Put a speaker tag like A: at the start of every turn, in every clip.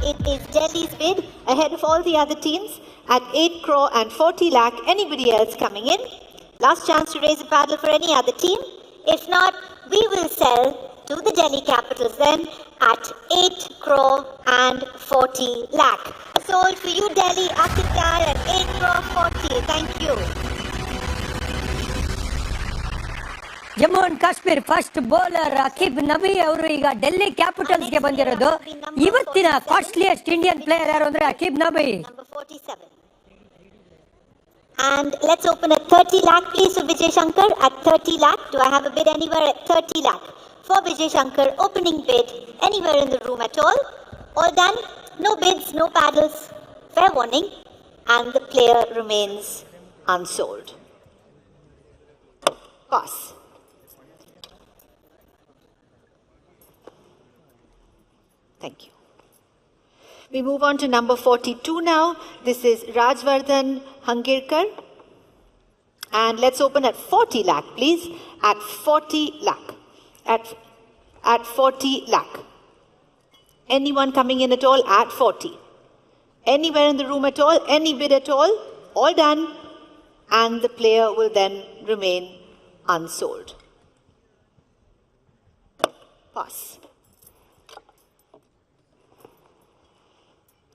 A: it is Delhi's bid ahead of all the other teams at 8 crore and 40 lakh. Anybody else coming in? Last chance to raise a paddle for any other team. If not, we will sell to the Delhi Capitals then at 8 crore and 40 lakh. Sold for you, Delhi, Akitar at 8 crore 40. Thank you.
B: Jammu and Kashmir first bowler Aqib Nabi ಅವರು ಈಗ Delhi capitals ಗೆ ಬಂದಿರೋದು. ಇವತ್ತಿನ costliest Indian player ಯಾರು ಅಂದ್ರೆ Aqib Nabi.
A: And let's open at 30 lakh please for Vijay Shankar at 30 lakh. Do I have a bid anywhere at 30 lakh for Vijay Shankar? Opening bid anywhere in the room at all? All done? No bids, no paddles. Fair warning. And the player remains unsold. Pass. Thank you. We move on to number 42 now. This is Rajvardhan Hangirkar. And let's open at 40 lakh, please. At 40 lakh. At 40 lakh. Anyone coming in at all? At 40. Anywhere in the room at all? Any bid at all? All done. And the player will then remain unsold. Pass.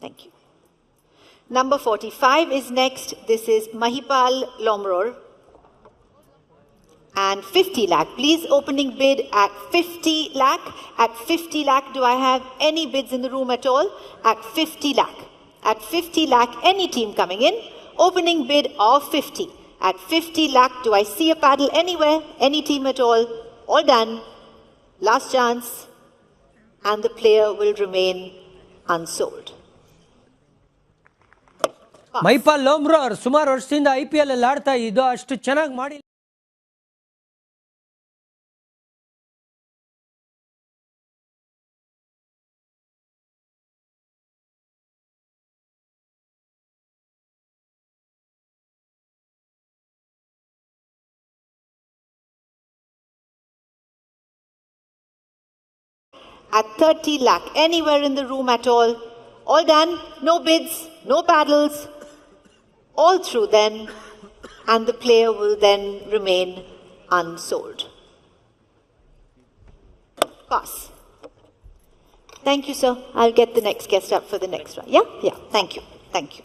A: Thank you. Number 45 is next. This is Mahipal Lomror. And 50 lakh. Please, opening bid at 50 lakh. At 50 lakh, do I have any bids in the room at all? At 50 lakh. At 50 lakh, any team coming in? Opening bid of 50. At 50 lakh, do I see a paddle anywhere? Any team at all? All done. Last chance. And the player will remain unsold.
B: Mahipal Lomror ಸುಮಾರು ವರ್ಷದಿಂದ IPL ಅಲ್ಲಿ ಆಡ್ತಾ ಇದ್ದು, ಅಷ್ಟು ಚೆನ್ನಾಗಿ ಮಾಡಿ
A: At 30 lakh, anywhere in the room at all? All done? No bids, no paddles. All through then, and the player will then remain unsold. Pass. Thank you, sir. I'll get the next guest up for the next one. Yeah? Yeah. Thank you. Thank you.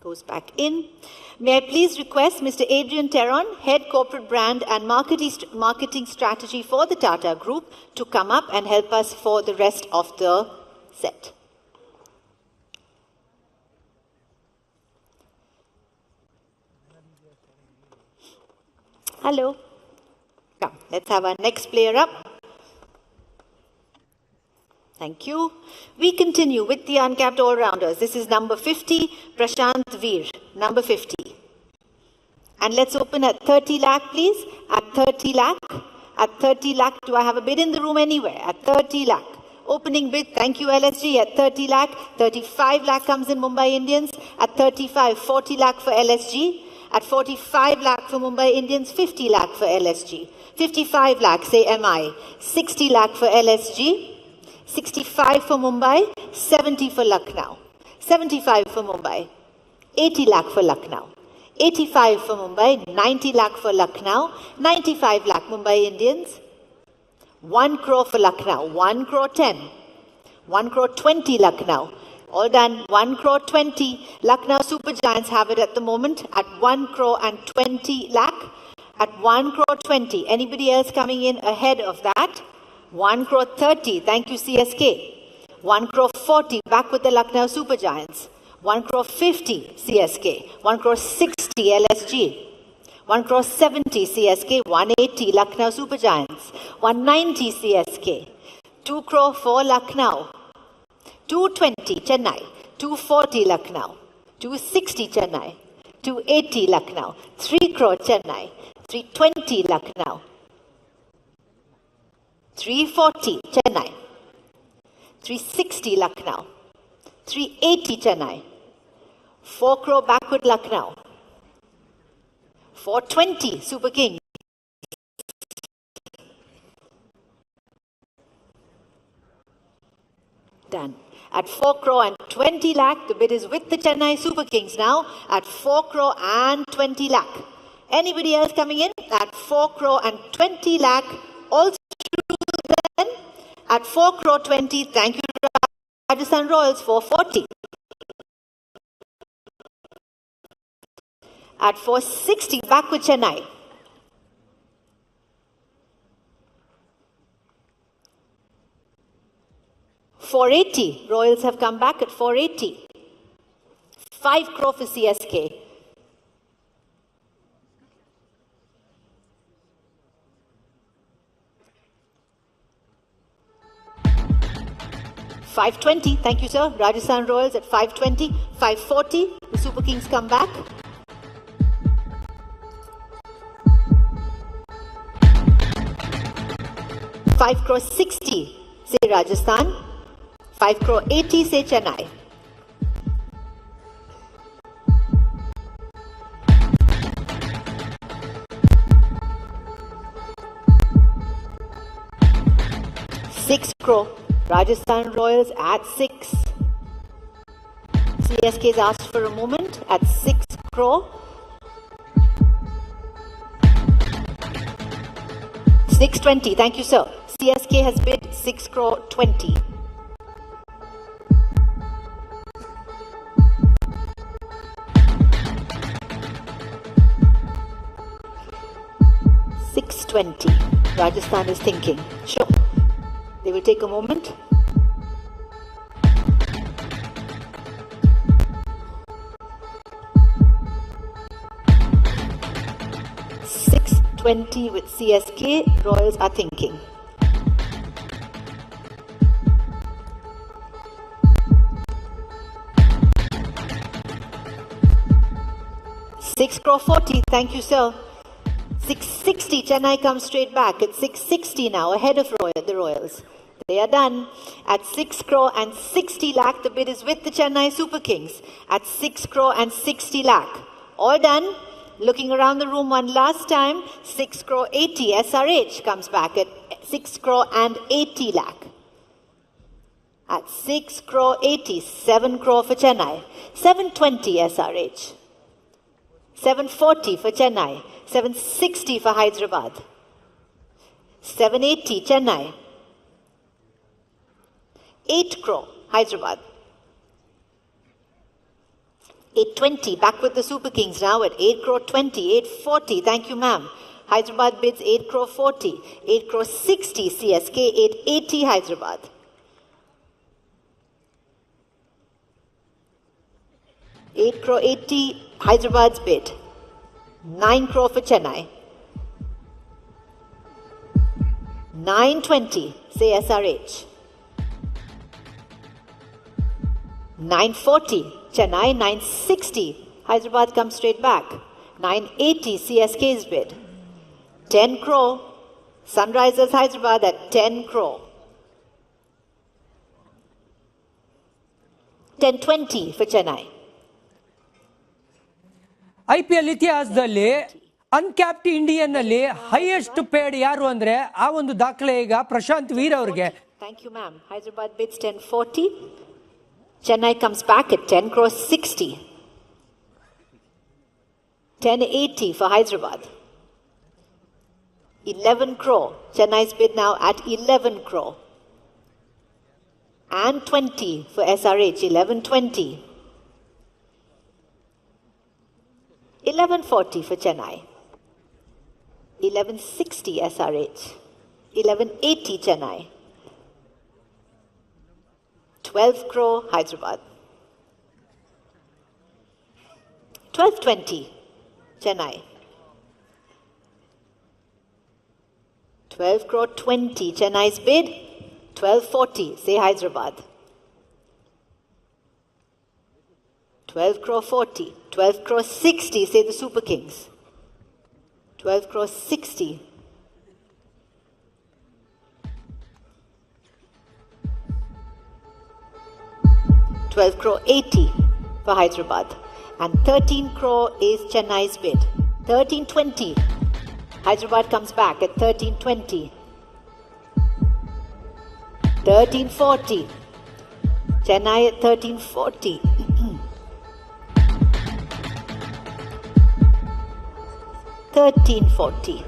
A: Goes back in. May I please request Mr. Adrian Terron, Head Corporate Brand and Marketing Strategy for the Tata Group, to come up and help us for the rest of the set. Hello. Come, let's have our next player up. Thank you. We continue with the uncapped all-rounders. This is number 50, Prashant Veer, number 50. And let's open at 30 lakh, please. At 30 lakh. At 30 lakh, do I have a bid in the room anywhere? At 30 lakh. Opening bid, thank you LSG, at 30 lakh. 35 lakh comes in Mumbai Indians. At 35, 40 lakh for LSG. At 45 lakh for Mumbai Indians, 50 lakh for LSG. 55 lakh, say MI. 60 lakh for LSG. 65 for Mumbai, 70 for Lucknow. 75 for Mumbai, 80 lakh for Lucknow. 85 for Mumbai, 90 lakh for Lucknow. 95 lakh Mumbai Indians. 1 crore for Lucknow, 1 crore 10. 1 crore 20 Lucknow. All done, 1 crore 20. Lucknow Super Giants have it at the moment at 1 crore and 20 lakh. At 1 crore 20. Anybody else coming in ahead of that? 1 crore 30. Thank you, CSK. 1 crore 40. Back with the Lucknow Super Giants. 1 crore 50. CSK. 1 crore 60. LSG. 1 crore 70. CSK. 180. Lucknow Super Giants. 190. CSK. 2 crore for Lucknow. 220 Chennai, 240 Lucknow, 260 Chennai, 280 Lucknow, 3 crore Chennai, 320 Lucknow, 340 Chennai, 360 Lucknow, 380 Chennai, 4 crore backward Lucknow, 420 Super King, Done. At 4 crore and 20 lakh, the bid is with the Chennai Super Kings now at 4 crore and 20 lakh. Anybody else coming in? At 4 crore and 20 lakh, also then at 4 crore 20, thank you Rajasthan Royals, 440. At 460, back with Chennai. $480, Royals have come back at 480. 5 crore for CSK. $520, thank you sir. Rajasthan Royals at 520. 540, the Super Kings come back. $5 crore 60, say Rajasthan. 5 crore 80, say Chennai. $6 crore, Rajasthan Royals at 6. CSK is asked for a moment at 6 crore. 620, thank you sir. CSK has bid 6 crore 20. $620. Rajasthan is thinking. Sure. They will take a moment. $620 with CSK. Royals are thinking. $6 crore 40. Thank you, sir. 660, Chennai comes straight back at 660 now, ahead of the Royals. They are done. At 6 crore and 60 lakh, the bid is with the Chennai Super Kings. At 6 crore and 60 lakh. All done. Looking around the room one last time, 6 crore 80, SRH comes back at 6 crore and 80 lakh. At 6 crore 80, 7 crore for Chennai. 720 SRH. 740 for Chennai. 760 for Hyderabad. 780 Chennai. 8 crore Hyderabad. 820 back with the Super Kings now at 8 crore 20. 840, thank you ma'am. Hyderabad bids 8 crore 40. 8 crore 60 CSK. 880 Hyderabad. $8 crore 80 Hyderabad's bid. 9 crore for Chennai. 920, say SRH. 940, Chennai. 960, Hyderabad comes straight back. 980, CSK's bid. 10 crore, Sunrisers Hyderabad at 10 crore. 1020 for Chennai.
B: IPL ಇತಿಹಾಸದಲ್ಲಿ uncapped Indian ಅಲ್ಲಿ highest paid ಯಾರು ಅಂದ್ರೆ ಆ ಒಂದು ದಾಖಲೆ ಈಗ ಪ್ರಶಾಂತ್ ವೀರ್ ಅವರಿಗೆ.
A: Thank you ma'am. Hyderabad bids 1040. Chennai comes back at 10 crore 60. 1080 for Hyderabad. 11 crore. Chennai's bid now at 11 crore. And 20 for SRH. 1120. 1140 for Chennai. 1160 SRH. 1180 Chennai. 12 crore Hyderabad. 1220 Chennai. 12 crore 20 Chennai's bid. 1240 say Hyderabad. 12 crore 40. 12 crore 60 say the Super Kings. 12 crore 60. 12 crore 80 for Hyderabad. And 13 crore is Chennai's bid. 1320. Hyderabad comes back at 1320. 1340. Chennai at 1340. 1340.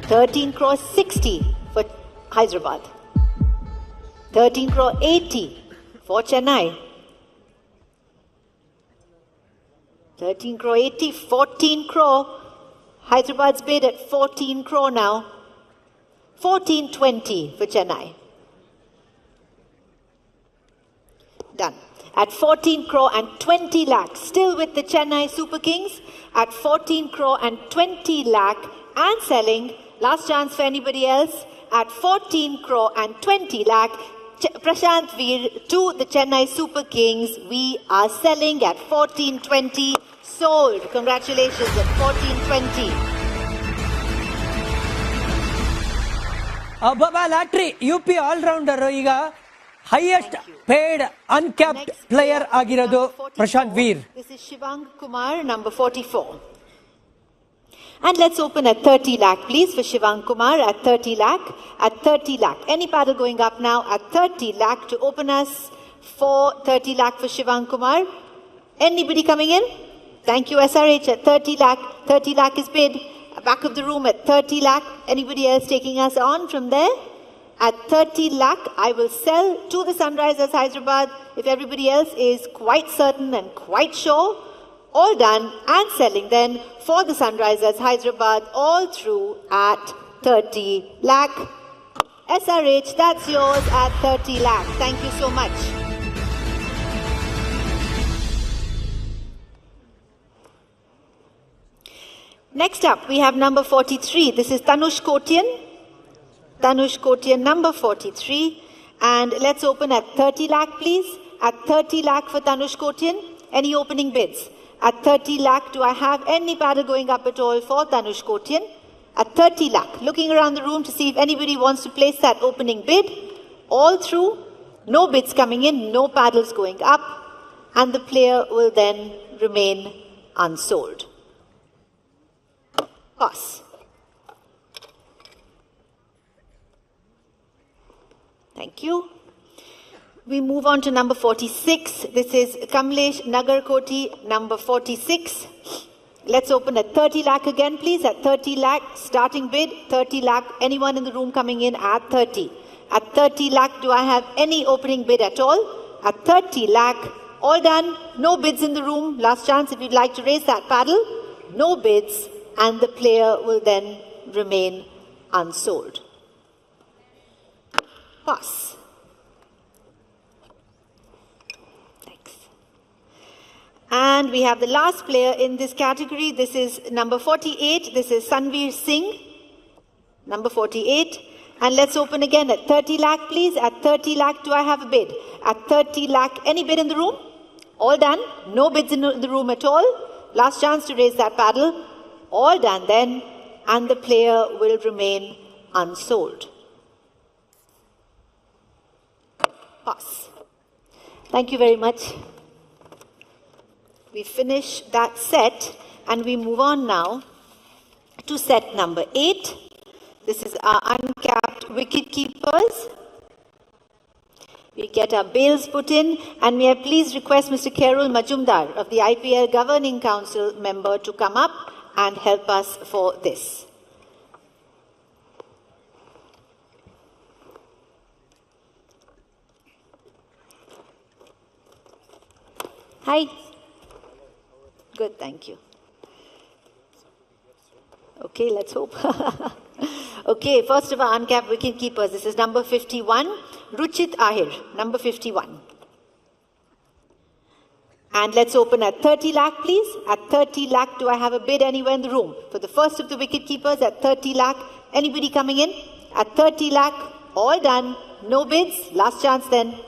A: 13 crore 60 for Hyderabad. 13 crore 80 for Chennai. 13 crore 80, 14 crore. Hyderabad's bid at 14 crore now. 1420 for Chennai. Done. At 14 crore and 20 lakh, still with the Chennai Super Kings, at 14 crore and 20 lakh and selling. Last chance for anybody else. At 14 crore and 20 lakh, Prashant Veer to the Chennai Super Kings. We are selling at 1420. Sold. Congratulations at 1420.
B: Baba Latri, UP all-rounder ಈಗ highest paid uncapped player ಆಗಿರೋದು Prashant Veer.
A: This is Shivang Kumar, number 44. And let's open at 30 lakh, please, for Shivang Kumar at 30 lakh. At 30 lakh. Any paddle going up now at 30 lakh to open us for 30 lakh for Shivang Kumar. Anybody coming in? Thank you, SRH at 30 lakh. 30 lakh is bid. Back of the room at 30 lakh. Anybody else taking us on from there? At 30 lakh, I will sell to the Sunrisers Hyderabad. If everybody else is quite certain and quite sure, all done and selling then for the Sunrisers Hyderabad, all through at 30 lakh. SRH, that's yours at 30 lakh. Thank you so much. Next up, we have number 43. This is Tanush Kotian. Tanush Kotian, number 43. And let's open at 30 lakh, please. At 30 lakh for Tanush Kotian. Any opening bids? At 30 lakh, do I have any paddle going up at all for Tanush Kotian? At 30 lakh. Looking around the room to see if anybody wants to place that opening bid. All through. No bids coming in, no paddles going up. And the player will then remain unsold. Pass. Thank you. We move on to number 46. This is Kamlesh Nagarkoti, number 46. Let's open at 30 lakh again, please. At 30 lakh, starting bid, 30 lakh. Anyone in the room coming in at 30? At 30 lakh, do I have any opening bid at all? At 30 lakh, all done. No bids in the room. Last chance if you'd like to raise that paddle. No bids. And the player will then remain unsold. Pass. Thanks. And we have the last player in this category. This is number 48. This is Sanveer Singh, number 48. And let's open again at 30 lakh, please. At 30 lakh, do I have a bid? At 30 lakh, any bid in the room? All done. No bids in the room at all. Last chance to raise that paddle. All done then, and the player will remain unsold. Pass. Thank you very much. We finish that set, and we move on now to set number 8. This is our uncapped wicket keepers. We get our bails put in, and may I please request Mr. Kerul Majumdar of the IPL Governing Council member to come up and help us for this. Hi. Good, thank you. Okay, let's hope. Okay, first of our uncapped wicket keepers. This is number 51, Ruchit Ahir, number 51. And let's open at 30 lakh, please. At 30 lakh, do I have a bid anywhere in the room? For the first of the wicket keepers at 30 lakh, anybody coming in? At 30 lakh, all done, no bids, last chance then,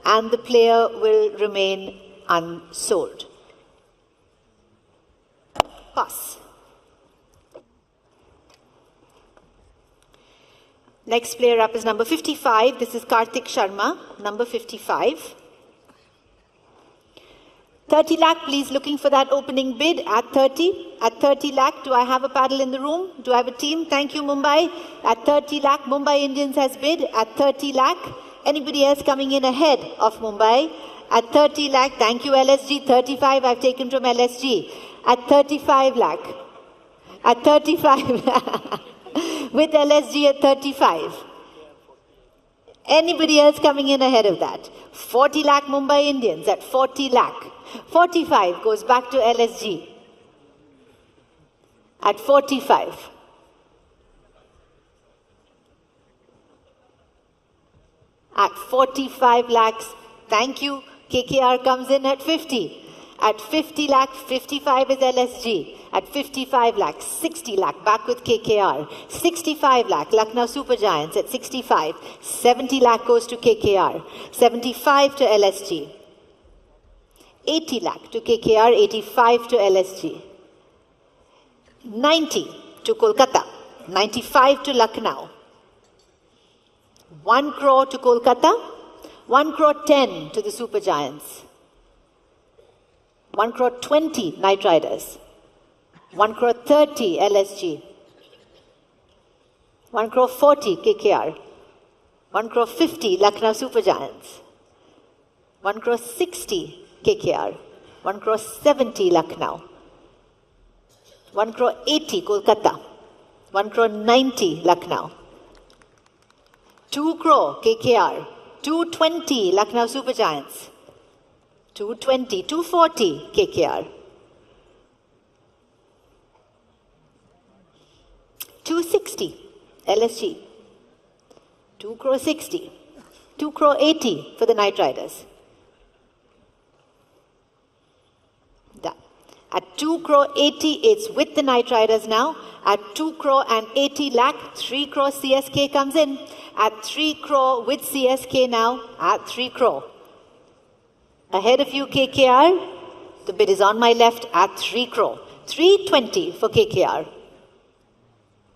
A: and the player will remain unsold. Pass. Next player up is number 55. This is Karthik Sharma, number 55. 30 lakh, please, looking for that opening bid at 30. At 30 lakh, do I have a paddle in the room? Do I have a team? Thank you, Mumbai. At 30 lakh, Mumbai Indians has bid at 30 lakh. Anybody else coming in ahead of Mumbai? At 30 lakh, thank you LSG. 35 I've taken from LSG. At 35 lakh. At 35. With LSG at 35. Anybody else coming in ahead of that? 40 lakh Mumbai Indians at 40 lakh. 45 goes back to LSG. At 45. At 45 lakhs, thank you. KKR comes in at 50. At 50 lakh, 55 is LSG. At 55 lakh, 60 lakh, back with KKR. 65 lakh, Lucknow Super Giants at 65. 70 lakh goes to KKR. 75 to LSG. 80 lakh to KKR, 85 to LSG. 90 to Kolkata. 95 to Lucknow. 1 crore to Kolkata. 1 crore 10 to the Super Giants. 1 crore 20 Knight Riders. 1 crore 30 LSG. 1 crore 40 KKR. 1 crore 50 Lucknow Super Giants. 1 crore 60 KKR. 1 crore 70 Lucknow. 1 crore 80 Kolkata. 1 crore 90 Lucknow. 2 crore KKR. 220 Lucknow Super Giants. 220, 240 KKR. 260 LSG. 2 crore 60. 2 crore 80 for the Knight Riders. At 2 crore 80, it's with the Knight Riders now. At 2 crore and 80 lakh, 3 crore CSK comes in. At 3 crore with CSK now, at 3 crore. Ahead of you, KKR. The bid is on my left at 3 crore. 320 for KKR.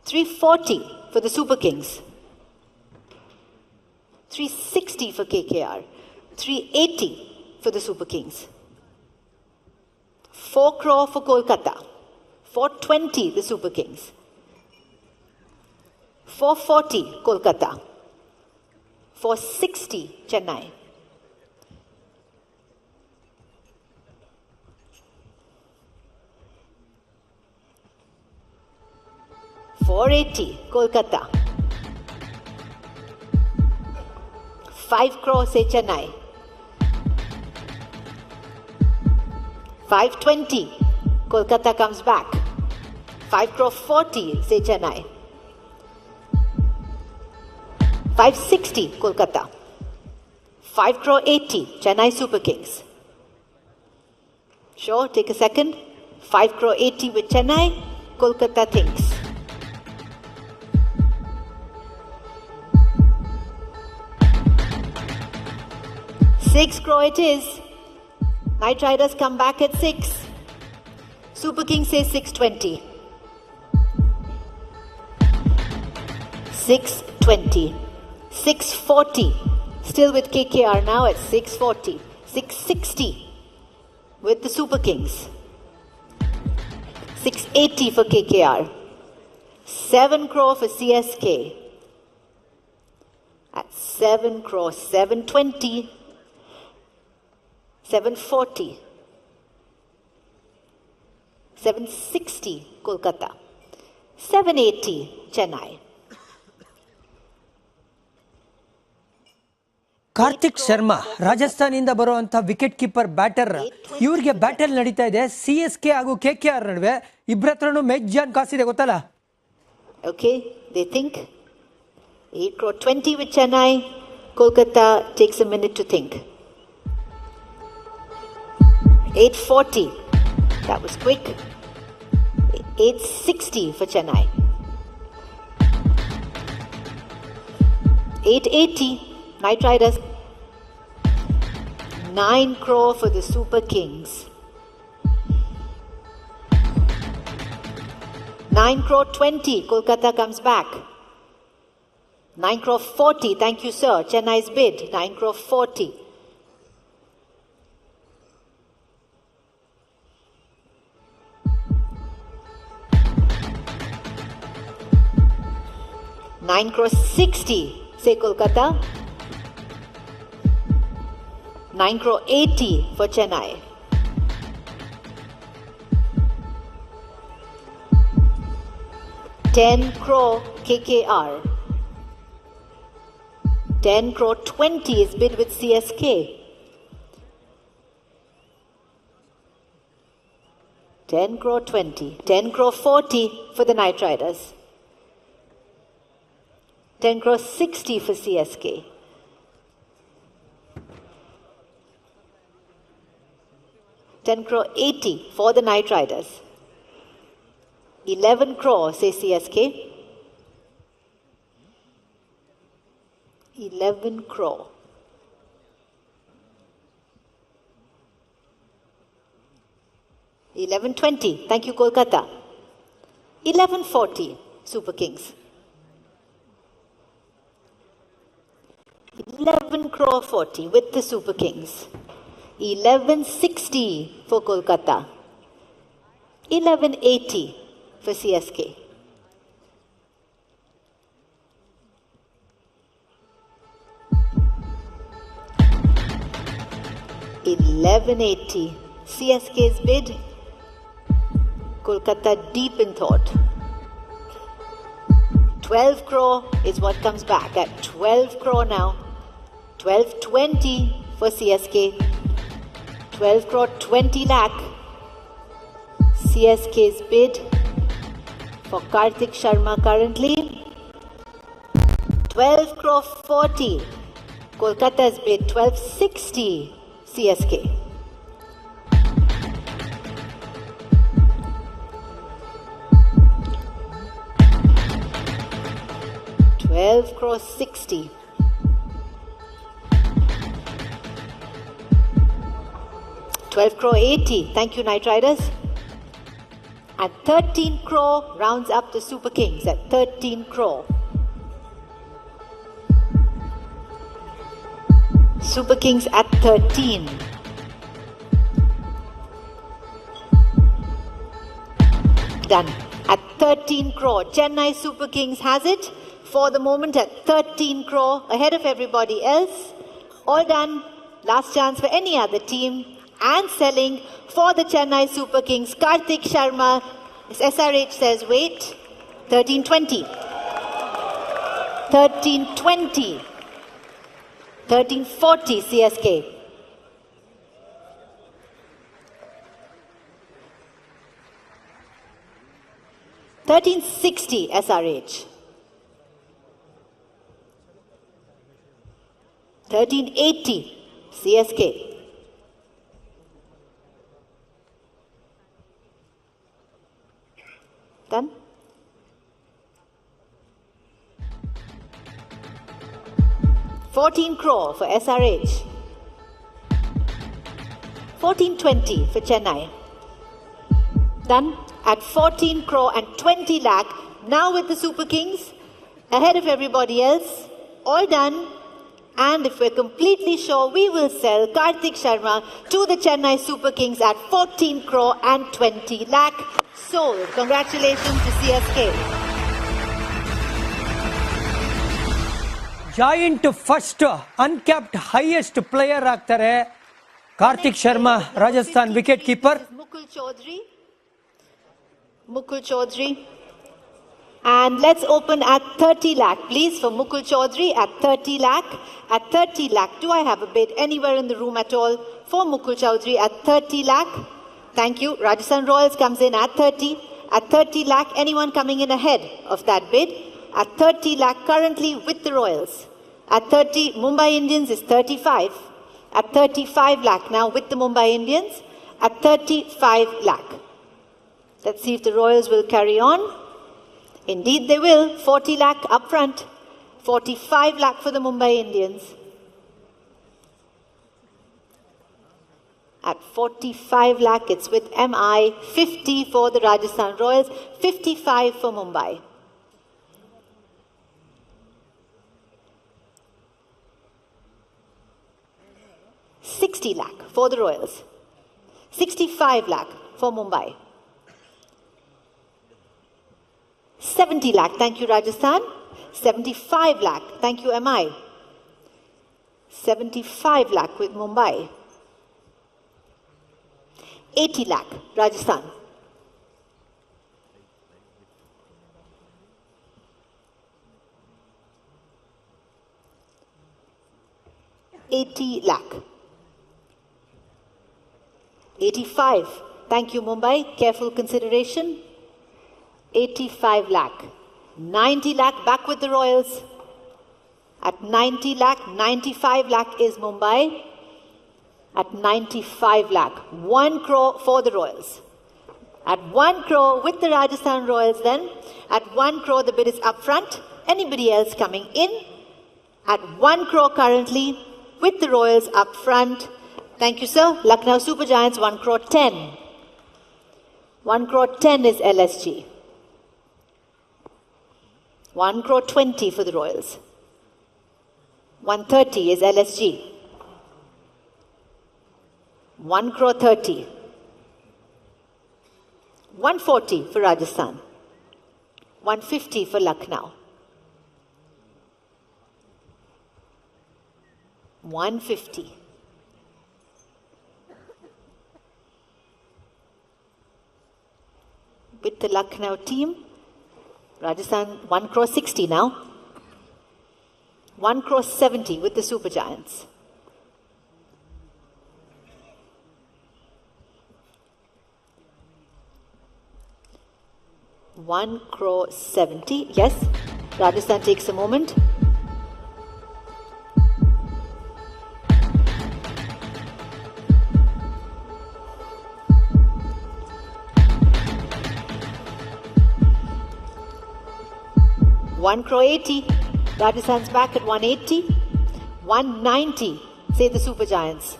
A: 340 for the Super Kings. 360 for KKR. 380 for the Super Kings. 4 crore for Kolkata. 420 the Super Kings. 440 Kolkata. 460 Chennai. 480 Kolkata. 5 crore say Chennai. 520 Kolkata comes back. 5 crore 40 say Chennai. 560 Kolkata. 5 crore 80 Chennai Super Kings. Sure, take a second. 5 crore 80 with Chennai. Kolkata thinks. Six crore it is. Knight Riders come back at 6. Super King says 620. 620. 640. Still with KKR now at 640. 660 with the Super Kings. 680 for KKR. 7 crore for CSK. At 7 crore, 720. 740. 760 Kolkata. 780 Chennai.
B: Karthik Sharma ರಾಜಸ್ಥಾನಿಂದ ಬರುವಂತ wicket keeper batter. ಇವರಿಗೆ battle ನಡೀತಾ ಇದೆ CSK ಹಾಗೂ KKR ನಡುವೆ. ಇಬ್ಬರ ಹತ್ರನೂ ಮೆಜ್ John ಕಾಸಿದೆ ಗೊತ್ತಲ್ಲ.
A: Okay, they think 8 crore 20 with Chennai. Kolkata takes a minute to think. 840. That was quick. 860 for Chennai. 880. Knight Riders. 9 crore for the Super Kings. 9 crore 20. Kolkata comes back. 9 crore 40. Thank you, sir. Chennai's bid. 9 crore 40. 9 crore 60, say Kolkata. 9 crore 80 for Chennai. 10 crore KKR. 10 crore 20 is bid with CSK. 10 crore 20. 10 crore 40 for the Knight Riders. 10 crore 60 for CSK. 10 crore 80 for the Knight Riders. 11 crore, say CSK. 11 crore. 1120, thank you Kolkata. 1140, Super Kings. 11 crore 40 with the Super Kings. 1160 for Kolkata. 1180 for CSK. 1180. CSK's bid. Kolkata deep in thought. 12 crore is what comes back at 12 crore now. 1220 for CSK. 12 crore 20 lakh. CSK's bid for Karthik Sharma currently. 12 crore 40. Kolkata's bid 1260 CSK. 12 crore 60. 12 crore 80. Thank you, Knight Riders. And 13 crore rounds up the Super Kings at 13 crore. Super Kings at 13. Done. At 13 crore. Chennai Super Kings has it for the moment at 13 crore, ahead of everybody else. All done. Last chance for any other team. And selling for the Chennai Super Kings, Karthik Sharma. SRH says wait. 1320. 1320. 1340 CSK. 1360 SRH. 1380 CSK. 14 crore for SRH. 1420 for Chennai. Done at 14 crore and 20 lakh. Now with the Super Kings, ahead of everybody else. All done. And if we're completely sure, we will sell Karthik Sharma to the Chennai Super Kings at 14 crore and 20 lakh. Sold. Congratulations to CSK.
B: Joint first uncapped highest player ಆಗ್ತಾರೆ Kartik Sharma, Rajasthan wicket keeper.
A: Mukul Chaudhary. And let's open at 30 lakh, please, for Mukul Chaudhary at 30 lakh. At 30 lakh, do I have a bid anywhere in the room at all for Mukul Chaudhary at 30 lakh? Thank you. Rajasthan Royals comes in at 30. At 30 lakh, anyone coming in ahead of that bid? At 30 lakh currently with the Royals. At 30, Mumbai Indians is 35. At 35 lakh now with the Mumbai Indians. At 35 lakh. Let's see if the Royals will carry on. Indeed they will. 40 lakh up front. 45 lakh for the Mumbai Indians. At 45 lakh it's with MI. 50 for the Rajasthan Royals. 55 for Mumbai. 60 lakh for the Royals. 65 lakh for Mumbai. 70 lakh, thank you Rajasthan. 75 lakh, thank you MI. 75 lakh with Mumbai. 80 lakh, Rajasthan. $80 lakh. 85. Thank you, Mumbai. Careful consideration. 85 lakh. 90 lakh, back with the Royals. At 90 lakh, 95 lakh is Mumbai. At 95 lakh, 1 crore for the Royals. At 1 crore with the Rajasthan Royals then. At 1 crore, the bid is up front. Anybody else coming in? At 1 crore currently with the Royals up front. Thank you, sir. Lucknow Super Giants, 1 crore 10. 1 crore 10 is LSG. 1 crore 20 for the Royals. 130 is LSG. 1 crore 30. 140 for Rajasthan. 150 for Lucknow. 150. With the Lucknow team, Rajasthan 1 crore 60 now. 1 crore 70 with the Super Giants. One crore 70. Yes, Rajasthan takes a moment. One crore 80. Rajasthan's back at 180. 190, say the Super Giants.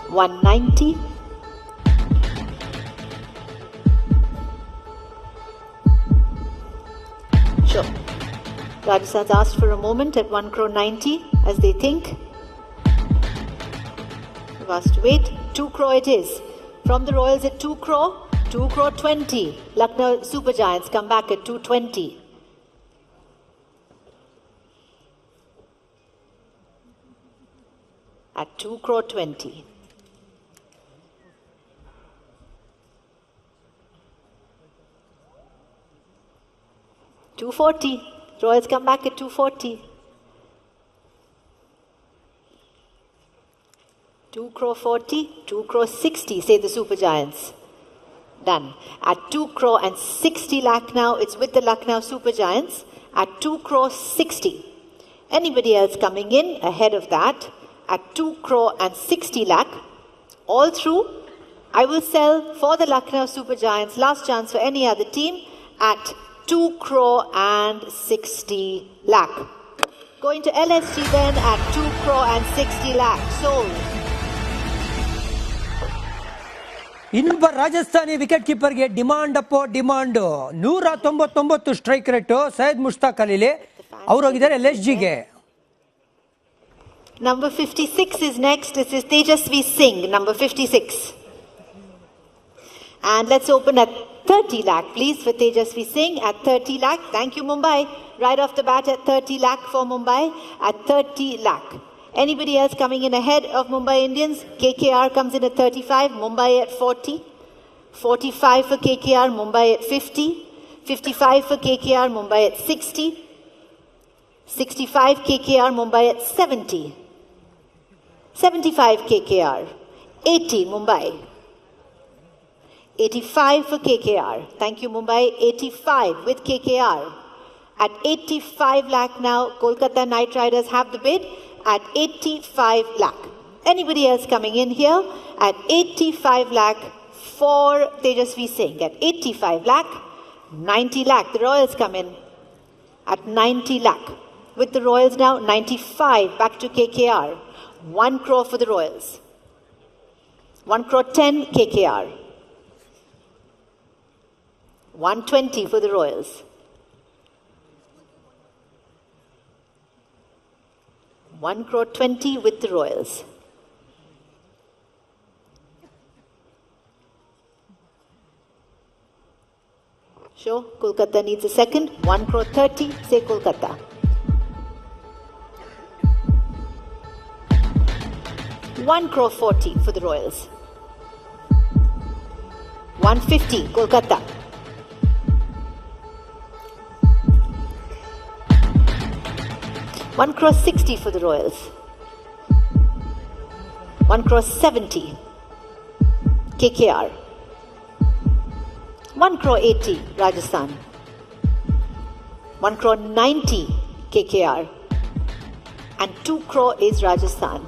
A: $190. Sure. Rajasthan's asked for a moment at 1 crore 90 as they think. We've asked to wait. 2 crore it is. From the Royals at 2 crore, 2 crore 20. Lucknow Super Giants come back at 220. At 2 crore 20. $240. Royals come back at $240. 2 crore 40, 2 crore 60, say the Super Giants. Done. At 2 crore and 60 lakh now, it's with the Lucknow Super Giants. At 2 crore 60. Anybody else coming in ahead of that? At 2 crore and 60 lakh. All through, I will sell for the Lucknow Super Giants. Last chance for any other team at 2 crore and 60 lakh. Going to LSG then at 2 crore and 60 lakh. Sold.
B: ಇನ್ನೊಬ್ಬ Rajasthani wicket ಕೀಪರ್ಗೆ demand ಅಪ್ಪೋ demand 199 strike rate Syed Mushtaq ಅಲಿಲಿ ಅವರು ಹೋಗಿದ್ದಾರೆ LSGಗೆ.
A: Number 56 is next. This is Tejasvi Singh, number 56. And let's open at 30 lakh, please, for Tejasvi Singh at 30 lakh. Thank you, Mumbai. Right off the bat at 30 lakh for Mumbai at 30 lakh. Anybody else coming in ahead of Mumbai Indians? KKR comes in at 35, Mumbai at 40. 45 for KKR, Mumbai at 50. 55 for KKR, Mumbai at 60. 65 KKR, Mumbai at 70. 75 KKR. 80 Mumbai. 85 for KKR. Thank you, Mumbai. 85 with KKR. At 85 lakh now, Kolkata Knight Riders have the bid at 85 lakh. Anybody else coming in here? At 85 lakh for Tejasvi Singh. At 85 lakh, 90 lakh. The Royals come in at 90 lakh. With the Royals now, 95 back to KKR. 1 crore for the Royals. 1 crore 10 KKR. 120 for the Royals. 1 crore 20 with the Royals. Sure, Kolkata needs a second. 1 crore 30, say Kolkata. One crore 40 for the Royals. 150, Kolkata. One crore 60 for the Royals. 1 crore 70, KKR. 1 crore 80, Rajasthan. 1 crore 90, KKR. And 2 crore is Rajasthan.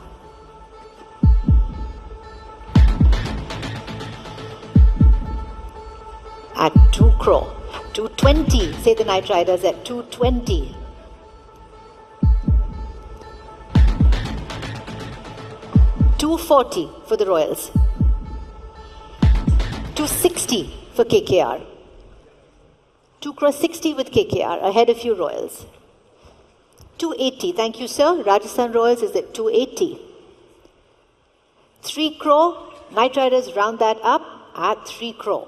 A: At 2 crore. 220, say the Knight Riders at 220. 240 for the Royals. 260 for KKR. 2 crore 60 with KKR, ahead of you Royals. 280, thank you sir. Rajasthan Royals is at 280. 3 crore, Knight Riders round that up at 3 crore.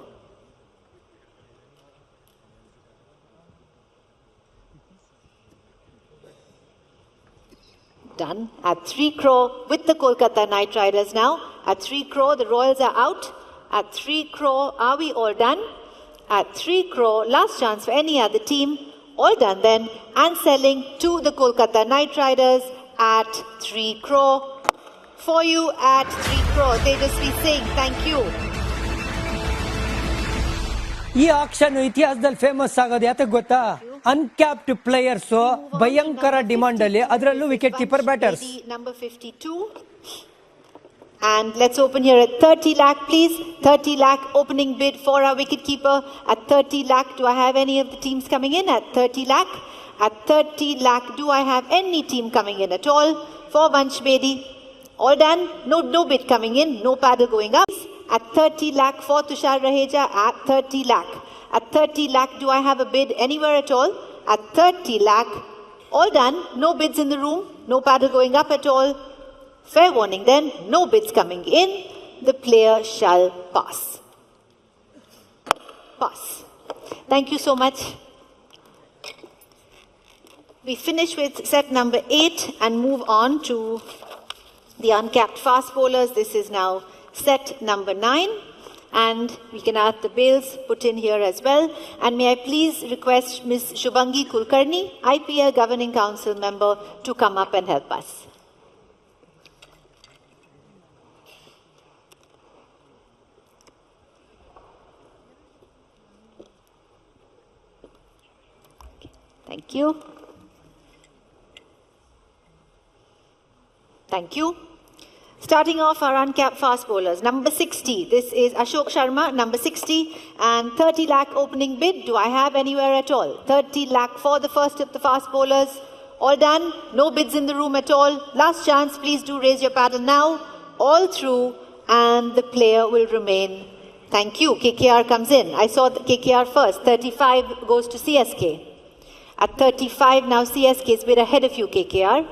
A: Done. At 3 crore with the Kolkata Knight Riders now. At 3 crore, the Royals are out. At 3 crore, are we all done? At 3 crore, last chance for any other team. All done then. And selling to the Kolkata Knight Riders at 3 crore. For you at 3 crore. Tejasvi Singh, thank you.
B: ಈ action ಇತಿಹಾಸದಲ್ಲಿ famous ಆಗೋದು ಯಾತಕ್ಕೆ ಗೊತ್ತಾ? Uncapped players ಭಯಂಕರ demand ಅಲ್ಲಿ, ಅದರಲ್ಲೂ wicket keeper batters.
A: Number 52. And let's open here at 30 lakh, please. 30 lakh opening bid for our wicketkeeper at 30 lakh. Do I have any of the teams coming in at 30 lakh? At 30 lakh, do I have any team coming in at all? For Vansh Bedi. All done? No bid coming in. No paddle going up. At 30 lakh for Tushar Raheja at 30 lakh. At 30 lakh, do I have a bid anywhere at all? At 30 lakh. All done. No bids in the room. No paddle going up at all. Fair warning then. No bids coming in. The player shall pass. Pass. Thank you so much. We finish with set number 8 and move on to the uncapped fast bowlers. This is now set number 9, and we can have the bails put in here as well. And may I please request Ms. Shubhangi Kulkarni, IPL Governing Council member, to come up and help us. Thank you. Thank you. Starting off our uncapped fast bowlers. Number 60, this is Ashok Sharma, number 60, and 30 lakh opening bid. Do I have anywhere at all? 30 lakh for the first of the fast bowlers. All done? No bids in the room at all. Last chance, please do raise your paddle now. All through, and the player will remain. Thank you. KKR comes in. I saw the KKR first. 35 goes to CSK. At 35 now, CSK is a bit ahead of you, KKR.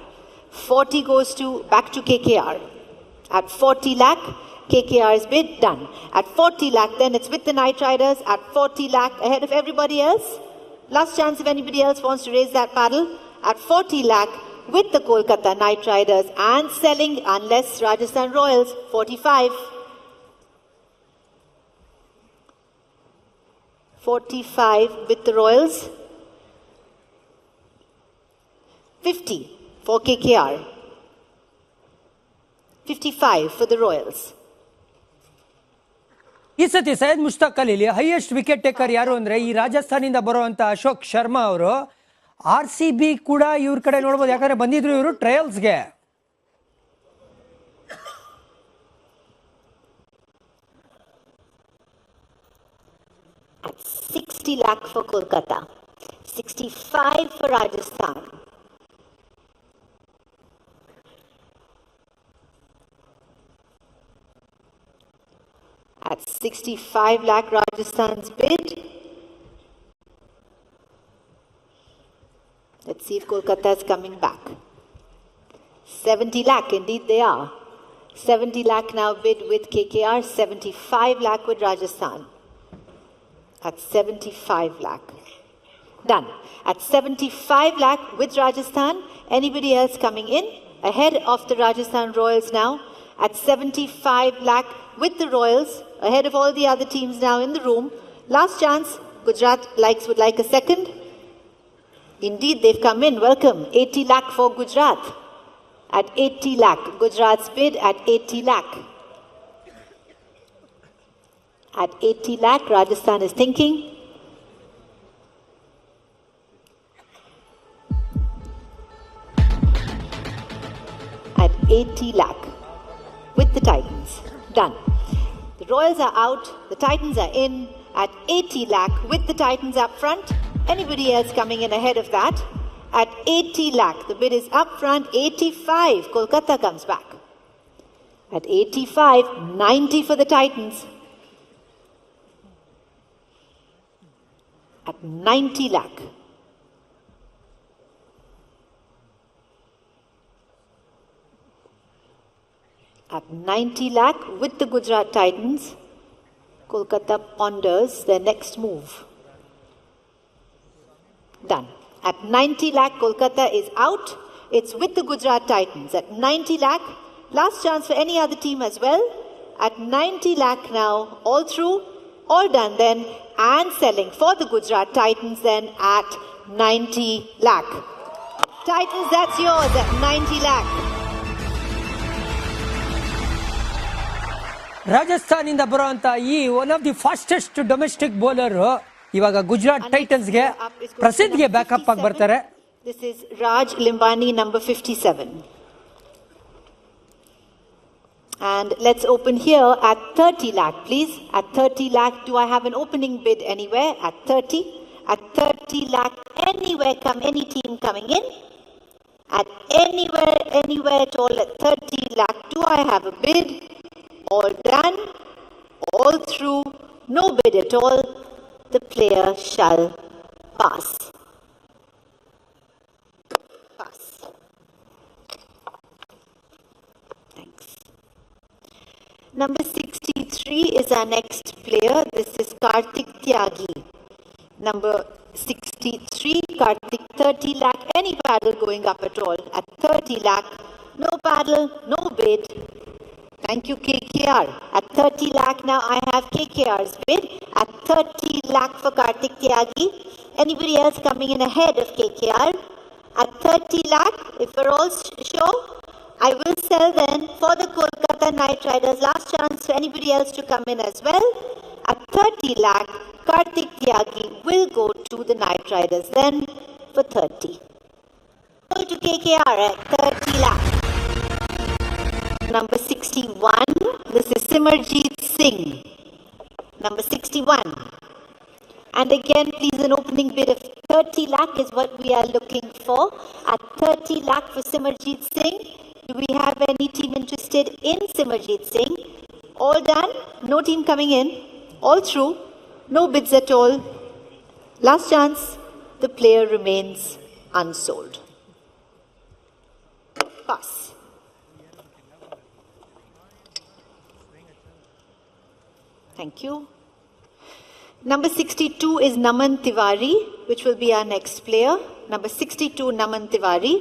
A: 40 goes back to KKR. At 40 lakh, KKR's bid done. At 40 lakh, then it's with the Knight Riders. At 40 lakh, ahead of everybody else. Last chance if anybody else wants to raise that paddle. At 40 lakh, with the Kolkata Knight Riders and selling, unless Rajasthan Royals, 45. 45 with the Royals. 50 for KKR. 55 for the Royals.
B: ಈ ಸತಿ ಸೈಯದ್ ಮುಷ್ತಾಕ್ ಅಲಿಲಿ highest wicket taker ಯಾರು ಅಂದ್ರೆ ಈ ರಾಜಸ್ಥಾನಿಂದ ಬರುವಂತ ಅಶೋಕ್ ಶರ್ಮಾ ಅವರು. RCB ಕೂಡ ಇವ್ರ ಕಡೆ ನೋಡಬಹುದು, ಯಾಕಂದ್ರೆ ಬಂದಿದ್ರು ಇವರು ಟ್ರಯಲ್ಸ್ಗೆ.
A: At 60 lakh for Kolkata, 65 for Rajasthan. At 65 lakh Rajasthan's bid. Let's see if Kolkata is coming back. 70 lakh, indeed they are. 70 lakh now bid with KKR, 75 lakh with Rajasthan. at 75 lakh. Done. At 75 lakh with Rajasthan. Anybody else coming in? Ahead of the Rajasthan Royals now. At 75 lakh with the Royals. Ahead of all the other teams now in the room. Last chance. Gujarat would like a second. Indeed, they've come in. Welcome. 80 lakh for Gujarat. At 80 lakh. Gujarat's bid at 80 lakh. At 80 lakh, Rajasthan is thinking. At 80 lakh with the Titans. Done. The Royals are out. The Titans are in. At 80 lakh with the Titans up front. Anybody else coming in ahead of that? At 80 lakh, the bid is up front. 85, Kolkata comes back. At 85, 90 for the Titans. At 90 lakh. At 90 lakh with the Gujarat Titans, Kolkata ponders their next move. Done. At 90 lakh, Kolkata is out. It's with the Gujarat Titans. At 90 lakh, last chance for any other team as well. At 90 lakh now, all through, all done then, and selling for the Gujarat Titans then at 90 lakh. Titans, that's yours at 90 lakh.
B: Rajasthan ಇಂದ ಬರುವಂತ ಈ one of the fastest domestic bowler ಇವಾಗ Gujarat Titans ಗೆ ಪ್ರಸಿದ್ಧಿಗೆ backup ಆಗಿ ಬರ್ತಾರೆ.
A: This is Raj Limbani, number 57. And let's open here at 30 lakh, please. At 30 lakh, do I have an opening bid anywhere? At 30? At 30 lakh, anywhere come, any team coming in? At anywhere at all at 30 lakh, do I have a bid? All done, all through, no bid at all. The player shall pass. Pass. Thanks. Number 63 is our next player. This is Kartik Tyagi. Number 63, Kartik, 30 lakh. Any paddle going up at all? At 30 lakh, no paddle, no bid. Thank you, KKR. At 30 lakh now, I have KKR's bid. At 30 lakh for Kartik Tyagi. Anybody else coming in ahead of KKR? At 30 lakh, if we're all sure, I will sell then for the Kolkata Knight Riders. Last chance for anybody else to come in as well. At 30 lakh, Kartik Tyagi will go to the Knight Riders then for 30. Go to KKR at 30 lakh. Number 61, this is Simarjeet Singh. Number 61. And again, please, an opening bid of 30 lakh is what we are looking for. At 30 lakh for Simarjeet Singh. Do we have any team interested in Simarjeet Singh? All done? No team coming in? All through? No bids at all? Last chance, the player remains unsold. Pass. Thank you. Number 62 is Naman Tiwari, which will be our next player. Number 62, Naman Tiwari.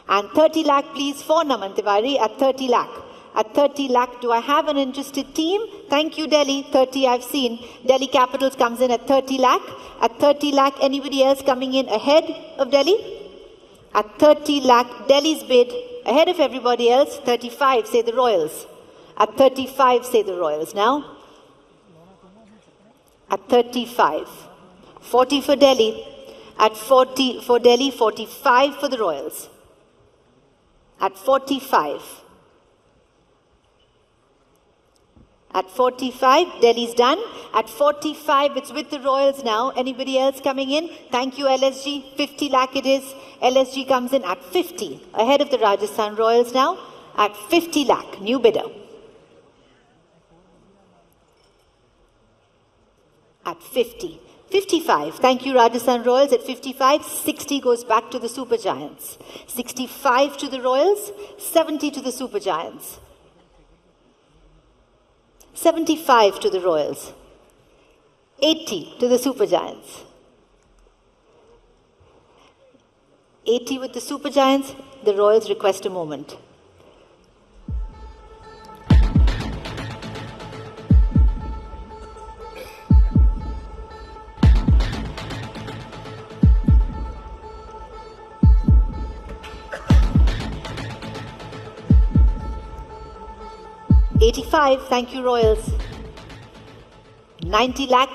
A: And 30 lakh, please, for Naman Tiwari at 30 lakh. At 30 lakh, do I have an interested team? Thank you, Delhi. 30, I've seen. Delhi Capitals comes in at 30 lakh. At 30 lakh, anybody else coming in ahead of Delhi? At 30 lakh, Delhi's bid, ahead of everybody else, 35, say the Royals. At 35, say the Royals now. At 35. 40 for Delhi. At 40 for Delhi, 45 for the Royals. At 45. At 45, Delhi's done. At 45, it's with the Royals now. Anybody else coming in? Thank you, LSG. 50 lakh it is. LSG comes in at 50. Ahead of the Rajasthan Royals now. At 50 lakh. New bidder. At 50. 55. Thank you, Rajasthan Royals. At 55, 60 goes back to the Super Giants. 65 to the Royals, 70 to the Super Giants. 75 to the Royals. 80 to the Super Giants. 80 with the Super Giants. The Royals request a moment. $85, thank you Royals. 90 lakh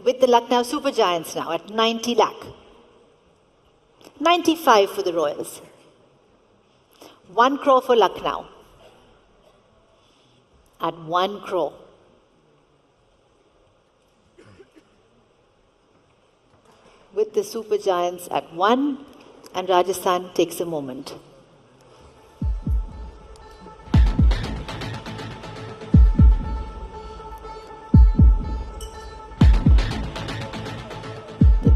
A: with the Lucknow Super Giants now at 90 lakh. 95 for the Royals. 1 crore for Lucknow at 1 crore. With the Super Giants at 1, and Rajasthan takes a moment.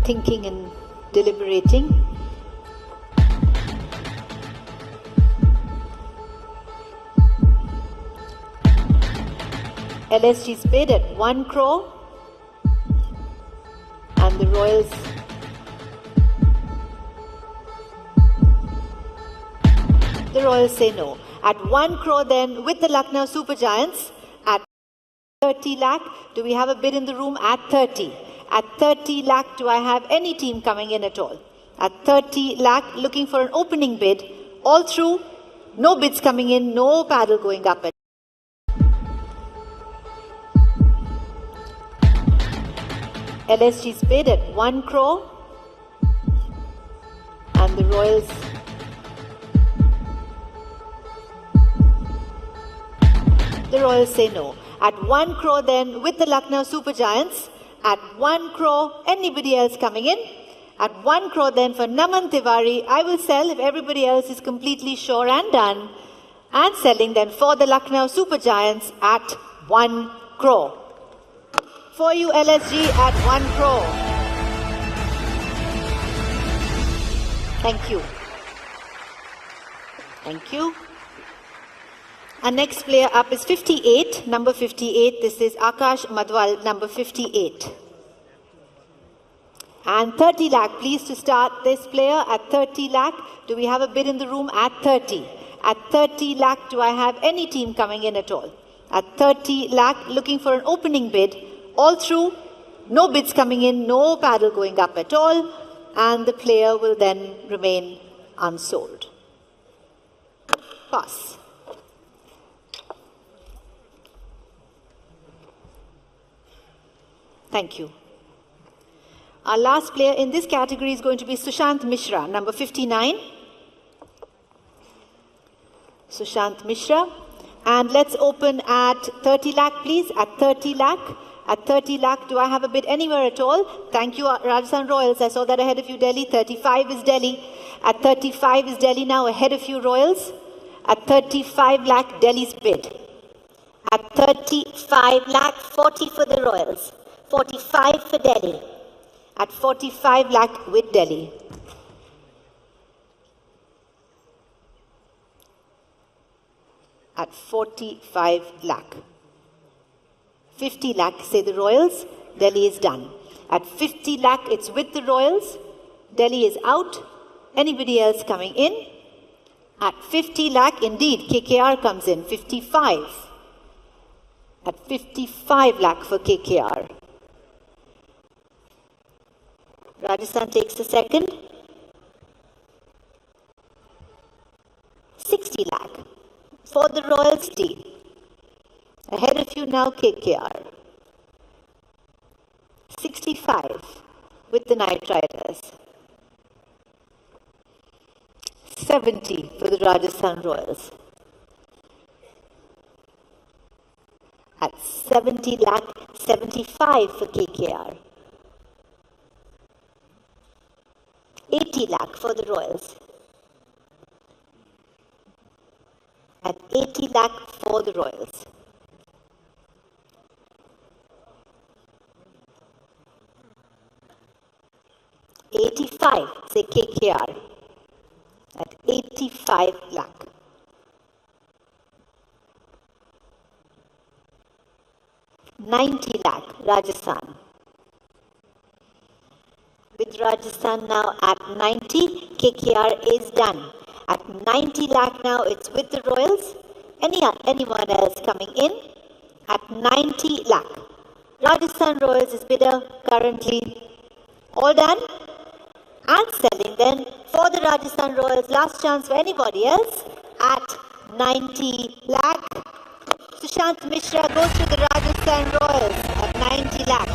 A: Thinking and deliberating. LSG's bid at 1 crore and the Royals say no. At 1 crore then with the Lucknow Super Giants at 30 lakh. Do we have a bid in the room at 30? At 30 lakh, do I have any team coming in at all? At 30 lakh, looking for an opening bid. All through, no bids coming in, no paddle going up. LSG's bid at 1 crore. And the Royals say no. At 1 crore then with the Lucknow Super Giants. At 1 crore, anybody else coming in? At 1 crore then for Naman Tiwari, I will sell if everybody else is completely sure and done. And selling then for the Lucknow Super Giants at 1 crore. For you LSG at 1 crore. Thank you. Thank you. Our next player up is 58, number 58. This is Akash Madwal, number 58. And 30 lakh, please to start this player at 30 lakh. Do we have a bid in the room at 30? At 30 lakh, do I have any team coming in at all? At 30 lakh, looking for an opening bid. All through, no bids coming in, no paddle going up at all. And the player will then remain unsold. Pass. Thank you. Our last player in this category is going to be Sushant Mishra, number 59. Sushant Mishra. And let's open at 30 lakh, please. At 30 lakh. At 30 lakh, do I have a bid anywhere at all? Thank you, Rajasthan Royals. I saw that ahead of you, Delhi. 35 is Delhi. At 35 is Delhi now ahead of you, Royals. At 35 lakh, Delhi's bid. At 35 lakh, 40 for the Royals. 45 for Delhi. At 45 lakh with Delhi. At 45 lakh. 50 lakh, say the Royals. Delhi is done. At 50 lakh, it's with the Royals. Delhi is out. Anybody else coming in? At 50 lakh, indeed, KKR comes in. 55. At 55 lakh for KKR. Rajasthan takes the second. 60 lakh for the Royals team. Ahead of you now, KKR. 65 with the Knight Riders. 70 for the Rajasthan Royals. At 70 lakh, 75 for KKR. 80 lakh for the Royals. At 80 lakh for the Royals. $85, say KKR. At 85 lakh. $90 lakh, Rajasthan. With Rajasthan now at 90, KKR is done. At 90 lakh now, it's with the Royals. Anyone else coming in? At 90 lakh. Rajasthan Royals is bidder currently. All done? And selling then for the Rajasthan Royals. Last chance for anybody else at 90 lakh. Sushant Mishra goes to the Rajasthan Royals at 90 lakh.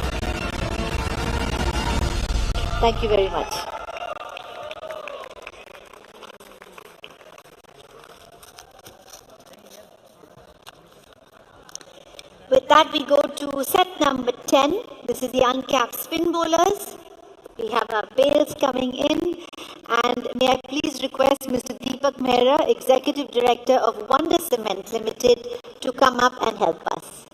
A: Thank you very much. With that, we go to set number 10. This is the uncapped spin bowlers. We have our bales coming in. And may I please request Mr. Deepak Mehra, Executive Director of Wonder Cement Limited, to come up and help us.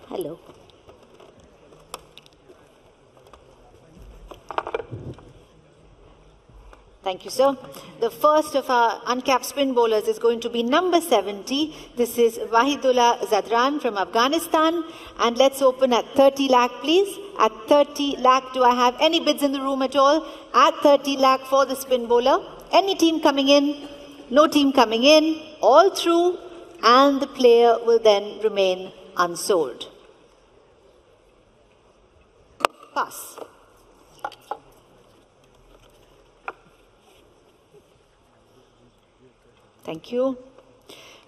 A: Hello. Thank you, sir. The first of our uncapped spin bowlers is going to be number 70. This is Wahidullah Zadran from Afghanistan. And let's open at 30 lakh, please. At 30 lakh, do I have any bids in the room at all? At 30 lakh for the spin bowler. Any team coming in? No team coming in. All through. And the player will then remain unsold. Pass. Thank you.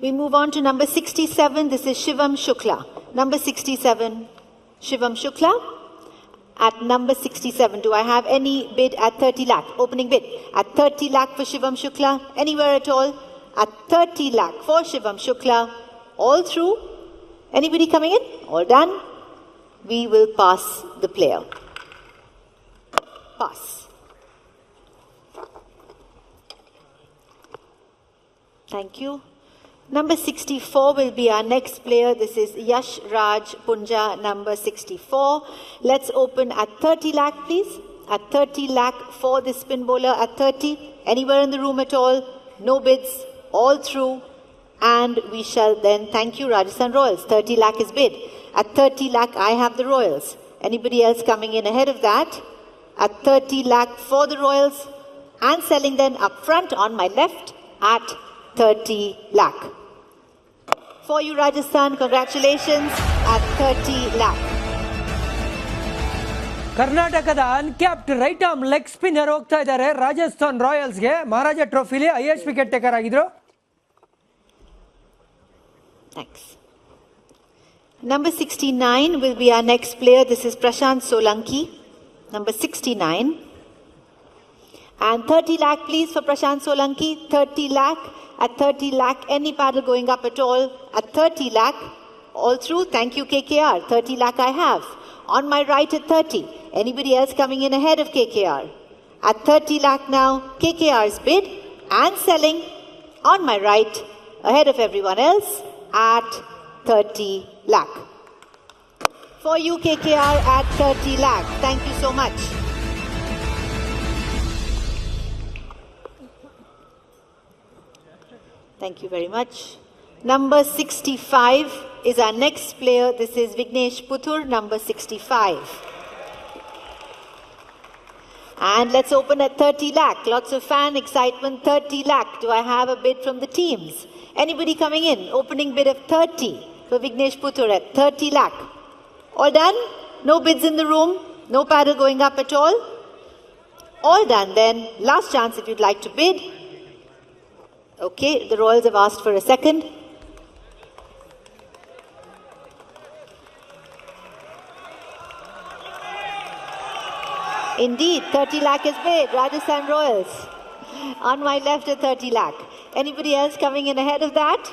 A: We move on to number 67. This is Shivam Shukla. Number 67, Shivam Shukla. At number 67, do I have any bid at 30 lakh? Opening bid. At 30 lakh for Shivam Shukla. Anywhere at all? At 30 lakh for Shivam Shukla. All through. Anybody coming in? All done. We will pass the player. Pass. Thank you. Number 64 will be our next player. This is Yash Raj Punja, number 64. Let's open at 30 lakh, please. At 30 lakh for the spin bowler. At 30, anywhere in the room at all. No bids, all through. And we shall then thank you, Rajasthan Royals. 30 lakh is bid. At 30 lakh, I have the Royals. Anybody else coming in ahead of that? At 30 lakh for the Royals. And selling then up front on my left at 30 lakh. For you, Rajasthan, congratulations at 30 lakh.
B: ಕರ್ನಾಟಕದ uncapped right arm leg spinner ಹೋಗ್ತಾ ಇದ್ದಾರೆ ರಾಜಸ್ಥಾನ್ ರಾಯಲ್ಸ್ಗೆ. ಮಹಾರಾಜ ಟ್ರೋಫಿಲಿ highest wicket taker ಆಗಿದ್ರು.
A: Thanks. Number 69 will be our next player. This is Prashant Solanki, number 69. And 30 lakh, please, for Prashant Solanki. 30 lakh. At 30 lakh, any paddle going up at all. At 30 lakh, all through. Thank you, KKR. 30 lakh I have. On my right at 30. Anybody else coming in ahead of KKR? At 30 lakh now, KKR's bid and selling on my right, ahead of everyone else, at 30 lakh. For you, KKR, at 30 lakh. Thank you so much. Thank you very much. Number 65 is our next player. This is Vignesh Puthur, number 65. And let's open at 30 lakh. Lots of fan excitement. 30 lakh. Do I have a bid from the teams? Anybody coming in? Opening bid of 30 for Vignesh Puthur at 30 lakh. All done? No bids in the room? No paddle going up at all? All done then. Last chance if you'd like to bid. Okay, the Royals have asked for a second. Indeed, 30 lakh is bid. Rajasthan Royals. On my left at 30 lakh. Anybody else coming in ahead of that?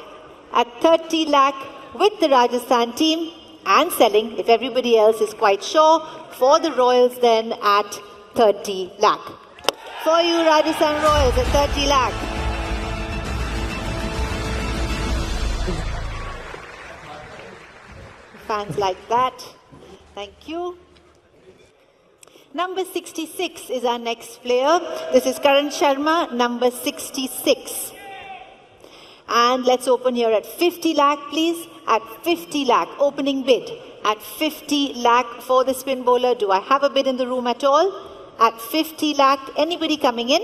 A: At 30 lakh with the Rajasthan team and selling, if everybody else is quite sure, for the Royals then at 30 lakh. For you, Rajasthan Royals at 30 lakh. Fans like that. Thank you. Number 66 is our next player. This is Karan Sharma, number 66. And let's open here at 50 lakh, please. At 50 lakh, opening bid. At 50 lakh for the spin bowler. Do I have a bid in the room at all? At 50 lakh, anybody coming in?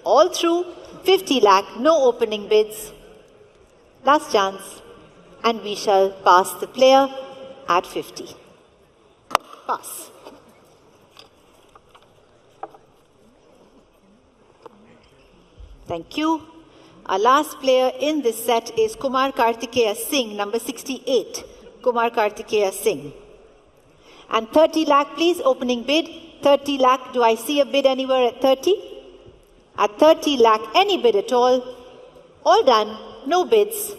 A: All through. 50 lakh, no opening bids. Last chance. And we shall pass the player at 50. Pass. Thank you. Our last player in this set is Kumar Kartikeya Singh, number 68. Kumar Kartikeya Singh. And 30 lakh, please, opening bid. 30 lakh, do I see a bid anywhere at 30? At 30 lakh, any bid at all. All done, no bids.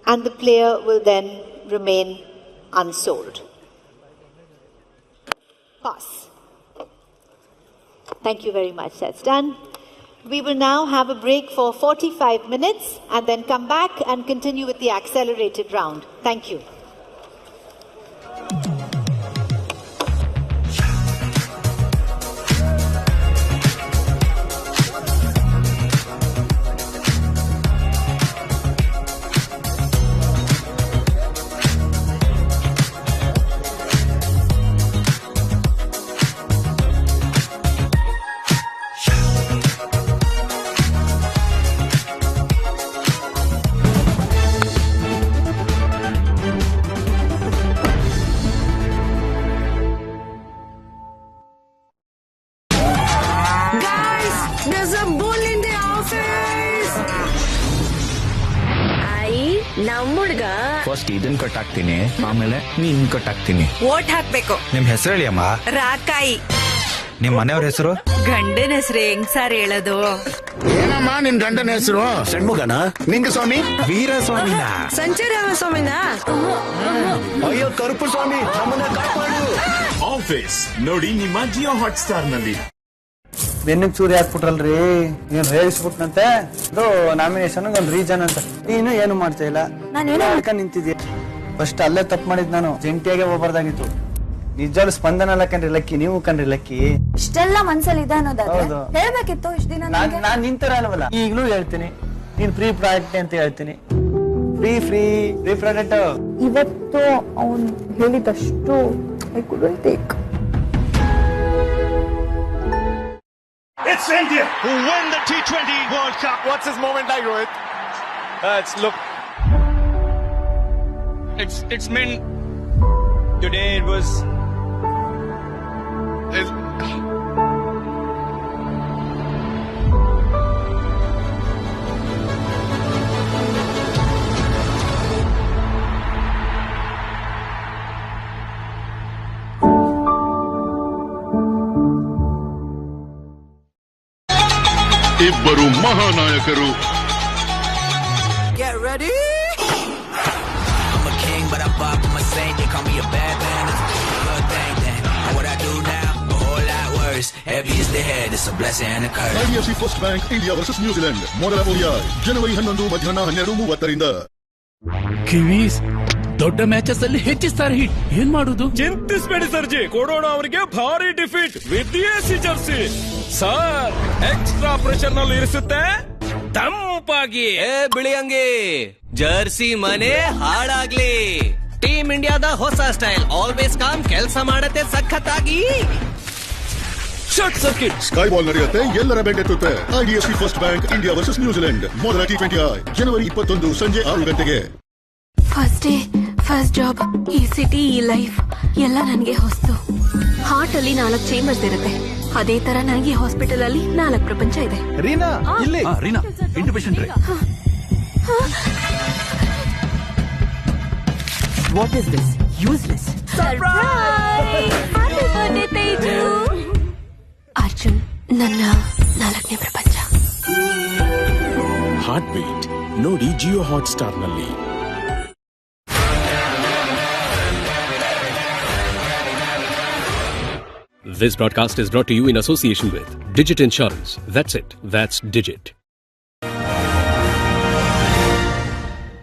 A: And the player will then remain unsold. Pass. Thank you very much. That's done. We will now have a break for 45 minutes and then come back and continue with the accelerated round. Thank you.
C: First ಇದನ್ cut ಹಾಕ್ತೀನಿ, ಆಮೇಲೆ ನೀನ್ cut ಹಾಕ್ತೀನಿ.
D: Vote ಹಾಕ್ಬೇಕು.
C: ನಿಮ್ ಹೆಸರು ಹೇಳಿ ಅಮ್ಮ.
D: ರಾಕಾಯಿ.
C: ನಿಮ್ ಮನೆಯವ್ರ ಹೆಸರು?
D: ಗಂಡನ ಹೆಸರು ಹೆಂಗ್ ಸಾರ್ ಹೇಳೋದು?
E: ಏನಮ್ಮ ನಿನ್ ಗಂಡನ ಹೆಸರು? ಷಣ್ಮುಗನ? ನಿಂಗಸ್ವಾಮಿ?
C: ವೀರಸ್ವಾಮಿನ?
D: ಸಂಚರಾಮಸ್ವಾಮಿನ?
E: ಅಯ್ಯೋ ಕರುಪು ಸ್ವಾಮಿ, ನಮ್ಮನ್ನ ಕಾಪಾಡು.
F: ಆಫೀಸ್ ನೋಡಿ ನಿಮ್ಮ ಜಿಯೋ ಹಾಟ್ ಸ್ಟಾರ್ ನಲ್ಲಿ.
G: ಬೆನ್ನಿಗೆ ಚೂರಿ ಹಾಕ್ಬಿಟ್ರಲ್ರಿ, ನೀನ್ ರೇಗಿಸ್ಬಿಟ್ನಂತೆ. ಇದು ನಾಮಿನೇಷನ್ ಒಂದ್ ರೀಸನ್ ಅಂತ. ನೀನು ಏನು ಮಾಡ್ತಾ ಇಲ್ಲ, ನಾನು ನಿಂತಿದ್ದೆ. ಫಸ್ಟ್ ಅಲ್ಲೇ ತಪ್ಪು ಮಾಡಿದ್ ನಾನು, ಜಂಟಿಯಾಗೆ ಹೋಗ್ಬಾರ್ದಾಗಿತ್ತು. ನಿಜವಾಗ್ಲು ಸ್ಪಂದನ ಅಲ್ಲ ಕಣ್ರಿ ಲಕ್ಕಿ, ನೀವು ಕಣ್ರಿ ಲಕ್ಕಿ.
H: ಇಷ್ಟೆಲ್ಲ ಮನ್ಸಲ್ಲಿ ಇದೆ ಅನ್ನೋದಾದ್ರೆ ಹೇಳ್ಬೇಕಿತ್ತು ಇಷ್ಟ ದಿನ.
G: ನಾನ್ ನಿಂತರ ಅಲ್ವಲ್ಲ, ಈಗ್ಲೂ ಹೇಳ್ತೀನಿ, ನೀನ್ ಫ್ರೀ ಪ್ರಾಡಕ್ಟ್ ಅಂತ ಹೇಳ್ತೀನಿ. Free free free product.
H: ಇವತ್ತು ಅವನ್ ಹೇಳಿದಷ್ಟು I couldn't take.
F: It's India who win the T20 World Cup.
E: What's his moment like, Rohit?
I: It's meant today it was.
J: ಇಬ್ಬರು ಮಹಾನಾಯಕರು.
K: Get ready. I'm a king, but I pop, I'm a saint. They call me a bad man. It's a good thing then. And what I do now, a whole lot worse. Heavy is the head, it's a blessing and a curse.
J: IDFC First Bank India vs New Zealand ಮೊದಲ ODI ಜನವರಿ 11 ಮಧ್ಯಾಹ್ನ 12:30
I: Kiwis ದೊಡ್ಡ matches ಅಲ್ಲಿ ಹೆಚ್ಚಿಸ್ತಾರೆ hit. ಏನ್ ಮಾಡುದು? ಚಿಂತಿಸಬೇಡಿ ಸರ್ಜಿ, ಕೊಡೋಣ ಅವರಿಗೆ ಭಾರಿ defeat with AC Jersey. Sir extra pressure ನಲ್ಲಿ ಇರಿಸುತ್ತೆ ತಂಪಾಗಿ.
L: ಬಿಳಿಯಂಗಿ ಜರ್ಸಿ ಮನೆ ಹಾಳಾಗ್ಲಿ. ಟೀಮ್ ಇಂಡಿಯಾದ ಹೊಸ ಸ್ಟೈಲ್ ಆಲ್ವೇಸ್ ಕಾಮ್ ಕೆಲಸ ಮಾಡತ್ತೆ ಸಖತ್ತಾಗಿ.
J: ಶಾರ್ಟ್ ಸರ್ಕಿಟ್ ಸ್ಕೈ ಬಾಲ್ ನಡೆಯುತ್ತೆ, ಎಲ್ಲರ ಬೆಂಡೆತ್ತುತ್ತೆ. IDFC first bank India versus New Zealand ಮೊದಲ T20 ಜನವರಿ 21 ಸಂಜೆ 6 ಗಂಟೆಗೆ.
H: ಫಸ್ಟ್ ಡೇ ಫಸ್ಟ್ ಜಾಬ್, ಈ ಸಿಟಿ, ಈ ಲೈಫ್ ಎಲ್ಲ ನನಗೆ ಹೊಸ್ತು. ಹಾರ್ಟ್ ಅಲ್ಲಿ 4 ಚೇಂಬರ್ಸ್ ಇರುತ್ತೆ, ಅದೇ ತರ ನನಗೆ ಹಾಸ್ಪಿಟಲ್ ಅಲ್ಲಿ 4 ಪ್ರಪಂಚ ಇದೆ.
C: ರೀನಾ ಇಲ್ಲಿ. ರೀನಾ ಇಂಟುಬೇಷನ್ ರೇ.
L: What is this? Useless.
H: Surprise! Happy birthday Teju. Arjun ನನ್ನ 4ನೇ ಪ್ರಪಂಚ.
F: ಹಾರ್ಟ್ ಬೀಟ್ ನೋಡಿ ಜಿಯೋ ಹಾಟ್ ಸ್ಟಾರ್ ನಲ್ಲಿ.
M: This broadcast is brought to you in association with Digit Insurance. That's it. That's Digit.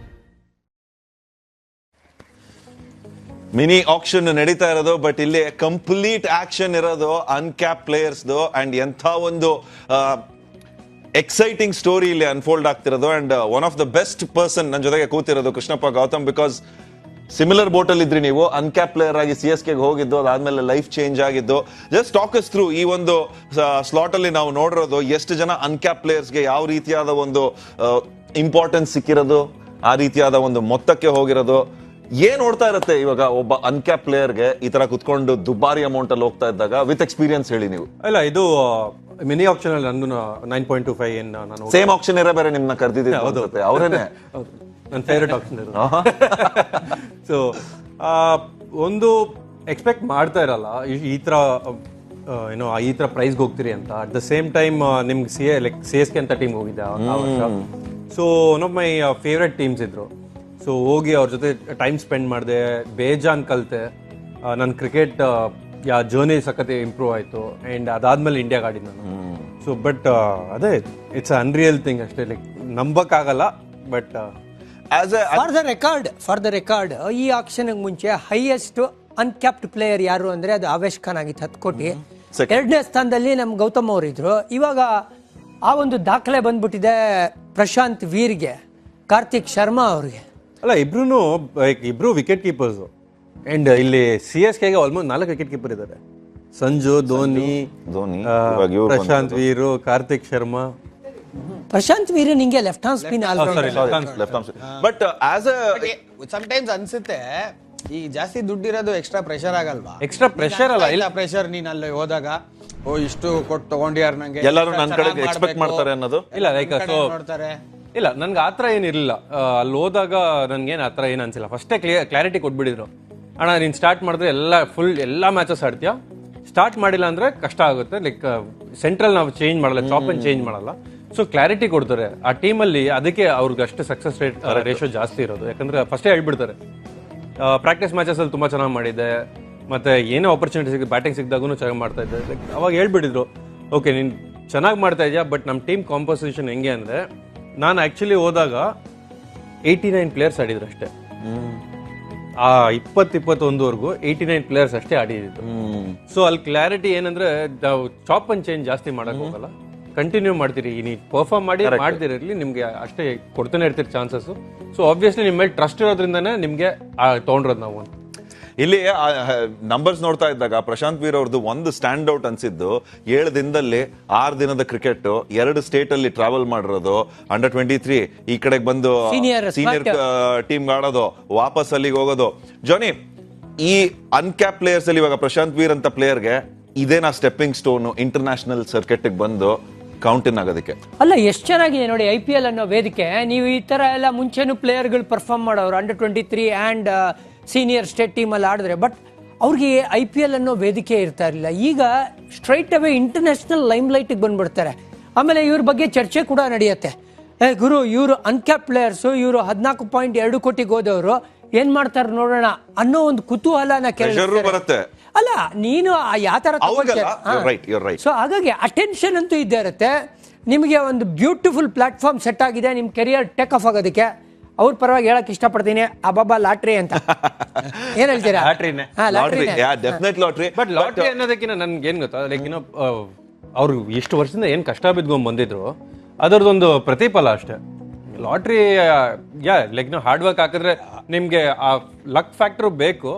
N: Mini auction ನಡೀತಾ ಇರೋದು, ಬಟ್ ಇಲ್ಲಿ ಕಂಪ್ಲೀಟ್ ಆಕ್ಷನ್ ಇರೋದು ಅನ್ಕ್ಯಾಪ್ ಪ್ಲೇಯರ್ಸ್ದು. ಅಂಡ್ ಎಂಥ ಒಂದು ಎಕ್ಸೈಟಿಂಗ್ ಸ್ಟೋರಿ ಇಲ್ಲಿ ಅನ್ಫೋಲ್ಡ್ ಆಗ್ತಿರೋದು. And one of the best person ನನ್ನ ಜೊತೆಗೆ ಕೂತಿರೋದು Krishnappa Gowtham. Because similar boat ಅಲ್ಲಿ ಇದ್ರಿ ನೀವು, ಅನ್ಕ್ಯಾಪ್ ಪ್ಲೇಯರ್ ಆಗಿ CSK ಹೋಗಿದ್ದು, ಅದಾದ್ಮೇಲೆ ಲೈಫ್ ಚೇಂಜ್ ಆಗಿದ್ದು. ಜಸ್ಟ್ ಟಾಕ್ ಅಸ್ ಥ್ರೂ ಈ ಒಂದು ಸ್ಲಾಟ್ ಅಲ್ಲಿ ನಾವು ನೋಡಿರೋದು ಎಷ್ಟು ಜನ ಅನ್ಕ್ಯಾಪ್ ಪ್ಲೇಯರ್ಸ್ಗೆ ಯಾವ ರೀತಿಯಾದ ಒಂದು ಇಂಪಾರ್ಟೆನ್ಸ್ ಸಿಕ್ಕಿರೋದು, ಆ ರೀತಿಯಾದ ಒಂದು ಮೊತ್ತಕ್ಕೆ ಹೋಗಿರೋದು. ಏನ್ ನೋಡ್ತಾ ಇರುತ್ತೆ ಇವಾಗ ಒಬ್ಬ ಅನ್ಕ್ಯಾಪ್ ಪ್ಲೇಯರ್ಗೆ ಈ ತರ ಕುತ್ಕೊಂಡು ದುಬಾರಿ ಅಮೌಂಟ್ ಅಲ್ಲಿ ಹೋಗ್ತಾ ಇದ್ದಾಗ ವಿತ್ ಎಕ್ಸ್ಪೀರಿಯನ್ಸ್ ಹೇಳಿ ನೀವು.
O: ಅಲ್ಲ, ಇದು ಮಿನಿ ಆಪ್ಷನ್ ಅಲ್ಲಿ ನಂದು 9.25 ನಾನು
N: ಸೇಮ್ ಆಪ್ಷನ್ ಇರೋ ಬೇರೆ ನಿಮ್ನ ಕರೆದಿದ್ದೆ ಅವರೇನೆ.
O: ನನ್ನ ಫೇವ್ರೆಟ್ ಆಪ್ಷನ್ ಇರೋದು. ಸೊ ಒಂದು ಎಕ್ಸ್ಪೆಕ್ಟ್ ಮಾಡ್ತಾ ಇರಲ್ಲ ಈ ತರ ಏನೋ ಈ ತರ ಪ್ರೈಸ್ಗೆ ಹೋಗ್ತೀರಿ ಅಂತ. ಅಟ್ ದ ಸೇಮ್ ಟೈಮ್ ನಿಮ್ಗೆ CSK ಅಂತ ಟೀಮ್ ಹೋಗಿದ್ದೆ ಆ ವರ್ಷ. So one of my favourite teams ಇದ್ರು. ಸೊ ಹೋಗಿ ಅವ್ರ ಜೊತೆ ಟೈಮ್ ಸ್ಪೆಂಡ್ ಮಾಡಿದೆ, ಬೇಜಾನ್ ಕಲಿತೆ. ನನ್ನ ಕ್ರಿಕೆಟ್ ಜರ್ನಿ ಸಖತ್ ಇಂಪ್ರೂವ್ ಆಯಿತು. ಆ್ಯಂಡ್ ಅದಾದ್ಮೇಲೆ ಇಂಡಿಯಾಗೆ ಆಡಿದ್ದು ನಾನು. ಸೊ ಬಟ್ ಅದೇ ಇಟ್ಸ್ ಅನ್ರಿಯಲ್ ಥಿಂಗ್ ಅಷ್ಟೇ, ಲೈಕ್ ನಂಬಕ್ಕಾಗಲ್ಲ. ಬಟ್
B: ಫಾರ್ ದ ರೆಕಾರ್ಡ್ ಈ ಆಕ್ಷನ್ ಮುಂಚೆ ಹೈಯೆಸ್ಟ್ ಅನ್ಕ್ಯಾಪ್ಡ್ ಪ್ಲೇಯರ್ ಯಾರು ಅಂದ್ರೆ ಅದು ಆವೇಶ್ ಖಾನ್ ಆಗಿತ್ತು, 10 ಕೋಟಿ. ಎರಡನೇ ಸ್ಥಾನದಲ್ಲಿ ನಮ್ ಗೌತಮ್ ಅವರು ಇದ್ರು. ಇವಾಗ ಆ ಒಂದು ದಾಖಲೆ ಬಂದ್ಬಿಟ್ಟಿದೆ ಪ್ರಶಾಂತ್ ವೀರ್ಗೆ, ಕಾರ್ತಿಕ್ ಶರ್ಮಾ ಅವ್ರಿಗೆ.
O: ಅಲ್ಲ, ಇಬ್ರು ವಿಕೆಟ್ ಕೀಪರ್ಸ್. ಅಂಡ್ ಇಲ್ಲಿ CSKಗೆ ಆಲ್ಮೋಸ್ಟ್ 4 ವಿಕೆಟ್ ಕೀಪರ್ ಇದ್ದಾರೆ. ಸಂಜು, ಧೋನಿ, ಪ್ರಶಾಂತ್ ವೀರು, ಕಾರ್ತಿಕ್ ಶರ್ಮಾ.
B: ಪ್ರಶಾಂತ್ ವೀರ್ ನಿಂಗೆ left hand spin
N: but as
G: sometimes ಅನ್ಸುತ್ತೆ ಈ ಜಾಸ್ತಿ ದುಡ್ಡಿರೋದು ಎಕ್ಸ್ಟ್ರಾ ಪ್ರೆಷರ್ ಆಗಲ್ವಾ?
O: ಎಕ್ಸ್ಟ್ರಾ ಪ್ರೆಷರ್ ಅಲ್ಲ,
G: ಇಲ್ಲ ಪ್ರೆಷರ್. ನೀನ್ ಅಲ್ಲಿ ಹೋದಾಗ ಇಷ್ಟು ಕೊಟ್ಟು ತಗೊಂಡ್ಯಾರ, ನಂಗೆ
N: ಎಲ್ಲರೂ ನನ್ನ ಕಡೆ ಎಕ್ಸ್ಪೆಕ್ಟ್ ಮಾಡ್ತಾರೆ ಅನ್ನೋದು
O: ಇಲ್ಲ. ಲೈಕ್
G: ನೋಡ್ತಾರೆ.
O: ಇಲ್ಲ, ನನ್ಗೆ ಆತರ ಏನಿರಲಿಲ್ಲ. ಅಲ್ಲಿ ಹೋದಾಗ ನನ್ಗೇನು ಆತರ ಏನು ಅನ್ಸಿಲ್ಲ. ಫಸ್ಟೇ ಕ್ಲಾರಿಟಿ ಕೊಟ್ಬಿಟ್ಟಿದ್ರು, ಅಣ್ಣ ನೀನ್ ಸ್ಟಾರ್ಟ್ ಮಾಡಿದ್ರೆ ಎಲ್ಲಾ ಮ್ಯಾಚಸ್ ಆಡ್ತೀಯಾ, ಸ್ಟಾರ್ಟ್ ಮಾಡಿಲ್ಲ ಅಂದ್ರೆ ಕಷ್ಟ ಆಗುತ್ತೆ. ಲೈಕ್ ಸೆಂಟ್ರಲ್ ನಾವು ಚೇಂಜ್ ಮಾಡಲ್ಲ, ಚಾಪ್ ಅಂಡ್ ಚೇಂಜ್ ಮಾಡಲ್ಲ. ಸೊ ಕ್ಲಾರಿಟಿ ಕೊಡ್ತಾರೆ ಆ ಟೀಮಲ್ಲಿ. ಅದಕ್ಕೆ ಅವ್ರಿಗೆ ಅಷ್ಟು ಸಕ್ಸಸ್ ರೇಷೋ ಜಾಸ್ತಿ ಇರೋದು. ಯಾಕಂದ್ರೆ ಫಸ್ಟೇ ಹೇಳ್ಬಿಡ್ತಾರೆ. ಪ್ರಾಕ್ಟೀಸ್ ಮ್ಯಾಚಸ್ ಅಲ್ಲಿ ತುಂಬಾ ಚೆನ್ನಾಗಿ ಮಾಡಿದ್ದೆ, ಮತ್ತೆ ಏನೋ ಆಪರ್ಚುನಿಟಿ ಬ್ಯಾಟಿಂಗ್ ಸಿಕ್ಕಿದಾಗೂ ಚೆನ್ನಾಗಿ ಮಾಡ್ತಾ ಇದ್ದೆ. ಲೈಕ್ ಅವಾಗ ಹೇಳ್ಬಿಟ್ಟಿದ್ರು, ಓಕೆ ನೀನ್ ಚೆನ್ನಾಗಿ ಮಾಡ್ತಾ ಇದೆಯಾ, ಬಟ್ ನಮ್ಮ ಟೀಮ್ ಕಾಂಪೋಸಿಷನ್ ಹೆಂಗೆ ಅಂದ್ರೆ, ನಾನು ಆಕ್ಚುಲಿ ಹೋದಾಗ 89 ಪ್ಲೇಯರ್ಸ್ ಆಡಿದ್ರು ಅಷ್ಟೇ. ಆ 20-21ವರೆಗೂ 89 ಪ್ಲೇಯರ್ಸ್ ಅಷ್ಟೇ ಆಡಿದ್ದು. ಸೊ ಅಲ್ಲಿ ಕ್ಲಾರಿಟಿ ಏನಂದ್ರೆ, ಚಾಪ್ ಅಂಡ್ ಚೇಂಜ್ ಜಾಸ್ತಿ ಮಾಡಕ್ ಹೋಗಲ್ಲ, ಕಂಟಿನ್ಯೂ ಮಾಡ್ತೀರಿ. ನೀವು ಪರ್ಫಾರ್ಮ್ ಮಾಡ್ತಿರಲಿ, ನಿಮ್ಗೆ ಅಷ್ಟೇ ಕೊಡ್ತಾನೆ ಇರ್ತೀರಿ ಚಾನ್ಸಸ್. ಸೊ ಆಬ್ವಿಯಸ್ಲಿ ನಿಮ್ಮ ಮೇಲೆ ಟ್ರಸ್ಟ್ ಇರೋದ್ರಿಂದಾನೇ ನಿಮ್ಗೆ ತಗೊಂಡ್ರದ್ ನಾವು.
N: ಇಲ್ಲಿ ನಂಬರ್ಸ್ ನೋಡ್ತಾ ಇದ್ದಾಗ ಪ್ರಶಾಂತ್ ವೀರ್ ಅವ್ರದ್ದು ಒಂದು ಸ್ಟ್ಯಾಂಡ್ ಔಟ್ ಅನ್ಸಿದ್ದು, 7 ದಿನದಲ್ಲಿ 6 ದಿನದ ಕ್ರಿಕೆಟ್, 2 ಸ್ಟೇಟ್ ಅಲ್ಲಿ ಟ್ರಾವೆಲ್ ಮಾಡಿರೋದು, ಅಂಡರ್ 23 ಈ ಕಡೆಗೆ ಬಂದು ಸೀನಿಯರ್ ಟೀಮ್ ಆಡೋದು, ವಾಪಸ್ ಅಲ್ಲಿಗೆ ಹೋಗೋದು. ಜಾನಿ, ಈ ಅನ್ಕ್ಯಾಪ್ ಪ್ಲೇಯರ್ಸ್ ಅಲ್ಲಿ ಇವಾಗ ಪ್ರಶಾಂತ್ ವೀರ್ ಅಂತ ಪ್ಲೇಯರ್ಗೆ ಇದೇನಾ ಸ್ಟೆಪ್ಪಿಂಗ್ ಸ್ಟೋನ್ ಇಂಟರ್ನ್ಯಾಷನಲ್ ಸರ್ಕಿಟ್ ಬಂದು ಕೌಂಟ್ ಇನ್ ಆಗೋದಕ್ಕೆ?
B: ಅಲ್ಲ, ಎಷ್ಟು ಚೆನ್ನಾಗಿದೆ ನೋಡಿ IPL ಅನ್ನೋ ವೇದಿಕೆ. ನೀವು ಈ ತರ ಎಲ್ಲ ಮುಂಚೆನೂ ಪ್ಲೇಯರ್ಗಳು ಪರ್ಫಾರ್ಮ್ ಮಾಡೋರು, ಅಂಡರ್ 23 ಆ್ಯಂಡ್ ಸೀನಿಯರ್ ಸ್ಟೇಟ್ ಟೀಮಲ್ಲಿ ಆಡಿದ್ರೆ. ಬಟ್ ಅವ್ರಿಗೆ IPL ಅನ್ನೋ ವೇದಿಕೆ ಇರ್ತಾ ಇರಲಿಲ್ಲ. ಈಗ ಸ್ಟ್ರೈಟ್ ಅವೇ ಇಂಟರ್ನ್ಯಾಷನಲ್ ಲೈಮ್ ಲೈಟಿಗೆ ಬಂದ್ಬಿಡ್ತಾರೆ. ಆಮೇಲೆ ಇವ್ರ ಬಗ್ಗೆ ಚರ್ಚೆ ಕೂಡ ನಡೆಯುತ್ತೆ. ಗುರು, ಇವರು ಅನ್ಕ್ಯಾಪ್ ಪ್ಲೇಯರ್ಸು, ಇವರು 14.2 ಕೋಟಿಗೆ ಹೋದವರು, ಏನ್ ಮಾಡ್ತಾರೆ ನೋಡೋಣ ಅನ್ನೋ ಒಂದು ಕುತೂಹಲನ
N: ಬರುತ್ತೆ.
B: ಅಲ್ಲ, ನೀನು ಯಾವ ತರ ಸೊ ಹಾಗಾಗಿ ಅಟೆನ್ಷನ್ ಅಂತೂ ಇದ್ದೇ ಇರುತ್ತೆ. ನಿಮಗೆ ಒಂದು ಬ್ಯೂಟಿಫುಲ್ ಪ್ಲಾಟ್ಫಾರ್ಮ್ ಸೆಟ್ ಆಗಿದೆ ನಿಮ್ ಕೆರಿಯರ್ ಟೇಕ್ ಆಫ್ ಆಗೋದಕ್ಕೆ. ಅವ್ರ ಪರವಾಗಿ ಹೇಳಕ್ ಇಷ್ಟಪಡ್ತೀನಿ, ಅಬ್ಬಬ್ಬಾ ಲಾಟ್ರಿ ಅಂತ. ಏನ್ ಹೇಳ್ತೀರಾ?
O: ಬಟ್ ಲಾಟ್ರಿ ಅನ್ನೋದಕ್ಕಿಂತ ನನ್ಗೆ ಏನ್ ಗೊತ್ತಾ, ಲೈಕ್ ಅವ್ರು ಇಷ್ಟು ವರ್ಷದಿಂದ ಏನ್ ಕಷ್ಟ ಬಿದ್ಕೊಂಡ್ ಬಂದಿದ್ರು ಅದರದೊಂದು ಪ್ರತಿಫಲ ಅಷ್ಟೇ. ಲಾಟ್ರಿ ಲೈಕ್ ನಾವು ಹಾರ್ಡ್ ವರ್ಕ್ ಹಾಕಿದ್ರೆ ನಿಮ್ಗೆ ಆ ಲಕ್ ಫ್ಯಾಕ್ಟರ್ ಬೇಕು.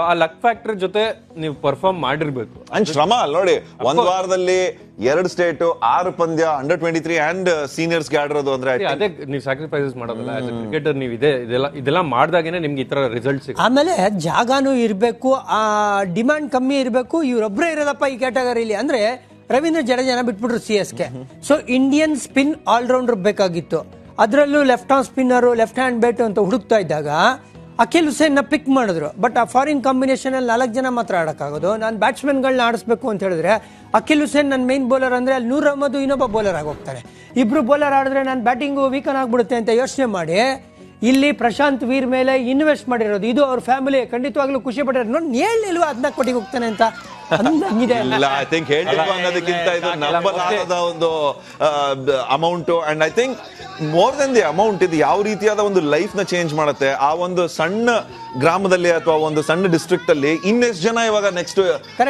O: ಆ ಲಕ್ ಫ್ಯಾಕ್ಟರ್ ಜೊತೆ ನೀವು ಪರ್ಫಾರ್ಮ್ ಮಾಡಿರ್ಬೇಕು.
N: ಶ್ರಮ ನೋಡಿ, ಒಂದ್ ವಾರದಲ್ಲಿ 2 ಸ್ಟೇಟ್, 6 ಪಂದ್ಯ, ಅಂಡರ್ 23 ಅಂಡ್ ಸೀನಿಯರ್ಸ್ ಗೆ ಆಡಿರೋದು ಅಂದ್ರೆ
O: ಅದೇ ನೀವು ಸ್ಯಾಕ್ರಿಫೈಸಸ್ ಮಾಡೋದಲ್ಲ. ಆಸ್ ಎ ಕ್ರಿಕೆಟರ್ ನೀವು ಇದೆಲ್ಲ ಮಾಡಿದಾಗೇನೆ ನಿಮ್ಗೆ ಈ ತರ ರಿಸಲ್ಟ್ ಸಿಗುತ್ತೆ.
B: ಆಮೇಲೆ ಜಾಗಾನು ಇರಬೇಕು, ಆ ಡಿಮ್ಯಾಂಡ್ ಕಮ್ಮಿ ಇರಬೇಕು. ಇವ್ರೊಬ್ಬರೇ ಇರೋದಪ್ಪ ಈ ಕ್ಯಾಟಗರಿಲಿ ಅಂದ್ರೆ ರವೀಂದ್ರ ಜಡೇಜಾನ ಬಿಟ್ಬಿಟ್ರು CSK. So Indian spin allrounder ಬೇಕಾಗಿತ್ತು. ಅದರಲ್ಲೂ left hand spinner, left hand bat ಅಂತ ಹುಡುಕ್ತಾ ಇದ್ದಾಗ ಅಖಿಲ್ ಹುಸೇನ್ ಪಿಕ್ ಮಾಡಿದ್ರು. ಬಟ್ ಆ ಫಾರಿನ್ ಕಾಂಬಿನೇಷನ್ ಅಲ್ಲಿ 4 ಜನ ಮಾತ್ರ ಆಡಕ್ಕಾಗೋದು. ನಾನು ಬ್ಯಾಟ್ಸ್ಮನ್ಗಳನ್ನ ಆಡಿಸ್ಬೇಕು ಅಂತ ಹೇಳಿದ್ರೆ ಅಖಿಲ್ ಹುಸೇನ್ ನನ್ನ ಮೈನ್ ಬೌಲರ್ ಅಂದ್ರೆ ಅಲ್ಲಿ ನೂರ್ ಅಹಮದ್ ಇನ್ನೊಬ್ಬ ಬೌಲರ್ ಆಗಿ ಹೋಗ್ತಾರೆ. ಇಬ್ರು ಬೌಲರ್ ಆಡಿದ್ರೆ ನಾನು ಬ್ಯಾಟಿಂಗು ವೀಕನ್ ಆಗ್ಬಿಡುತ್ತೆ ಅಂತ ಯೋಚನೆ ಮಾಡಿ ಇಲ್ಲಿ ಪ್ರಶಾಂತ್ ವೀರ್ ಮೇಲೆ ಇನ್ವೆಸ್ಟ್ ಮಾಡಿರೋದು. ಇದು ಅವ್ರ ಫ್ಯಾಮಿಲಿ ಖಂಡಿತವಾಗ್ಲೂ ಖುಷಿ ಪಟ್ಟಿರೋದು. ನೋಡಿ, ಹೇಳಿಲ್ವಾ 14 ಕೋಟಿಗೆ ಹೋಗ್ತಾನೆ ಅಂತ ಅಂದಂಗಿದೆ.
N: ಐ ಥಿಂಕ್ ಹೇಳಲಿಲ್ಲ ಅನ್ನೋದಕ್ಕಿಂತ ಇದು ನಂಬರ್ ಆದ ಒಂದು amount. And I think more than the amount, ಇದು ಯಾವ ರೀತಿಯಾದ ಒಂದು ಲೈಫ್ ನ ಚೇಂಜ್ ಮಾಡುತ್ತೆ. ಆ ಒಂದು ಸಣ್ಣ ಗ್ರಾಮದಲ್ಲಿ ಅಥವಾ ಒಂದು ಸಣ್ಣ ಡಿಸ್ಟ್ರಿಕ್ಟ್ ಅಲ್ಲಿ ಇನ್ನೆಷ್ಟು ಜನ ಇವಾಗ ನೆಕ್ಸ್ಟ್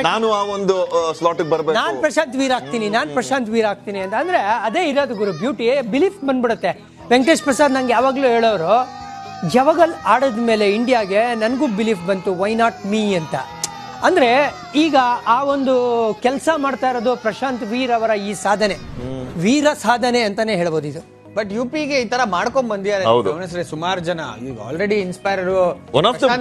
N: ನಾನು ಆ ಒಂದು ಸ್ಲಾಟ್ ಬರಬೇಕು,
B: ನಾನ್ ಪ್ರಶಾಂತ್ ವೀರ್ ಆಗ್ತೀನಿ ಅಂತ ಅಂದ್ರೆ ಅದೇ ಇರೋದು ಗುರು ಬ್ಯೂಟಿ. ಬಿಲೀಫ್ ಬಂದ್ಬಿಡುತ್ತೆ. ವೆಂಕಟೇಶ್ ಪ್ರಸಾದ್ ನಂಗೆ ಯಾವಾಗ್ಲೂ ಹೇಳೋರು, ಜವಗಲ್ ಆಡದ್ಮೇಲೆ ಇಂಡಿಯಾಗೆ ನನಗೂ ಬಿಲೀಫ್ ಬಂತು, ವೈ ನಾಟ್ ಮೀ ಅಂತ. ಅಂದ್ರೆ ಈಗ ಆ ಒಂದು ಕೆಲಸ ಮಾಡ್ತಾ ಇರೋದು ಪ್ರಶಾಂತ್ ವೀರ್ ಅವರ ಈ ಸಾಧನೆ, ವೀರ ಸಾಧನೆ ಅಂತಾನೆ ಹೇಳ್ಬೋದು ಇದು.
G: ಬಟ್ ಯುಪಿಗೆ ಈ ತರ ಮಾಡ್ಕೊಂಡ್ ಬಂದಿದ್ದಾರೆ ಸುಮಾರು ಜನ. ಈಗ ಆಲ್ರೆಡಿ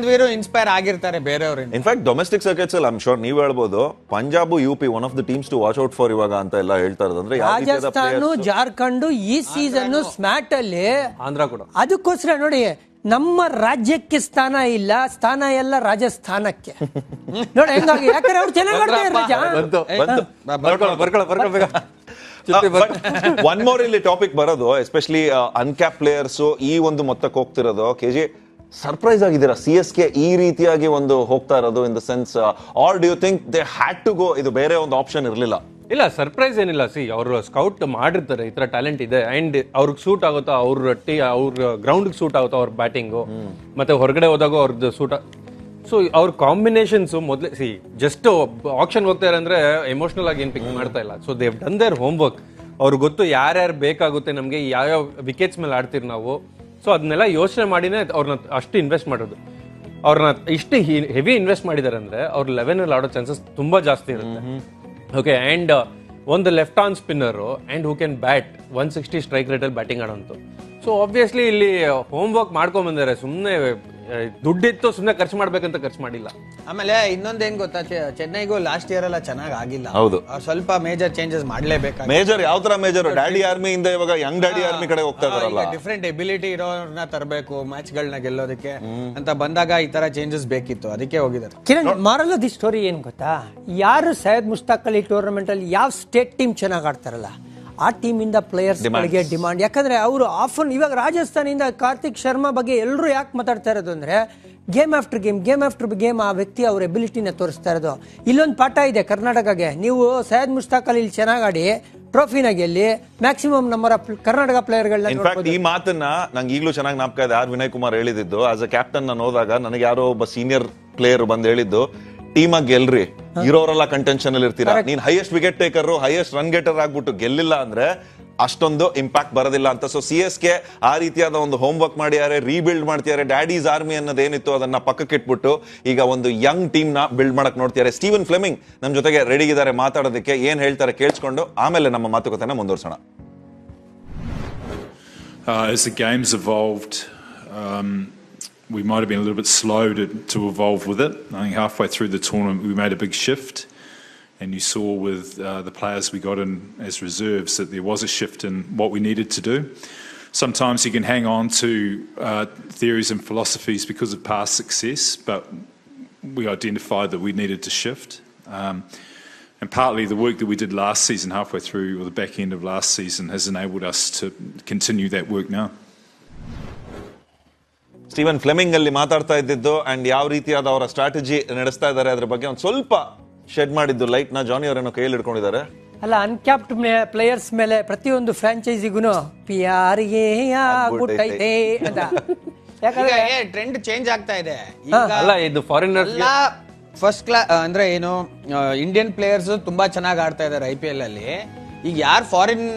G: ವೀರು ಇನ್ಸ್ಪೈರ್ ಆಗಿರ್ತಾರೆ ಬೇರೆಯವರು.
N: ಇನ್ಫ್ಯಾಕ್ಟ್ ಡೊಮೆಸ್ಟಿಕ್ ಸರ್ಕಿಟ್ಸ್ ಅಲ್ಲಿ ಐ ಆಮ್ ಶೋರ್ ನೀವ್ ಹೇಳ್ಬೋದು, Punjab UP one of the teams to watch out for ಇವಾಗ ಅಂತ ಎಲ್ಲ ಹೇಳ್ತಾ ಇರೋದು. ಅಂದ್ರೆ
B: ರಾಜಸ್ಥಾನ ಜಾರ್ಖಂಡ್ ಈ ಸೀಸನ್ ಸ್ಮ್ಯಾಟ್ ಅಲ್ಲಿ
O: ಆಂಧ್ರ ಕೂಡ.
B: ಅದಕ್ಕೋಸ್ಕರ ನೋಡಿ, ನಮ್ಮ ರಾಜ್ಯಕ್ಕೆ ಸ್ಥಾನ ಇಲ್ಲ, ಸ್ಥಾನ ಎಲ್ಲ ರಾಜಸ್ಥಾನಕ್ಕೆ. ನೋಡಿ ಹೆಂಗಾಗಿ, ಯಾಕಂದ್ರೆ ಅವ್ರು ಚೆನ್ನಾಗಿ
N: ಒನ್ ಮೋರ್ ಇಲ್ಲಿ ಟಾಪಿಕ್ ಬರೋದು, ಎಸ್ಪೆಷಲಿ ಅನ್ಕ್ಯಾಪ್ ಪ್ಲೇಯರ್ಸ್ ಈ ಒಂದು ಮೊತ್ತಕ್ಕೆ ಹೋಗ್ತಿರೋದು. ಕೆಜಿ ಸರ್ಪ್ರೈಸ್ ಆಗಿದ್ದೀರಾ CSK ಈ ರೀತಿಯಾಗಿ ಒಂದು ಹೋಗ್ತಾ ಇರೋದು in the sense, are do you think they had to go, ಇದು ಬೇರೆ ಒಂದು ಆಪ್ಷನ್ ಇರಲಿಲ್ಲ?
O: ಇಲ್ಲ, ಸರ್ಪ್ರೈಸ್ ಏನಿಲ್ಲ. ಅವರು ಸ್ಕೌಟ್ ಮಾಡಿರ್ತಾರೆ, ಈ ತರ ಟ್ಯಾಲೆಂಟ್ ಇದೆ ಅಂಡ್ ಅವ್ರಿಗೆ ಸೂಟ್ ಆಗುತ್ತಾ, ಅವ್ರ ಗ್ರೌಂಡ್ ಸೂಟ್ ಆಗುತ್ತಾ ಅವ್ರ ಬ್ಯಾಟಿಂಗು, ಮತ್ತೆ ಹೊರಗಡೆ ಹೋದಾಗ ಅವ್ರದ್ದು ಸೂಟ್. ಸೊ ಅವ್ರ ಕಾಂಬಿನೇಷನ್ಸ್ ಮೊದಲೇ ಜಸ್ಟ್ ಆಕ್ಷನ್ ಹೋಗ್ತಾರೆ ಅಂದ್ರೆ ಎಮೋಷನಲ್ ಆಗಿ ಏನ್ ಪಿಕ್ ಮಾಡ್ತಾ ಇಲ್ಲ. So they've done their homework. ಅವ್ರಿಗೆ ಗೊತ್ತು ಯಾರ್ಯಾರು ಬೇಕಾಗುತ್ತೆ ನಮಗೆ, ಯಾವ್ಯಾವ ವಿಕೆಟ್ಸ್ ಮೇಲೆ ಆಡ್ತೀರಿ ನಾವು. ಸೊ ಅದನ್ನೆಲ್ಲ ಯೋಚನೆ ಮಾಡಿನೇ ಅವ್ರನ್ನ ಅಷ್ಟು ಇನ್ವೆಸ್ಟ್ ಮಾಡೋದು. ಅವ್ರನ್ನ ಇಷ್ಟು ಹೆವಿ ಇನ್ವೆಸ್ಟ್ ಮಾಡಿದಾರೆ ಅಂದ್ರೆ ಅವ್ರ 11 ಅಲ್ಲಿ ಆಡೋ ಚಾನ್ಸಸ್ ತುಂಬಾ ಜಾಸ್ತಿ ಇರುತ್ತೆ. ಓಕೆ, ಅಂಡ್ ಒಂದು left on spinner and who can bat 160 strike rate ಅಲ್ಲಿ ಬ್ಯಾಟಿಂಗ್ ಆಡೋಂತ. ಸೊ ಆಬ್ವಿಯಸ್ಲಿ ಇಲ್ಲಿ ಹೋಮ್ ವರ್ಕ್ ಮಾಡ್ಕೊಂಡ್ ಬಂದಾರೆ. ಸುಮ್ಮನೆ ದುಡ್ಡಿತ್ತು ಸುಮ್ಮನೆ ಖರ್ಚು ಮಾಡ್ಬೇಕಂತ ಖರ್ಚು ಮಾಡಿಲ್ಲ.
G: ಆಮೇಲೆ ಇನ್ನೊಂದ್ ಏನ್ ಗೊತ್ತಾ, ಚೆನ್ನೈಗೂ ಲಾಸ್ಟ್ ಇಯರ್ ಎಲ್ಲ ಚೆನ್ನಾಗಿ ಆಗಿಲ್ಲ.
N: ಹೌದು,
G: ಸ್ವಲ್ಪ ಮೇಜರ್ ಚೇಂಜಸ್ ಮಾಡ್ಲೇಬೇಕು.
N: ಮೇಜರ್ ಯಾವ ತರ ಮೇಜರ್? ಡ್ಯಾಡಿ ಆರ್ಮಿ ಇಂದ ಇವಾಗ ಯಂಗ್ ಡ್ಯಾಡಿ ಆರ್ಮಿ ಕಡೆ ಹೋಗ್ತಾ ಇದಾರಲ್ಲ.
G: ಡಿಫ್ರೆಂಟ್ ಎಬಿಲಿಟಿ ಇರೋರ್ನ ತರಬೇಕು ಮ್ಯಾಚ್ ಗಳನ್ನ ಗೆಲ್ಲೋದಕ್ಕೆ ಅಂತ ಬಂದಾಗ ಈ ತರ ಚೇಂಜಸ್ ಬೇಕಿತ್ತು, ಅದಕ್ಕೆ ಹೋಗಿದ್ದಾರೆ.
B: ಕಿರಣ್, ಮಾರಲ್ ದಿ ಸ್ಟೋರಿ ಏನ್ ಗೊತ್ತಾ, ಯಾರು ಸೈಯದ್ ಮುಷ್ತಾಕ್ ಅಲಿ ಟೂರ್ನಮೆಂಟ್ ಅಲ್ಲಿ ಯಾವ ಸ್ಟೇಟ್ ಟೀಮ್ ಚೆನ್ನಾಗಿ ಆಡ್ತಾರಲ್ಲ ಆ ಟೀಮ್ ಇಂದ ಪ್ಲೇಯರ್ಸ್ ಗಳಿಗೆ ಡಿಮಾಂಡ್. ಯಾಕಂದ್ರೆ ಅವರು ಆಫನ್, ಇವಾಗ ರಾಜಸ್ಥಾನಿಂದ ಕಾರ್ತಿಕ್ ಶರ್ಮಾ ಬಗ್ಗೆ ಎಲ್ಲರೂ ಯಾಕೆ ಮಾತಾಡ್ತಾ ಇರೋದು ಅಂದ್ರೆ, ಗೇಮ್ ಆಫ್ಟರ್ ಗೇಮ್ ಆ ವ್ಯಕ್ತಿ ಅವ್ರ ಎಬಿಲಿಟಿನ ತೋರಿಸ್ತಾ ಇರೋದು. ಇಲ್ಲೊಂದು ಪಾಠ ಇದೆ ಕರ್ನಾಟಕಗೆ, ನೀವು ಸೈಯದ್ ಮುಷ್ತಾಕ್ ಅಲಿ ಚೆನ್ನಾಗಿ ಆಡಿ ಟ್ರೋಫಿನ ಗೆಲ್ಲಿ ಮ್ಯಾಕ್ಸಿಮಮ್ ನಂಬರ್ ಆಫ್ ಕರ್ನಾಟಕ ಪ್ಲೇಯರ್ಗಳನ್ನ.
N: ಇನ್ಫ್ಯಾಕ್ಟ್ ಈ ಮಾತನ್ನ ನಂಗೆ ಈಗಲೂ ಚೆನ್ನಾಗಿ ಜ್ಞಾಪಕ ಇದೆ. ವಿನಯ್ ಕುಮಾರ್ ಹೇಳಿದ್ದು, ಆಸ್ ಅ ಕ್ಯಾಪ್ಟನ್ ನಾನು ಹೋದಾಗ ನನಗೆ ಯಾರೋ ಒಬ್ಬ ಸೀನಿಯರ್ ಪ್ಲೇಯರ್ ಬಂದು ಹೇಳಿದ್ದು, ಟೀಮಾಗಿ ಗೆಲ್ರಿ, ಇರೋರೆಲ್ಲ ಕಂಟೆನ್ಷನ್ ಅಲ್ಲಿ ಇರ್ತೀರಾ, ನೀನ್ highest wicket taker highest run getter ಆಗ್ಬಿಟ್ಟು ಗೆಲ್ಲಿಲ್ಲ ಅಂದ್ರೆ ಅಷ್ಟೊಂದು ಇಂಪ್ಯಾಕ್ಟ್ ಬರೋದಿಲ್ಲ ಅಂತ. ಸೊ CSK ಆ ರೀತಿಯಾದ ಒಂದು ಹೋಮ್ ವರ್ಕ್ ಮಾಡಿದ್ದಾರೆ, ರೀಬಿಲ್ಡ್ ಮಾಡ್ತಿದ್ದಾರೆ. ಡ್ಯಾಡೀಸ್ ಆರ್ಮಿ ಅನ್ನೋದೇನಿತ್ತು ಅದನ್ನ ಪಕ್ಕಕ್ಕೆ ಇಟ್ಬಿಟ್ಟು ಈಗ ಒಂದು ಯಂಗ್ ಟೀಮ್ ನ ಬಿಲ್ಡ್ ಮಾಡಕ್ ನೋಡ್ತಿದ್ದಾರೆ. ಸ್ಟೀವನ್ ಫ್ಲೆಮಿಂಗ್ ನಮ್ ಜೊತೆಗೆ ರೆಡಿ ಇದ್ದಾರೆ ಮಾತಾಡೋದಕ್ಕೆ. ಏನ್ ಹೇಳ್ತಾರೆ ಕೇಳಿಸ್ಕೊಂಡು ಆಮೇಲೆ ನಮ್ಮ ಮಾತುಕತೆನ ಮುಂದುವರ್ಸೋಣ.
P: As the game's evolved, we might have been a little bit slow to evolve with it. I think halfway through the tournament we made a big shift, and you saw with the players we got in as reserves that there was a shift in what we needed to do. Sometimes you can hang on to theories and philosophies because of past success, but we identified that we needed to shift. And partly the work that we did last season, halfway through, or the back end of last season, has enabled us to continue that work now.
N: Steven Fleming ಅಲ್ಲಿ ಮಾತಾಡ್ತಾ ಇದ್ದಿದ್ದು and ಯಾವ ರೀತಿಯಾದ ಅವರ strategy ನಡೆಸ್ತಾ ಇದ್ದಾರೆ ಅದ್ರ ಬಗ್ಗೆ ಒಂದು ಸ್ವಲ್ಪ ಶೆಡ್ ಮಾಡಿದ್ದು ಲೈಟ್ ನ ಜಾನಿ ಅವರೇನೋ ಕೈಯಲ್ಲಿ ಹಿಡ್ಕೊಂಡಿದ್ದಾರೆ.
B: ಅಲ್ಲ, ಅನ್ಕ್ಯಾಪ್ಡ್ ಪ್ಲೇಯರ್ಸ್ ಮೇಲೆ ಪ್ರತಿಯೊಂದು ಫ್ರಾಂಚೈಸಿಗೂ ಪಿಯಾರಿಗೆ ಆಗ್ಬಿಟ್ಟೈತೆ ಅಂತ.
G: ಯಾಕಂದ್ರೆ ಟ್ರೆಂಡ್ ಚೇಂಜ್ ಆಗ್ತಾ ಇದೆ.
O: ಇದು ಫಾರಿನರ್ಸ್
G: ಫಸ್ಟ್ ಕ್ಲಾಸ್ ಅಂದ್ರೆ ಏನು, ಇಂಡಿಯನ್ ಪ್ಲೇಯರ್ಸ್ ತುಂಬಾ ಚೆನ್ನಾಗಿ ಆಡ್ತಾ ಇದಾರೆ IPL ಅಲ್ಲಿ. ಈಗ ಯಾರು ಫಾರಿನ್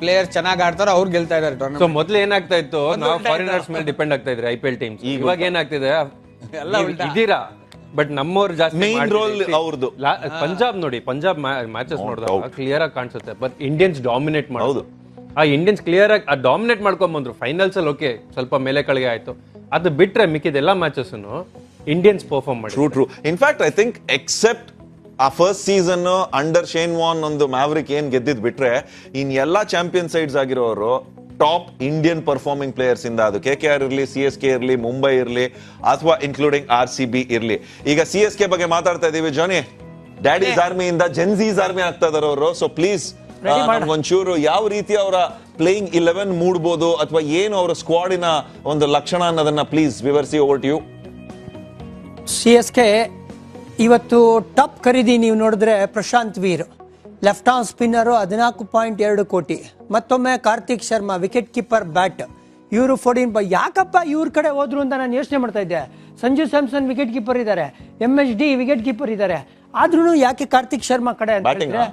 G: ಪ್ಲೇಯರ್ಸ್ ಚೆನ್ನಾಗಿ ಆಡ್ತಾರೋ ಅವ್ರು ಗೆಲ್ತಾ ಇದಾರೆ ಟೂರ್ನಮೆಂಟ್.
O: ಸೊ ಮೊದಲು ಏನಾಗ್ತಾ ಇತ್ತು, ನಾವು ಫಾರಿನರ್ಸ್ ಮೇಲೆ ಡಿಪೆಂಡ್ ಆಗ್ತಾ ಇದ್ರೆ IPL ಟೀಮ್ಸ್. ಇವಾಗ ಏನಾಗ್ತಿದೆ, ಇದೀರಾ ಬಟ್ ನಮ್ಮವ್ರು ಜಾಸ್ತಿ
N: ಮೇನ್ ರೋಲ್ ಅವ್ರದ್ದು.
O: ಪಂಜಾಬ್ ನೋಡಿ, ಪಂಜಾಬ್ ಮ್ಯಾಚಸ್ ನೋಡಿದಾಗ ಕ್ಲಿಯರ್ ಆಗಿ ಕಾಣಿಸುತ್ತೆ, ಬಟ್ ಇಂಡಿಯನ್ಸ್ ಡಾಮಿನೇಟ್ ಮಾಡೋದು. ಆ ಇಂಡಿಯನ್ಸ್ ಕ್ಲಿಯರ್ ಆಗಿ ಡಾಮಿನೇಟ್ ಮಾಡ್ಕೊಂಡ್ ಬಂದ್ರು. ಫೈನಲ್ಸ್ ಅಲ್ಲಿ ಓಕೆ ಸ್ವಲ್ಪ ಮೇಲೆ ಕೆಳಗೆ ಆಯ್ತು, ಅದು ಬಿಟ್ರೆ ಮಿಕ್ಕಿದ ಎಲ್ಲಾ ಮ್ಯಾಚಸ್ ಇಂಡಿಯನ್ಸ್ ಪರ್ಫಾರ್ಮ್ ಮಾಡಿ.
N: True. In fact I think except ಆ first season under Shane Warne ಒಂದು ಮ್ಯಾವ್ರಿಕ್ ಏನ್ ಗೆದ್ದಿದ್ ಬಿಟ್ರೆ ಇನ್ ಎಲ್ಲಾ ಚಾಂಪಿಯನ್ ಸೈಡ್ಸ್ ಆಗಿರೋರು ಟಾಪ್ ಇಂಡಿಯನ್ ಪರ್ಫಾರ್ಮಿಂಗ್ ಪ್ಲೇಯರ್ಸ್ ಇಂದ, ಅದು KKR ಇರ್ಲಿ, CSK ಇರ್ಲಿ, ಮುಂಬೈ ಇರ್ಲಿ, ಅಥವಾ ಇನ್ಕ್ಲೂಡಿಂಗ್ RCB ಇರ್ಲಿ. ಈಗ CSK ಬಗ್ಗೆ ಮಾತಾಡ್ತಾ ಇದೀವಿ ಜಾನಿ, ಡ್ಯಾಡೀಸ್ ಆರ್ಮಿ ಇಂದ ಜೆನ್ಸೀಸ್ ಆರ್ಮಿ ಆಗ್ತಾ ಇದಾರೆ ಅವರು. ಸೊ ಪ್ಲೀಸ್ ಒಂಚೂರು ಯಾವ ರೀತಿ ಅವರ ಪ್ಲೇಯಿಂಗ್ 11 ಮೂಡ್ಬೋದು ಅಥವಾ ಏನು ಅವರ ಸ್ಕ್ವಾಡಿನ ಒಂದು ಲಕ್ಷಣ ಅನ್ನೋದನ್ನ ಪ್ಲೀಸ್ ವಿವರಿಸಿ. Over to you.
B: CSK ಇವತ್ತು ಟಾಪ್ ಖರೀದಿ ನೀವು ನೋಡಿದ್ರೆ Prashant Veer. Left arm spinner 14.2 ಕೋಟಿ. ಮತ್ತೊಮ್ಮೆ Kartik Sharma wicket keeper bat, ಇವರು 14. ಯಾಕಪ್ಪ ಇವ್ರ ಕಡೆ ಹೋದ್ರು ಅಂತ ನಾನು ಯೋಚನೆ ಮಾಡ್ತಾ ಇದ್ದೆ. ಸಂಜು ಸ್ಯಾಮ್ಸನ್ ವಿಕೆಟ್ ಕೀಪರ್ ಇದ್ದಾರೆ, MSD ವಿಕೆಟ್ ಕೀಪರ್ ಇದ್ದಾರೆ, ಆದ್ರೂ ಯಾಕೆ ಕಾರ್ತಿಕ್ ಶರ್ಮಾ ಕಡೆ ಅಂತ ಹೇಳಿದ್ರೆ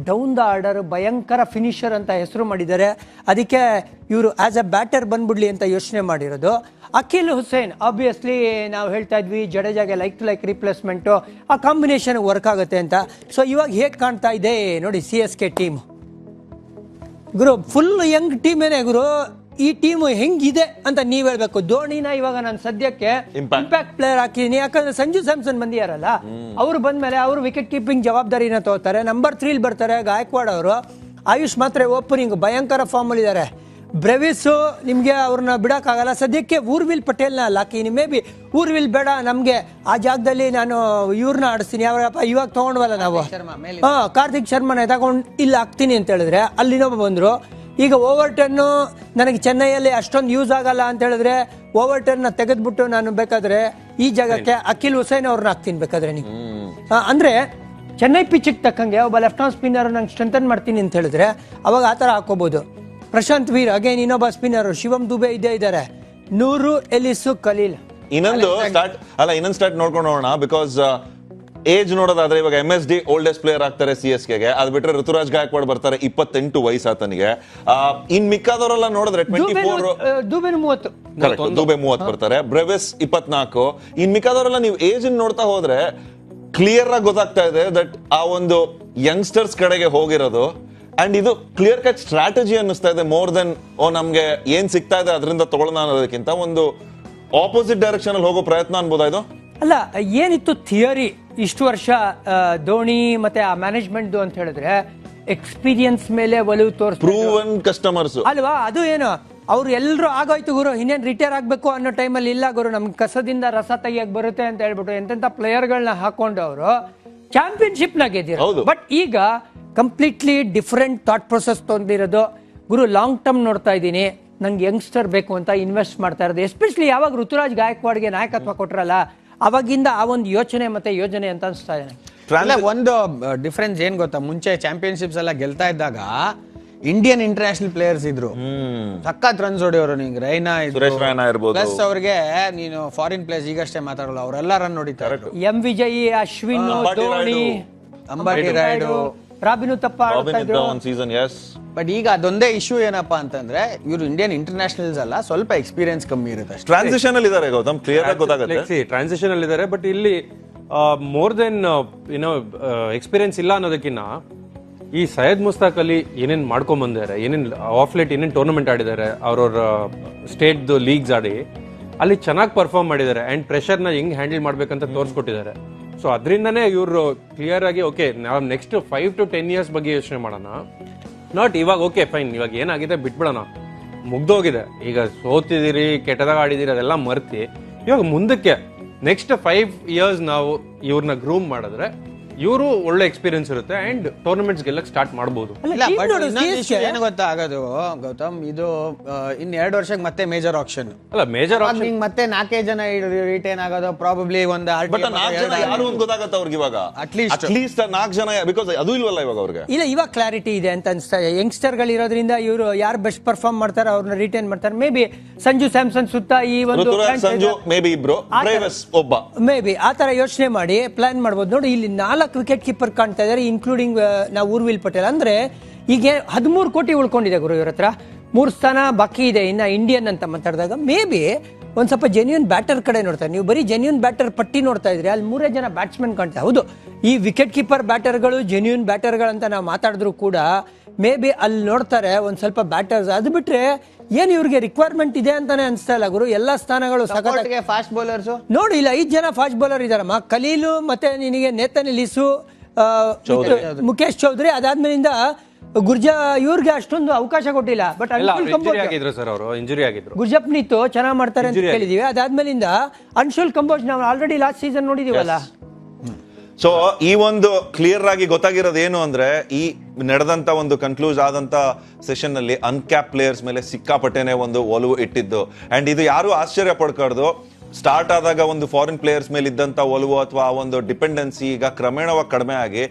B: ಡೌನ್ ದ ಆರ್ಡರ್ ಭಯಂಕರ ಫಿನಿಷರ್ ಅಂತ ಹೆಸರು ಮಾಡಿದ್ದಾರೆ. ಅದಕ್ಕೆ ಇವರು ಆಸ್ ಅ ಬ್ಯಾಟರ್ ಬಂದ್ಬಿಡ್ಲಿ ಅಂತ ಯೋಚನೆ ಮಾಡಿರೋದು. ಅಖಿಲ್ ಹುಸೇನ್ ಆಬ್ವಿಯಸ್ಲಿ ನಾವು ಹೇಳ್ತಾ ಇದ್ವಿ ಜಡೇಜಾಗೆ ಲೈಕ್ ರಿಪ್ಲೇಸ್ಮೆಂಟು, ಆ ಕಾಂಬಿನೇಷನ್ ವರ್ಕ್ ಆಗುತ್ತೆ ಅಂತ. ಸೊ ಇವಾಗ ಹೇಗೆ ಕಾಣ್ತಾ ಇದೆ ನೋಡಿ CSK ಟೀಮ್ ಗುರು, ಫುಲ್ ಯಂಗ್ ಟೀಮೇನೆ ಗುರು. ಈ ಟೀಮ್ ಹೆಂಗಿದೆ ಅಂತ ನೀವ್ ಹೇಳ್ಬೇಕು. ಧೋನಿನ ಇವಾಗ ನಾನು ಸದ್ಯಕ್ಕೆ ಇಂಪ್ಯಾಕ್ಟ್ ಪ್ಲೇಯರ್ ಹಾಕಿದೀನಿ, ಯಾಕಂದ್ರೆ ಸಂಜು ಸ್ಯಾಮ್ಸನ್ ಬಂದಿಯಾರಲ್ಲ, ಅವ್ರು ಬಂದ್ಮೇಲೆ ಅವರು ವಿಕೆಟ್ ಕೀಪಿಂಗ್ ಜವಾಬ್ದಾರಿನ ತಗೋತಾರೆ. ನಂಬರ್ 3 ಬರ್ತಾರೆ ಗಾಯಕ್ವಾಡ್ ಅವರು. ಆಯುಷ್ ಮಾತ್ರ ಓಪನಿಂಗ್ ಭಯಂಕರ ಫಾರ್ಮ್ ಅಲ್ಲಿ ಇದ್ದಾರೆ. ಬ್ರೆವಿಸ್ ನಿಮ್ಗೆ ಅವ್ರನ್ನ ಬಿಡಕ್ಕಾಗಲ್ಲ. ಸದ್ಯಕ್ಕೆ ಊರ್ವಿಲ್ ಪಟೇಲ್ನ ಹಾಕಿನಿ, ಮೇ ಬಿ ಊರ್ವಿಲ್ ಬೇಡ ನಮ್ಗೆ, ಆ ಜಾಗದಲ್ಲಿ ನಾನು ಇವ್ರನ್ನ ಆಡಿಸ್ತೀನಿ. ಅವರಪ್ಪ ಇವಾಗ ತಗೊಂಡ್ವಲ್ಲ ನಾವು, ಕಾರ್ತಿಕ್ ಶರ್ಮನ ತಗೊಂಡು ಇಲ್ಲಿ ಹಾಕ್ತೀನಿ ಅಂತ ಹೇಳಿದ್ರೆ ಅಲ್ಲಿ ಇನ್ನೊಬ್ಬ ಬಂದ್ರು. ಈಗ ಓವರ್ಟರ್ನ್ ನನಗೆ ಚೆನ್ನೈಯಲ್ಲಿ ಅಷ್ಟೊಂದು ಯೂಸ್ ಆಗಲ್ಲ ಅಂತ ಹೇಳಿದ್ರೆ ಓವರ್ಟರ್ನ್ ತೆಗೆದ್ಬಿಟ್ಟು ನಾನು ಬೇಕಾದ್ರೆ ಈ ಜಾಗಕ್ಕೆ ಅಖಿಲ್ ಹುಸೇನ್ ಅವ್ರನ್ನ ಹಾಕ್ತೀನಿ ಬೇಕಾದ್ರೆ ನೀವು. ಅಂದ್ರೆ ಚೆನ್ನೈ ಪಿಚ್ಗೆ ತಕ್ಕಂಗೆ ಒಬ್ಬ ಲೆಫ್ಟ್ ಆರ್ಮ್ ಸ್ಪಿನ್ನರ್ ನಂಗೆ ಸ್ಟ್ರೆಂಥನ್ ಮಾಡ್ತೀನಿ ಅಂತ ಹೇಳಿದ್ರೆ ಅವಾಗ ಆತರ ಹಾಕೋಬಹುದು. ಪ್ರಶಾಂತ್ ವೀರ್ ಅಗೇನ್ ಇನ್ನೊಬ್ಬ ಸ್ಪಿನ್ನರ್, ಶಿವಮ್ ದುಬೆ ಇದ್ದೇ ಇದ್ದಾರೆ, ನೂರು ಎಲಿಸು ಖಲೀಲ್.
N: ಇನ್ನೊಂದು ಸ್ಟಾರ್ಟ್ ನೋಡ್ಕೊಂಡು ಹೋಗೋಣ. ಬಿಕಾಸ್ ಏಜ್ ನೋಡೋದಾದ್ರೆ ಇವಾಗ MSD ಓಲ್ಡೆಸ್ಟ್ ಪ್ಲೇಯರ್ ಆಗ್ತಾರೆ CSKಗೆ. ಅದ್ ಬಿಟ್ರೆ ಋತುರಾಜ್ ಗಾಯಕ್ವಾಡ್ ಬರ್ತಾರೆ, 28 ವಯಸ್ಸು ಆತನಿಗೆ. ಇನ್ ಮಿಕ್ಕಾದವರೆಲ್ಲ ನೋಡಿದ್ರೆ 24, ದುಬೆ 30 ಬರ್ತಾರೆ, ಬ್ರೆವಿಸ್ 24. ಇನ್ ಮಿಕ್ಕಾದವರೆಲ್ಲ ನೀವು ಏಜ್ ನೋಡ್ತಾ ಹೋದ್ರೆ ಕ್ಲಿಯರ್ ಆಗಿ ಗೊತ್ತಾಗ್ತಾ ಇದೆ ದಟ್ ಆ ಒಂದು ಯಂಗ್ಸ್ಟರ್ಸ್ ಕಡೆಗೆ ಹೋಗಿರೋದು. ಅಂಡ್ ಇದು ಕ್ಲಿಯರ್ ಕಟ್ ಸ್ಟ್ರಾಟಜಿ ಅನ್ನಿಸ್ತಾ ಇದೆ, ಮೋರ್ ದೆನ್ ನಮ್ಗೆ ಏನ್ ಸಿಗ್ತಾ ಇದೆ ಅದರಿಂದ ತಗೊಳ್ಳೋಣ ಅನ್ನೋದಕ್ಕಿಂತ ಒಂದು ಆಪೋಸಿಟ್ ಡೈರೆಕ್ಷನ್ ಅಲ್ಲಿ ಹೋಗೋ ಪ್ರಯತ್ನ ಅನ್ಬೋದಾ ಇದು?
B: ಅಲ್ಲ, ಏನಿತ್ತು ಥಿಯರಿ ಇಷ್ಟು ವರ್ಷ ಧೋನಿ ಮತ್ತೆ ಆ ಮ್ಯಾನೇಜ್ಮೆಂಟ್ ಅಂತ ಹೇಳಿದ್ರೆ ಎಕ್ಸ್ಪೀರಿಯನ್ಸ್ ಮೇಲೆ ಒಲವು
N: ಪ್ರೂವನ್ ಕಸ್ಟಮರ್ಸ್
B: ಅಲ್ವಾ? ಅದು ಏನು ಅವ್ರು ಎಲ್ಲರೂ ಆಗೋಯ್ತು ಗುರು, ಇನ್ನೇನು ರಿಟೈರ್ ಆಗ್ಬೇಕು ಅನ್ನೋ ಟೈಮಲ್ಲಿ ಇಲ್ಲ ಗುರು, ನಮ್ಗೆ ಕಸದಿಂದ ರಸ ತೆಗಿಯಕ್ ಬರುತ್ತೆ ಅಂತ ಹೇಳ್ಬಿಟ್ಟು ಎಂತೆಂತ ಪ್ಲೇಯರ್ಗಳನ್ನ ಹಾಕೊಂಡು ಅವರು ಚಾಂಪಿಯನ್ಶಿಪ್ ನ ಗೆದ್ದಿರೋದು. ಬಟ್ ಈಗ ಕಂಪ್ಲೀಟ್ಲಿ ಡಿಫರೆಂಟ್ ಥಾಟ್ ಪ್ರೊಸೆಸ್ ತೊಂದಿರೋದು ಗುರು. ಲಾಂಗ್ ಟರ್ಮ್ ನೋಡ್ತಾ ಇದ್ದೀನಿ, ನಂಗೆ ಯಂಗ್ಸ್ಟರ್ ಬೇಕು ಅಂತ ಇನ್ವೆಸ್ಟ್ ಮಾಡ್ತಾ ಇರೋದು. ಎಸ್ಪೆಷಲಿ ಯಾವಾಗ ಋತುರಾಜ್ ಗಾಯಕ್ವಾಡ್ಗೆ ನಾಯಕತ್ವ ಕೊಟ್ರಲ್ಲ ಅವಾಗಿಂದ ಆ ಒಂದು ಯೋಚನೆ ಮತ್ತೆ ಯೋಜನೆ ಅಂತ ಅನಿಸ್ತಾ ಇದೆ.
G: ಒಂದು ಡಿಫರೆನ್ಸ್ ಏನ್ ಗೊತ್ತಾ, ಮುಂಚೆ ಚಾಂಪಿಯನ್ಶಿಪ್ಸ್ ಎಲ್ಲ ಗೆಲ್ತಾ ಇದ್ದಾಗ ಇಂಡಿಯನ್ ಇಂಟರ್ನ್ಯಾಷನಲ್ ಪ್ಲೇಯರ್ಸ್ ಇದ್ರು, ಸಖತ್ ರನ್ಸ್ ಹೊಡಿಯೋರು. ನಿಂಗೆ ರೈನಾ ಇರ್ಬೋದು, ಪ್ಲಸ್ ಅವ್ರಿಗೆ ನೀನು ಫಾರಿನ್ ಪ್ಲೇಯರ್ಸ್ ಈಗಷ್ಟೇ ಮಾತಾಡಲ್ಲ, ಅವರೆಲ್ಲ ರನ್ ಹೊಡಿತಾರೆ.
B: ಎಂ ವಿಜಯ್, ಅಶ್ವಿನ್, ಧೋನಿ,
G: ಅಂಬಾಟಿ ರಾಯ್ಡು,
B: ರಾಬಿನ್ ಉತ್ತಪ್ಪ
G: ಬಟ್ ಈಗ ಅದೊಂದೇ ಇಶ್ಯೂ ಏನಪ್ಪಾ ಅಂತಂದ್ರೆ ಇವರು ಇಂಡಿಯನ್ ಇಂಟರ್ನ್ಯಾಷನಲ್ಸ್ ಅಲ್ಲ, ಸ್ವಲ್ಪ ಎಕ್ಸ್ಪೀರಿಯನ್ಸ್ ಕಮ್ಮಿ ಇರುತ್ತೆ.
N: ಟ್ರಾನ್ಸಿಷನ್ ಅಲ್ಲಿ ಇದಾರೆ ಗೌತಮ್, ಕ್ಲಿಯರ್ ಆಗಿ ಗೊತ್ತಾಗುತ್ತೆ.
O: ಟ್ರಾನ್ಸಿಷನ್ ಅಲ್ಲಿ ಇದಾರೆ, ಬಟ್ ಇಲ್ಲಿ ಮೋರ್ ದೆನ್ ಎಕ್ಸ್ಪೀರಿಯನ್ಸ್ ಇಲ್ಲ ಅನ್ನೋದಕ್ಕಿಂತ ಈ ಸೈಯದ್ ಮುಸ್ತಾಕ್ ಅಲಿ ಏನೇನ್ ಮಾಡ್ಕೊಂಡ್ ಬಂದಿದ್ದಾರೆ, ಏನೇನ್ ಆಫ್ ಲೇಟ್ ಏನೇನ್ ಟೂರ್ನಮೆಂಟ್ ಆಡಿದ್ದಾರೆ, ಅವ್ರವ್ರ ಸ್ಟೇಟ್ ಲೀಗ್ಸ್ ಆಡಿ ಅಲ್ಲಿ ಚೆನ್ನಾಗಿ ಪರ್ಫಾರ್ಮ್ ಮಾಡಿದ್ದಾರೆ. ಅಂಡ್ ಪ್ರೆಷರ್ ನ ಹೆಂಗ್ ಹ್ಯಾಂಡಲ್ ಮಾಡ್ಬೇಕಂತ ತೋರಿಸ್ಕೊಟ್ಟಿದ್ದಾರೆ. ಸೊ ಅದರಿಂದನೇ ಇವರು ಕ್ಲಿಯರ್ ಆಗಿ ಓಕೆ ನಾವು ನೆಕ್ಸ್ಟ್ 5 to 10 years ಬಗ್ಗೆ ಯೋಚನೆ ಮಾಡೋಣ, ನಾಟ್ ಇವಾಗ ಓಕೆ ಫೈನ್ ಇವಾಗ ಏನಾಗಿದೆ ಬಿಟ್ಬಿಡೋಣ, ಮುಗ್ದೋಗಿದೆ, ಈಗ ಸೋತಿದ್ದೀರಿ, ಕೆಟ್ಟದಾಗ ಆಡಿದಿರಿ, ಅದೆಲ್ಲ ಮರ್ತಿ ಇವಾಗ ಮುಂದಕ್ಕೆ ನೆಕ್ಸ್ಟ್ 5 years ನಾವು ಇವ್ರನ್ನ ಗ್ರೂಮ್ ಮಾಡಿದ್ರೆ ಇವರು ಒಳ್ಳೆ ಎಕ್ಸ್ಪೀರಿಯನ್ಸ್ ಇರುತ್ತೆ ಅಂಡ್ ಟೂರ್ನಮೆಂಟ್ಸ್ ಗೆಲ್ಲಕ್ ಸ್ಟಾರ್ಟ್ ಮಾಡಬಹುದು.
G: ಏನು ಗೊತ್ತಾ ಆಗೋದು ಗೌತಮ್, ಇದು ಇನ್ 2 ವರ್ಷಕ್ಕೆ ಮತ್ತೆ ಮೇಜರ್ ಆಕ್ಷನ್
O: ಅಲ್ಲ, ಮೇಜರ್ ಆಕ್ಷನ್
G: ಮತ್ತೆ 4 ಜನ ರಿಟೈನ್ ಆಗೋದು ಪ್ರಾಬಬ್ಲಿ ಒಂದು
N: ಯಾರು ಗೊತ್ತಾಗತ್ತೆ ಅವ್ರಿಗೆ ಇವಾಗ ಅಟ್ಲೀಸ್ಟ್ 4 ಜನ, ಬಿಕಾಸ್ ಅದು ಇಲ್ವಲ್ಲ ಇವಾಗ ಅವ್ರಿಗೆ.
B: ಇಲ್ಲ, ಇವಾಗ ಕ್ಲಾರಿಟಿ ಇದೆ ಅಂತ ಅನ್ಸ್ತಾ ಇದೆ. ಯಂಗ್ಸ್ಟರ್ ಗಳಿರೋದ್ರಿಂದ ಇವರು ಯಾರು ಬೆಸ್ಟ್ ಪರ್ಫಾರ್ಮ್ ಮಾಡ್ತಾರೆ ಅವ್ರನ್ನ ರಿಟೈನ್ ಮಾಡ್ತಾರೆ. ಮೇ ಬಿ ಸಂಜು ಸ್ಯಾಮ್ಸನ್ ಸುತ್ತ ಈ ಒಂದು ಮೇ ಬಿ ಆ ತರ ಯೋಚನೆ ಮಾಡಿ ಪ್ಲಾನ್ ಮಾಡ್ಬೋದು. ನೋಡಿ, ಇಲ್ಲಿ 4 ವಿಕೆಟ್ ಕೀಪರ್ ಕಾಣ್ತಾ ಇದ್ದಾರೆ, ಇನ್ಕ್ಲೂಡಿಂಗ್ ನಾವು ಊರ್ವಿಲ್ ಪಟೇಲ್. ಅಂದ್ರೆ ಈಗ 13 ಕೋಟಿ ಉಳ್ಕೊಂಡಿದೆ ಗುರು ಇವ್ರ ಹತ್ರ, 3 ಸ್ಥಾನ ಬಾಕಿ ಇದೆ ಇನ್ನ ಇಂಡಿಯನ್ ಅಂತ ಮಾತಾಡಿದಾಗ. ಮೇ ಬಿ ಒಂದ್ ಸ್ವಲ್ಪ ಜೆನ್ಯೂನ್ ಬ್ಯಾಟರ್ ಕಡೆ ನೋಡ್ತಾರೆ. ನೀವು ಬರೀ ಜೆನ್ಯೂನ್ ಬ್ಯಾಟರ್ ಪಟ್ಟಿ ನೋಡ್ತಾ ಇದ್ರೆ ಅಲ್ಲಿ 3 ಜನ ಬ್ಯಾಟ್ಸ್ಮನ್ ಕಾಣ್ತಾರೆ. ಹೌದು, ಈ ವಿಕೆಟ್ ಕೀಪರ್ ಬ್ಯಾಟರ್ಗಳು ಜೆನ್ಯೂನ್ ಬ್ಯಾಟರ್ಗಳಂತ ನಾವು ಮಾತಾಡಿದ್ರು ಕೂಡ ಮೇ ಬಿ ಅಲ್ಲಿ ನೋಡ್ತಾರೆ ಒಂದ್ ಸ್ವಲ್ಪ ಬ್ಯಾಟರ್ಸ್. ಅದು ಬಿಟ್ರೆ ಏನ್ ಇವ್ರಿಗೆ ರಿಕ್ವೈರ್ಮೆಂಟ್ ಇದೆ ಅಂತಾನೆ ಅನ್ಸ್ತಾ ಇಲ್ಲ ಗುರು. ಎಲ್ಲಾ ಸ್ಥಾನಗಳು
G: ಫಾಸ್ಟ್ ಬೌಲರ್ಸ್
B: ನೋಡಿ, ಇಲ್ಲ 5 ಜನ ಫಾಸ್ಟ್ ಬೌಲರ್ ಇದಾರಮ್ಮ. ಖಲೀಲು ಮತ್ತೆ ನಿನಗೆ ನೇತನ್ ಎಲಿಸು, ಮುಖೇಶ್ ಚೌಧರಿ, ಅದಾದ್ಮೇಲಿಂದ ಗುರ್ಜಾ ಇವ್ರಿಗೆ ಅಷ್ಟೊಂದು ಅವಕಾಶ ಕೊಟ್ಟಿಲ್ಲ. ಬಟ್ ಗುರ್ಜಪ್ನೀತ್ ಚೆನ್ನಾಗಿ ಮಾಡ್ತಾರೆ ಅಂತ ಕೇಳಿದೀವಿ. ಅದಾದ್ಮೇಲಿಂದ ಅನ್ಶುಲ್ ಕಂಬೋಜ್ ನಾವು ಆಲ್ರೆಡಿ ಲಾಸ್ಟ್ ಸೀಸನ್ ನೋಡಿದೀವಲ್ಲ.
N: ಸೊ ಈ ಒಂದು ಕ್ಲಿಯರ್ ಆಗಿ ಗೊತ್ತಾಗಿರೋದು ಏನು ಅಂದ್ರೆ, ಈ ನಡೆದಂತ ಒಂದು ಕನ್ಕ್ಲೂಸ್ ಆದಂತ ಸೆಷನ್ ನಲ್ಲಿ ಅನ್ಕ್ಯಾಪ್ ಪ್ಲೇಯರ್ಸ್ ಮೇಲೆ ಸಿಕ್ಕಾಪಟ್ಟೆನೆ ಒಂದು ಒಲವು ಇಟ್ಟಿದ್ದು. ಅಂಡ್ ಇದು ಯಾರು ಆಶ್ಚರ್ಯ ಪಡ್ಕಾರ್ದು, ಸ್ಟಾರ್ಟ್ ಆದಾಗ ಒಂದು ಫಾರಿನ್ ಪ್ಲೇಯರ್ಸ್ ಮೇಲೆ ಇದ್ದಂತ ಒಲವು ಅಥವಾ ಆ ಒಂದು ಡಿಪೆಂಡೆನ್ಸಿ ಈಗ ಕ್ರಮೇಣವಾಗಿ ಕಡಿಮೆ ಆಗಿ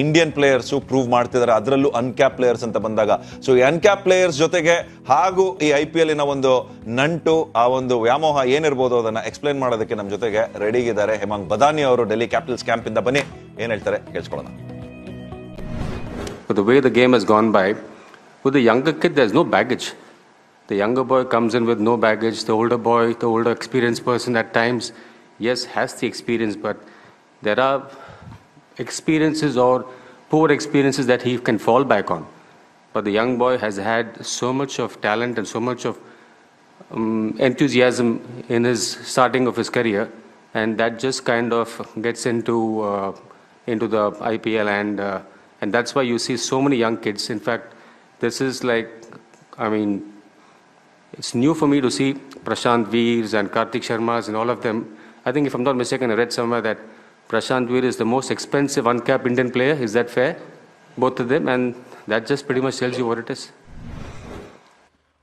N: ಇಂಡಿಯನ್ ಪ್ಲೇಯರ್ಸ್ ಪ್ರೂವ್ ಮಾಡ್ತಿದ್ದಾರೆ, ಅದರಲ್ಲೂ ಅನ್ಕ್ಯಾಪ್ ಪ್ಲೇಯರ್ಸ್ ಅಂತ ಬಂದಾಗ. ಸೊ ಈ ಅನ್ಕ್ಯಾಪ್ ಪ್ಲೇಯರ್ಸ್ ಜೊತೆಗೆ ಹಾಗೂ ಈ IPL ಒಂದು ನಂಟು, ಆ ಒಂದು ವ್ಯಾಮೋಹ ಏನಿರ್ಬೋದು ಅದನ್ನ ಎಕ್ಸ್ಪ್ಲೈನ್ ಮಾಡೋದಕ್ಕೆ ನಮ್ಮ ಜೊತೆಗೆ ರೆಡಿಗಿದ್ದಾರೆ ಹೇಮಂತ್ ಬದಾನಿ ಅವರು ಡೆಲ್ಲಿ ಕ್ಯಾಪಿಟಲ್ಸ್ ಕ್ಯಾಂಪ್ ಇಂದ. ಬನ್ನಿ ಏನ್ ಹೇಳ್ತಾರೆ ಕೇಳಿಸ್ಕೊಳ್ಳೋಣ.
Q: The way the game has gone by, with the younger kid there's no baggage. The younger boy comes in with no baggage. The older boy, the older experienced person at times, yes, has the experience, but there are experiences or poor experiences that he can fall back on. But the young boy has had so much of talent and so much of enthusiasm in his starting of his career, and that just kind of gets into the IPL, and that's why you see so many young kids. In fact, this is like, I mean, it's new for me to see Prashant Veers and Karthik Sharmas and all of them. I think if I'm not mistaken, I read somewhere that Prashant Veer is the most expensive uncapped Indian player. Is that fair? Both of them, and that just pretty much tells you what it is.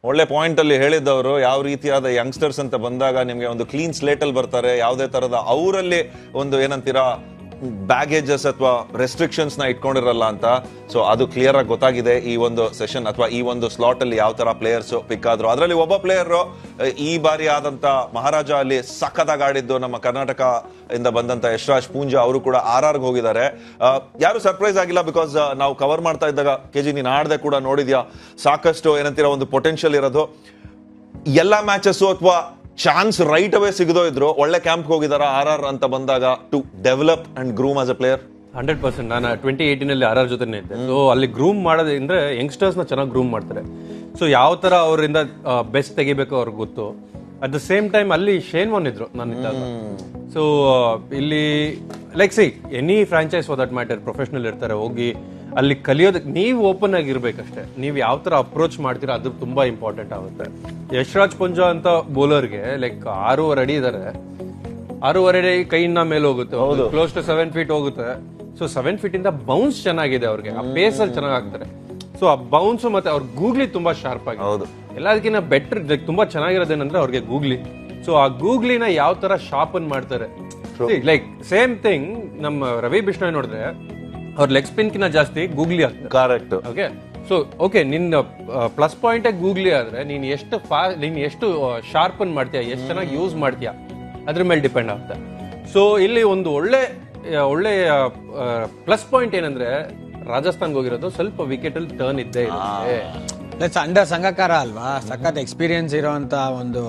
N: ಒಳ್ಳೆ point ಅಲ್ಲಿ ಹೇಳಿದ್ದವರು, ಯಾವ ರೀತಿಯಾದ youngsters ಅಂತ ಬಂದಾಗ ನಿಮಗೆ ಒಂದು clean slate ಅಲ್ಲಿ ಬರ್ತಾರೆ, ಯಾವುದೇ ತರದ ಅವರಲ್ಲಿ ಒಂದು ಏನಂತೀರಾ ಬ್ಯಾಗೇಜಸ್ ಅಥವಾ ರೆಸ್ಟ್ರಿಕ್ಷನ್ಸ್ ನ ಇಟ್ಕೊಂಡಿರಲ್ಲ ಅಂತ. ಸೊ ಅದು ಕ್ಲಿಯರ್ ಆಗಿ ಗೊತ್ತಾಗಿದೆ ಈ ಒಂದು ಸೆಷನ್ ಅಥವಾ ಈ ಒಂದು ಸ್ಲಾಟ್ ಅಲ್ಲಿ ಯಾವ ತರ ಪ್ಲೇಯರ್ಸ್ ಪಿಕ್ ಆದ್ರು. ಅದರಲ್ಲಿ ಒಬ್ಬ ಪ್ಲೇಯರ್ ಈ ಬಾರಿ ಆದಂತ ಮಹಾರಾಜ ಅಲ್ಲಿ ಸಖತ್ತಾಗಿ ಆಡಿದ್ದು ನಮ್ಮ ಕರ್ನಾಟಕ ಇಂದ ಬಂದಂತ ಯಶ್ರಾಜ್ ಪೂಂಜಾ, ಅವರು ಕೂಡ RRಗೆ ಹೋಗಿದ್ದಾರೆ. ಯಾರು ಸರ್ಪ್ರೈಸ್ ಆಗಿಲ್ಲ, ಬಿಕಾಸ್ ನಾವು ಕವರ್ ಮಾಡ್ತಾ ಇದ್ದಾಗ ಕೆಜಿ ನೀನ್ ಆಡದೆ ಕೂಡ ನೋಡಿದ್ಯಾ, ಸಾಕಷ್ಟು ಏನಂತೀರಾ ಒಂದು ಪೊಟೆನ್ಷಿಯಲ್ ಇರೋದು. ಎಲ್ಲಾ ಮ್ಯಾಚಸ್ ಅಥವಾ ಚಾನ್ಸ್ ರೈಟ್ ಅವೇ ಸಿಗದೋ ಇದ್ರು ಒಳ್ಳೆ ಕ್ಯಾಂಪ್ ಹೋಗಿದಾರ RR ಅಂತ ಬಂದಾಗ to develop and groom as a player.
O: 100%. ನಾನು 2018 RR ಜೊತೆನೇ ಇದ್ದೆ. ಸೊ ಅಲ್ಲಿ ಗ್ರೂಮ್ ಮಾಡೋದಂದ್ರೆ ಯಂಗ್ಸ್ಟರ್ಸ್ ನ ಚೆನ್ನಾಗಿ ಗ್ರೂಮ್ ಮಾಡ್ತಾರೆ. ಸೊ ಯಾವ ತರ ಅವರಿಂದ ಬೆಸ್ಟ್ ತೆಗಿಬೇಕು ಅವ್ರಿಗೆ ಗೊತ್ತು. ಅಟ್ ದ ಸೇಮ್ ಟೈಮ್ ಅಲ್ಲಿ ಶೇನ್ ವಾರ್ನ್ ಇದ್ರು ನಾನು ಇದ್ದಾಗ. ಸೊ ಇಲ್ಲಿ like C any franchise for that matter professional ಇರ್ತಾರೆ, ಹೋಗಿ ಅಲ್ಲಿ ಕಲಿಯೋದಕ್ಕೆ ನೀವು ಓಪನ್ ಆಗಿರ್ಬೇಕಷ್ಟೇ. ನೀವು ಯಾವ ತರ ಅಪ್ರೋಚ್ ಮಾಡ್ತೀರಾ ಅದು ತುಂಬಾ ಇಂಪಾರ್ಟೆಂಟ್ ಆಗುತ್ತೆ. ಯಶ್ರಾಜ್ ಪುಂಜಾ ಅಂತ ಬೌಲರ್ಗೆ ಲೈಕ್ 6.5 ಅಡಿ ಇದಾರೆ, 6.5 ಅಡಿ ಕೈಯಿಂದ ಮೇಲೆ ಹೋಗುತ್ತೆ, ಕ್ಲೋಸ್ ಟು 7 feet ಹೋಗುತ್ತೆ. ಸೊ 7 feet ಇಂದ ಬೌನ್ಸ್ ಚೆನ್ನಾಗಿದೆ ಅವ್ರಿಗೆ, ಆ ಪೇಸ್ ಅಲ್ಲಿ ಚೆನ್ನಾಗಿ ಆಗ್ತಾರೆ. ಸೊ ಆ ಬೌನ್ಸ್ ಮತ್ತೆ ಅವ್ರ ಗೂಗ್ಲಿ ತುಂಬಾ ಶಾರ್ಪ್ ಆಗಿದೆ. ಎಲ್ಲದಕ್ಕಿಂತ ಬೆಟರ್ ತುಂಬಾ ಚೆನ್ನಾಗಿರೋದೇನಂದ್ರೆ ಅವ್ರಿಗೆ ಗೂಗ್ಲಿ. ಸೊ ಆ ಗೂಗ್ಲಿನ ಯಾವ ತರ ಶಾರ್ಪನ್ ಮಾಡ್ತಾರೆ, ಲೈಕ್ ಸೇಮ್ ಥಿಂಗ್ ನಮ್ಮ ರವಿ ಬಿಷ್ಣೋಯ್ ನೋಡಿದ್ರೆ ಅವ್ರ ಲೆಗ್ ಸ್ಪಿನ್ ಕಿನ್ನ ಜಾಸ್ತಿ ಗೂಗ್ಲಿ ಆಗ್ತದೆ.
N: ಕರೆಕ್ಟ್.
O: ಓಕೆ, ಸೊ ಓಕೆ, ನಿನ್ನ ಪ್ಲಸ್ ಪಾಯಿಂಟ್ ಗೂಗ್ಲಿ ಆದ್ರೆ ನೀನ್ ಎಷ್ಟು ಶಾರ್ಪನ್ ಮಾಡ್ತೀಯಾ, ಎಷ್ಟು ಚೆನ್ನಾಗಿ ಯೂಸ್ ಮಾಡ್ತೀಯಾ ಅದ್ರ ಮೇಲೆ ಡಿಪೆಂಡ್ ಆಗುತ್ತೆ. ಸೊ ಇಲ್ಲಿ ಒಂದು ಒಳ್ಳೆ ಪ್ಲಸ್ ಪಾಯಿಂಟ್ ಏನಂದ್ರೆ ರಾಜಸ್ಥಾನ್ಗೆ ಹೋಗಿರೋದು ಸ್ವಲ್ಪ ವಿಕೆಟ್ ಅಲ್ಲಿ ಟರ್ನ್ ಇದ್ದೇ ಇದೆ.
G: ಅಂಡರ್ ಸಂಘಕಾರ ಅಲ್ವಾ, ಸಖತ್ ಎಕ್ಸ್ಪೀರಿಯನ್ಸ್ ಇರೋಂತ ಒಂದು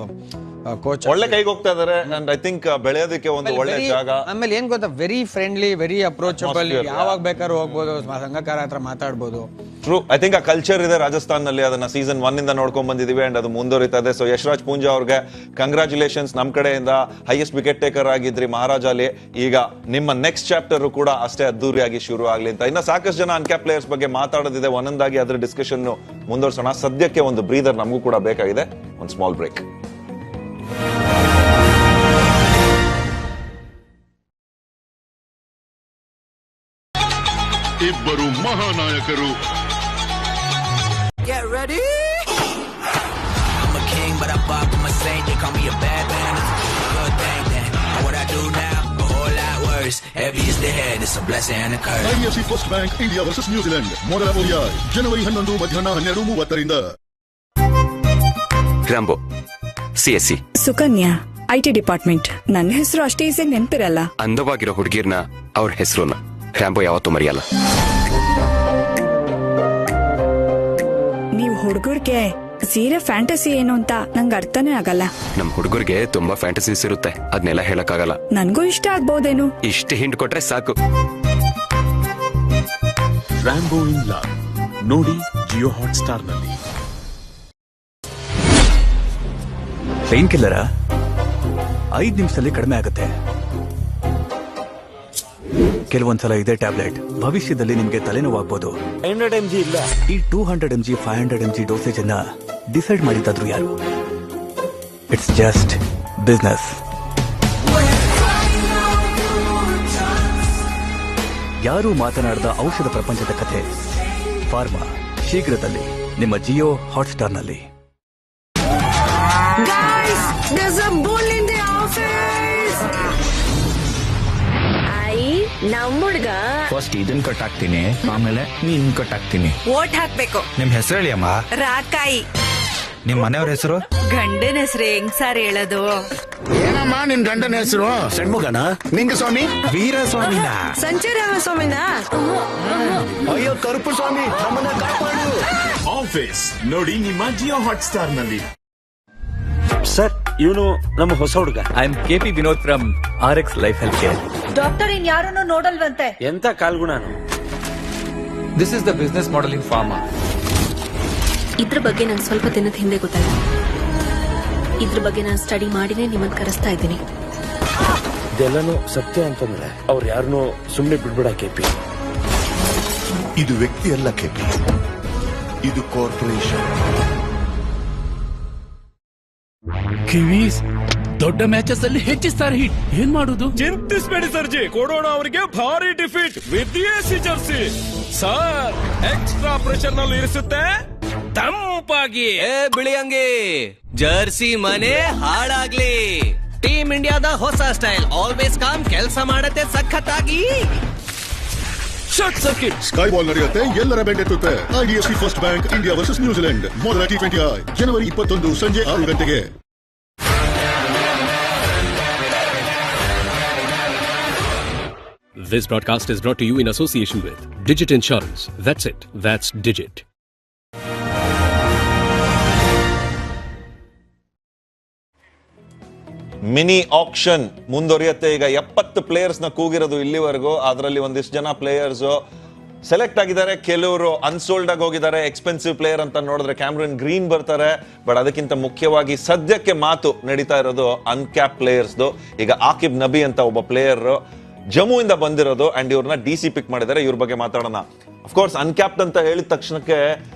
G: ಕೋಚ್,
N: ಒಳ್ಳೆ ಕೈಗೆ ಹೋಗ್ತಾ ಇದಾರೆ. ಅಂಡ್ ಐ ಥಿಂಕ್ ಬೆಳೆಯೋದಕ್ಕೆ ಒಂದು ಒಳ್ಳೆ ಜಾಗ.
G: ಆಮೇಲೆ ಏನ್ ಗೊತ್ತಾ, ವೆರಿ ಫ್ರೆಂಡ್ಲಿ, ವೆರಿ ಅಪ್ರೋಚಬಲ್, ಯಾವಾಗ ಬೇಕಾದ್ರೂ ಹೋಗ್ಬೋದು, ಸಂಘಕಾರ ಹತ್ರ ಮಾತಾಡ್ಬೋದು.
N: ಟ್ರೂ. ಐ ಥಿಂಕ್ ಆ ಕಲ್ಚರ್ ಇದೆ ರಾಜಸ್ಥಾನ್ ನಲ್ಲಿ, ಅದನ್ನ ಸೀಸನ್ 1 ಇಂದ ನೋಡ್ಕೊಂಡ್ ಬಂದಿದೀವಿ ಅಂಡ್ ಅದು ಮುಂದುವರಿತಾ ಇದೆ. ಸೊ ಯಶ್ರಾಜ್ ಪೂಂಜಾ ಅವ್ರಿಗೆ ಕಂಗ್ರಾಚುಲೇಷನ್ಸ್ ನಮ್ ಕಡೆಯಿಂದ. ಹೈಯೆಸ್ಟ್ ವಿಕೆಟ್ ಟೇಕರ್ ಆಗಿದ್ರಿ ಮಹಾರಾಜಲ್ಲಿ, ಈಗ ನಿಮ್ಮ ನೆಕ್ಸ್ಟ್ ಚಾಪ್ಟರ್ ಕೂಡ ಅಷ್ಟೇ ಅದ್ದೂರಿಯಾಗಿ ಶುರು ಆಗ್ಲಿ ಅಂತ. ಇನ್ನ ಸಾಕಷ್ಟು ಜನ ಅನ್ಕ್ಯಾಪ್ ಪ್ಲೇಯರ್ಸ್ ಬಗ್ಗೆ ಮಾತಾಡೋದಿದೆ, ಒಂದೊಂದಾಗಿ ಅದ್ರ ಡಿಸ್ಕಷನ್ ಮುಂದುವರ್ಸೋಣ. ಸದ್ಯಕ್ಕೆ ಒಂದು ಬ್ರೀದರ್ ನಮಗೂ ಕೂಡ ಬೇಕಾಗಿದೆ, ಒಂದು ಸ್ಮಾಲ್ ಬ್ರೇಕ್.
J: ಇಬ್ಬರು ಮಹಾನಾಯಕರು.
K: Get ready. I'm a king, but I bop with my saint. They call me a bad man. It's a good thing then. What I do now, a whole lot worse. Heavy is the head, it's a blessing and a curse.
J: IDFC First Bank India vs New Zealand ಮೊದಲ ಪಂದ್ಯ ಜನವರಿ 11 ಮಧ್ಯಾಹ್ನ 12:30ರಿಂದ.
R: Rambo CSC
S: Sukanya IT department. ನನ್ನ ಹೆಸರು ಅಷ್ಟೇ ಈಸಿಯಾಗಿ ನೆನಪಿರಲ್ಲ.
R: ಅಂದವಾಗಿರೋ ಹುಡುಗಿರ್ನ ಅವ್ರ ಹೆಸರುನ ರಾಂಬೋ ಯಾವತ್ತೂ ಮರೆಯಲ್ಲ.
S: ನೀವು ಹುಡುಗರ್ಗೆ ಸೀರೆ ಫ್ಯಾಂಟಸಿ ಏನು ಅಂತ ನಂಗೆ ಅರ್ಥನೇ ಆಗಲ್ಲ.
R: ನಮ್ ಹುಡುಗರ್ಗೆ ತುಂಬಾ ಫ್ಯಾಂಟಸೀಸ್ ಇರುತ್ತೆ, ಅದನ್ನೆಲ್ಲ ಹೇಳಕ್ಕಾಗಲ್ಲ.
S: ನನ್ಗೂ ಇಷ್ಟ ಆಗ್ಬೋದೇನು.
R: ಇಷ್ಟು ಹಿಂಟ್ ಕೊಟ್ರೆ ಸಾಕು.
T: ರಾಂಬೋ ಇನ್ ಲವ್ ನೋಡಿ ಜಿಯೋ ಹಾಟ್ ಸ್ಟಾರ್ ನಲ್ಲಿ. ಪೇನ್ ಕಿಲ್ಲರ 5 ನಿಮಿಷದಲ್ಲಿ ಕಡಿಮೆ ಆಗುತ್ತೆ. ಕೆಲವೊಂದ್ಸಲ ಇದೇ ಟ್ಯಾಬ್ಲೆಟ್ ಭವಿಷ್ಯದಲ್ಲಿ ನಿಮ್ಗೆ ತಲೆನೋವಾಗಬಹುದು. 500 mg ಇಲ್ಲ, ಈ 200 mg 500 mg ಡೋಸೇಜ್ ಅನ್ನ ಡಿಸೈಡ್ ಮಾಡಿದ್ದಾದ್ರು ಯಾರು? It's just business. ಯಾರು ಮಾತನಾಡದ ಔಷಧ ಪ್ರಪಂಚದ ಕಥೆ ಫಾರ್ಮಾ ಶೀಘ್ರದಲ್ಲಿ ನಿಮ್ಮ ಜಿಯೋ ಹಾಟ್ಸ್ಟಾರ್ ನಲ್ಲಿ.
D: Guys, there's a bull in the office. ನಮ್ ಹುಡ್ಗ
C: ಫಸ್ಟ್ ಇದನ್ ಕಟ್ ಹಾಕ್ತೀನಿ, ಆಮೇಲೆ ನೀನ್ ಕಟ್ ಹಾಕ್ತೀನಿ.
D: ಓಟ್ ಹಾಕ್ಬೇಕು.
C: ನಿಮ್ ಹೆಸರು ಹೇಳಿ ಅಮ್ಮ.
D: ರಾಕಾಯಿ.
C: ನಿಮ್ ಮನೆಯವ್ರ ಹೆಸರು?
D: ಗಂಡನ ಹೆಸರು ಹೆಂಗ್ ಸಾರ್ ಹೇಳೋದು?
E: ಏನಮ್ಮ ನಿನ್ ಗಂಡನ ಹೆಸರು? ಷಣ್ಮುಗನ? ನಿಂಗ ಸ್ವಾಮಿ?
C: ವೀರಸ್ವಾಮಿನ?
D: ಸಂಜೆ ರಾಮಸ್ವಾಮಿನ?
E: ಅಯ್ಯೋ ಕರುಪು ಸ್ವಾಮಿ, ನಮ್ಮನ್ನ ಕಾಪಾಡು.
F: ಆಫೀಸ್ ನೋಡಿ ನಿಮ್ಮ ಜಿಯೋ ಹಾಟ್ ಸ್ಟಾರ್ ನಲ್ಲಿ.
I: ಸರ್, ಇವನು ನಮ್ಮ ಹೊಸ ಹುಡುಗ.
T: I am KP Vinod from RX life health care.
D: Doctor ಇನ್ ಯಾರನ್ನು ನೋಡಲ್ವಂತೆ.
I: ಎಂತ ಕಾಲ್ಗುಣನು?
T: This is the business model in pharma.
H: ಇದ್ರ ಬಗ್ಗೆ ನಾನು ಸ್ವಲ್ಪ ದಿನದ ಹಿಂದೆ ಗೊತ್ತಾಯ್ತು. ಇದ್ರ ಬಗ್ಗೆ ನಾನು ಸ್ಟಡಿ ಮಾಡಿನೇ ನಿಮ್ಮನ್ನ ಕರೆಸ್ತಾ ಇದ್ದೀನಿ.
I: ಇದೆಲ್ಲನೂ ಸತ್ಯ ಅಂತಂದ್ರೆ ಅವ್ರು ಯಾರನ್ನೂ ಸುಮ್ಮನೆ ಬಿಡ್ಬೇಡ ಕೆಪಿ.
J: ಇದು ವ್ಯಕ್ತಿ ಅಲ್ಲ ಕೆಪಿ, ಇದು ಕಾರ್ಪೊರೇಷನ್.
I: ಕಿವೀಸ್ ದೊಡ್ಡ ಮ್ಯಾಚಸ್ ಅಲ್ಲಿ ಹೆಚ್ಚಿಸ್ತಾರೆ ಹಿಟ್. ಏನ್ ಮಾಡುದು? ಚಿಂತಿಸಬೇಡಿ ಸರ್ಜಿ, ಕೊಡೋಣ ಅವರಿಗೆ ಭಾರಿ ಡಿಫೀಟ್ ವಿದೇಶಿ ಜರ್ಸಿ. ಸರ್, ಎಕ್ಸ್ಟ್ರಾ ಪ್ರೆಷರ್ ನಲ್ಲಿ ಇರಿಸುತ್ತೆ ತಂಪಾಗಿ.
L: ಬಿಳಿಯಂಗಿ ಜರ್ಸಿ ಮನೆ ಹಾಳಾಗ್ಲಿ. ಟೀಮ್ ಇಂಡಿಯಾದ ಹೊಸ ಸ್ಟೈಲ್ ಆಲ್ವೇಸ್ ಕಾಮ್, ಕೆಲಸ ಮಾಡತ್ತೆ ಸಖತ್ತಾಗಿ.
I: Short circuit.
J: ಸ್ಕೈ ಬಾಲ್ ನಡೆಯುತ್ತೆ, ಎಲ್ಲರ ಬೆಂಡೆತ್ತುತ್ತೆ. IDFC first bank India versus New Zealand ಮೊದಲ T20I ಜನವರಿ 21 ಸಂಜೆ 6 ಗಂಟೆಗೆ.
M: This broadcast is brought to you in association with Digit Insurance. That's it. That's Digit.
N: Mini action ಮುಂದುವರಿಯುತ್ತೆ. ಈಗ 70 ಪ್ಲೇಯರ್ಸ್ ನ ಕೂಗಿರೋದು ಇಲ್ಲಿವರೆಗೂ. ಅದರಲ್ಲಿ ಒಂದಿಷ್ಟು ಜನ ಪ್ಲೇಯರ್ಸ್ ಸೆಲೆಕ್ಟ್ ಆಗಿದ್ದಾರೆ, ಕೆಲವರು ಅನ್ಸೋಲ್ಡ್ ಆಗಿ ಹೋಗಿದ್ದಾರೆ. ಎಕ್ಸ್ಪೆನ್ಸಿವ್ ಪ್ಲೇಯರ್ ಅಂತ ನೋಡಿದ್ರೆ ಕ್ಯಾಮ್ರನ್ ಗ್ರೀನ್ ಬರ್ತಾರೆ. ಬಟ್ ಅದಕ್ಕಿಂತ ಮುಖ್ಯವಾಗಿ ಸದ್ಯಕ್ಕೆ ಮಾತು ನಡೀತಾ ಇರೋದು ಅನ್ಕ್ಯಾಪ್ ಪ್ಲೇಯರ್ಸ್ದು. ಈಗ ಆಕಿಬ್ ನಬಿ ಅಂತ ಒಬ್ಬ ಪ್ಲೇಯರ್ ಜಮ್ಮುವಿಂದ ಬಂದಿರೋದು, ಅಂಡ್ ಇವ್ರನ್ನ DC ಪಿಕ್ ಮಾಡಿದ್ದಾರೆ. ಇವ್ರ ಬಗ್ಗೆ ಮಾತಾಡೋಣ. ಅಫ್ಕೋರ್ಸ್ ಅನ್ಕ್ಯಾಪ್ಡ್ ಅಂತ ಹೇಳಿದ ತಕ್ಷಣಕ್ಕೆ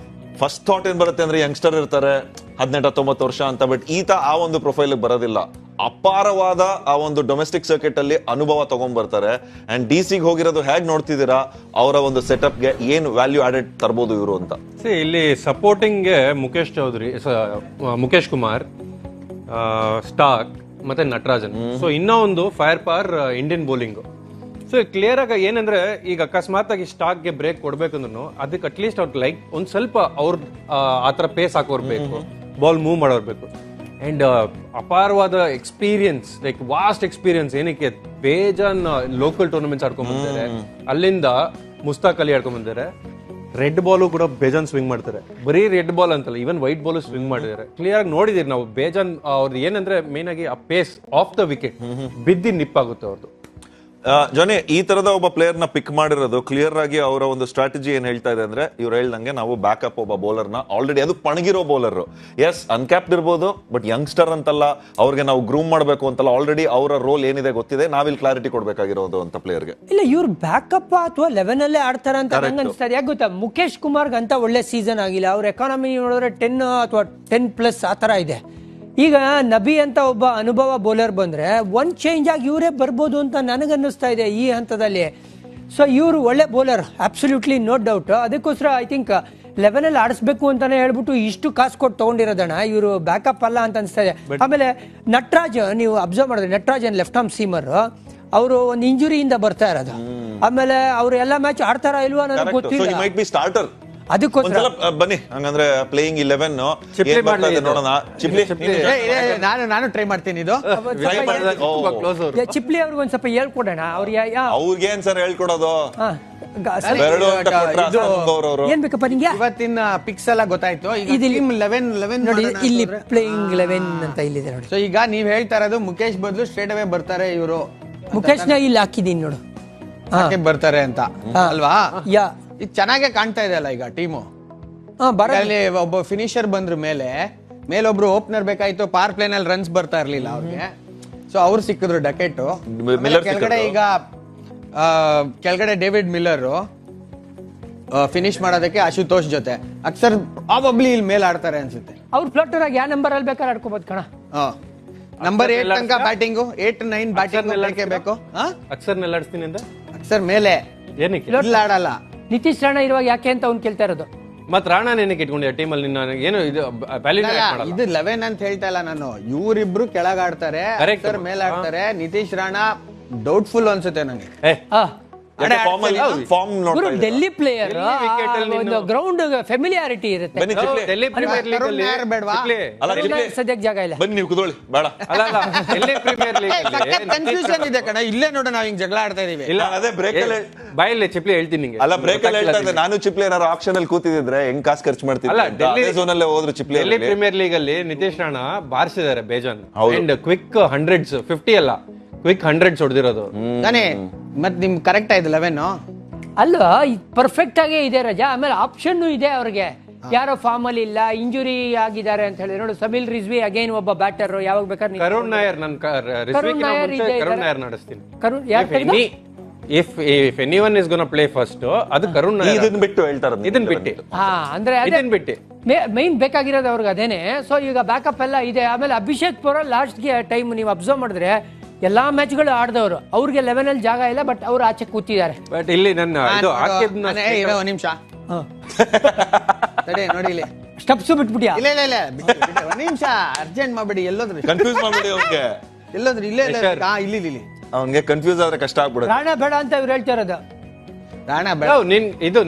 N: ಫಸ್ಟ್ ಥಾಟ್ ಏನ್ ಬರುತ್ತೆ ಅಂದ್ರೆ ಯಂಗ್ಸ್ಟರ್ ಇರ್ತಾರೆ, 18-19 ವರ್ಷ ಅಂತ. ಬಟ್ ಈತ ಆ ಒಂದು ಪ್ರೊಫೈಲ್ ಬರೋದಿಲ್ಲ. ಅಪಾರವಾದ ಆ ಒಂದು ಡೊಮೆಸ್ಟಿಕ್ ಸರ್ಕಿಟ್ ಅಲ್ಲಿ ಅನುಭವ ತಗೊಂಡ್ಬರ್ತಾರೆ. ಅಂಡ್ DC ಗೆ ಹೋಗಿರೋದು ಹೇಗ್ ನೋಡ್ತಿದ್ದೀರಾ? ಅವರ ಒಂದು ಸೆಟಪ್ ಗೆ ಏನು ವ್ಯಾಲ್ಯೂ ಆಡೆಡ್ ತರಬಹುದು ಇವರು ಅಂತ?
O: ಇಲ್ಲಿ ಸಪೋರ್ಟಿಂಗ್ ಗೆ ಮುಖೇಶ್ ಕುಮಾರ್, ಸ್ಟಾಕ್ ಮತ್ತೆ ನಟರಾಜನ್. ಸೊ ಇನ್ನೂ ಒಂದು fire power Indian bowling. So clear ಆಗಿ ಏನಂದ್ರೆ, ಈಗ ಅಕಸ್ಮಾತ್ ಆಗಿ ಸ್ಟಾಕ್ ಗೆ ಬ್ರೇಕ್ ಕೊಡ್ಬೇಕಂದ್ರೂ ಅದಕ್ಕೆ ಅಟ್ಲೀಸ್ಟ್ ಅವ್ರ ಲೈಕ್ ಒಂದ್ ಸ್ವಲ್ಪ ಅವ್ರ ಆತರ ಪೇಸ್ ಹಾಕೋರ್ಬೇಕು, ಬಾಲ್ ಮೂವ್ ಮಾಡೋರ್ಬೇಕು. ಅಂಡ್ ಅಪಾರವಾದ ಎಕ್ಸ್ಪೀರಿಯನ್ಸ್, ಲೈಕ್ ವಾಸ್ಟ್ ಎಕ್ಸ್ಪೀರಿಯನ್ಸ್. ಏನಕ್ಕೆ ಬೇಜಾನ್ ಲೋಕಲ್ ಟೂರ್ನಮೆಂಟ್ಸ್ ಆಡ್ಕೊಂಡ್ ಬಂದಿದ್ದಾರೆ. ಅಲ್ಲಿಂದ ಮುಸ್ತಾಕ್ ಅಲಿ ಆಡ್ಕೊಂಡ್ ಬಂದಿದ್ದಾರೆ. ರೆಡ್ ಬಾಲು ಕೂಡ ಬೇಜಾನ್ ಸ್ವಿಂಗ್ ಮಾಡ್ತಾರೆ. ಬರೀ ರೆಡ್ ಬಾಲ್ ಅಂತಲ್ಲ, ಈವನ್ ವೈಟ್ ಬಾಲ್ ಸ್ವಿಂಗ್ ಮಾಡಿದ್ದಾರೆ. ಕ್ಲಿಯರ್ ಆಗಿ ನೋಡಿದಿರಿ ನಾವು. ಬೇಜಾನ್ ಅವ್ರದ್ದು ಏನಂದ್ರೆ ಮೇನ್ ಆಗಿ ಆ ಪೇಸ್ ಆಫ್ ದ ವಿಕೆಟ್ ಬಿದ್ದಿ ನಿಪ್ಪಾಗುತ್ತೆ ಅವ್ರದ್ದು.
N: ಜೊನೆ ಈ ತರದ ಒಬ್ಬ ಪ್ಲೇಯರ್ ನ ಪಿಕ್ ಮಾಡಿರೋದು ಕ್ಲಿಯರ್ ಆಗಿ ಅವರ ಒಂದು ಸ್ಟ್ರಾಟಜಿ ಏನ್ ಹೇಳ್ತಾ ಇದೆ ಅಂದ್ರೆ, ಇವ್ರು ಹೇಳ್ದಂಗೆ ನಾವು ಬ್ಯಾಕಪ್ ಒಬ್ಬ ಬೌಲರ್ ನ ಆಲ್ರೆಡಿ, ಅದು ಪಣಗಿರೋ ಬೌಲರ್. ಎಸ್ ಅನ್ಕ್ಯಾಪ್ಡ್ ಇರ್ಬೋದು, ಬಟ್ ಯಂಗ್ಸ್ಟರ್ ಅಂತಲ್ಲ, ಅವ್ರಿಗೆ ನಾವು ಗ್ರೂಮ್ ಮಾಡಬೇಕು ಅಂತಲ್ಲ. ಆಲ್ರೆಡಿ ಅವರ ರೋಲ್ ಏನಿದೆ ಗೊತ್ತಿದೆ. ನಾವಿಲ್ಲಿ ಕ್ಲಾರಿಟಿ ಕೊಡ್ಬೇಕಾಗಿರೋದು ಅಂತ ಪ್ಲೇಯರ್ಗೆ.
B: ಇಲ್ಲ, ಇವ್ರು ಬ್ಯಾಕಪ್ ಅಥವಾ 11 ಅಲ್ಲೇ ಆಡ್ತಾರ ಅಂತ ನಂಗೆ ಅನ್ಸ್ತದೆ. ಯಾಕೆ ಗೊತ್ತಾ, ಮುಖೇಶ್ ಕುಮಾರ್ಗೆ ಅಂತ ಒಳ್ಳೆ ಸೀಸನ್ ಆಗಿಲ್ಲ. ಅವ್ರ ಎಕಾನಮಿ ನೋಡಿದ್ರೆ 10 ಅಥವಾ 10+ ಆ ತರ ಇದೆ. ಈಗ ನಬಿ ಅಂತ ಒಬ್ಬ ಅನುಭವ ಬೌಲರ್ ಬಂದ್ರೆ ಒಂದ್ ಚೇಂಜ್ ಆಗಿ ಇವರೇ ಬರ್ಬೋದು ಅಂತ ನನಗನ್ನಿಸ್ತಾ ಇದೆ ಈ ಹಂತದಲ್ಲಿ. ಸೊ ಇವರು ಒಳ್ಳೆ ಬೌಲರ್, ಅಬ್ಸಲ್ಯೂಟ್ಲಿ ನೋ ಡೌಟ್. ಅದಕ್ಕೋಸ್ಕರ ಐ ಥಿಂಕ್ 11 ಅಲ್ಲಿ ಆಡಿಸ್ಬೇಕು ಅಂತಾನೆ ಹೇಳ್ಬಿಟ್ಟು ಇಷ್ಟು ಕಾಸು ಕೊಟ್ಟು ತಗೊಂಡಿರೋದಣ್ಣ. ಇವರು ಬ್ಯಾಕಪ್ ಅಲ್ಲ ಅಂತ ಅನಿಸ್ತಾ ಇದೆ. ಆಮೇಲೆ ನಟರಾಜ್, ನೀವು ಅಬ್ಸರ್ವ್ ಮಾಡಿದ್ರೆ ನಟರಾಜನ್ ಲೆಫ್ಟ್ ಆರ್ಮ್ ಸೀಮರ್, ಅವರು ಒಂದು ಇಂಜುರಿಯಿಂದ ಬರ್ತಾ ಇರೋದು. ಆಮೇಲೆ ಅವರು ಎಲ್ಲ ಮ್ಯಾಚ್ ಆಡ್ತಾರಾ ಇಲ್ವಾ ನನಗೆ ಗೊತ್ತಿಲ್ಲ. ಅದಕ್ಕೋಸ್ಕರ
N: ಬನ್ನಿ ಹಂಗಂದ್ರೆ ಪ್ಲೇಯಿಂಗ್ 11 ನೋಡೋಣ.
G: ನಾನು ಟ್ರೈ ಮಾಡ್ತೀನಿ. ಇದು
B: ಚಿಪ್ಲಿ ಅವ್ರಿಗೆ ಒಂದ್ ಸ್ವಲ್ಪ ಹೇಳ್ಕೊಡೋಣ.
N: ಅವ್ರಿಗೆ ಏನ್ ಸರ್ ಹೇಳ್ಕೊಡೋದು?
B: ಏನ್ ಬೇಕಪ್ಪ ನಿಂಗೆ?
G: ಇವತ್ತಿನ ಪಿಕ್ಸ್ ಎಲ್ಲ ಗೊತ್ತಾಯ್ತು.
B: ನೋಡಿ ಇಲ್ಲಿ ಪ್ಲೇಯಿಂಗ್ 11 ಅಂತ ಇಲ್ಲಿದೆ ನೋಡಿ.
G: ಸೊ ಈಗ ನೀವ್ ಹೇಳ್ತಾ ಇರೋದು ಮುಖೇಶ್ ಬದಲು ಸ್ಟ್ರೇಟ್ ಅವೇ ಬರ್ತಾರೆ ಇವರು.
B: ಮುಖೇಶ್ ನ ಇಲ್ಲಿ ಹಾಕಿದೀನಿ ನೋಡು,
G: ಬರ್ತಾರೆ ಅಂತ ಅಲ್ವಾ? ಇದು ಚೆನ್ನಾಗೆ ಕಾಣ್ತಾ ಇದೆ ಅಲ್ಲ ಈಗ ಟೀಮು. ಅಲ್ಲಿ ಒಬ್ಬ ಫಿನಿಶರ್ ಬಂದ್ರ ಮೇಲೊಬ್ರು ಓಪನರ್ ಬೇಕಾಯ್ತು. ಪಾರ್ ಪ್ಲೇನ್ ಅಲ್ಲಿ ರನ್ಸ್ ಬರ್ತಾ ಇರ್ಲಿಲ್ಲ ಅವ್ರಿಗೆ. ಸೊ ಅವ್ರು ಸಿಕ್ಕಿದ್ರು ಡಕೆಟ್. ಕೆಳಗಡೆ ಈಗ ಕೆಳಗಡೆ ಡೇವಿಡ್ ಮಿಲ್ಲರ್ ಫಿನಿಶ್ ಮಾಡೋದಕ್ಕೆ ಆಶುತೋಷ್ ಜೊತೆ ಅಕ್ಸರ್ ಪ್ರಾಬಬ್ಲಿ ಇಲ್ಲಿ ಮೇಲೆ ಆಡ್ತಾರೆ ಅನ್ಸುತ್ತೆ.
B: ಅವ್ರು ಫ್ಲೋಟರ್ ಆಗಿ ಯಾವ ನಂಬರ್ ಅಲ್ಲಿ ಬೇಕಾದ್ರೆ ಆಡ್ಕೋಬಹುದು ಕಣ.
G: ನಂಬರ್ 8 ತನಕ ಬ್ಯಾಟಿಂಗ್, 8-9 ಬ್ಯಾಟಿಂಗ್ ಬೇಕು.
O: ಅಕ್ಸರ್ ನೆಲ್ಲಾಡ್ಸ್ತೀನಿ ಅಂತ.
G: ಅಕ್ಸರ್ ಮೇಲೆ
O: ಏನಕ್ಕೆ
G: ಇಲ್ಲ ಆಡಲ್ಲ.
B: ನಿತೀಶ್ ರಾಣಾ ಇರುವಾಗ ಯಾಕೆ ಅಂತ ಅವ್ನು ಕೇಳ್ತಾ ಇರೋದು.
O: ಮತ್ ರಾಣಾ ಏನಕ್ಕೆ ಇಟ್ಕೊಂಡಿಯ ಟೀಮಲ್ಲಿ ನಿನ್ನ ಏನು ಇದು ವ್ಯಾಲ್ಯೂ
G: ಇದು 11 ಅಂತ ಹೇಳ್ತಾ ಇಲ್ಲ ನಾನು. ಇವರಿಬ್ರು ಕೆಳಗಾಡ್ತಾರೆ, ಮೇಲಾಡ್ತಾರೆ. ನಿತೀಶ್ ರಾಣಾ ಡೌಟ್ಫುಲ್ ಅನ್ಸುತ್ತೆ ನಂಗೆ.
B: ಡೆಲ್ಲಿ ಪ್ಲೇಯರ್ ಗ್ರೌಂಡ್ ಫೆಮಿಲಿಯಾರಿಟಿ ಇರುತ್ತೆ.
O: ಡೆಲ್ಲಿ ಪ್ರೀಮಿಯರ್ ಲೀಗ್ ಅಲ್ಲಿ
B: ಸದ್ಯಕ್ಕೆ ಜಾಗ ಇಲ್ಲ.
N: ಬನ್ನಿ ನೀವು ಕುತ್ಕೊಳ್ಳಿ ಬೇಡ.
O: ಅಲ್ಲ ಡೆಲ್ಲಿ ಪ್ರೀಮಿಯರ್ ಲೀಗ್ ಅಲ್ಲಿ
G: ಕನ್ಫ್ಯೂಷನ್ ಇದೆ ಕಣ. ಇಲ್ಲೇ ನೋಡ ನಾವ್ ಹಿಂಗ್ ಜಗಳ ಆಡ್ತಾ ಇದೀವಿ.
N: ಇಲ್ಲ ಅದೇ ಬ್ರೇಕ್ ಅಲ್ಲಿ
O: ಬಾಯಲ್ಲಿ ಚಿಪ್ಲಿ ಹೇಳ್ತೀನಿ ನಿಂಗೆ.
N: ಅಲ್ಲ ಬ್ರೇಕ್ ಅಲ್ಲಿ ಹೇಳ್ತಾ ಇದ್ದೆ ನಾನು. ಚಿಪ್ಲಿ ಏನಾರು ಆಕ್ಷನ್ ಅಲ್ಲಿ ಕೂತಿದ್ರೆ ಹೆಂಗ್ ಕಾಸು ಖರ್ಚು ಮಾಡ್ತಿದ್ದೆ.
O: ಅಲ್ಲ ಡೆಲ್ಲಿ
N: ಝೋನ್ ಅಲ್ಲೇ ಹೋದ್ರು ಚಿಪ್ಲಿ.
O: ಡೆಲ್ಲಿ ಪ್ರೀಮಿಯರ್ ಲೀಗ್ ಅಲ್ಲಿ ನಿತೀಶ್ ರಾಣಾ ಬಾರಿಸಿದ್ದಾರೆ ಬೇಜಾನ್. ಅಂಡ್ ಕ್ವಿಕ್ 100s 50 ಅಲ್ಲ ಕ್ವಿಕ್ 100s ಹೊಡೆದಿರೋದು
G: ತಾನೇ. ಮತ್ ನಿಮ್ ಕರೆಕ್ಟ್ ಆಯ್ತು 11
B: ಅಲ್ವಾ? ಪರ್ಫೆಕ್ಟ್ ಆಗೇ ಇದೆ ರಜಾ. ಆಮೇಲೆ ಆಪ್ಷನ್ ಇದೆ ಅವ್ರಿಗೆ. ಯಾರೋ ಫಾರ್ಮ್ ಅಲ್ಲಿ ಇಲ್ಲ, ಇಂಜುರಿ ಆಗಿದ್ದಾರೆ ಅಂತ ಹೇಳಿ ನೋಡಿ. ಸಬಿಲ್ ರಿಜ್ವಿ ಅಗೈನ್ ಒಬ್ಬ ಬ್ಯಾಟರ್, ಯಾವಾಗ ಬೇಕಾದ್ರೆ
O: ಕರುಣ್ ನಾಯರ್. ನಾನು Karun Nair ನಡೆಸ್ತೀನಿ. if anyone is gonna play first ಅದು ಕರುಣ್ ನಾಯರ್.
N: ಇದನ್ನ ಬಿಟ್ಟು ಹೇಳ್ತಾರೆ,
O: ಇದನ್ನ ಬಿಟ್ಟು.
B: ಅಂದ್ರೆ ಇದನ್ನ ಬಿಟ್ಟು ಮೈನ್ ಬೇಕಾಗಿರೋದು ಅವ್ರಿಗೆ ಅದೇನೆ. ಸೊ ಈಗ ಬ್ಯಾಕಪ್ ಎಲ್ಲ ಇದೆ. ಆಮೇಲೆ ಅಭಿಷೇಕ್ ಪುರ ಲಾಸ್ಟ್ ಟೈಮ್ ನೀವು ಅಬ್ಸರ್ವ್ ಮಾಡಿದ್ರೆ ಎಲ್ಲಾ ಮ್ಯಾಚ್ಗಳು ಆಡ್ದವ್ರು. ಅವ್ರಿಗೆ 11 ಅಲ್ಲಿ ಜಾಗ ಇಲ್ಲ, ಬಟ್ ಅವ್ರು ಆಚೆ ಕೂತಿದ್ದಾರೆ.
O: ಬಟ್ ಇಲ್ಲಿ ನನ್ನ ಇದು
G: ಒಂದ್ ನಿಮಿಷ ನೋಡಿ ಇಲ್ಲಿ
B: ಸ್ಟೆಪ್ಸ್ ಬಿಟ್ಬಿಟ್ಯಾ?
G: ಇಲ್ಲ ಇಲ್ಲ ಇಲ್ಲ ಒಂದ್ ನಿಮಿಷ ಅರ್ಜೆಂಟ್ ಮಾಡ್ಬೇಡಿ. ಎಲ್ಲೋದ್ರಿ
N: ಕನ್ಫ್ಯೂಸ್ ಮಾಡ್ಬೇಡಿ ಅವ್ರಿಗೆ.
G: ಎಲ್ಲೋದ್ರಿ ಇಲ್ಲೇ ಇಲ್ಲಿ
N: ಅವ್ನಿಗೆ ಕನ್ಫ್ಯೂಸ್ ಆದ್ರೆ ಕಷ್ಟ ಆಗ್ಬಿಡುತ್ತೆ.
B: ರಾಣಾ ಬೇಡ ಅಂತ ಇವ್ರು ಹೇಳ್ತಿರೋದು.
G: ರಾಣಾ ಬೇಡ.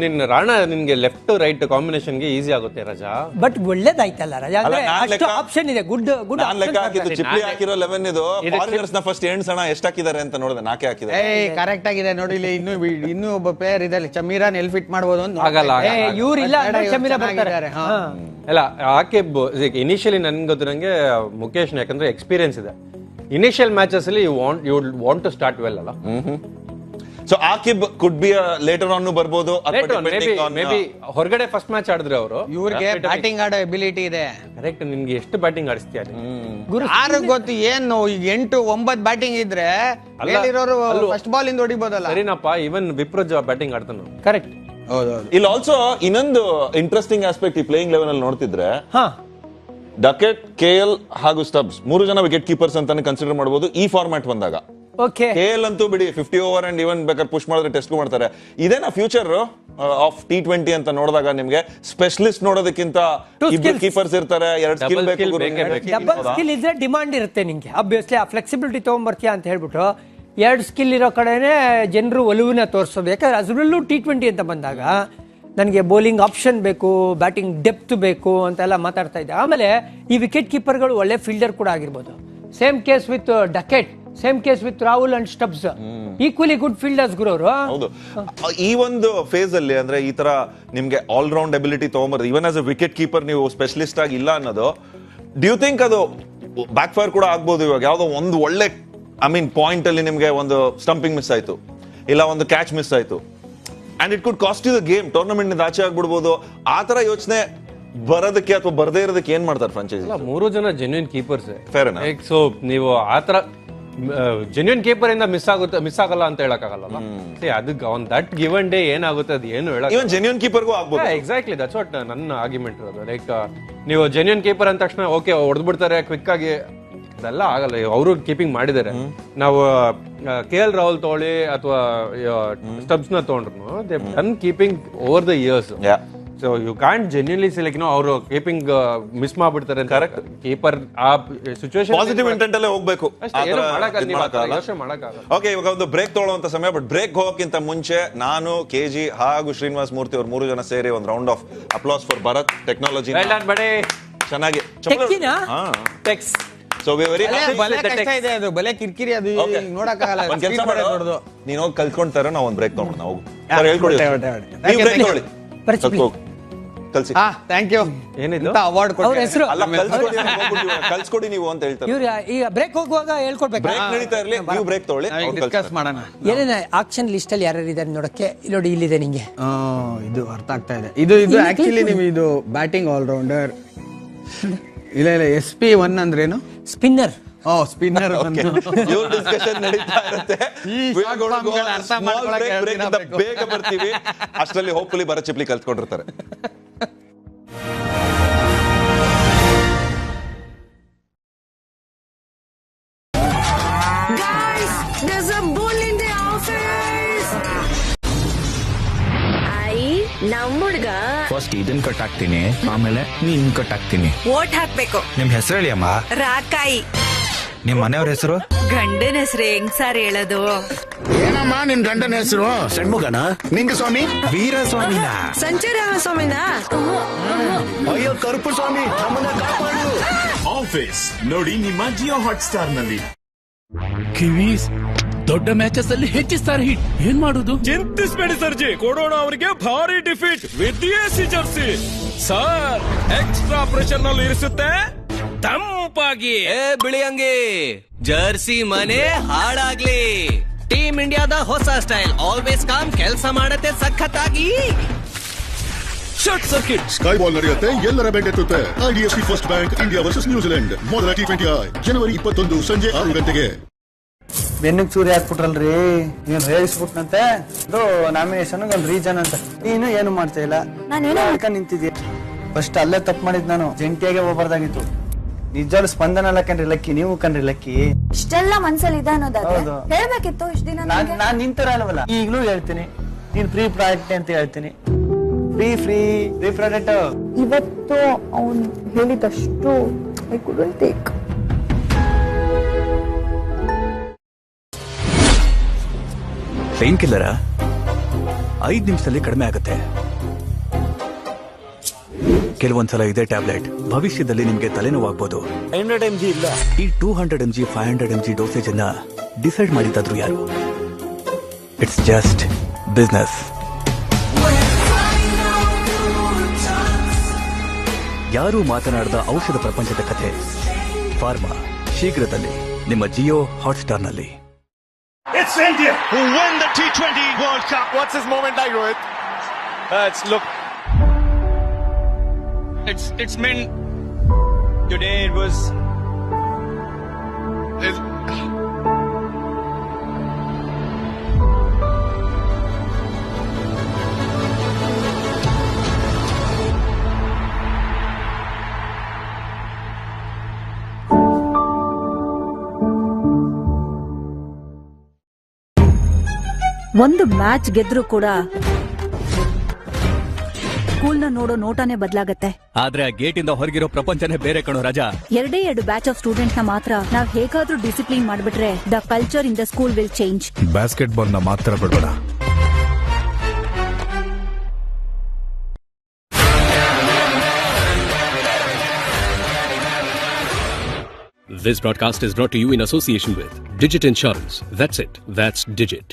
O: ನಿನ್ ರಾಣಾ ನಿನ್ಗೆ ಲೆಫ್ಟ್ ರೈಟ್ ಕಾಂಬಿನೇಷನ್ ಗೆ ಈಸಿ ಆಗುತ್ತೆ ರಜಾ.
B: ಬಟ್ ಒಳ್ಳೇದಾಯ್ತಲ್ಲ ರಜಾ. ಅಂದ್ರೆ ಅಷ್ಟು ಆಪ್ಷನ್ ಇದೆ. ಗುಡ್
N: ನಾನು ಲೆಕ್ಕ ಹಾಕಿದ್ದು ಚಿಪ್ಲಿ ಹಾಕಿರೋ 11 ಇದು ಫಾರಿನರ್ಸ್ ನ ಫಸ್ಟ್ ಎಣ್ಸಣ ಎಷ್ಟು ಹಾಕಿದ್ದಾರೆ ಅಂತ ನೋಡಿದೆ. 4 ಹಾಕಿದ್ದಾರೆ.
G: ಕರೆಕ್ಟ್ ಆಗಿದೆ ನೋಡಿ ಇಲ್ಲಿ. ಇನ್ನೂ ಒಬ್ಬ ಪ್ಲೇಯರ್ ಇದೆ ಚಮೀರಾನ್ ಎಲ್ ಫಿಟ್ ಮಾಡಬಹುದು ಅಂತ.
O: ಆಗಲ್ಲ
B: ಇವ್ರು ಇಲ್ಲ ಚಮೀರಾ ಬರ್ತಾರೆ.
O: ಅಲ್ಲ ಆಕೆಬ್ ಇನಿಷಿಯಲಿ ನನ್ಗೆ ಗೊತ್ತಿರಂಗೆ ಮುಖೇಶ್, ಯಾಕಂದ್ರೆ ಎಕ್ಸ್ಪೀರಿಯನ್ಸ್ ಇದೆ. ಇನಿಷಿಯಲ್ ಮ್ಯಾಚಸ್ ಅಲ್ಲಿ you want to start well ಅಲ್ಲ.
N: So Aqib could be later on ಬರ್ಬೋದು.
O: ಮೇ ಬಿ ಹೊರಗಡೆ ಫಸ್ಟ್ ಮ್ಯಾಚ್ ಆಡಿದ್ರೆ ಅವರು.
G: ಇವ್ರಿಗೆ ಬ್ಯಾಟಿಂಗ್ ಆಡೋ ಎಬಿಲಿಟಿ ಇದೆ.
O: ಕರೆಕ್ಟ್. ನಿನ್ಗೆ ಎಷ್ಟು ಬ್ಯಾಟಿಂಗ್ ಆಡಿಸ್ತೀಯ?
G: ಯಾರು ಗೊತ್ತು ಏನು. ಈಗ 8-9 ಬ್ಯಾಟಿಂಗ್ ಇದ್ರೆ ಫಸ್ಟ್ ಬಾಲ್ ಇಂದ ಹೊಡಿಬೋದಲ್ಲ.
O: ಸರಿನಪ್ಪ. ಇವನ್ ವಿಪ್ರಜ್ ಬ್ಯಾಟಿಂಗ್ ಆಡ್ತಾನ.
B: ಕರೆಕ್ಟ್.
N: ಇಲ್ಲಿ ಆಲ್ಸೋ ಇನ್ನೊಂದು ಇಂಟ್ರೆಸ್ಟಿಂಗ್ ಆಸ್ಪೆಕ್ಟ್ ಈ ಪ್ಲೇಯಿಂಗ್ ಲೆವೆನ್ ಅಲ್ಲಿ ನೋಡ್ತಿದ್ರೆ, ಡಕೆಟ್, KL ಹಾಗೂ ಸ್ಟಬ್ಸ್ 3 ಜನ ವಿಕೆಟ್ ಕೀಪರ್ಸ್ ಅಂತಾನೆ ಕನ್ಸಿಡರ್ ಮಾಡಬಹುದು ಈ ಫಾರ್ಮ್ಯಾಟ್ ಬಂದಾಗ. KL ಅಂತೂ ಬಿಡಿ 50 ಓವರ್ ಅಂಡ್ ಇವನ್ ಬೇಕಾದ್ರೆ ಪುಷ್ ಮಾಡಿದ್ರೆ ಟೆಸ್ಟ್ ಮಾಡ್ತಾರೆ. ಇದೇನಾ ಫ್ಯೂಚರ್ ಆಫ್ T20 ಅಂತ ನೋಡಿದಾಗ ನಿಮ್ಗೆ ಸ್ಪೆಷಲಿಸ್ಟ್ ನೋಡೋದಕ್ಕಿಂತ ಇಬ್ಬರು ಕೀಪರ್ಸ್ ಇರ್ತಾರೆ, 2 ಸ್ಕಿಲ್ ಬೇಕು.
B: ಡಬಲ್ ಸ್ಕಿಲ್ ಇದ್ರೆ ಡಿಮಾಂಡ್ ಇರುತ್ತೆ ನಿಂಗೆ. ಅಬ್ವಿಯಸ್ಲಿ ಆ ಫ್ಲೆಕ್ಸಿಬಿಲಿಟಿ ತಗೊಂಡ್ಬರ್ತೀಯ ಅಂತ ಹೇಳ್ಬಿಟ್ಟು 2 ಸ್ಕಿಲ್ ಇರೋ ಕಡೆನೆ ಜನರು ಒಲುವಿನ ತೋರಿಸೋದು. ಯಾಕಂದ್ರೆ ಅದರಲ್ಲೂ T20 ಅಂತ ಬಂದಾಗ ನನಗೆ ಬೌಲಿಂಗ್ ಆಪ್ಷನ್ ಬೇಕು, ಬ್ಯಾಟಿಂಗ್ ಡೆಪ್ತ್ ಬೇಕು ಅಂತೆಲ್ಲ ಮಾತಾಡ್ತಾ ಇದ್ದೆ. ಆಮೇಲೆ ಈ ವಿಕೆಟ್ ಕೀಪರ್ಗಳು ಒಳ್ಳೆ ಫೀಲ್ಡರ್ ಕೂಡ ಆಗಿರ್ಬೋದು. Same case with Duckett, same case with Rahul and Stubbs. Equally good fielders ಗುರು.
N: ಹೌದು. ಈ ಒಂದು ಫೇಸ್ ಅಲ್ಲಿ ಅಂದ್ರೆ ಈ ತರ ನಿಮ್ಗೆ ಆಲ್ ರೌಂಡ್ ಎಬಿಲಿಟಿ ತಗೊಂಬರ್ದು, even as a wicket keeper ನೀವು ಸ್ಪೆಷಲಿಸ್ಟ್ ಆಗಿ ಇಲ್ಲ ಅನ್ನೋದು, ಡ್ಯೂ ಥಿಂಕ್ ಅದು ಬ್ಯಾಕ್ ಫೈರ್ ಕೂಡ ಆಗ್ಬೋದು? ಇವಾಗ ಯಾವ್ದೋ ಒಂದು ಒಳ್ಳೆ ಪಾಯಿಂಟ್ ಅಲ್ಲಿ ನಿಮ್ಗೆ ಒಂದು ಸ್ಟಂಪಿಂಗ್ ಮಿಸ್ ಆಯ್ತು, ಇಲ್ಲ ಒಂದು ಕ್ಯಾಚ್ ಮಿಸ್ ಆಯ್ತು, and it could cost you the game, tournament ನಿಂದ ಆಚೆ ಆಗ್ಬಿಡ್ಬೋದು. ಆ ತರ ಯೋಚನೆ ಬರೋದಕ್ಕೆ ಅಥವಾ ಬರದೇ ಇರೋದಕ್ಕೆ ಏನ್ ಮಾಡ್ತಾರೆ ಫ್ರಾಂಚೈಸಿ?
O: 3 ಜನ ಜೆನ್ಯೂನ್ ಕೀಪರ್ಸ್.
N: ಫೇರ್.
O: ಸೊ ನೀವು ಆತರ ಜೆನ್ಯೂನ್ ಕೀಪರ್ ಇಂದ ಮಿಸ್ ಆಗಲ್ಲ ಅಂತ ಹೇಳಕ್ಕಾಗಲ್ಲ. ಅದಕ್ಕೆ ಆನ್ ದಟ್ ಗಿವನ್ ಡೇ ಏನಾಗುತ್ತೆ ಅದು ಏನು ಹೇಳಕ್.
N: ಇವನ್ ಜೆನ್ಯೂನ್ ಕೀಪರ್ಗೂ ಆಗ್ಬೋದು.
O: ಎಕ್ಸಾಕ್ಟ್ಲಿ, ದಟ್ಸ್ ವಾಟ್ ನನ್ನ ಆರ್ಗ್ಯುಮೆಂಟ್ ಇರೋದು. ಲೈಕ್ ನೀವು ಜೆನ್ಯೂನ್ ಕೀಪರ್ ಅಂದ ತಕ್ಷಣ ಓಕೆ ಹೊಡೆದ್ಬಿಡ್ತಾರೆ ಕ್ವಿಕ್ ಆಗಿ, ಅದೆಲ್ಲ ಆಗಲ್ಲ. ಅವರು ಕೀಪಿಂಗ್ ಮಾಡಿದ್ದಾರೆ. ನಾವು KL ರಾಹುಲ್ ತಗೊಳ್ಳಿ ಅಥವಾ ಸ್ಟಬ್ಸ್ ನ ತಗೊಂಡ್ರು, they done keeping over the years. So you can't genuinely select ಅವರು ಕೀಪಿಂಗ್ ಮಿಸ್ ಮಾಡ್ಬಿಡ್ತಾರೆ. ಕರೆಕ್ಟ್. ಕೀಪರ್ ಆ ಸಿಚುವೇಶನ್
N: ಪಾಸಿಟಿವ್ ಇಂಟೆಂಟ್ ಅಲ್ಲೇ ಹೋಗ್ಬೇಕು. ಓಕೆ, ಇವಾಗ ಒಂದು ಬ್ರೇಕ್ ತಗೊಳ್ಳುವಂತ ಸಮಯ. ಬಟ್ ಬ್ರೇಕ್ ಹೋಗೋಕ್ಕಿಂತ ಮುಂಚೆ ನಾನು, KG ಹಾಗೂ ಶ್ರೀನಿವಾಸ್ ಮೂರ್ತಿ ಅವ್ರು 3 ಜನ ಸೇರಿ ಒಂದು round of applause for Bharat. Technology ಚೆನ್ನಾಗಿ ಸೊ ವಿ ವೆರಿ
G: ಇದೆ. ಅದು ಬಲೆ ಕಿರ್ಕಿರಿ, ಅದು ನೋಡಕ್ಕಾಗಲ್ಲ.
N: ಒಂದ್ ಕೆಲಸ ಮಾಡೋದು, ನೀನು ಹೋಗಿ ಕಲ್ತ್ಕೊಂತಾರೆ, ನಾವು ಒಂದು ಬ್ರೇಕ್ ತಗೊಂಡು ನಾವು ಹೇಳ್ಕೊಡಿ. ನೀವು ಬ್ರೇಕ್ ತಗೊಳ್ಳಿ. ಕಲ್ಸಿ.
G: Thank you.
O: ಏನಿದು
G: ಅವಾರ್ಡ್
N: ಕಲ್ಸ್ಕೊಡಿ ನೀವು ಅಂತ ಹೇಳ್ತಾರೆ.
B: ಈಗ ಬ್ರೇಕ್ ಹೋಗುವಾಗ ಹೇಳ್ಕೊಡ್ಬೇಕು.
N: ಬ್ರೇಕ್ ನಡೀತಾ ಇರ್ಲಿ, ನೀವು ಬ್ರೇಕ್ ತಗೊಳ್ಳಿ,
G: ಡಿಸ್ಕಸ್ ಮಾಡೋಣ.
B: ಏನೇನ ಆಕ್ಷನ್ ಲಿಸ್ಟ್ ಅಲ್ಲಿ ಯಾರ್ಯಾರು ಇದ್ದಾರೆ ನೋಡಕ್ಕೆ. ನೋಡಿ ಇಲ್ಲಿದೆ ನಿಂಗೆ.
G: ಇದು ಅರ್ಥ ಆಗ್ತಾ ಇದೆ. ಇದು ಆಕ್ಚುಲಿ ನೀವು ಇದು ಬ್ಯಾಟಿಂಗ್ ಆಲ್ರೌಂಡರ್. ಇಲ್ಲ SP1 ಅಂದ್ರೇನು?
B: ಸ್ಪಿನ್ನರ್.
G: ಸ್ಪಿನ್ನರ್.
N: ಡಿಸ್ಕಷನ್ ನಡೀತಾ ಇರುತ್ತೆ. ಬೇಗ ಬರ್ತೀವಿ. ಅಷ್ಟರಲ್ಲಿ ಹೋಪ್ಫುಲಿ ಬರ ಚಿಪ್ಲಿ ಕಲ್ತ್ಕೊಂಡಿರ್ತಾರೆ.
D: ನಮ್ಮ ಹುಡ್ಗ
C: ಫಸ್ಟ್ ಇದನ್ ಕಟ್ ಹಾಕ್ತೀನಿ, ಆಮೇಲೆ ನೀನ್ ಕಟ್ ಹಾಕ್ತೀನಿ.
D: ಓಟ್ ಹಾಕ್ಬೇಕು.
C: ನಿಮ್ ಹೆಸರು ಹೇಳಿ ಅಮ್ಮ.
D: ರಾಕಾಯಿ.
C: ನಿಮ್ ಮನೆಯವ್ರ ಹೆಸರು?
D: ಗಂಡನ ಹೆಸರು ಹೆಂಗ್ ಸಾರ್ ಹೇಳೋದು?
E: ಏನಮ್ಮ ನಿನ್ ಗಂಡನ ಹೆಸರು? ಷಣ್ಮುಗನ? ನಿಂಗಸ್ವಾಮಿ?
C: ವೀರಸ್ವಾಮಿನ?
D: ಸಂಚಯರಾಮಸ್ವಾಮಿನ?
E: ಅಯ್ಯೋ ಕರುಪು ಸ್ವಾಮಿ, ನಮ್ಮನ್ನ ಕಾಪಾಡು.
F: ಆಫೀಸ್ ನೋಡಿ ನಿಮ್ಮ ಜಿಯೋ ಹಾಟ್ ಸ್ಟಾರ್ ನಲ್ಲಿ.
I: ಕಿವೀಸ್ ದೊಡ್ಡ ಮ್ಯಾಚಸ್ ಅಲ್ಲಿ ಹೆಚ್ಚಿಸ್ತಾರೆ ಹಿಟ್. ಏನ್ ಮಾಡುದು? ಚಿಂತಿಸಬೇಡಿ ಸರ್ಜಿ, ಕೊಡೋಣ ಅವರಿಗೆ ಭಾರಿ defeat with AC Jersey. Sir extra pressure ನಲ್ಲಿ ಇರಿಸುತ್ತೆ ತಂಪಾಗಿ.
L: ಬಿಳಿಯಂಗಿ ಜರ್ಸಿ ಮನೆ ಹಾಳಾಗ್ಲಿ. ಟೀಮ್ ಇಂಡಿಯಾದ ಹೊಸ ಸ್ಟೈಲ್ ಆಲ್ವೇಸ್ ಕಾಮ್, ಕೆಲಸ ಮಾಡತ್ತೆ ಸಖತ್ತಾಗಿ.
F: ಶಾರ್ಟ್ ಸರ್ಕಿಟ್
J: ಸ್ಕೈ ಬಾಲ್ ನಡೆಯುತ್ತೆ, ಎಲ್ಲರ ಬೆಂಡೆತ್ತುತ್ತೆ. IDFC first bank India versus New Zealand ಮೊದಲ T20I ಜನವರಿ 21 ಸಂಜೆ 6 ಗಂಟೆಗೆ.
G: ಬೆನ್ನಿಗೆ ಚೂರಿ ಹಾಕ್ಬಿಟ್ರಲ್ರಿ, ನೀನ್ ರೇಗಿಸ್ಬಿಟ್ನಂತೆ. ಇದು ನಾಮಿನೇಷನ್ ಒಂದ್ ರೀಸನ್ ಅಂತ. ನೀನು ಏನು ಮಾಡ್ತಾ ಇಲ್ಲ, ನಾನು ನಿಂತಿದ್ಯಾ. ಫಸ್ಟ್ ಅಲ್ಲೇ ತಪ್ಪು ಮಾಡಿದ್ ನಾನು, ಜಂಟಿಯಾಗೆ ಹೋಗ್ಬಾರ್ದಾಗಿತ್ತು. ನಿಜವಾಗ್ಲೂ ಸ್ಪಂದನ ಅಲ್ಲ ಕಣ್ರಿ ಲಕ್ಕಿ, ನೀವು ಕಣ್ರಿ ಲಕ್ಕಿ.
U: ಇಷ್ಟೆಲ್ಲ ಮನ್ಸಲ್ಲಿ ಇದೆ ಅನ್ನೋದಾದ್ರೆ ಹೇಳ್ಬೇಕಿತ್ತು ಇಷ್ಟ ದಿನ.
G: ನಾನ್ ನಿಂತರ ಅಲ್ವಲ್ಲ, ಈಗ್ಲೂ ಹೇಳ್ತೀನಿ, ನೀನ್ ಫ್ರೀ ಪ್ರಾಡಕ್ಟ್ ಅಂತ ಹೇಳ್ತೀನಿ. Free product.
U: ಇವತ್ತು ಅವನ್ ಹೇಳಿದಷ್ಟು ಐ ಕುಡಂಟ್ ಟೇಕ್.
T: ಪೇನ್ ಕಿಲ್ಲರ 5 ನಿಮಿಷದಲ್ಲಿ ಕಡಿಮೆ ಆಗುತ್ತೆ. ಕೆಲವೊಂದ್ಸಲ ಇದೇ ಟ್ಯಾಬ್ಲೆಟ್ ಭವಿಷ್ಯದಲ್ಲಿ ನಿಮ್ಗೆ ತಲೆನೋವಾಗ್ಬೋದು.
C: 500 mg ಇಲ್ಲ.
T: ಈ 200 mg 500 mg ಡೋಸೇಜ್ ಅನ್ನ ಡಿಸೈಡ್ ಮಾಡಿದ್ದಾದ್ರು ಯಾರು? It's just business. ಯಾರೂ ಮಾತನಾಡದ ಔಷಧ ಪ್ರಪಂಚದ ಕಥೆ ಫಾರ್ಮಾ ಶೀಘ್ರದಲ್ಲಿ ನಿಮ್ಮ ಜಿಯೋ ಹಾಟ್ಸ್ಟಾರ್ ನಲ್ಲಿ.
F: It's India who win the T20 World Cup.
E: What's his moment like, Rohit?
F: Look. It's meant today. It was.
V: ಒಂದು ಮ್ಯಾಚ್ ಗೆದ್ರು ಕೂಡ ಸ್ಕೂಲ್ನ ನೋಡೋ ನೋಟಾನೇ ಬದಲಾಗತ್ತೆ.
T: ಆದ್ರೆ ಆ ಗೇಟ್ ಇಂದ ಹೊರಗಿರೋ ಪ್ರಪಂಚನೇ ಬೇರೆ ಕಣೋ ರಾಜಾ.
V: 2 ಬ್ಯಾಚ್ ಆಫ್ ಸ್ಟೂಡೆಂಟ್ ನ ಮಾತ್ರ ನಾವ್ ಹೇಗಾದ್ರೂ ಡಿಸಿಪ್ಲಿನ್ ಮಾಡ್ಬಿಟ್ರೆ the culture in the school will change.
C: Basketball ನ ಮಾತ್ರ ಬಿಡೋಣ.
M: This broadcast is brought to you in association with Digit Insurance. That's it. That's Digit.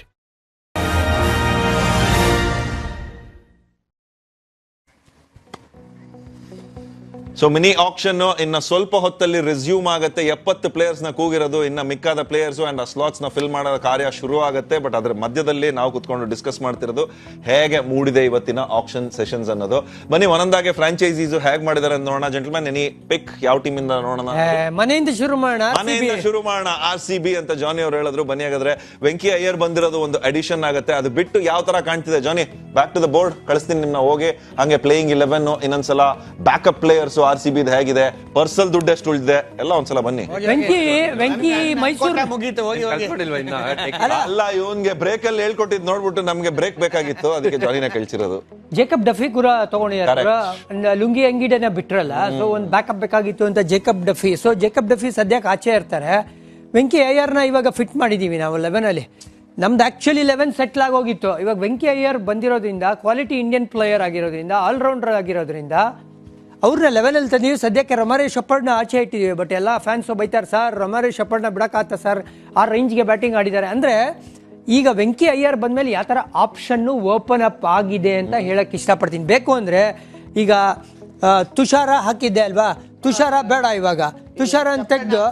N: So mini action ಇನ್ನ ಸ್ವಲ್ಪ ಹೊತ್ತಲ್ಲಿ ರೆಸ್ಯೂಮ್ ಆಗುತ್ತೆ. 70 ಪ್ಲೇಯರ್ಸ್ ನ ಕೂಗಿರೋದು, ಇನ್ನ ಮಿಕ್ಕಾದ ಪ್ಲೇಯರ್ಸ್ ಅಂಡ್ ಆ ಸ್ಲಾಟ್ಸ್ ನ ಫಿಲ್ ಮಾಡೋ ಕಾರ್ಯ ಶುರು ಆಗುತ್ತೆ. ಬಟ್ ಅದ್ರ ಮಧ್ಯದಲ್ಲಿ ನಾವು ಕುತ್ಕೊಂಡು ಡಿಸ್ಕಸ್ ಮಾಡ್ತಿರೋದು ಹೇಗೆ ಮೂಡಿದೆ ಇವತ್ತಿನ ಆಕ್ಷನ್ ಸೆಷನ್ಸ್ ಅನ್ನೋದು. ಬನ್ನಿ ಒಂದೊಂದಾಗೆ ಫ್ರಾಂಚೈಸೀಸ್ ಹೇಗ್ ಮಾಡಿದಾರೆ ಅಂತ ನೋಡೋಣ. ಜೆಂಟಲ್ಮನ್, ಎನಿ ಪಿಕ್ ಯಾವ ಟೀಮ್ ಇಂದ ನೋಡೋಣ?
B: ಮನೆಯಿಂದ ಶುರು
N: ಮಾಡೋಣ. RCB ಅಂತ ಜಾನಿ ಅವರು ಹೇಳಿದ್ರು. ಬನ್ನಿ ಹಾಗಾದ್ರೆ ವೆಂಕಿ ಅಯ್ಯರ್ ಬಂದಿರೋದು ಒಂದು ಅಡಿಷನ್ ಆಗುತ್ತೆ. ಅದು ಬಿಟ್ಟು ಯಾವ ತರ ಕಾಣ್ತಿದೆ ಜಾನಿ? ಬ್ಯಾಕ್ ಟು ದ ಬೋರ್ಡ್ ಕಳಿಸ್ತೀನಿ ನಿಮ್ನ ಹೋಗಿ. ಹಂಗೆ ಪ್ಲೇಯಿಂಗ್ 11 ಇನ್ನೊಂದ್ಸಲ ಬ್ಯಾಕಪ್ ಪ್ಲೇಯರ್ಸ್ RCB ಹೇಗಿದೆ, ಪರ್ಸಲ್ ದುಡ್ಡು ಎಷ್ಟು ಉಳಿದಿದೆ ಎಲ್ಲ ಒಂದ್ಸಲ ಬನ್ನಿ.
B: ವೆಂಕಿ ಮೈಸೂರು
G: ಮುಗೀತು,
N: ಅಲ್ಲ ಇವನ್ಗೆ ಬ್ರೇಕ್ ಅಲ್ಲಿ ಹೇಳ್ಕೊಟ್ಟಿದ್ ನೋಡ್ಬಿಟ್ಟು ನಮ್ಗೆ ಬ್ರೇಕ್ ಬೇಕಾಗಿತ್ತು, ಅದಕ್ಕೆ ಜಾಲಿನ ಕಳ್ಸಿರೋದು.
B: ಜೇಕಬ್ ಡಫಿ ಕೂಡ ತಗೊಂಡಿದ್ದಾರೆ. ಲುಂಗಿ ಅಂಗಿಡನ ಬಿಟ್ರಲ್ಲ, ಸೊ ಒಂದು ಬ್ಯಾಕಪ್ ಬೇಕಾಗಿತ್ತು ಅಂತ Jacob Duffy. So Jacob Duffy ಸದ್ಯಕ್ಕೆ ಆಚೆ ಇರ್ತಾರೆ. ವೆಂಕಿ ಅಯ್ಯರ್ನ ಇವಾಗ ಫಿಟ್ ಮಾಡಿದೀವಿ ನಾವು 11 ಅಲ್ಲಿ. ನಮ್ದು ಆಕ್ಚುಲಿ 11 ಸೆಟ್ಲ್ ಆಗೋಗಿತ್ತು. ಇವಾಗ ವೆಂಕಿ ಅಯ್ಯರ್ ಬಂದಿರೋದ್ರಿಂದ, ಕ್ವಾಲಿಟಿ ಇಂಡಿಯನ್ ಪ್ಲೇಯರ್ ಆಗಿರೋದ್ರಿಂದ, ಆಲ್ರೌಂಡರ್ ಆಗಿರೋದ್ರಿಂದ ಅವ್ರನ್ನ 11 ಅಲ್ಲಿ ತಂದೀವಿ. ಸದ್ಯಕ್ಕೆ ರಮಾರಿ ಶೆಪರ್ಡ್ನ ಆಚೆ ಇಟ್ಟಿದ್ದೀವಿ. ಬಟ್ ಎಲ್ಲ ಫ್ಯಾನ್ಸ್ ಬೈತಾರೆ, ಸರ್ ರಮಾರಿ ಶೆಪರ್ಡ್ನ ಬಿಡಕ್ಕಾಗ್ತ ಸರ್, ಆ ರೇಂಜ್ಗೆ ಬ್ಯಾಟಿಂಗ್ ಆಡಿದ್ದಾರೆ ಅಂದರೆ. ಈಗ ವೆಂಕಿ ಅಯ್ಯರ್ ಬಂದ್ಮೇಲೆ ಯಾವ ಥರ ಆಪ್ಷನ್ನು ಓಪನ್ ಅಪ್ ಆಗಿದೆ ಅಂತ ಹೇಳಕ್ ಇಷ್ಟಪಡ್ತೀನಿ. ಬೇಕು ಅಂದರೆ ಈಗ ತುಷಾರ ಹಾಕಿದ್ದೆ ಅಲ್ವಾ, ತುಷಾರ ಬೇಡ, ಇವಾಗ ತುಷಾರ ಅಂತ ತೆಗೆದು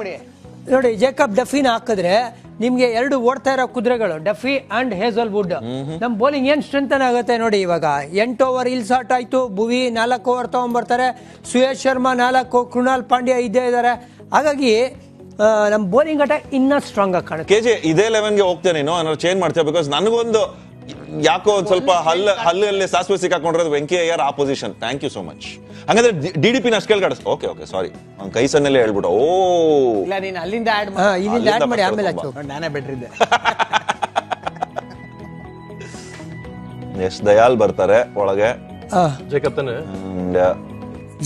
B: ನೋಡಿ ಜೇಕಬ್ ಡಫಿನ ಹಾಕಿದ್ರೆ ನಿಮ್ಗೆ 2 ಓಡ್ತಾ ಇರೋ ಕುದುರೆಗಳು, ಡಫಿ ಅಂಡ್ ಹೇಸಲ್ವುಡ್. ನಮ್ ಬೌಲಿಂಗ್ ಏನ್ ಸ್ಟ್ರೆಂಥನ್ ಆಗುತ್ತೆ ನೋಡಿ. ಇವಾಗ 8 ಓವರ್ ಇಲ್ಸ್ ಆಟ ಆಯ್ತು, ಭುವಿ 4 ಓವರ್ ತಗೊಂಡ್ಬರ್ತಾರೆ, ಸುಯೇಶ್ ಶರ್ಮಾ 4, ಕೃಣಾಲ್ ಪಾಂಡ್ಯ ಇದ್ದೇ ಇದ್ದಾರೆ. ಹಾಗಾಗಿ ನಮ್ ಬೌಲಿಂಗ್ ಆಟ ಇನ್ನ ಸ್ಟ್ರಾಂಗ್ ಆಗಿ ಕಾಣುತ್ತೆ.
N: ಕೆಜೆ ಇದೇ 11ಗೆ ಹೋಗ್ತೇನೆ ನೀನು ಅನ್ನೋ ಚೇಂಜ್ ಮಾಡ್ತೇವೆ. ಬಿಕಾಸ್ ನನಗೊಂದು ಯಾಕೋ ಒಂದ್ ಸ್ವಲ್ಪ ಹಲ್ಲಲ್ಲಿ ಸಾಸಿವೆ ಸಿಕ್ಕಾಕೊಂಡಿರೋದು Venky Iyer opposition. Thank you so much. ಹಂಗಂದ್ರೆ DDP ನ ಅಷ್ಟು ಕೇಳ್ಕಡ. ಓಕೆ ಸಾರಿ, ಕೈ ಸಣ್ಣಲ್ಲೇ ಹೇಳ್ಬಿಟ್ಟು.
B: ನೀನು ಅಲ್ಲಿಂದ ಆಡ್ ಮಾಡಿ ಆಮೇಲೆ ನಾನೇ ಬಿಟ್ಟಿದ್ದೆ.
N: ಎಸ್ ದಯಾಲ್ ಬರ್ತಾರೆ ಒಳಗೆ.
O: ಜೇಕಬ್ ತಾನೆ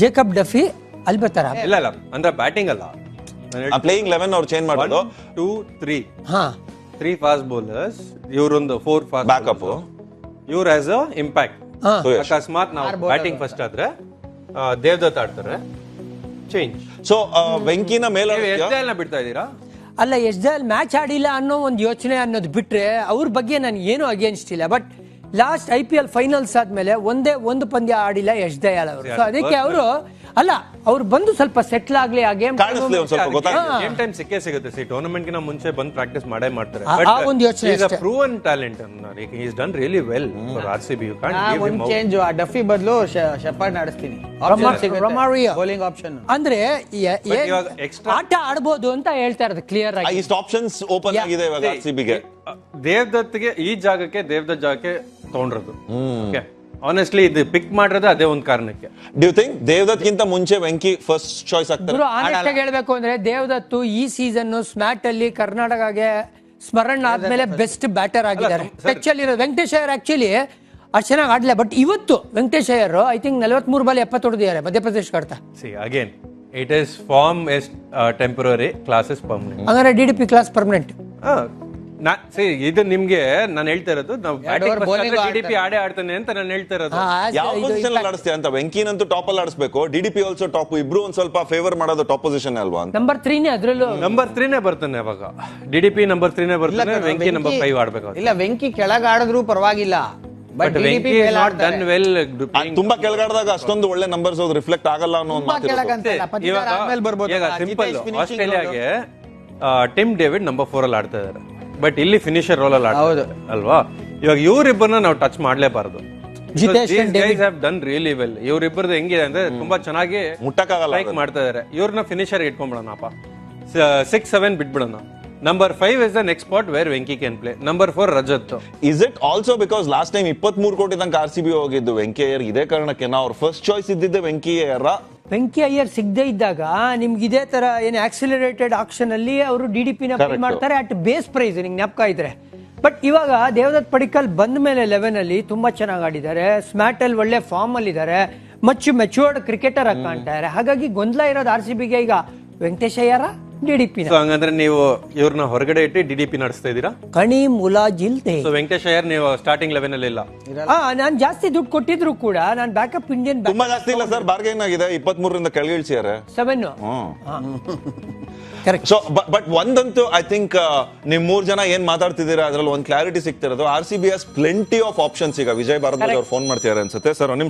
B: ಜೇಕಬ್ ಡಫಿ ಅಲ್ಲಿ ಬರ್ತಾರ?
O: ಇಲ್ಲ ಅಂದ್ರೆ ಬ್ಯಾಟಿಂಗ್ ಅಲ್ಲ,
N: ಪ್ಲೇಯಿಂಗ್ 11 ಅವ್ರು ಚೇಂಜ್ ಮಾಡೋದು.
O: 2, 3 3 ಫಾಸ್ಟ್ ಬೌಲರ್ಸ್, ಇವ್ರೊಂದು 4 ಫಾಸ್ಟ್
N: ಬ್ಯಾಕಪ್,
O: ಇವ್ರ ಆಸ್ ಅ ಇಂಪ್ಯಾಕ್ಟ್. ಅಕಸ್ಮಾತ್ ನಾವು ಬ್ಯಾಟಿಂಗ್ ಫಸ್ಟ್ ಆದ್ರೆ ದೇವದತ್ ಆಡ್ತಾರೆ, ಚೇಂಜ್.
N: ಸೊ ವೆಂಕಿನ ಮೇಲೆ
O: ಬಿಡ್ತಾ ಇದೀರಾ?
B: ಅಲ್ಲ, ಎಷ್ಟ್ ಜನ ಮ್ಯಾಚ್ ಆಡಿಲ್ಲ ಅನ್ನೋ ಒಂದು ಯೋಚನೆ ಅನ್ನೋದು ಬಿಟ್ರೆ ಅವ್ರ ಬಗ್ಗೆ ನಾನು ಏನು ಅಗೇನ್ಸ್ಟ್ ಇಲ್ಲ. ಬಟ್ ಲಾಸ್ಟ್ IPL ಫೈನಲ್ಸ್ ಆದ್ಮೇಲೆ ಒಂದು ಪಂದ್ಯ ಆಡಿಲ್ಲ ಯಶ್ ದಯಾಲ್ ಅವರು. ಸೊ ಅದಕ್ಕೆ ಅವರು ಅವ್ರು ಬಂದು ಸ್ವಲ್ಪ ಸೆಟ್ಲ್ ಆಗ್ಲಿ, ಆ ಗೇಮ್
O: ಟೈಮ್ ಸಿಕ್ಕೇ ಸಿಗುತ್ತೆ. ಟೂರ್ನಮೆಂಟ್ ಗಿನ ಮುಂಚೆ ಬಂದು ಪ್ರಾಕ್ಟೀಸ್ ಮಾಡೇ ಮಾಡ್ತಾರೆ.
B: ಒಂದು ಯೋಚನೆ
O: proven talent, he is done really well for RCB. You can't give him
G: change. ಆ ಡಫಿ ಬದಲು ಶೆಪರ್ಡ್ ಆಡಿಸ್ತೀನಿ, ಬೌಲಿಂಗ್ ಆಪ್ಷನ್.
B: ಅಂದ್ರೆ ಆಟ ಆಡಬಹುದು ಅಂತ ಹೇಳ್ತಾ ಇರೋದು ಕ್ಲಿಯರ್ ಆಗಿ.
N: ಇಷ್ಟು ಆಪ್ಷನ್ಸ್ ಓಪನ್ ಆಗಿದೆ ಇವಾಗ RCB ಗೆ.
O: ದೇವದತ್ಗೆ ಈ ಜಾಗಕ್ಕೆ ತಗೊಂಡ್ರದು. ಆನೆಸ್ಟ್ಲಿ ಇದು ಪಿಕ್ ಮಾಡಿರೋದು ಅದೇ ಒಂದು ಕಾರಣಕ್ಕೆ.
N: ಡ್ಯೂ ಥಿಂಕ್ ದೇವದತ್ ಗಿಂತ ಮುಂಚೆ ವೆಂಕಿ ಫಸ್ಟ್ ಚಾಯ್ಸ್ ಆಗ್ತಾರೆ?
B: ಆನೆಸ್ಟ್ ಆಗಿ ಹೇಳ್ಬೇಕು ಅಂದ್ರೆ ದೇವದತ್ತು ಈ ಸೀಸನ್ ಸ್ಮ್ಯಾಟ್ ಅಲ್ಲಿ ಕರ್ನಾಟಕಗೆ ಸ್ಮರಣ್ ಆದ್ಮೇಲೆ ಬೆಸ್ಟ್ ಬ್ಯಾಟರ್ ಆಗಿದ್ದಾರೆ. ಟಚ್ ಅಲ್ಲಿ ವೆಂಕಟೇಶ್ ಅಯ್ಯರ್ ಆಕ್ಚುಲಿ ಅಷ್ಟು ಚೆನ್ನಾಗಿ ಆಡ್ಲಿಲ್ಲ, ಬಟ್ ಇವತ್ತು Venkatesh Iyer I think 43 ball 70 ಹೊಡೆದಿದ್ದಾರೆ ಮಧ್ಯಪ್ರದೇಶ ಕಡ್ತಾ.
O: Again it is form is temporary, class is permanent.
B: ಅಂದ್ರೆ DDP ಕ್ಲಾಸ್ ಪರ್ಮನೆಂಟ್.
O: ಇದು ನಿಮ್ಗೆ ನಾನು ಹೇಳ್ತಾ ಇರೋದು, ನಾವು DDP ಆಡೇ ಆಡ್ತಾನೆ ಅಂತ ನಾನು ಹೇಳ್ತಾ ಇರೋದು.
N: ಯಾವ ಪೊಸಿಷನ್ ಅಲ್ಲಿ ಆಡಿಸ್ತೀಯ ಅಂತ? ವೆಂಕಿನಂತೂ ಟಾಪ್ ಅಲ್ಲಿ ಆಡಿಸ್ಬೇಕು, DDP ಆಲ್ಸೋ ಟಾಪ್. ಇಬ್ರು ಒಂದ್ ಸ್ವಲ್ಪ ಫೇವರ್ ಮಾಡೋದು ಟಾಪ್ ಪೊಸಿಷನ್ ಅಲ್ವಾ?
B: ನಂಬರ್ 3 ಅದ್ರಲ್ಲೂ
O: ನಂಬರ್ 3 ಬರ್ತಾನೆ ಅವಾಗ. DDP ನಂಬರ್ 3 ಬರ್ತಾನೆ, ವೆಂಕಿ ನಂಬರ್ 5 ಆಡ್ಬೇಕು.
G: ಇಲ್ಲ, ವೆಂಕಿ ಕೆಳಗೆ ಆಡಿದ್ರು ಪರವಾಗಿಲ್ಲ, but
O: Venky not done well.
N: ತುಂಬಾ ಕೆಳಗಾಡಿದಾಗ ಅಷ್ಟೊಂದು ಒಳ್ಳೆ ನಂಬರ್ಸ್ ರಿಫ್ಲೆಕ್ಟ್ ಆಗಲ್ಲ ಅನ್ನೋ ಒಂದು ಮಾತು.
O: ಸಿಂಪಲ್, ಆಸ್ಟ್ರೇಲಿಯಾಗೆ ಟಿಮ್ ಡೇವಿಡ್ ನಂಬರ್ 4 ಅಲ್ಲಿ ಆಡ್ತಾ ಇದಾರೆ, ಬಟ್ ಇಲ್ಲಿ ಫಿನಿಶರ್ ರೋಲ್ ಅಲ್ಲಿ ಆಡ್ತಾರೆ ಅಲ್ವಾ? ಇವಾಗ ಇವರಿಬ್ಬರನ್ನ ನಾವು ಟಚ್ ಮಾಡ್ಲೇಬಾರದು. Done really well. ಇವರಿಬ್ಬರದು ಹೆಂಗಿದೆ ಅಂದ್ರೆ ತುಂಬಾ ಚೆನ್ನಾಗಿ ಲೈಕ್ ಮಾಡ್ತಾ ಇದಾರೆ. ಇವ್ರನ್ನ ಫಿನಿಶರ್ ಇಟ್ಕೊಂಡ್ಬಿಡೋಣಪ್ಪ, 6-7 ಬಿಟ್ಬಿಡೋಣ. Number 5 is the next spot where Venky can play. Number 4 Rajat.
N: Is it also because last time 23 crore ತನಕ RCB ಹೋಗಿದ್ದು ವೆಂಕಿ ಅಯ್ಯರ್ ಇದೇ ಕಾರಣಕ್ಕೆ ಅವ್ರ ಫಸ್ಟ್ ಚಾಯ್ಸ್ ಇದ್ದಿದ್ದೆ ವೆಂಕಿ ಅಯ್ಯರ್.
B: ವೆಂಕಿ ಅಯ್ಯರ್ ಸಿಗದೆ ಇದ್ದಾಗ ನಿಮ್ಗೆ ಇದೇ ತರ ಏನು ಆಕ್ಸಿಲರೇಟೆಡ್ ಆಕ್ಷನ್ ಅಲ್ಲಿ ಅವರು DDP ನ ಪೇ ಮಾಡ್ತಾರೆ ಅಟ್ ಬೇಸ್ ಪ್ರೈಸ್, ನಿಂಗೆ ಜ್ಞಾಪಕ ಇದ್ರೆ. ಬಟ್ ಇವಾಗ ದೇವದತ್ ಪಡಿಕ್ಕಲ್ ಬಂದ ಮೇಲೆ 11 ಅಲ್ಲಿ ತುಂಬಾ ಚೆನ್ನಾಗಿ ಆಡಿದ್ದಾರೆ, ಸ್ಮ್ಯಾಟ್ ಅಲ್ಲಿ ಒಳ್ಳೆ ಫಾರ್ಮ್ ಅಲ್ಲಿ ಇದ್ದಾರೆ, ಮೆಚೂರ್ಡ್ ಕ್ರಿಕೆಟರ್ ಆಗಿ ಕಾಣ್ತಾರೆ. ಹಾಗಾಗಿ ಗೊಂದಲ ಇರೋದು RCB ಗೆ ಈಗ ವೆಂಕಟೇಶ್ ಅಯ್ಯರ DDP.
O: ಹಂಗಂದ್ರೆ ನೀವು ಇವ್ರನ್ನ ಹೊರಗಡೆ ಇಟ್ಟು DDP ನಡೆಸ್ತಾ ಇದೀರಾ?
B: ಕಣಿ ಮುಲಾಜಿಲ್ದೆ.
O: ಸೊ ವೆಂಕಟೇಶ್ ಅಯ್ಯರ್ ನೀವು ಸ್ಟಾರ್ಟಿಂಗ್ 11 ಅಲ್ಲಿ ಇಲ್ಲ.
B: ನಾನು ಜಾಸ್ತಿ ದುಡ್ಡು ಕೊಟ್ಟಿದ್ರು ಕೂಡ ನಾನು ಬ್ಯಾಕಪ್ ಇಂಡಿಯನ್
N: ತುಂಬಾ ಜಾಸ್ತಿ ಇಲ್ಲ ಸರ್, ಬಾರ್ಗೇನ್ ಆಗಿದೆ. 23 ಕೆಳಗೆ ಇಳಿಸಿದ್ದಾರೆ
B: 7.
N: ಸೊ ಬಟ್ ಒಂದಂತೂ ಐ ಥಿಂಕ್ ನಿಮ್ 3 ಜನ ಏನ್ ಮಾತಾಡ್ತಿದ್ದೀರಾ ಅದ್ರಲ್ಲಿ ಒಂದು ಕ್ಲಾರಿಟಿ ಸಿಗ್ತಿರೋದು. RCB has plenty of options. ಈಗ ವಿಜಯ್ ಭಾರದ್ವಾಜ್ ಅವ್ರು ಫೋನ್ ಮಾಡ್ತಿದ್ದಾರೆ ಅನ್ಸುತ್ತೆ. ಸರ್ ಒಂದ್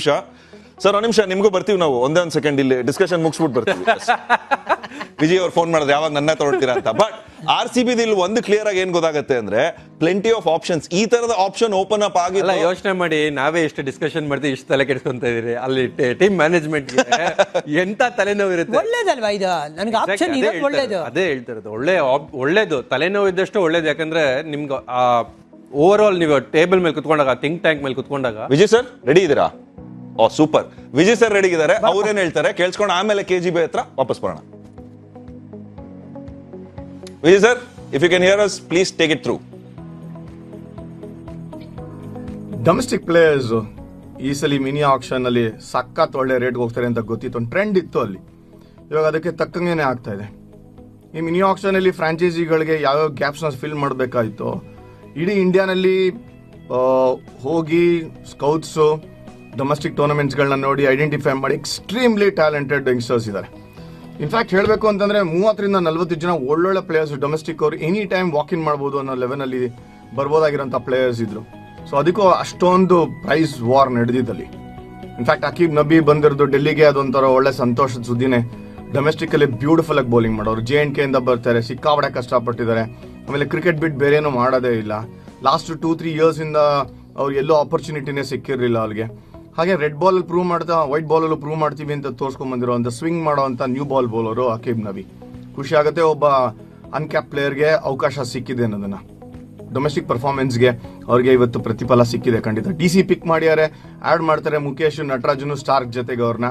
N: ನಿಮಿಷ ನಿಮ್ಗೂ ಬರ್ತೀವಿ ನಾವು. ಒಂದೇ ಒಂದು ಸೆಕೆಂಡ್ ಇಲ್ಲಿ ಡಿಸ್ಕಷನ್ ಮುಗಿಸ್ಬಿಟ್ಟು ಬರ್ತೀವಿ. ವಿಜಯ್ ಅವ್ರು ಫೋನ್ ಮಾಡಿದ್ರೆ ಯಾವಾಗ ನನ್ನ ತೊಗೊಳ್ತೀರಾ ಅಂತ. ಬಟ್ RCB ಇಲ್ಲಿ ಒಂದು ಕ್ಲಿಯರ್ ಆಗಿ ಏನ್ ಗೊತ್ತಾಗುತ್ತೆ ಅಂದ್ರೆ ಪ್ಲೆಂಟಿ ಆಫ್ ಆಪ್ಷನ್ಸ್. ಈ ತರದ ಆಪ್ಷನ್ ಓಪನ್ ಅಪ್ ಆಗಿಲ್ಲ.
O: ಯೋಚನೆ ಮಾಡಿ, ನಾವೇ ಎಷ್ಟು ಡಿಸ್ಕಷನ್ ಮಾಡ್ತೀವಿ, ಇಷ್ಟು ತಲೆ ಕೆಡಿಸ್ಕೊಂತ ಇದೀರಿ. ಅಲ್ಲಿ ಟೀಮ್ ಮ್ಯಾನೇಜ್ಮೆಂಟ್ ಎಂತ ತಲೆನೋವು ಇರುತ್ತೆ.
B: ಒಳ್ಳೇದಲ್ವಾ ಇದು? ನನಗೆ ಆಪ್ಷನ್ ಇದೆ, ಒಳ್ಳೇದು.
O: ಅದೇ ಹೇಳ್ತಿರೋದು, ಒಳ್ಳೇದು. ತಲೆನೋವು ಇದ್ದಷ್ಟು ಒಳ್ಳೇದು. ಯಾಕಂದ್ರೆ ನಿಮ್ಗೆ ಓವರ್ ಆಲ್ ನೀವು ಟೇಬಲ್ ಮೇಲೆ ಕುತ್ಕೊಂಡಾಗ, ಥಿಂಕ್ ಟ್ಯಾಂಕ್ ಮೇಲೆ ಕುತ್ಕೊಂಡಾಗ.
N: ವಿಜಯ್ ಸರ್ ರೆಡಿ ಇದ್ದೀರಾ? ಸೂಪರ್. ವಿಜಯ್ ಸರ್ ರೆಡಿ ಇದ್ದಾರೆ, ಅವ್ರೇನ್ ಹೇಳ್ತಾರೆ ಕೇಳಿಸ್ಕೊಂಡು ಆಮೇಲೆ KGB ಹತ್ರ ವಾಪಸ್ ಬರೋಣ. Vijay sir, if you can hear us, please take it through.
A: Domestic players ಈ ಸಲ ಮಿನಿ ಆಕ್ಷನ್ ಅಲ್ಲಿ ಸಖತ್ ಒಳ್ಳೆ ರೇಟ್ಗೆ ಹೋಗ್ತಾರೆ ಅಂತ ಗೊತ್ತಿತ್ತು, ಒಂದು ಟ್ರೆಂಡ್ ಇತ್ತು ಅಲ್ಲಿ. ಇವಾಗ ಅದಕ್ಕೆ ತಕ್ಕಂಗೆನೆ ಆಗ್ತಾ ಇದೆ. ಈ ಮಿನಿ ಆಕ್ಷನ್ ಅಲ್ಲಿ ಫ್ರಾಂಚೈಸಿಗಳಿಗೆ ಯಾವ್ಯಾವ ಗ್ಯಾಪ್ಸ್ನ ಫಿಲ್ ಮಾಡಬೇಕಾಯಿತು, ಇಡೀ ಇಂಡಿಯಾನಲ್ಲಿ ಹೋಗಿ ಸ್ಕೌಟ್ಸ್ ಡೊಮೆಸ್ಟಿಕ್ ಟೂರ್ನಮೆಂಟ್ಸ್ಗಳನ್ನ ನೋಡಿ ಐಡೆಂಟಿಫೈ ಮಾಡಿ ಎಕ್ಸ್ಟ್ರೀಮ್ಲಿ ಟ್ಯಾಲೆಂಟೆಡ್ ಯಂಗ್ಸ್ಟರ್ಸ್ ಇದ್ದಾರೆ. ಇನ್ಫ್ಯಾಕ್ಟ್ ಹೇಳಬೇಕು ಅಂತಂದ್ರೆ 30ರಿಂದ 40 ಜನ ಒಳ್ಳೊಳ್ಳೆ ಪ್ಲೇಯರ್ಸ್ ಡೊಮೆಸ್ಟಿಕ್ ಅವರು ಎನಿ ಟೈಮ್ ವಾಕ್ ಇನ್ ಮಾಡ್ಬೋದು ಅನ್ನೋ ಲೆವೆನಲ್ಲಿ ಬರ್ಬೋದಾಗಿರೋಂಥ ಪ್ಲೇಯರ್ಸ್ ಇದ್ರು. ಸೊ ಅದಕ್ಕೂ ಅಷ್ಟೊಂದು price war ನಡೆದಿದ್ದಲ್ಲಿ. In fact Aqib Nabi ಬಂದಿರೋದು ಡೆಲ್ಲಿಗೆ ಅದೊಂಥರ ಒಳ್ಳೆ ಸಂತೋಷದ ಸುದ್ದಿನೇ. ಡೊಮೆಸ್ಟಿಕ್ ಅಲ್ಲಿ ಬ್ಯೂಟಿಫುಲ್ ಆಗಿ ಬೌಲಿಂಗ್ ಮಾಡೋರು, JNK ಇಂದ ಬರ್ತಾರೆ, ಸಿಕ್ಕಾಪಟ್ಟೆ ಕಷ್ಟಪಟ್ಟಿದ್ದಾರೆ. ಆಮೇಲೆ ಕ್ರಿಕೆಟ್ ಬಿಟ್ಟು ಬೇರೆ ಏನೂ ಮಾಡೋದೇ ಇಲ್ಲ. ಲಾಸ್ಟ್ 2-3 ಇಯರ್ಸ್ ಇಂದ ಅವ್ರು ಎಲ್ಲೋ ಆಪರ್ಚುನಿಟಿನೇ ಸಿಕ್ಕಿರಲಿಲ್ಲ ಅವ್ರಿಗೆ. ಹಾಗೆ ರೆಡ್ ಬಾಲ್ ಅಲ್ಲಿ ಪ್ರೂವ್ ಮಾಡ್ತಾ ವೈಟ್ ಬಾಲ್ ಅಲ್ಲೂ ಪ್ರೂವ್ ಮಾಡ್ತೀವಿ ಅಂತ ತೋರ್ಸ್ಕೊಂಡ್ ಬಂದಿರೋ ಸ್ವಿಂಗ್ ಮಾಡೋ ಅಂತ new ball bowler Aqib Nabi. ಖುಷಿ ಆಗುತ್ತೆ, ಒಬ್ಬ ಅನ್ಕ್ಯಾಪ್ ಪ್ಲೇಯರ್ಗೆ ಅವಕಾಶ ಸಿಕ್ಕಿದೆ ಅನ್ನೋದನ್ನ. ಡೊಮೆಸ್ಟಿಕ್ ಪರ್ಫಾರ್ಮೆನ್ಸ್ಗೆ ಅವ್ರಿಗೆ ಇವತ್ತು ಪ್ರತಿಫಲ ಸಿಕ್ಕಿದೆ ಖಂಡಿತ. DC ಪಿಕ್ ಮಾಡಿದ್ದಾರೆ, ಆಡ್ ಮಾಡ್ತಾರೆ ಮುಖೇಶ್, ನಟರಾಜನು, ಸ್ಟಾರ್ಕ್ ಜೊತೆಗೆ ಅವ್ರನ್ನ.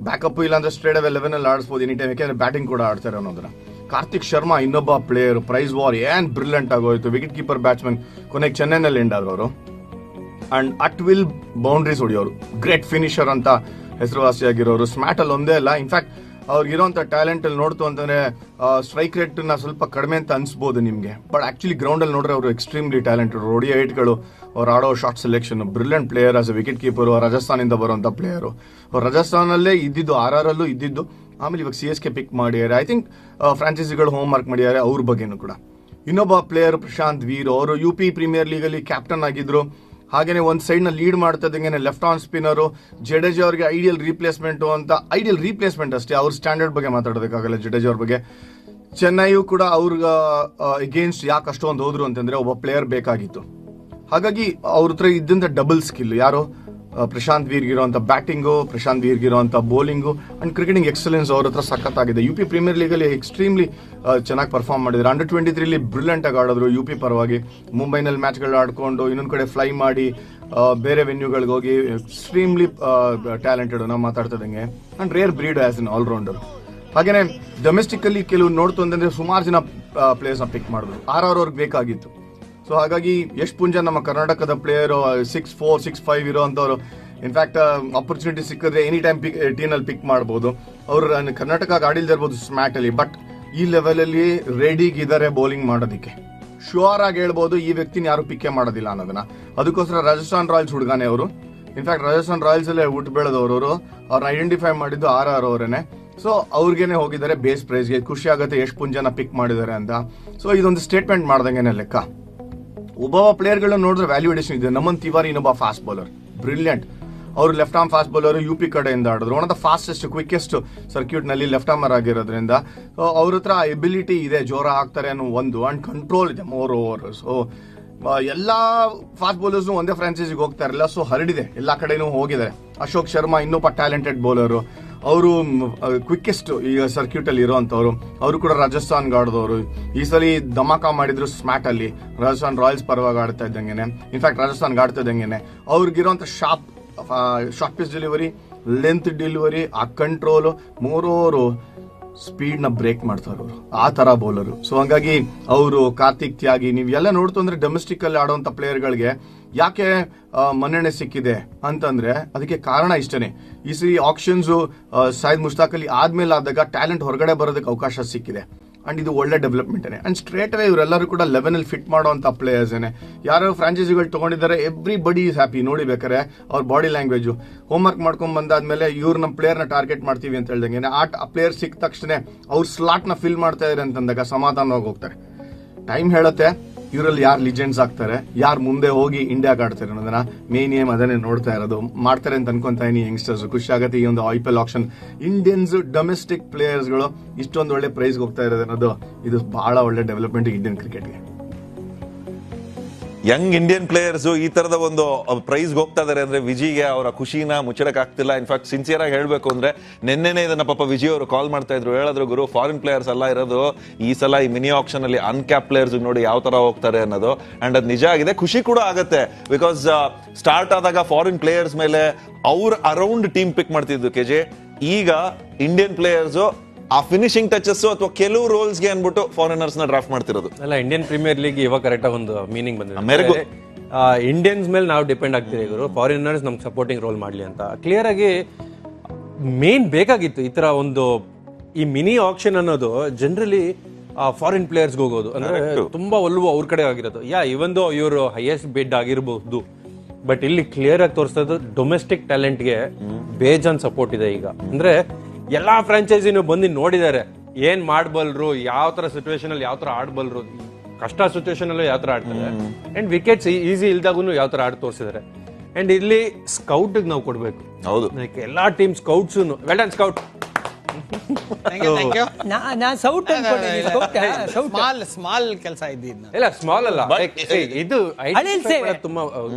A: ಬ್ಯಾಕಪ್ ಇಲ್ಲಾಂದ್ರೆ ಸ್ಟ್ರೇಟ್ ಅವೇ 11 ಅಲ್ಲಿ ಆಡಿಸಬಹುದು ಎನಿ ಟೈಮ್, ಯಾಕೆಂದ್ರೆ ಬ್ಯಾಟಿಂಗ್ ಕೂಡ ಆಡ್ತಾರೆ ಅನ್ನೋದನ್ನ. ಕಾರ್ತಿಕ್ ಶರ್ಮಾ ಇನ್ನೊಬ್ಬ ಪ್ಲೇಯರ್, ಪ್ರೈಸ್ ವಾರ್ ಏನ್ ಬ್ರಿಲಿಯಂಟ್ ಆಗೋಯ್ತು. ವಿಕೆಟ್ ಕೀಪರ್ ಬ್ಯಾಟ್ಸ್ಮನ್, ಕೊನೆಗೆ ಚೆನ್ನೈನಲ್ಲಿ ಎಂಡ್ ಆದ್ರು ಅವರು. ಅಂಡ್ ಅಟ್ ವಿಲ್ ಬೌಂಡ್ರೀಸ್ ಹೊಡಿಯೋರು, ಗ್ರೇಟ್ ಫಿನಿಷರ್ ಅಂತ ಹೆಸರುವಾಸಿಯಾಗಿರೋರು. ಸ್ಮ್ಯಾಟ್ ಅಲ್ಲಿ ಒಂದೇ ಅಲ್ಲ, ಇನ್ಫ್ಯಾಕ್ಟ್ ಅವ್ರಿಗಿರೋಂಥ ಟ್ಯಾಲೆಂಟ್ ಅಲ್ಲಿ ನೋಡ್ತು ಅಂತಂದ್ರೆ ಸ್ಟ್ರೈಕ್ ರೇಟ್ ನ ಸ್ವಲ್ಪ ಕಡಿಮೆ ಅಂತ ಅನ್ಸ್ಬೋದು ನಿಮ್ಗೆ, ಬಟ್ ಆಕ್ಚುಲಿ ಗ್ರೌಂಡ್ ಅಲ್ಲಿ ನೋಡ್ರೆ ಅವರು ಎಕ್ಸ್ಟ್ರೀಮ್ಲಿ ಟ್ಯಾಲೆಂಟೆಡ್. ಒಡಿಐ ಏಟ್ಗಳು, ಅವ್ರು ಆಡೋ short selection, brilliant player as A wicket keeper. Rajasthan ಇಂದ ಬರುವಂತ ಪ್ಲೇಯರ್, ಅವ್ರು ರಾಜಸ್ಥಾನಲ್ಲೇ ಇದ್ದಿದ್ದು, RR ಇದ್ದಿದ್ದು, ಆಮೇಲೆ ಇವಾಗ CSK ಪಿಕ್ ಮಾಡಿದ್ದಾರೆ. ಐ ಥಿಂಕ್ ಫ್ರಾಂಚೈಸಿಗಳು ಹೋಮ್ ವರ್ಕ್ ಮಾಡಿದ್ದಾರೆ ಅವ್ರ ಬಗ್ಗೆನೂ ಕೂಡ. ಇನ್ನೊಬ್ಬ ಪ್ಲೇಯರ್ ಪ್ರಶಾಂತ್ ವೀರ್, ಅವರು UP ಪ್ರೀಮಿಯರ್ ಲೀಗ್ ಅಲ್ಲಿ ಕ್ಯಾಪ್ಟನ್ ಆಗಿದ್ರು. ಹಾಗೇನೆ ಒಂದ್ ಸೈಡ್ ನ ಲೀಡ್ ಮಾಡ್ತಾ ಇದ್ದಂಗೆ ಲೆಫ್ಟ್ ಆನ್ ಸ್ಪಿನ್ನರು. ಜಡೇಜಾ ಅವರಿಗೆ ಐಡಿಯಲ್ ರಿಪ್ಲೇಸ್ಮೆಂಟ್ ಅಷ್ಟೇ, ಅವ್ರ ಸ್ಟ್ಯಾಂಡರ್ಡ್ ಬಗ್ಗೆ ಮಾತಾಡೋದಕ್ಕಾಗಲ್ಲ ಜಡೇಜಾ ಅವ್ರ ಬಗ್ಗೆ. ಚೆನ್ನೈಯು ಕೂಡ ಅವ್ರಿಗೆ ಅಗೇನ್ಸ್ಟ್ ಯಾಕೆ ಅಷ್ಟೊಂದು ಹೋದ್ರು ಅಂತಂದ್ರೆ ಒಬ್ಬ ಪ್ಲೇಯರ್ ಬೇಕಾಗಿತ್ತು. ಹಾಗಾಗಿ ಅವ್ರ ಹತ್ರ ಇದ್ದಂತ ಡಬಲ್ ಸ್ಕಿಲ್, ಯಾರು ಪ್ರಶಾಂತ್ ವೀರ್ಗಿರೋಂಥ ಬ್ಯಾಟಿಂಗು, ಪ್ರಶಾಂತ್ ವೀರ್ಗಿರೋಂಥ ಬೌಲಿಂಗು ಅಂಡ್ ಕ್ರಿಕೆಟಿಂಗ್ ಎಕ್ಸಲೆನ್ಸ್ ಅವ್ರ ಹತ್ರ ಸಖತ್ತಾಗಿದೆ. UP ಪ್ರೀಮಿಯರ್ ಲೀಗ್ ಅಲ್ಲಿ ಎಕ್ಸ್ಟ್ರೀಮ್ಲಿ ಚೆನ್ನಾಗಿ ಪರ್ಫಾರ್ಮ್ ಮಾಡಿದ್ರು. ಅಂಡರ್ 23 ಬ್ರಿಲಿಯಂಟ್ ಆಗಿ ಆಡಿದ್ರು UP ಪರವಾಗಿ. ಮುಂಬೈನಲ್ಲಿ ಮ್ಯಾಚ್ಗಳು ಆಡ್ಕೊಂಡು ಇನ್ನೊಂದ್ ಕಡೆ ಫ್ಲೈ ಮಾಡಿ ಬೇರೆ ವೆನ್ಯೂಗಳಿಗೆ ಹೋಗಿ ಎಕ್ಸ್ಟ್ರೀಮ್ಲಿ ಟ್ಯಾಲೆಂಟೆಡ್ ನಾವು ಮಾತಾಡ್ತಿದ್ದಂಗೆ, and rare breed as an allrounder. ಹಾಗೇನೆ ಡೊಮೆಸ್ಟಿಕ್ ಅಲ್ಲಿ ಕೆಲವು ನೋಡ್ತು ಅಂತಂದ್ರೆ ಸುಮಾರು ಜನ ಪ್ಲೇಯರ್ಸ್ ನ ಪಿಕ್ ಮಾಡಿದ್ರು. RR ಅವ್ರಿಗೆ ಬೇಕಾಗಿತ್ತು. ಸೊ ಹಾಗಾಗಿ ಯಶ್ ಪುಂಜನ್ ನಮ್ಮ ಕರ್ನಾಟಕದ ಪ್ಲೇಯರ್, 6'4", 6'5" ಇರೋಂಥವ್ರು. ಇನ್ಫ್ಯಾಕ್ಟ್ ಆಪರ್ಚುನಿಟಿ ಸಿಕ್ಕಿದ್ರೆ ಎನಿ ಟೈಮ್ ಟೀನಲ್ಲಿ ಪಿಕ್ ಮಾಡಬಹುದು. ಅವರು ಕರ್ನಾಟಕ ಆಡಿಲ್ದಿರ್ಬೋದು ಸ್ಮ್ಯಾಟ್ ಅಲ್ಲಿ, ಬಟ್ ಈ ಲೆವೆಲ್ ಅಲ್ಲಿ ರೆಡಿಗಿದ್ದಾರೆ ಬೌಲಿಂಗ್ ಮಾಡೋದಕ್ಕೆ. ಶೋರ್ ಆಗಿ ಹೇಳ್ಬೋದು ಈ ವ್ಯಕ್ತಿನ ಯಾರು ಪಿಕ್ಕೇ ಮಾಡೋದಿಲ್ಲ ಅನ್ನೋದನ್ನ. ಅದಕ್ಕೋಸ್ಕರ ರಾಜಸ್ಥಾನ್ ರಾಯಲ್ಸ್ ಹುಡುಗಾನೆ ಅವರು. ಇನ್ಫ್ಯಾಕ್ಟ್ ರಾಜಸ್ಥಾನ್ ರಾಯಲ್ಸ್ ಅಲ್ಲೇ ಹುಟ್ಟು ಬೆಳೆದವರು, ಅವ್ರನ್ನ ಐಡೆಂಟಿಫೈ ಮಾಡಿದ್ದು RR ಅವರೇನೆ. ಸೊ ಅವ್ರಿಗೇನೆ ಹೋಗಿದ್ದಾರೆ ಬೇಸ್ ಪ್ರೈಸ್ಗೆ. ಖುಷಿ ಆಗುತ್ತೆ ಯಶ್ ಪುಂಜನ ಪಿಕ್ ಮಾಡಿದ್ದಾರೆ ಅಂತ. ಸೊ ಇದೊಂದು ಸ್ಟೇಟ್ಮೆಂಟ್ ಮಾಡ್ದಂಗೆನೆ ಲೆಕ್ಕ. ಒಬ್ಬ ಪ್ಲೇಯರ್ಗಳನ್ನ ನೋಡಿದ್ರೆ ವ್ಯಾಲ್ಯೂಡೇಷನ್ ಇದೆ. ನಮನ್ ತಿವಾರಿ ಇನ್ನೊಬ್ಬ ಫಾಸ್ಟ್ ಬೌಲರ್, ಬ್ರಿಲಿಯಂಟ್. ಅವರು left arm fast bowler, UP ಕಡೆಯಿಂದ ಆಡಿದ್ರು. One of the fastest quickest circuit ನಲ್ಲಿ ಲೆಫ್ಟ್ ಆರ್ಮರ್ ಆಗಿರೋದ್ರಿಂದ ಅವ್ರ ಹತ್ರ ಎಬಿಲಿಟಿ ಇದೆ, ಜೋರ ಹಾಕ್ತಾರೆ ಅನ್ನೋ ಒಂದು, ಅಂಡ್ ಕಂಟ್ರೋಲ್ ಇದೆ ಮೋರ್ ಓವರ್. ಸೊ ಎಲ್ಲಾ ಫಾಸ್ಟ್ ಬೌಲರ್ಸ್ ಒಂದೇ ಫ್ರಾಂಚೈಸಿಗೆ ಹೋಗ್ತಾ ಇರಲಿಲ್ಲ, ಸೊ ಹರಡಿದೆ, ಎಲ್ಲಾ ಕಡೆನೂ ಹೋಗಿದ್ದಾರೆ. ಅಶೋಕ್ ಶರ್ಮಾ ಇನ್ನೊಬ್ಬ ಟ್ಯಾಲೆಂಟೆಡ್ ಬೌಲರ್, ಅವರು ಕ್ವಿಕ್ಕೆಸ್ಟ್ ಈಗ ಸರ್ಕ್ಯೂಟ್ ಅಲ್ಲಿ ಇರೋಂಥವ್ರು. ಅವರು ಕೂಡ ರಾಜಸ್ಥಾನ್ ಆಡಿದವರು. ಈ ಸಲ ಧಮಾಕ ಮಾಡಿದ್ರು ಸ್ಮ್ಯಾಟ್ ಅಲ್ಲಿ, ರಾಜಸ್ಥಾನ್ ರಾಯಲ್ಸ್ ಪರವಾಗಿ ಆಡ್ತಾ ಇದ್ದಂಗೆನೆ. ಇನ್ಫ್ಯಾಕ್ಟ್ ರಾಜಸ್ಥಾನ್ ಆಡ್ತಾ ಇದ್ದಂಗೆನೆ ಅವ್ರಿಗಿರೋಂಥ short pitch delivery, length delivery, ಆ ಕಂಟ್ರೋಲ್, ಮೂರೋರು ಸ್ಪೀಡ್ ನ ಬ್ರೇಕ್ ಮಾಡ್ತಾರೆ ಅವರು, ಆ ತರ ಬೌಲರ್. ಸೊ ಹಂಗಾಗಿ ಅವರು ಕಾರ್ತಿಕ್ ತ್ಯಾಗಿ, ನೀವು ಎಲ್ಲ ನೋಡ್ತು ಅಂದ್ರೆ ಡೊಮೆಸ್ಟಿಕ್ ಅಲ್ಲಿ ಆಡುವಂತ ಪ್ಲೇಯರ್ಗಳಿಗೆ ಯಾಕೆ ಮನ್ನಣೆ ಸಿಕ್ಕಿದೆ ಅಂತಂದ್ರೆ ಅದಕ್ಕೆ ಕಾರಣ ಇಷ್ಟನೇ. ಈ ಸರಿ ಆಕ್ಷನ್ಸ್ ಸಾಯಿದ್ ಮುಷ್ತಾಕ್ ಅಲಿ ಆದ್ಮೇಲೆ ಆದಾಗ ಟ್ಯಾಲೆಂಟ್ ಹೊರಗಡೆ ಬರೋದಕ್ಕೆ ಅವಕಾಶ ಸಿಕ್ಕಿದೆ. ಅಂಡ್ ಇದು ಒಳ್ಳೆ ಡೆವಲಪ್ಮೆಂಟ್ ಅಂಡ್ ಸ್ಟ್ರೇಟ್ ಅವೇ ಇವರೆಲ್ಲರೂ ಕೂಡ 11 ಅಲ್ಲಿ ಫಿಟ್ ಮಾಡುವಂತ ಪ್ಲೇಯರ್ಸ್ ಏನೆ. ಯಾರು ಫ್ರಾಂಚೈಸಿಗಳು ತಗೊಂಡಿದ್ದಾರೆ, ಎವ್ರಿ ಬಡಿ ಈಸ್ ಹ್ಯಾಪಿ. ನೋಡಿ ಬೇಕಾರೆ ಅವ್ರ ಬಾಡಿ ಲ್ಯಾಂಗ್ವೇಜ್ ಹೋಮ್ ವರ್ಕ್ ಮಾಡ್ಕೊಂಡ್ ಬಂದಾದ್ಮೇಲೆ ಇವ್ರು ನಮ್ಮ ಪ್ಲೇಯರ್ ನ ಟಾರ್ಗೆಟ್ ಮಾಡ್ತೀವಿ ಅಂತ ಹೇಳ್ದಂಗೆ ಆ ಪ್ಲೇಯರ್ ಸಿಕ್ಕ ತಕ್ಷಣ ಅವ್ರ ಸ್ಲಾಟ್ ನ ಫಿಲ್ ಮಾಡ್ತಾ ಇದ್ದಾರೆ ಅಂತಂದಾಗ ಸಮಾಧಾನವಾಗಿ ಹೋಗ್ತಾರೆ. ಟೈಮ್ ಹೇಳುತ್ತೆ ಇವರಲ್ಲಿ ಯಾರು ಲಿಜೆಂಡ್ಸ್ ಆಗ್ತಾರೆ, ಯಾರು ಮುಂದೆ ಹೋಗಿ ಇಂಡಿಯಾಗೆ ಆಡ್ತಾರೆ ಅನ್ನೋದನ್ನ. ಮೇನ್ ಏಮ್ ಅದನ್ನೇ ನೋಡ್ತಾ ಇರೋದು. ಮಾಡ್ತಾರೆ ಅಂತ ಅನ್ಕೊಂತಾ ಇದೀನಿ ಯಂಗ್ಸ್ಟರ್ಸ್. ಖುಷಿ ಆಗುತ್ತೆ ಈ ಒಂದು IPL action. Indians domestic players ಗಳು ಇಷ್ಟೊಂದು ಒಳ್ಳೆ ಪ್ರೈಸ್ ಹೋಗ್ತಾ ಇರೋದು ಅನ್ನೋದು ಇದು ಬಹಳ ಒಳ್ಳೆ ಡೆವಲಪ್ಮೆಂಟ್ ಇಂಡಿಯನ್ ಕ್ರಿಕೆಟ್ಗೆ.
N: ಯಂಗ್ ಇಂಡಿಯನ್ ಪ್ಲೇಯರ್ಸ್ ಈ ತರದ ಒಂದು ಪ್ರೈಸ್ ಹೋಗ್ತಾ ಇದಾರೆ ಅಂದ್ರೆ ವಿಜಿಗೆ ಅವರ ಖುಷಿನ ಮುಚ್ಚಡಕ್ ಆಗ್ತಿಲ್ಲ. ಇನ್ಫ್ಯಾಕ್ಟ್ ಸಿನ್ಸಿಯರ್ ಆಗಿ ಹೇಳ್ಬೇಕು ಅಂದ್ರೆ ನೆನ್ನೆನೆ ಇದನ್ನ ಪಾಪ ವಿಜಯ್ ಅವರು ಕಾಲ್ ಮಾಡ್ತಾ ಇದ್ರು, ಹೇಳಿದ್ರು ಗುರು ಫಾರಿನ್ ಪ್ಲೇಯರ್ಸ್ ಎಲ್ಲ ಇರೋದು ಈ ಸಲ ಈ ಮಿನಿ ಆಕ್ಷನ್ ಅಲ್ಲಿ ಅನ್ಕ್ಯಾಪ್ ಪ್ಲೇಯರ್ಸ್ ನೋಡಿ ಯಾವ ತರ ಹೋಗ್ತಾರೆ ಅನ್ನೋದು. ಅಂಡ್ ಅದು ನಿಜ ಆಗಿದೆ, ಖುಷಿ ಕೂಡ ಆಗುತ್ತೆ. ಬಿಕಾಸ್ ಸ್ಟಾರ್ಟ್ ಆದಾಗ ಫಾರಿನ್ ಪ್ಲೇಯರ್ಸ್ ಮೇಲೆ ಅವ್ರ ಅರೌಂಡ್ ಟೀಮ್ ಪಿಕ್ ಮಾಡ್ತಿದ್ದು ಕೆಜೆ. ಈಗ ಇಂಡಿಯನ್ ಪ್ಲೇಯರ್ಸ್ ಆ ಫಿನಿಶಿಂಗ್ ಟಚಸ್ ಅಥವಾ ಕೆಲವು ರೋಲ್ಸ್ ಗೆ ಅನ್ಬಿಟ್ಟು ಫಾರಿನರ್ಸ್ ನ ಡ್ರಾಫ್ಟ್ ಮಾಡ್ತಿರೋದು.
O: ಅಲ್ಲ, ಇಂಡಿಯನ್ ಪ್ರೀಮಿಯರ್ ಲೀಗ್ ಇವಾಗ ಕರೆಕ್ಟ್ ಆಗಿ ಒಂದು ಮೀನಿಂಗ್ ಬಂದಿದೆ. ಇಂಡಿಯನ್ಸ್ ಮೇಲೆ ನಾವು ಡಿಪೆಂಡ್ ಆಗ್ತೀವಿ ಗುರು, ಫಾರಿನರ್ಸ್ ನಮ್ಗೆ ಸಪೋರ್ಟಿಂಗ್ ರೋಲ್ ಮಾಡ್ಲಿ ಅಂತ. ಕ್ಲಿಯರ್ ಆಗಿ ಮೇನ್ ಬೇಕಾಗಿತ್ತು ಈ ತರ ಒಂದು ಈ ಮಿನಿ ಆಕ್ಷನ್ ಅನ್ನೋದು. ಜನರಲಿ ಫಾರಿನ್ ಪ್ಲೇಯರ್ಸ್ ಹೋಗೋದು ಅಂದ್ರೆ ತುಂಬಾ ಒಲವು ಅವ್ರ ಕಡೆ ಆಗಿರೋದು. ಇವನ್ ದೋ ಇವರು ಹೈಯೆಸ್ಟ್ ಬಿಡ್ ಆಗಿರಬಹುದು, ಬಟ್ ಇಲ್ಲಿ ಕ್ಲಿಯರ್ ಆಗಿ ತೋರಿಸ್ತಾ ಇದ್ದು ಡೊಮೆಸ್ಟಿಕ್ ಟ್ಯಾಲೆಂಟ್ಗೆ ಬೇಜಾನ್ ಸಪೋರ್ಟ್ ಇದೆ ಈಗ. ಅಂದ್ರೆ ಎಲ್ಲಾ ಫ್ರಾಂಚೈಸಿನೂ ಬಂದು ನೋಡಿದ್ದಾರೆ ಏನ್ ಮಾಡಬಲ್ರು, ಯಾವ ತರ ಸಿಚುವೇಶನ್ ಅಲ್ಲಿ ಯಾವ ತರ ಆಡ್ಬಲ್ರು, ಕಷ್ಟ ಸಿಚುವೇಶನ್ ಅಲ್ಲೂ ಯಾವ ತರ ಆಡ್ತಾರೆ, ಅಂಡ್ ವಿಕೆಟ್ಸ್ ಈಸಿ ಇಲ್ದಾಗೂ ಯಾವ ತರ ಆಡ್ ತೋರಿಸಿದ್ದಾರೆ. ಅಂಡ್ ಇಲ್ಲಿ ಸ್ಕೌಟ್ ನಾವು ಕೊಡ್ಬೇಕು.
N: ಹೌದು,
O: ಎಲ್ಲಾ team scouts well done scout.
P: Small ಕೆಲಸ
O: ಇಲ್ಲ, ಸ್ಮಾಲ್ ಅಲ್ಲ, ಇದು ತುಂಬಾ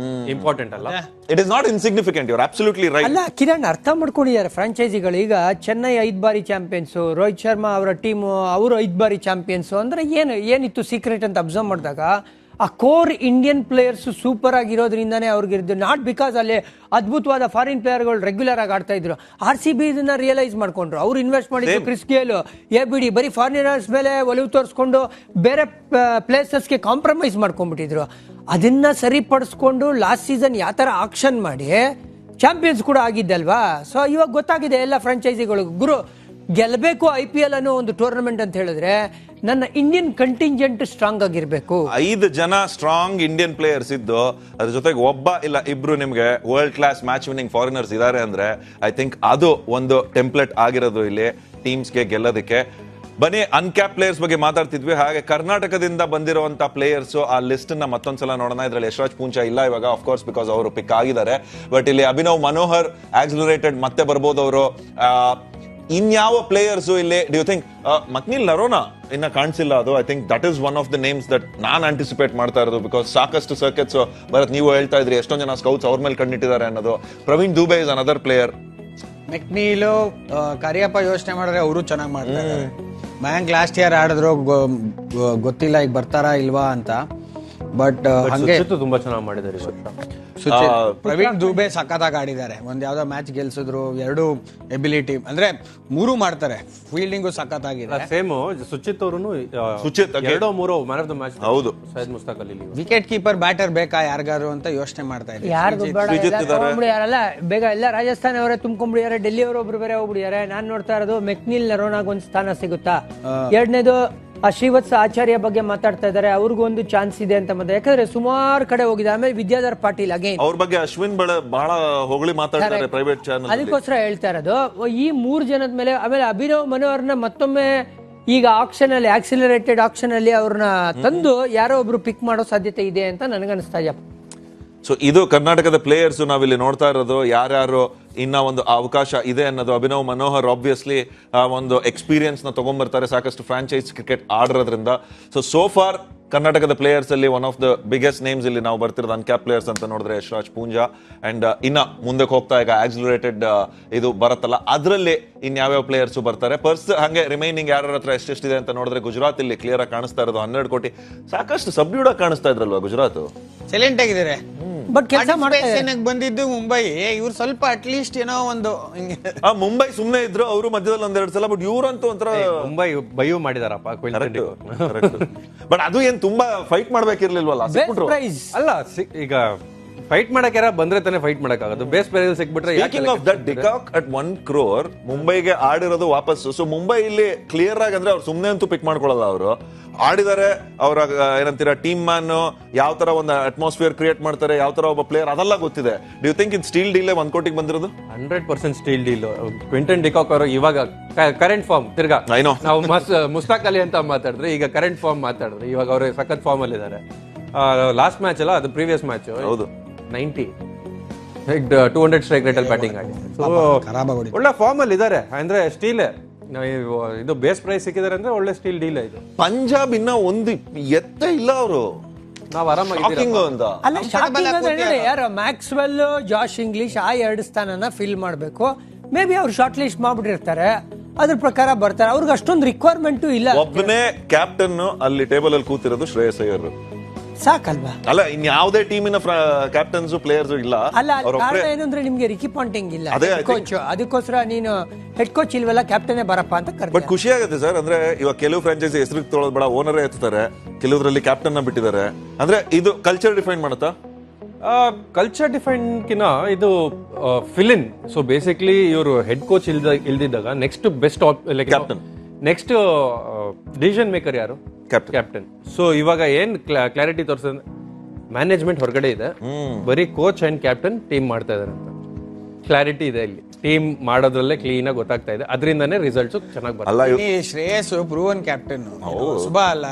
O: ಇಂಪಾರ್ಟೆಂಟ್ ಅಲ್ಲ.
N: It is not insignificant. You are absolutely right.
B: ಅಲ್ಲ ಕಿರಣ್, ಅರ್ಥ ಮಾಡ್ಕೊಂಡಿದ್ದಾರೆ ಫ್ರಾಂಚೈಸಿಗಳು. ಈಗ ಚೆನ್ನೈ 5 ಬಾರಿ ಚಾಂಪಿಯನ್ಸ್, ರೋಹಿತ್ ಶರ್ಮಾ ಅವರ ಟೀಮ್ ಅವರು 5 ಬಾರಿ ಚಾಂಪಿಯನ್ಸ್ ಅಂದ್ರೆ ಏನಿತ್ತು ಸೀಕ್ರೆಟ್ ಅಂತ ಅಬ್ಸರ್ವ್ ಮಾಡಿದಾಗ ಆ ಕೋರ್ ಇಂಡಿಯನ್ ಪ್ಲೇಯರ್ಸ್ ಸೂಪರ್ ಆಗಿರೋದ್ರಿಂದಾನೇ ಅವ್ರಿಗೆ, ನಾಟ್ ಬಿಕಾಸ್ ಅಲ್ಲಿ ಅದ್ಭುತವಾದ ಫಾರಿನ್ ಪ್ಲೇಯರ್ಗಳು ರೆಗ್ಯುಲರ್ ಆಗಿ ಆಡ್ತಾ ಇದ್ರು. RCB ಇದನ್ನ ರಿಯಲೈಸ್ ಮಾಡ್ಕೊಂಡ್ರು. ಅವ್ರು ಇನ್ವೆಸ್ಟ್ ಮಾಡಿದ್ರು ಕ್ರಿಸ್ ಗೇಲ್, ABD ಬರೀ ಫಾರಿನರ್ಸ್ ಮೇಲೆ ಒಲವು ತೋರಿಸ್ಕೊಂಡು ಬೇರೆ ಪ್ಲೇಸಸ್ಗೆ ಕಾಂಪ್ರಮೈಸ್ ಮಾಡ್ಕೊಂಡ್ಬಿಟ್ಟಿದ್ರು. ಅದನ್ನ ಸರಿಪಡಿಸ್ಕೊಂಡು ಲಾಸ್ಟ್ ಸೀಸನ್ ಯಾವ ಥರ ಆಕ್ಷನ್ ಮಾಡಿ ಚಾಂಪಿಯನ್ಸ್ ಕೂಡ ಆಗಿದ್ದಲ್ವಾ. ಸೊ ಇವಾಗ ಗೊತ್ತಾಗಿದೆ ಎಲ್ಲ ಫ್ರಾಂಚೈಸಿಗಳಿಗೂ, ಗುರು ಗೆಲ್ಲಬೇಕು IPL ಅನ್ನೋ ಒಂದು ಟೂರ್ನಮೆಂಟ್ ಅಂತ ಹೇಳಿದ್ರೆ ನನ್ನ ಇಂಡಿಯನ್ ಕಂಟಿಂಜೆಂಟ್ ಸ್ಟ್ರಾಂಗ್ ಆಗಿರ್ಬೇಕು.
N: 5 ಜನ ಸ್ಟ್ರಾಂಗ್ ಇಂಡಿಯನ್ ಪ್ಲೇಯರ್ಸ್ ಇದ್ದು ಅದ್ರ ಜೊತೆಗೆ ಒಬ್ಬ ಇಲ್ಲ ಇಬ್ರು ನಿಮ್ಗೆ world class match winning foreigners ಇದಾರೆ ಅಂದ್ರೆ ಐ ಥಿಂಕ್ ಅದು ಒಂದು ಟೆಂಪ್ಲೆಟ್ ಆಗಿರೋದು ಇಲ್ಲಿ ಟೀಮ್ಸ್ಗೆ ಗೆಲ್ಲೋದಕ್ಕೆ. ಬನ್ನಿ ಅನ್ಕ್ಯಾಪ್ ಪ್ಲೇಯರ್ಸ್ ಬಗ್ಗೆ ಮಾತಾಡ್ತಿದ್ವಿ. ಹಾಗೆ ಕರ್ನಾಟಕದಿಂದ ಬಂದಿರುವಂತ ಪ್ಲೇಯರ್ಸ್ ಆ ಲಿಸ್ಟ್ ನ ಮತ್ತೊಂದ್ಸಲ ನೋಡೋಣ. ಇದ್ರಲ್ಲಿ ಯಶರಾಜ್ ಪೂಂಚಾ ಇಲ್ಲ ಇವಾಗ, ಆಫ್ ಕೋರ್ಸ್ ಬಿಕಾಸ್ ಅವರು ಪಿಕ್ ಆಗಿದ್ದಾರೆ. ಬಟ್ ಇಲ್ಲಿ ಅಭಿನವ್ ಮನೋಹರ್ ಆಕ್ಸಿಲರೇಟೆಡ್ ಮತ್ತೆ ಬರ್ಬೋದು ಅವರು. ಇನ್ಯಾವ ಪ್ಲೇಯರ್ಸ್ ಇಲ್ಲಿ ಡು ಯು ಥಿಂಕ್? ಮಕ್ನಿಲ್ ನರೋನಾ ಇನ್ನ ಕಾಣಿಸಿಲ್ಲ, ಅದು I think that is one of the names that non anticipate ಮಾಡ್ತಾ ಇರೋದು. ಬಿಕಾಸ್ ಸಾಕಷ್ಟು ಸರ್ಕೆಟ್ಸ್ ಬರತ್, ನೀವು ಹೇಳ್ತಾ ಇದ್ರಿ ಎಷ್ಟೊಂದು ಜನ ಸ್ಕೌಟ್ಸ್ ಅವ್ರ ಮೇಲೆ ಕಣ್ಣಿಟ್ಟಿದ್ದಾರೆ ಅನ್ನೋದು. Praveen Dubey is another player.
P: Macneil, Cariappa ಯೋಚನೆ ಮಾಡಿದ್ರೆ ಅವರು ಚೆನ್ನಾಗಿ ಮಾಡ್ತಾರೆ. ಬ್ಯಾಂಕ್ ಲಾಸ್ಟ್ ಇಯರ್ ಆಡಿದ್ರು, ಗೊತ್ತಿಲ್ಲ ಈಗ ಬರ್ತಾರಾ ಇಲ್ವಾ ಅಂತ. ಬಟ್ ಹಂಗೆ
O: ತುಂಬಾ ಚೆನ್ನಾಗಿ ಮಾಡಿದ್ದಾರೆ.
P: ಪ್ರವೀಣ್ ದುಬೆ ಸಖತ್ತಾಗಿ ಆಡಿದ್ದಾರೆ. ಒಂದ್ ಯಾವ್ದೋ ಮ್ಯಾಚ್ ಗೆಲ್ಸಿದ್ರು, 2 ಎಬಿಲಿಟಿ ಅಂದ್ರೆ 3 ಮಾಡ್ತಾರೆ. ಫೀಲ್ಡಿಂಗು ಸಖತ್ತಾಗಿದೆ.
O: ಸೇಮ್ ಸುಚಿತ್ ಅವರು
N: Suchith
O: 2-3 man of the match.
N: ಹೌದು,
O: Syed Mushtaq Ali.
P: Wicket keeper batter ಬೇಕಾ ಯಾರಿಗಾರು ಅಂತ ಯೋಚನೆ ಮಾಡ್ತಾ ಇದ್ದಾರೆ.
B: ಯಾರಲ್ಲ ಬೇಗ ಎಲ್ಲ ರಾಜಸ್ಥಾನ ಅವರೇ ತುಂಬ್ಕೊಂಡ್ಬಿಡಿದಾರೆ, ಡೆಲ್ಲಿ ಅವರು ಒಬ್ರು ಬೇರೆ ಹೋಗ್ಬಿಡಿದಾರೆ. ನಾನ್ ನೋಡ್ತಾ ಇರೋದು ಮೆಕ್ನಿಲ್ ನರೋನಾಗ್ ಒಂದು ಸ್ಥಾನ ಸಿಗುತ್ತಾ. ಎರಡನೇದು ಆ ಶ್ರೀವತ್ಸ ಆಚಾರ್ಯ ಬಗ್ಗೆ ಮಾತಾಡ್ತಾ ಇದ್ದಾರೆ, ಅವ್ರಿಗೂ ಒಂದು ಚಾನ್ಸ್ ಇದೆ ಅಂತ ಮಾತ್ರ. ಯಾಕಂದ್ರೆ ಸುಮಾರು ಕಡೆ ಹೋಗಿದೆ. ಆಮೇಲೆ ವಿದ್ಯಾಧರ್ ಪಾಟೀಲ್ ಅಗೇನ್
N: ಅವ್ರ ಬಗ್ಗೆ ಅಶ್ವಿನ್ ಬಹಳ ಹೊಗಳಿ ಮಾತಾಡ್ತಾರೆ ಪ್ರೈವೇಟ್ ಚಾನಲ್.
B: ಅದಕ್ಕೋಸ್ಕರ ಹೇಳ್ತಾ ಇರೋದು ಈ 3 ಜನದ ಮೇಲೆ. ಆಮೇಲೆ ಅಭಿನವ್ ಮನೋಹರ್ನ ಮತ್ತೊಮ್ಮೆ ಈಗ ಆಕ್ಷನ್ ಅಲ್ಲಿ, ಆಕ್ಸಿಲರೇಟೆಡ್ ಆಕ್ಷನ್ ಅಲ್ಲಿ ಅವ್ರನ್ನ ತಂದು ಯಾರೋ ಒಬ್ರು ಪಿಕ್ ಮಾಡೋ ಸಾಧ್ಯತೆ ಇದೆ ಅಂತ ನನಗನ್ನಿಸ್ತಾ ಇದೆ.
N: ಸೊ ಇದು ಕರ್ನಾಟಕದ ಪ್ಲೇಯರ್ಸ್ ನಾವಿಲ್ಲಿ ನೋಡ್ತಾ ಇರೋದು. ಯಾರ್ಯಾರು ಇನ್ನ ಒಂದು ಅವಕಾಶ ಇದೆ ಅನ್ನೋದು. ಅಭಿನವ್ ಮನೋಹರ್ ಆಬ್ವಿಯಸ್ಲಿ ಒಂದು ಎಕ್ಸ್ಪೀರಿಯನ್ಸ್ ನ ತಗೊಂಡ್ಬರ್ತಾರೆ, ಸಾಕಷ್ಟು ಫ್ರಾಂಚೈಸ್ ಕ್ರಿಕೆಟ್ ಆಡಿರೋದ್ರಿಂದ. ಸೋ ಫಾರ್ ಕರ್ನಾಟಕದ ಪ್ಲೇಯರ್ಸ್ ಅಲ್ಲಿ one of the biggest names ಇಲ್ಲಿ ನಾವು ಬರ್ತಿರೋದು ಅನ್ಕ್ಯಾಪ್ ಪ್ಲೇಯರ್ಸ್ ಅಂತ ನೋಡಿದ್ರೆ ಯಶರಾಜ್ ಪೂಂಜಾ. ಅಂಡ್ ಇನ್ನ ಮುಂದಕ್ಕೆ ಹೋಗ್ತಾ ಈಗ ಆಕ್ಸಿಲರೇಟೆಡ್ ಇದು ಬರುತ್ತಲ್ಲ, ಅದರಲ್ಲಿ ಇನ್ಯಾವ್ಯಾವ ಪ್ಲೇಯರ್ಸ್ ಬರ್ತಾರೆ. ಹಂಗೆ ರಿಮೈನಿಂಗ್ ಯಾರ ಹತ್ರ ಎಷ್ಟೆಷ್ಟಿದೆ ಅಂತ ನೋಡಿದ್ರೆ ಗುಜರಾತ್ ಇಲ್ಲಿ ಕ್ಲಿಯರ್ ಆಗಿ ಕಾಣಿಸ್ತಾ ಇರೋದು 12 ಕೋಟಿ. ಸಾಕಷ್ಟು ಸಬ್ಡ್ಯೂಡ್ ಆಗಿ ಕಾಣಿಸ್ತಾ ಇದ್ರಲ್ವಾ ಗುಜರಾತ್.
P: ಸೈಲೆಂಟ್ ಆಗಿದ್ದಾರೆ.
B: ಬಟ್ ಕೆಲಸ
P: ಬಂದಿದ್ದು ಮುಂಬೈ, ಇವ್ರು ಸ್ವಲ್ಪ ಅಟ್ಲೀಸ್ಟ್ ಏನೋ ಒಂದು
N: ಮುಂಬೈ ಸುಮ್ನೆ ಇದ್ರು ಅವರು ಮಧ್ಯದಲ್ಲಿ 1-2 ಸಲ. ಬಟ್ ಇವ್ರಂತೂ ಒಂಥರ
O: ಮುಂಬೈ ಬಯೋ ಮಾಡಿದಾರಪ್ಪ.
N: ಬಟ್ ಅದು ಏನ್ ತುಂಬಾ ಫೈಟ್ ಮಾಡ್ಬೇಕಿರ್ಲಿಲ್ವಲ್ಲ.
O: ಅಲ್ಲ, ಈಗ ಫೈಟ್ ಮಾಡಕ್ ಯಾರ ಬಂದ್ರೆ ತಾನೇ ಫೈಟ್ ಮಾಡಕ್ ಆಗೋದು. ಬೇಸ್ ಪ್ರೈಸ್ ಸಿಕ್ಬಿಟ್ರೆ.
N: Speaking of that, de Kock at 1 crore ಮುಂಬೈಗೆ ಆಡಿರೋದು ವಾಪಸ್. ಸೊ ಮುಂಬೈ ಇಲ್ಲಿ ಕ್ಲಿಯರ್ ಆಗಿ ಅಂದ್ರೆ ಅವ್ರು ಸುಮ್ನೆ ಅಂತೂ ಪಿಕ್ ಮಾಡ್ಕೊಳ್ಳಲ್ಲ. ಅವರು ಆಡಿದ್ದಾರೆ, ಅವ್ರ ಏನಂತೀರಾ ಟೀಮ್ ಮ್ಯಾನ್ ಯಾವ ತರ ಒಂದು ಅಟ್ಮಾಸ್ಫಿಯರ್ ಕ್ರಿಯೇಟ್ ಮಾಡ್ತಾರೆ, ಯಾವ ತರ ಒಬ್ಬ ಪ್ಲೇಯರ್ ಅದೆಲ್ಲ ಗೊತ್ತಿದೆ. Do you think in steal deal 1 ಕೋಟಿಗೆ ಬಂದಿರೋದು?
O: 100% ಸ್ಟೀಲ್ ಡೀಲ್. ಕ್ವಿಂಟನ್ ಡಿಕಾಕ್ ಅವರು ಇವಾಗ ಕರೆಂಟ್ ಫಾರ್ಮ್ ತಿರ್ಗಾ ನಾವು ಮುಸ್ತಾಕ್ ಅಲಿ ಅಂತ ಮಾತಾಡಿದ್ರೆ, ಈಗ ಕರೆಂಟ್ ಫಾರ್ಮ್ ಮಾತಾಡಿದ್ರೆ ಇವಾಗ ಅವರು ಸಖತ್ ಫಾರ್ಮ್ ಅಲ್ಲಿ ಇದ್ದಾರೆ. ಲಾಸ್ಟ್ ಮ್ಯಾಚ್ ಅಲ್ಲ, ಅದು ಪ್ರೀವಿಯಸ್ ಮ್ಯಾಚ್.
N: ಹೌದು,
O: 90 200 ಸ್ಟ್ರೈಕ್ ರೇಟ್ ಅಲ್ಲಿ ಬ್ಯಾಟಿಂಗ್ ಆಗಿ ಒಳ್ಳೆ ಫಾರ್ಮ್ ಅಲ್ಲಿ ಇದ್ದಾರೆ. ಅಂದ್ರೆ ಸ್ಟೀಲ್ ಇದು ಬೇಸ್ ಪ್ರೈಸ್ ಸಿಕ್ಕಿದ್ದಾರೆ ಅಂದ್ರೆ ಒಳ್ಳೆ ಸ್ಟೀಲ್ ಡೀಲ್ ಇದು.
N: ಪಂಜಾಬ್ ಇನ್ನ ಒಂದು ಎತ್ತ ಇಲ್ಲ ಅವರು.
O: ನಾವು ಆರಾಮಾಗಿ
B: ಯಾರು ಮ್ಯಾಕ್ಸ್ವೆಲ್, ಜಾಶ್ ಇಂಗ್ಲಿಷ್ ಆ 2 ಸ್ಥಾನನ ಫಿಲ್ ಮಾಡಬೇಕು. ಮೇ ಬಿ ಅವ್ರು ಶಾರ್ಟ್ ಲಿಸ್ಟ್ ಮಾಡ್ಬಿಟ್ಟಿರ್ತಾರೆ, ಅದ್ರ ಪ್ರಕಾರ ಬರ್ತಾರೆ. ಅವ್ರಿಗೆ ಅಷ್ಟೊಂದು ರಿಕ್ವೈರ್ಮೆಂಟ್ ಇಲ್ಲ.
N: ಒಬ್ಬನೇ ಕ್ಯಾಪ್ಟನ್ ಅಲ್ಲಿ ಟೇಬಲ್ ಅಲ್ಲಿ ಕೂತಿರೋದು ಶ್ರೇಯಸ್ ಅಯ್ಯರ್.
B: ಸಾಕಲ್ವಾ?
N: ಅಲ್ಲ, ಇನ್ಯಾವುದೇ ಟೀಮಿನ ಕ್ಯಾಪ್ಟನ್ಸ್ ಪ್ಲೇಯರ್ಸ್ ಇಲ್ಲ.
B: ಅಲ್ಲ, ಕಾರಣ ಏನಂದ್ರೆ ನಿಮ್ಗೆ ರಿಕಿ ಪಾಂಟಿಂಗ್ ಇಲ್ಲ, ಕೋಚ್. ಅದಕ್ಕೋಸ್ಕರ ನೀನು ಹೆಡ್ ಕೋಚ್ ಇಲ್ವಲ್ಲ, ಕ್ಯಾಪ್ಟನ್ ಬರಪ್ಪ ಅಂತ ಕರೆದ.
N: ಬಟ್ ಖುಷಿ ಆಗುತ್ತೆ ಸರ್. ಅಂದ್ರೆ ಇವಾಗ ಕೆಲವು ಫ್ರಾಂಚೈಸಿ ಹೆಸರು ತೊಳೋದ್ ಬೇಡ, ಓನರೇ ಎತ್ತಾರೆ. ಕೆಲವರಲ್ಲಿ ಕ್ಯಾಪ್ಟನ್ ನ ಬಿಟ್ಟಿದ್ದಾರೆ. ಅಂದ್ರೆ ಇದು ಕಲ್ಚರ್ ಡಿಫೈನ್ ಮಾಡುತ್ತಾ?
O: ಕಲ್ಚರ್ ಡಿಫೈನ್ ಕಿನ ಇದು ಫಿಲಿನ್. ಸೊ ಬೇಸಿಕ್ಲಿ ಇವರು ಹೆಡ್ ಕೋಚ್ ಇಲ್ದಿದ್ದಾಗ next best like captain, next decision maker ಯಾರು? ಕ್ಯಾಪ್ಟನ್. ಸೊ ಇವಾಗ ಏನ್ ಕ್ಲಾರಿಟಿ ತೋರಿಸಿದ್ರೆ ಮ್ಯಾನೇಜ್ಮೆಂಟ್ ಹೊರಗಡೆ ಇದೆ, ಬರೀ ಕೋಚ್ ಅಂಡ್ ಕ್ಯಾಪ್ಟನ್ ಟೀಮ್ ಮಾಡ್ತಾ ಇದಾರೆ ಅಂತ ಕ್ಲಾರಿಟಿ ಇದೆ. ಇಲ್ಲಿ ಟೀಮ್ ಮಾಡೋದ್ರಲ್ಲೇ ಕ್ಲೀನ್ ಆಗಿ ಗೊತ್ತಾಗ್ತಾ ಇದೆ. ಅದರಿಂದಾನೇ ರಿಸಲ್ಟ್ಸ್ ಚೆನ್ನಾಗಿ
P: ಬರ್ತದೆ. ಶ್ರೇಯಸ್ ಪ್ರೂವನ್ ಕ್ಯಾಪ್ಟನ್, ಸುಬಾ
N: ಅಲ್ಲ.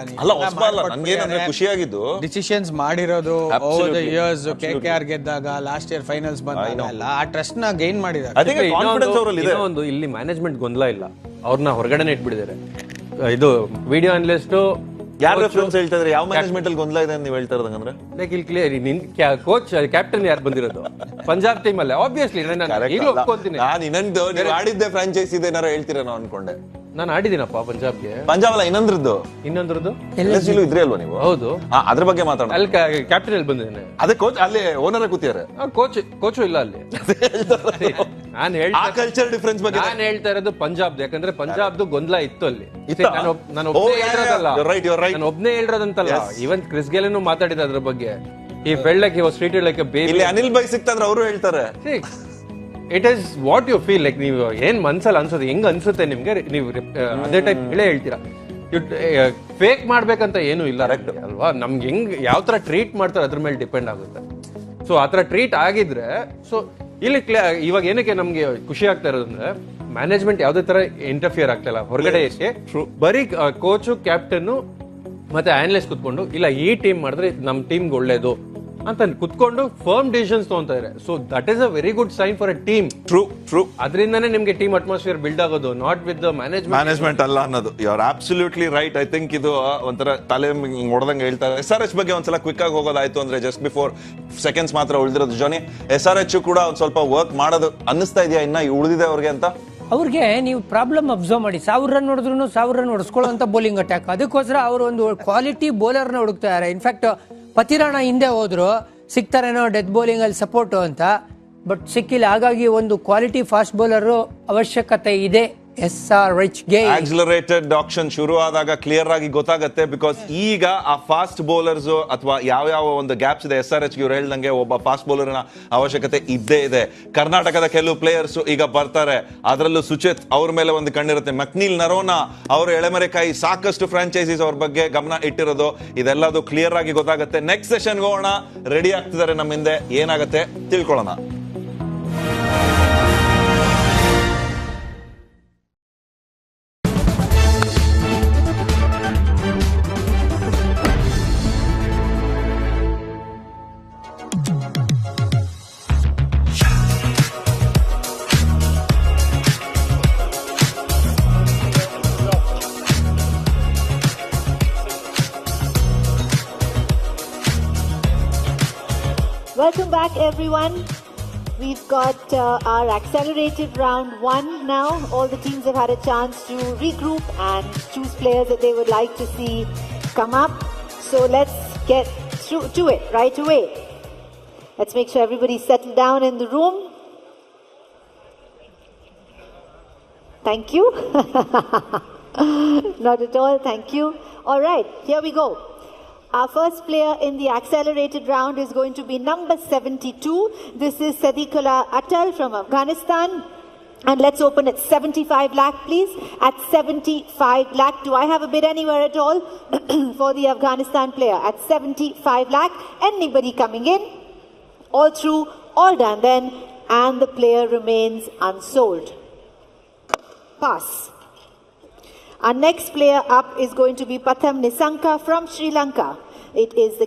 N: ಖುಷಿಯಾಗಿದ್ದು
P: ಡಿಸಿಷನ್ಸ್ ಮಾಡಿರೋದು ಓವರ್ ದ ಇಯರ್ಸ್. KKR ಗೆದ್ದಾಗ, ಲಾಸ್ಟ್ ಇಯರ್ ಫೈನಲ್ಸ್ ಬಂದಾಗ ಆ ಟ್ರಸ್ಟ್ ನ ಗೈನ್ ಮಾಡಿದ್ದಾರೆ.
O: ಇನ್ನೊಂದು ಇಲ್ಲಿ ಮ್ಯಾನೇಜ್ಮೆಂಟ್ ಗೊಂದಲ ಇಲ್ಲ, ಅವ್ರನ್ನ ಹೊರಗಡೆನೆ ಇಟ್ಬಿಟ್ಟಿದ್ದಾರೆ. ಇದು ವಿಡಿಯೋ ಅನಲಿಸ್ಟ್
N: ಯಾರು ರೆಫರೆನ್ಸ್ ಹೇಳ್ತಾ ಇದ್ರೆ ಯಾವ ಮ್ಯಾನೇಜ್ಮೆಂಟ್ ಅಲ್ಲಿ ಗೊಂದಲ ಇದೆ ಅಂತ ನೀವು ಹೇಳ್ತಾ ಇರೋದಂದ್ರೆ?
O: ಲೈಕ್ ಇಲ್ಲಿ ಕ್ಲಿಯರ್ ಕೋಚ್ ಕ್ಯಾಪ್ಟನ್ ಯಾರು ಬಂದಿರೋದು ಪಂಜಾಬ್ ಟೀಮ್ ಅಲ್ಲೇ. ಆಬ್ವಿಯಸ್ಲಿ ನಾನು ಒಪ್ಕೊಂತೀನಿ.
N: ನಾನು ಇನ್ನೊಂದು ನೀವು ಆಡಿದ್ದೆ ಫ್ರಾಂಚೈಸ್ ಇದೆ ಏನಾರು ಹೇಳ್ತೀರಾ ನಾವು ಅನ್ಕೊಂಡೆ.
O: ನಾನು ಆಡಿದ್ದೀನಪ್ಪ ಪಂಜಾಬ್ಗೆ.
N: ಪಂಜಾಬ್ ಅಲ್ಲ, ಇನ್ನೊಂದ್ರದ್ದು
O: LSG
N: ಇದ್ರಿ ಅಲ್ವಾ ನೀವು?
O: ಹೌದು,
N: ಅದ್ರ ಬಗ್ಗೆ ಮಾತಾಡೋಣ.
O: ಅಲ್ಲಿ ಕ್ಯಾಪ್ಟನ್ ಅಲ್ಲಿ ಬಂದಿದ್ದೇನೆ.
N: ಅದೇ ಕೋಚ್ ಅಲ್ಲಿ ಓನರ್ ಕೂತಿದ್ದಾರೆ.
O: ಕೋಚು ಇಲ್ಲ ಅಲ್ಲಿ. ನಾನು
N: ಕಲ್ಚರ್ ಡಿಫರೆನ್ಸ್ ಬಗ್ಗೆ
O: ನಾನು ಹೇಳ್ತಾ ಇರೋದು ಪಂಜಾಬ್. ಯಾಕಂದ್ರೆ ಪಂಜಾಬ್ದು ಗೊಂದಲ ಇತ್ತು ಅಲ್ಲಿ. ನಾನು ಒಬ್ಬನೇ ಹೇಳಿರೋದಂತಲ್ಲ, ಈವನ್ ಕ್ರಿಸ್ ಗೇಲೆನೂ ಮಾತಾಡಿದ ಅದ್ರ ಬಗ್ಗೆ. he felt like he was treated like a baby.
N: ಇಲ್ಲಿ ಅನಿಲ್ ಬೈ ಸಿಕ್ತಂದ್ರೆ ಅವರು ಹೇಳ್ತಾರೆ
O: it is what you feel like. ನೀವು ಏನ್ ಮನ್ಸಲ್ಲಿ ಅನ್ಸುತ್ತೆ, ಹೆಂಗ್ ಅನ್ಸುತ್ತೆ ನಿಮ್ಗೆ, ನೀವು ಅದೇ ಟೈಪ್ ಹೇಳೇ ಹೇಳ್ತೀರಾ. ಫೇಕ್ ಮಾಡ್ಬೇಕಂತ ಏನು ಇಲ್ಲ ಅಲ್ವಾ. ನಮ್ಗೆ ಹೆಂಗ್ ಯಾವ ತರ ಟ್ರೀಟ್ ಮಾಡ್ತಾರೆ ಅದ್ರ ಮೇಲೆ ಡಿಪೆಂಡ್ ಆಗುತ್ತೆ. ಸೊ ಆತರ ಟ್ರೀಟ್ ಆಗಿದ್ರೆ, ಸೊ ಇಲ್ಲಿ ಇವಾಗ ಏನಕ್ಕೆ ನಮ್ಗೆ ಖುಷಿ ಆಗ್ತಾ ಇರೋದಂದ್ರೆ ಮ್ಯಾನೇಜ್ಮೆಂಟ್ ಯಾವ್ದೇ ತರ ಇಂಟರ್ಫಿಯರ್ ಆಗ್ತಾ ಇಲ್ಲ ಹೊರಗಡೆ. ಬರೀ ಕೋಚು, ಕ್ಯಾಪ್ಟನ್ ಮತ್ತೆ ಆನಲಿಸ್ಟ್ ಕುತ್ಕೊಂಡು ಇಲ್ಲ ಈ ಟೀಮ್ ಮಾಡಿದ್ರೆ ನಮ್ ಟೀಮ್ಗೆ ಒಳ್ಳೇದು ಅಂತ ಕುತ್ಕೊಂಡು ಫರ್ಮ್ ಡಿಸಿಷನ್ಸ್ ತಗೊಂತಾರೆ. So that is a very good sign for a team.
N: True.
O: ಅದರಿಂದಾನೇ ನಿಮ್ಗೆ ಟೀಮ್ ಅಟ್ಮಾಸ್ಫಿಯರ್ ಬಿಲ್ಡ್ ಆಗೋದು, ನಾಟ್ ವಿತ್ ದ
N: ಮ್ಯಾನೇಜ್ಮೆಂಟ್ ಅಲ್ಲ ಅನ್ನೋದು. You are absolutely right. I think ಇದು ಒಂಥರ ತಲೆ ಹೊಡೆದಂಗೆ ಹೇಳ್ತಾರೆ. SRH ಬಗ್ಗೆ ಒಂದ್ಸಲ ಕ್ವಿಕ್ ಆಗಿ ಹೋಗೋದಾಯ್ತು ಅಂದ್ರೆ, ಜಸ್ಟ್ ಬಿಫೋರ್ ಸೆಕೆಂಡ್ಸ್ ಮಾತ್ರ ಉಳಿದಿರೋದು ಜೋನಿ. SRH ಕೂಡ ಒಂದ್ ಸ್ವಲ್ಪ ವರ್ಕ್ ಮಾಡೋದು ಅನ್ನಿಸ್ತಾ ಇದೆಯಾ ಇನ್ನ ಉಳಿದಿದೆ ಅವ್ರಿಗೆ ಅಂತ?
B: ಅವ್ರಿಗೆ ನೀವು ಪ್ರಾಬ್ಲಮ್ ಅಬ್ಸರ್ವ್ ಮಾಡಿ, 1000 ರನ್ ಹೊಡೆದ್ರು 1000 ರನ್ ಹೊಡೆಸ್ಕೊಳ್ಳುವಂತ ಬೌಲಿಂಗ್ ಅಟ್ಯಾಕ್. ಅದಕ್ಕೋಸ್ಕರ ಅವರು ಒಂದು ಕ್ವಾಲಿಟಿ ಬೌಲರ್ನ ಹುಡುಕ್ತಾರೆ. ಇನ್ಫ್ಯಾಕ್ಟ್ ಪತಿರಾಣ ಹಿಂದೆ ಹೋದ್ರು ಸಿಗ್ತಾರೇನೋ ಡೆತ್ ಬೌಲಿಂಗ್ ಅಲ್ಲಿ ಸಪೋರ್ಟ್ ಅಂತ, ಬಟ್ ಸಿಕ್ಕಿಲ್ಲ. ಹಾಗಾಗಿ ಒಂದು ಕ್ವಾಲಿಟಿ ಫಾಸ್ಟ್ ಬೌಲರ್ ಅವಶ್ಯಕತೆ ಇದೆ SRH ಗೆ.
N: ಆಕ್ಸಿಲರೇಟೆಡ್ ಆಕ್ಷನ್ ಶುರು ಆದಾಗ ಕ್ಲಿಯರ್ ಆಗಿ ಗೊತ್ತಾಗುತ್ತೆ. ಬಿಕಾಸ್ ಈಗ ಆ ಫಾಸ್ಟ್ ಬೌಲರ್ಸ್ ಅಥವಾ ಯಾವ ಒಂದು ಗ್ಯಾಪ್ಸ್ ಇದೆ SRH ಇವ್ರು ಹೇಳ್ದಂಗೆ ಒಬ್ಬ ಫಾಸ್ಟ್ ಬೌಲರ್ ನ ಅವಶ್ಯಕತೆ ಇದ್ದೇ ಇದೆ. ಕರ್ನಾಟಕದ ಕೆಲವು ಪ್ಲೇಯರ್ಸ್ ಈಗ ಬರ್ತಾರೆ, ಅದರಲ್ಲೂ ಸುಚಿತ್ ಅವ್ರ ಮೇಲೆ ಒಂದು ಕಣ್ಣಿರುತ್ತೆ. ಮಕ್ನೀಲ್ ನರೋನಾ ಅವರು ಎಳೆಮರೆಕಾಯಿ, ಸಾಕಷ್ಟು ಫ್ರಾಂಚೈಸೀಸ್ ಅವ್ರ ಬಗ್ಗೆ ಗಮನ ಇಟ್ಟಿರೋದು, ಇದೆಲ್ಲದು ಕ್ಲಿಯರ್ ಆಗಿ ಗೊತ್ತಾಗುತ್ತೆ. ನೆಕ್ಸ್ಟ್ ಸೆಷನ್ ಹೋಗೋಣ. ರೆಡಿ ಆಗ್ತಿದ್ದಾರೆ ನಮ್ಮ ಹಿಂದೆ, ಏನಾಗುತ್ತೆ ತಿಳ್ಕೊಳ್ಳೋಣ.
K: Welcome back, everyone. We've got our accelerated round 1 now. All the teams have had a chance to regroup and choose players that they would like to see come up. So let's get to it right away. Let's make sure everybody's settled down in the room. Thank you. Not at all, thank you. All right, here we go. Our first player in the accelerated round is going to be number 72. This is Sadiqullah Atal from Afghanistan. And let's open at 75 lakh, please. At 75 lakh. Do I have a bid anywhere at all for the Afghanistan player? At 75 lakh. Anybody coming in? All through, all done then. And the player remains unsold. Pass. Our next player up is going to be Patham Nisanka from Sri Lanka. It is the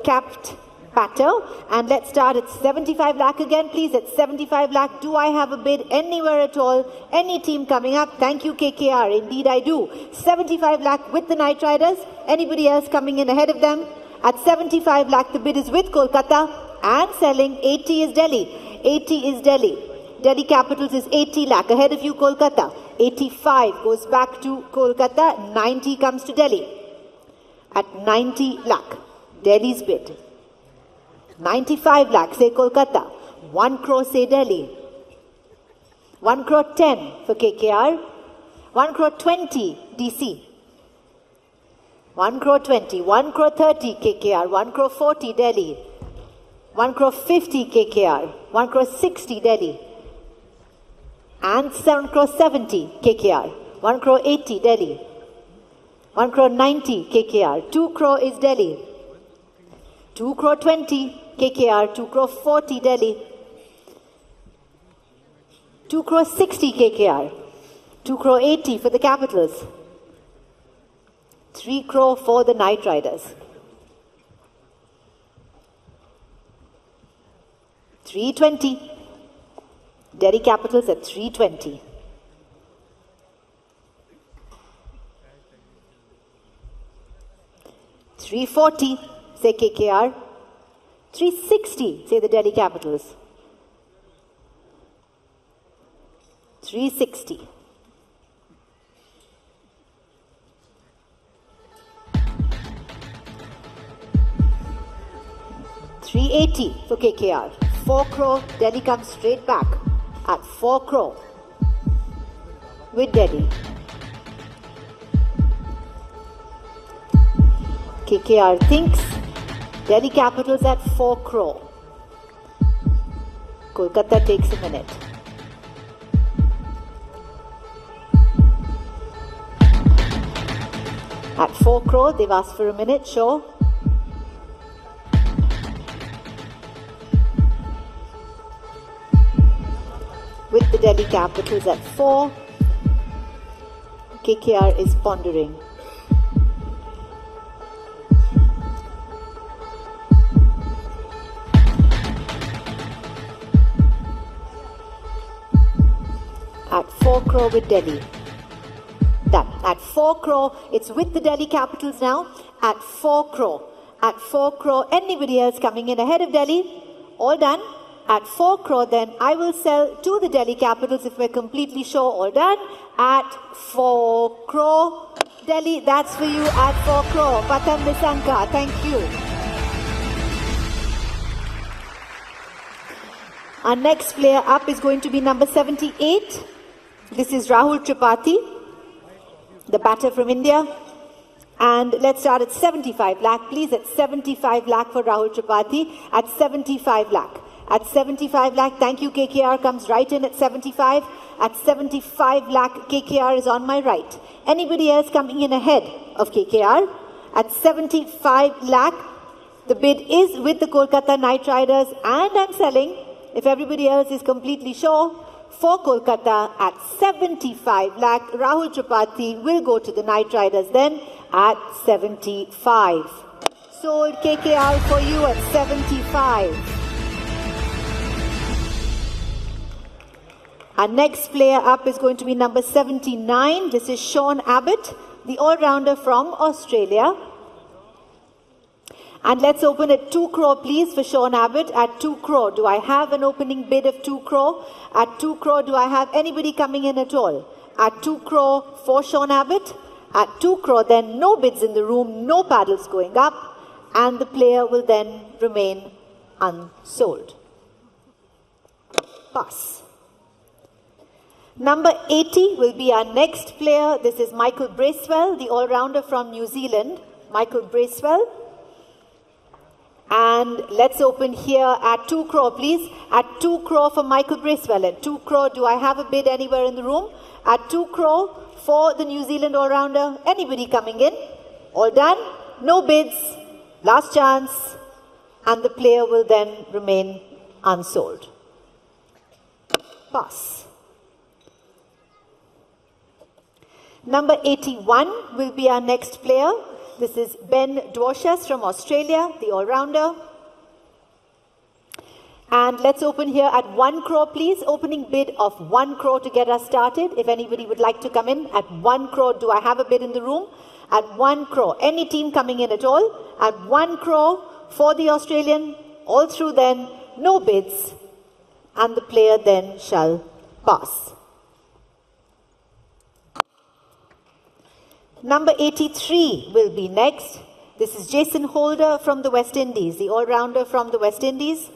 K: capped batter. And let's start at 75 lakh again, please. At 75 lakh. Do I have a bid anywhere at all? Any team coming up? Thank you, KKR. Indeed, I do. 75 lakh with the Knight Riders. Anybody else coming in ahead of them? At 75 lakh, the bid is with Kolkata. And selling 80 is Delhi. 80 is Delhi. Delhi Capitals is 80 lakh. Ahead of you, Kolkata. 85 goes back to Kolkata. 90 comes to Delhi. At 90 lakh, Delhi's bid. 95 lakh, say Kolkata. 1 crore, say Delhi. 1 crore 10 for KKR. 1 crore 20, DC. 1 crore 20. 1 crore 30, KKR. 1 crore 40, Delhi. 1 crore 50, KKR. 1 crore 60, Delhi. And 7 crore 70, KKR. 1 crore 80, Delhi. 1 crore 90, KKR. 2 crore is Delhi. 2 crore 20, KKR. 2 crore 40, Delhi. 2 crore 60, KKR. 2 crore 80 for the Capitals. 3 crore for the Knight Riders. 320. Delhi Capitals at 320. 340, say KKR. 360, say the Delhi Capitals. 360. 380 for KKR. 4 crore, Delhi comes straight back at 4 crore with Delhi. KKR thinks Delhi Capitals at 4 crore. Kolkata takes a minute. At 4 crore, they've asked for a minute, sure. With the Delhi Capitals at 4, KKR is pondering. At 4 crore with Delhi. Done. At 4 crore, it's with the Delhi Capitals now. At 4 crore. At 4 crore, anybody else coming in ahead of Delhi? All done. At 4 crore, then I will sell to the Delhi Capitals if we're completely sure. All done. At 4 crore. Delhi, that's for you at 4 crore. Patam Nisanka, thank you. Our next player up is going to be number 78. This is Rahul Tripathi, the batter from India. And let's start at 75 lakh, please. At 75 lakh for Rahul Tripathi. At 75 lakh. At 75 lakh, thank you, KKR comes right in at 75. At 75 lakh, KKR is on my right. Anybody else coming in ahead of KKR? At 75 lakh, the bid is with the Kolkata Knight Riders, and I'm selling, if everybody else is completely sure, for Kolkata at 75 lakh. Rahul Tripathi will go to the Knight Riders then at 75. Sold KKR for you at 75. Our next player up is going to be number 79. This is Sean Abbott, the all-rounder from Australia. And let's open at 2 crore, please, for Sean Abbott. At 2 crore, do I have an opening bid of 2 crore? At 2 crore, do I have anybody coming in at all? At 2 crore for Sean Abbott. At 2 crore, then no bids in the room, no paddles going up, and the player will then remain unsold. Pass. Number 80 will be our next player. This is Michael Bracewell, the all-rounder from New Zealand. Michael Bracewell. And let's open here at 2 crore, please. At 2 crore for Michael Bracewell. At 2 crore, do I have a bid anywhere in the room? At 2 crore for the New Zealand all-rounder. Anybody coming in? All done? No bids. Last chance. And the player will then remain unsold. Pass. Number 81 will be our next player. This is Ben Dwarshuis from Australia, the all-rounder. And let's open here at 1 crore, please. Opening bid of 1 crore to get us started. If anybody would like to come in at 1 crore, do I have a bid in the room? At 1 crore. Any team coming in at all? At 1 crore for the Australian. All through then, no bids. And the player then shall pass. Number 83 will be next. This is Jason Holder from the West Indies, the all-rounder from the West Indies.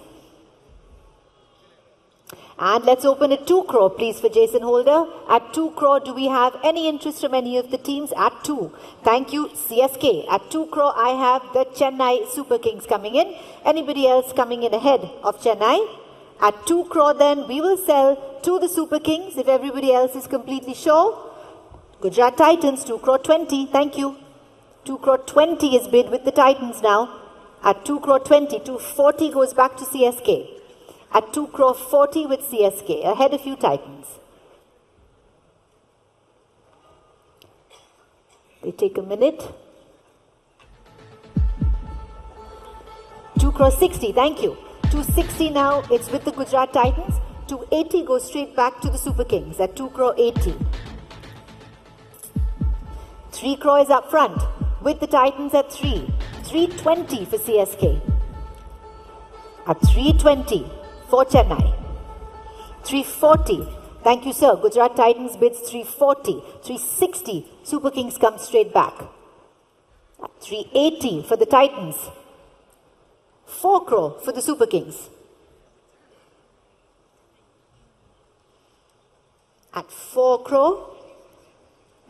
K: And let's open at 2 crore, please, for Jason Holder. At 2 crore, do we have any interest from any of the teams? At 2. Thank you, CSK. At 2 crore, I have the Chennai Super Kings coming in. Anybody else coming in ahead of Chennai? At 2 crore, then, we will sell to the Super Kings, if everybody else is completely sure. Gujarat Titans, 2 crore 20, thank you. 2 crore 20 is bid with the Titans now. At 2 crore 20, 240 goes back to CSK. At 2 crore 40 with CSK, ahead a few Titans. They take a minute. 2 crore 60, thank you. 260 now, it's with the Gujarat Titans. 280 goes straight back to the Super Kings at 2 crore 80. 3 crore is up front with the Titans at 3. 320 for CSK. At 320 for Chennai. 340. Thank you, sir. Gujarat Titans bids 340. 360. Super Kings come straight back. At 380 for the Titans. 4 crore for the Super Kings. At 4 crore.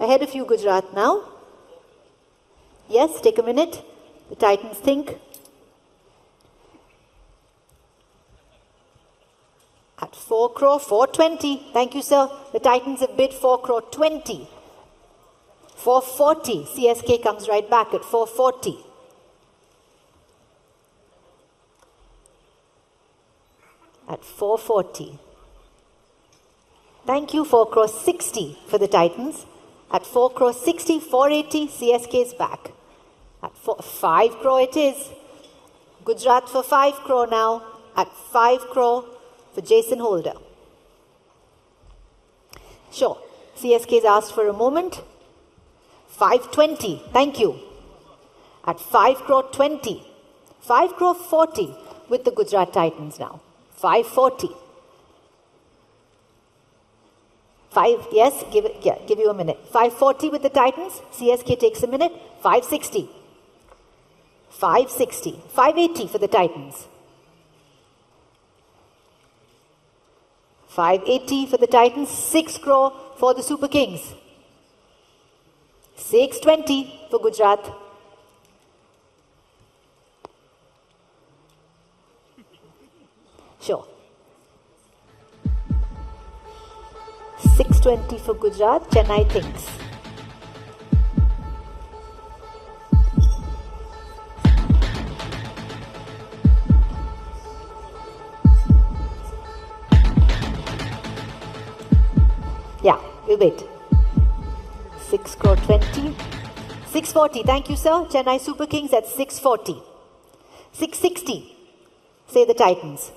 K: Ahead of you, Gujarat now. Yes, take a minute. The Titans think. At 4 crore, 420. Thank you, sir. The Titans have bid 4 crore 20. 440. CSK comes right back at 440. At 440. Thank you, 4 crore 60 for the Titans. At 4 crore 60, 480, CSK is back. At 5 crore it is. Gujarat for 5 crore now. At 5 crore for Jason Holder. Sure. CSK is asked for a moment. 520. Thank you. At 5 crore 20. 5 crore 40 with the Gujarat Titans now. 540. Yes, give you a minute. 540 with the Titans. CSK takes a minute. 560. 560. 580 for the Titans. 580 for the Titans. 6 crore for the Super Kings. 620 for Gujarat. Sure. 620 for Gujarat. Chennai thinks. Yeah, we wait. 6 crore 20. 640. Thank you, sir. Chennai Super Kings at 640. 660. Say the Titans.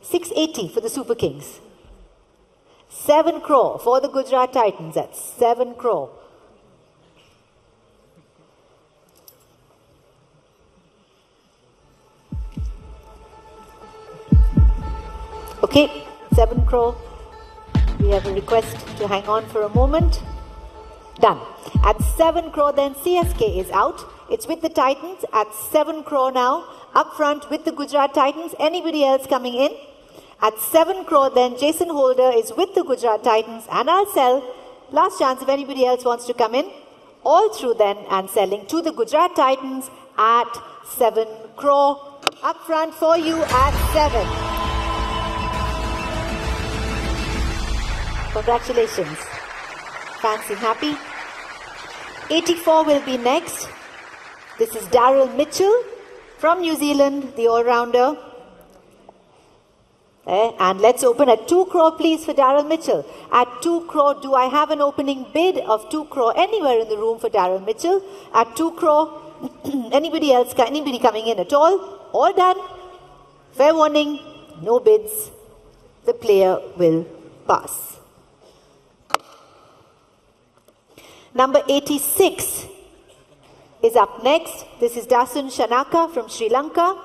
K: 680 for the Super Kings. 7 crore for the Gujarat Titans at 7 crore. Okay, 7 crore. We have a request to hang on for a moment. Done. At 7 crore then CSK is out. It's with the Titans at 7 crore now. Up front with the Gujarat Titans. Anybody else coming in? At 7 crore then Jason Holder is with the Gujarat Titans and I'll sell. Last chance if anybody else wants to come in. All through then and selling to the Gujarat Titans at 7 crore. Up front for you at 7. Congratulations. Fancy happy. 84 will be next. This is Daryl Mitchell from New Zealand, the all-rounder. And let's open at 2 crore please for Daryl Mitchell. At 2 crore, do I have an opening bid of 2 crore anywhere in the room for Daryl Mitchell? At 2 crore, anybody else, anybody coming in at all? All done. Fair warning, no bids. The player will pass. Number 86 is up next. This is Dasun Shanaka from Sri Lanka.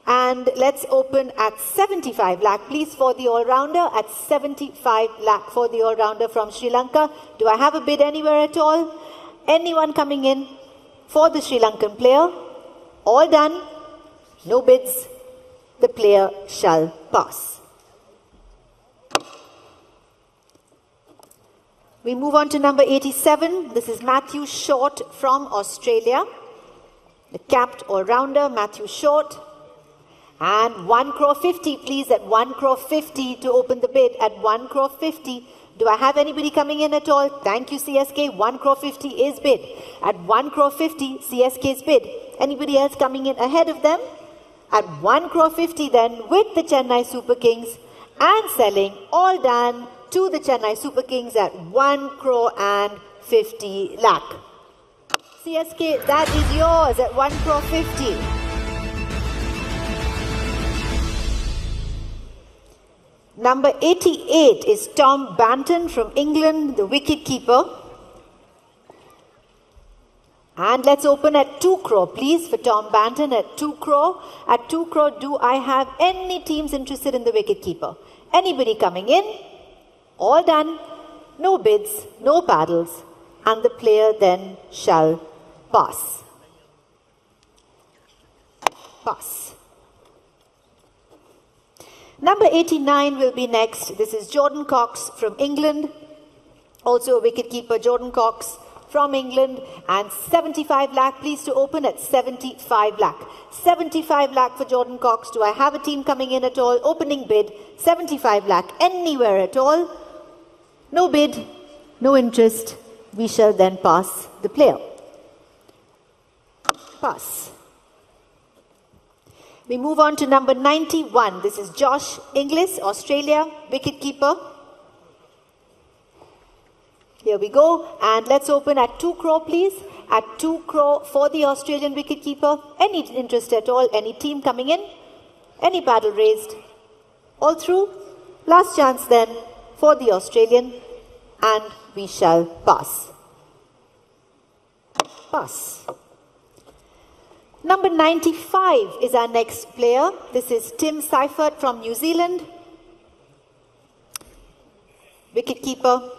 K: And let's open at 75 lakh, please, for the all-rounder. At 75 lakh for the all-rounder from Sri Lanka. Do I have a bid anywhere at all? Anyone coming in for the Sri Lankan player? All done. No bids. The player shall pass. We move on to number 87. This is Matthew Short from Australia. The capped all-rounder, Matthew Short. And 1 crore 50, please, at 1 crore 50 to open the bid. At 1 crore 50. Do I have anybody coming in at all? Thank you, CSK. 1 crore 50 is bid. At 1 crore 50, CSK's bid. Anybody else coming in ahead of them? At 1 crore 50 then, with the Chennai Super Kings and selling, all done, to the Chennai Super Kings at 1 crore and 50 lakh. CSK, that is yours at 1 crore 50. Number 88 is Tom Banton from England, the wicket keeper. And let's open at 2 crore, please, for Tom Banton at 2 crore. At 2 crore, do I have any teams interested in the wicket keeper? Anybody coming in? All done, no bids, no paddles, and the player then shall pass. Pass. Number 89 will be next. This is Jordan Cox from England. Also a wicketkeeper, Jordan Cox from from England, and 75 lakh. Please to open at 75 lakh. 75 lakh for Jordan Cox. Do I have a team coming in at all? Opening bid, 75 lakh. Anywhere at all? No bid, no interest. We shall then pass the player. Pass. We move on to number 91. This is Josh Inglis, Australia, wicketkeeper. Here we go. And let's open at 2 crore, please. At 2 crore for the Australian wicketkeeper. Any interest at all? Any team coming in? Any paddle raised? All through? Last chance then for the Australian. And we shall pass. Pass. Number 95 is our next player. This is Tim Seifert from New Zealand. Wicketkeeper.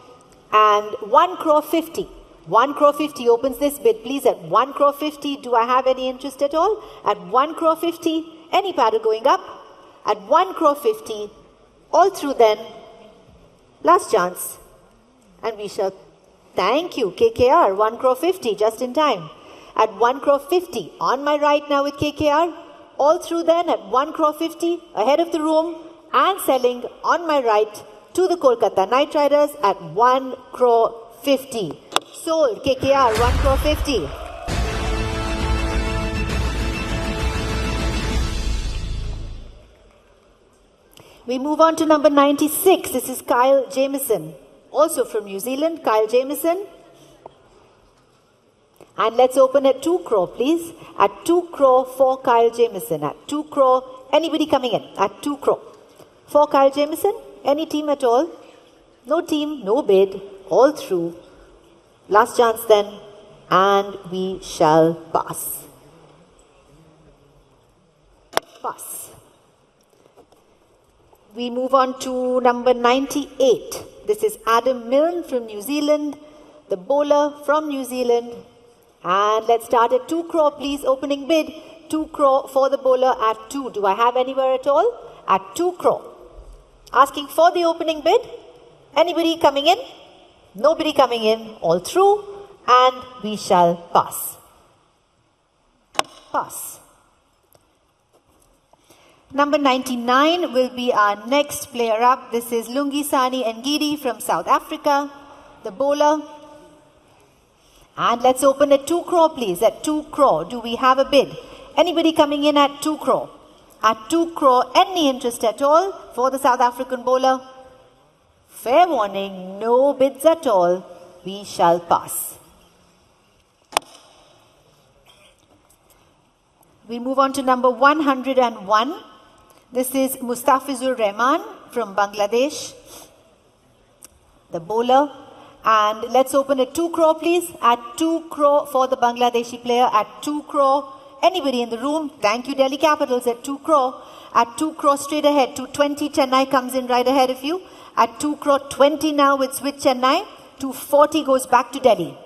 K: And 1 crore 50. 1 crore 50 opens this bid, please, at 1 crore 50. Do I have any interest at all? At 1 crore 50, any paddle going up? At 1 crore 50, all through then. Last chance. And we shall, thank you, KKR, 1 crore 50, just in time. At 1 crore 50, on my right now with KKR, all through then at 1 crore 50, ahead of the room, and selling on my right to the Kolkata Knight Riders at 1 crore 50. Sold, KKR, 1 crore 50. We move on to number 96. This is Kyle Jamieson, also from New Zealand. Kyle Jamieson. And let's open at 2 crore, please. At 2 crore for Kyle Jamieson. At 2 crore, anybody coming in? At 2 crore. For Kyle Jamieson, any team at all? No team, no bid, all through. Last chance then, and we shall pass. Pass. We move on to number 98. This is Adam Milne from New Zealand, the bowler from New Zealand. And let's start at 2 crore, please. Opening bid, 2 crore for the bowler at 2. Do I have anywhere at all? At 2 crore. Asking for the opening bid. Anybody coming in? Nobody coming in. All through. And we shall pass. Pass. Number 99 will be our next player up. This is Lungisani Ngidi from South Africa, the bowler. And let's open at 2 crore, please. At 2 crore, do we have a bid? Anybody coming in at 2 crore? At 2 crore, any interest at all for the South African bowler? Fair warning, no bids at all. We shall pass. We move on to number 101. This is Mustafizur Rahman from Bangladesh, the bowler. And let's open at 2 crore, please. At 2 crore for the Bangladeshi player. At 2 crore, anybody in the room? Thank you, Delhi Capitals. At 2 crore. At 2 crore straight ahead. 220 Chennai comes in right ahead of you. At 2 crore 20 now with Switch Chennai. 240 goes back to Delhi.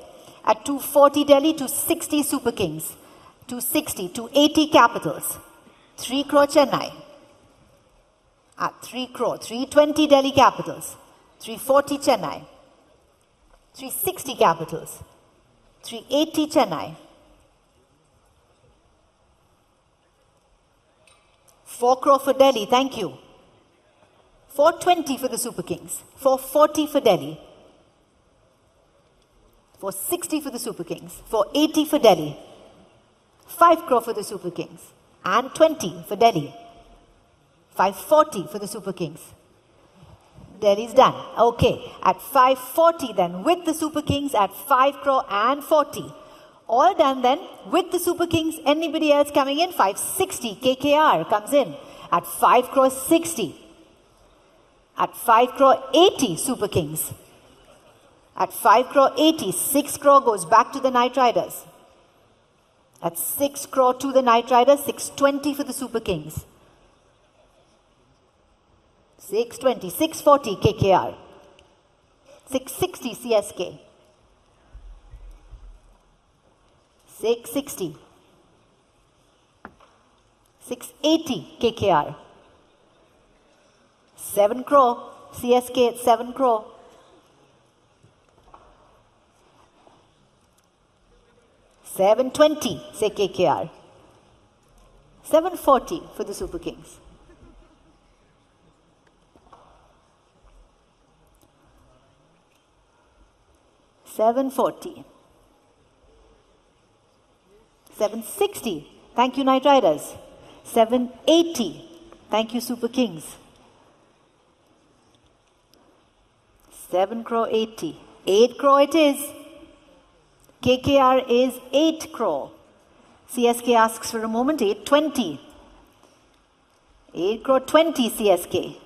K: At 240 Delhi, 260 Super Kings. 260, 280 Capitals. 3 crore Chennai. At 3 crore, 320 Delhi Capitals. 340 Chennai. 360 Capitals. 380 Chennai. 4 crore for Delhi, thank you. 420 for the Super Kings. 440 for Delhi. 460 for the Super Kings. 480 for Delhi. 5 crore for the Super Kings. And 20 for Delhi. 540 for the Super Kings. Delhi's done. Okay, at 540 then, with the Super Kings at 5 crore and 40. All done then, with the Super Kings. Anybody else coming in? 560, KKR comes in at 5 crore 60. At 5 crore 80, Super Kings. At 5 crore 80, 6 crore goes back to the Knight Riders. At 6 crore to the Knight Riders, 620 for the Super Kings. 620, 640 KKR. 660 CSK. 660. 680 KKR. 7 crore. CSK at 7 crore. 720, say KKR. 740 for the Super Kings. $740. 760. Thank you, Knight Riders. 780. Thank you, Super Kings. 7 crore 80. 8 crore it is. KKR is 8 crore. CSK asks for a moment. 820. 8 crore 20 CSK.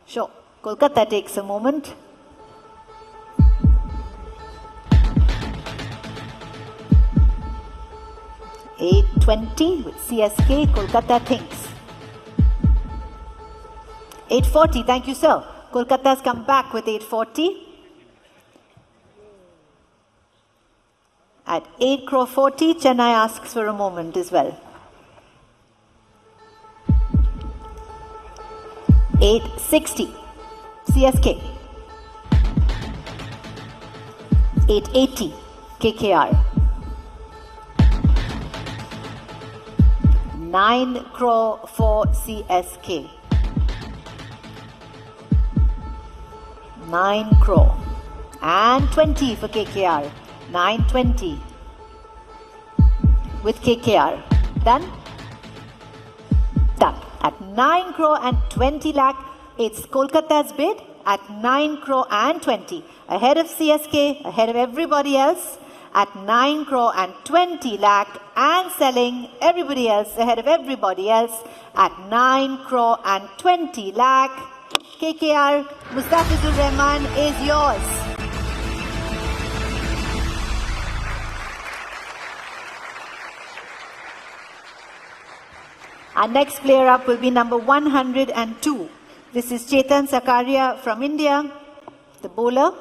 K: Sure. Kolkata takes a moment. $820 with CSK. Kolkata thinks. 840. Thank you, sir. Kolkata's come back with 840. At 8 crore 40, Chennai asks for a moment as well. 860. CSK. 880. KKR. 9 crore for CSK. 9 crore. And 20 for KKR. 920 with KKR. Done? Done. At 9 crore and 20 lakh, it's Kolkata's bid at 9 crore and 20. Ahead of CSK, ahead of everybody else, at 9 crore and 20 lakh, and selling everybody else ahead of everybody else at 9 crore and 20 lakh. KKR, Mustafizur Rahman is yours. Our next player up will be number 102. This is Chetan Sakaria from India, the bowler.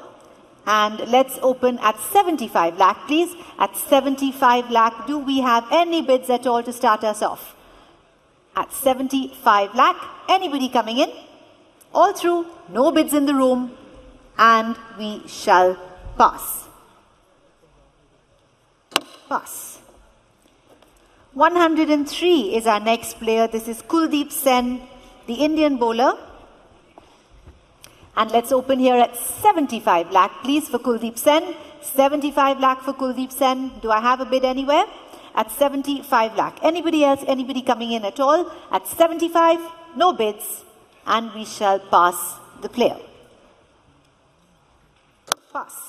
K: And let's open at 75 lakh, please. At 75 lakh, do we have any bids at all to start us off? At 75 lakh, anybody coming in? All through, no bids in the room, and we shall pass. Pass. 103 is our next player. This is Kuldeep Sen, the Indian bowler. And let's open here at 75 lakh, please, for Kuldeep Sen. 75 lakh for Kuldeep Sen. Do I have a bid anywhere? At 75 lakh. Anybody else? Anybody coming in at all? At 75, no bids. And we shall pass the player. Pass.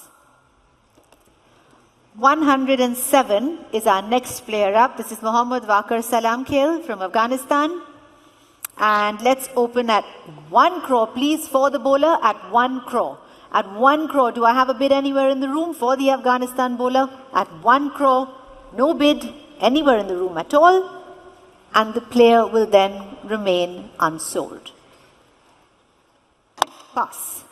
K: 107 is our next player up. This is Mohammad Wakar Salamkhail from Afghanistan. And let's open at 1 crore, please, for the bowler at 1 crore. At 1 crore, do I have a bid anywhere in the room for the Afghanistan bowler? At 1 crore, no bid anywhere in the room at all. And the player will then remain unsold. Pass.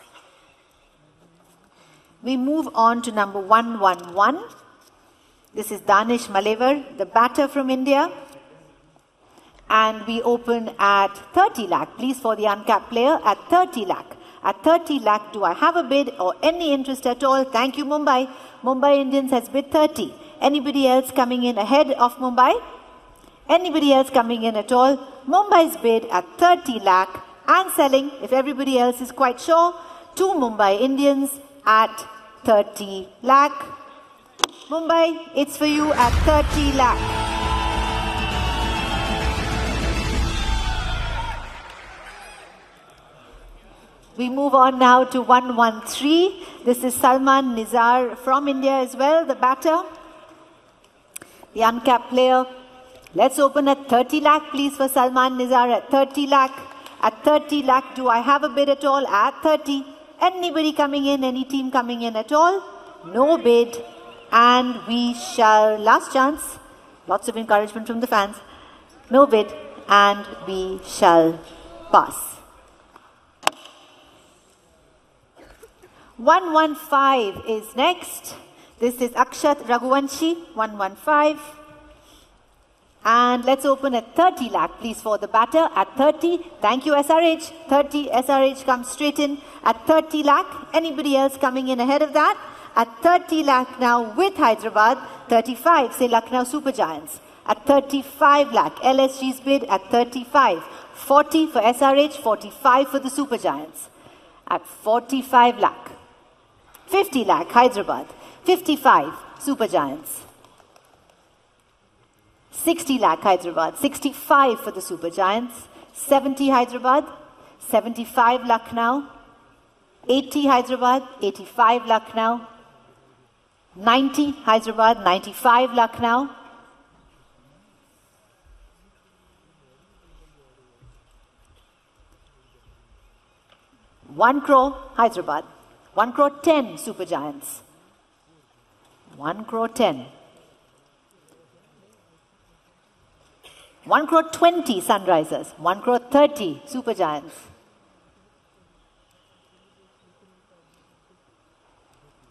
K: We move on to number 111. This is Danish Malevar, the batter from India. And we open at 30 lakh, please, for the uncapped player at 30 lakh. At 30 lakh, do I have a bid or any interest at all? Thank you, Mumbai. Mumbai Indians has bid 30. Anybody else coming in ahead of Mumbai? Anybody else coming in at all? Mumbai's bid at 30 lakh and selling, if everybody else is quite sure, to Mumbai Indians at 30 lakh. Mumbai, it's for you at 30 lakh. We move on now to 113. This is Salman Nizar from India as well, the batter, the uncapped player. Let's open at 30 lakh, please, for Salman Nizar at 30 lakh. At 30 lakh, do I have a bid at all? At 30. Anybody coming in, any team coming in at all? No bid. And we shall, last chance, lots of encouragement from the fans. No bid. And we shall pass. 115 is next. This is Akshat Raghuvanshi, 115. And let's open at 30 lakh, please, for the batter. At 30, thank you, SRH. 30, SRH comes straight in at 30 lakh. Anybody else coming in ahead of that? At 30 lakh now with Hyderabad, 35, say Lucknow Super Giants. At 35 lakh, LSG's bid at 35. 40 for SRH, 45 for the Super Giants. At 45 lakh. 50 lakh, Hyderabad. 55, Super Giants. 60 lakh, Hyderabad. 65 for the Super Giants. 70, Hyderabad. 75, Lucknow. 80, Hyderabad. 85, Lucknow. 90, Hyderabad. 95, Lucknow. 1 crore, Hyderabad. 1 crore 10, Super Giants. 1 crore 10. 1 crore 20, Sunrisers. 1 crore 30, Super Giants.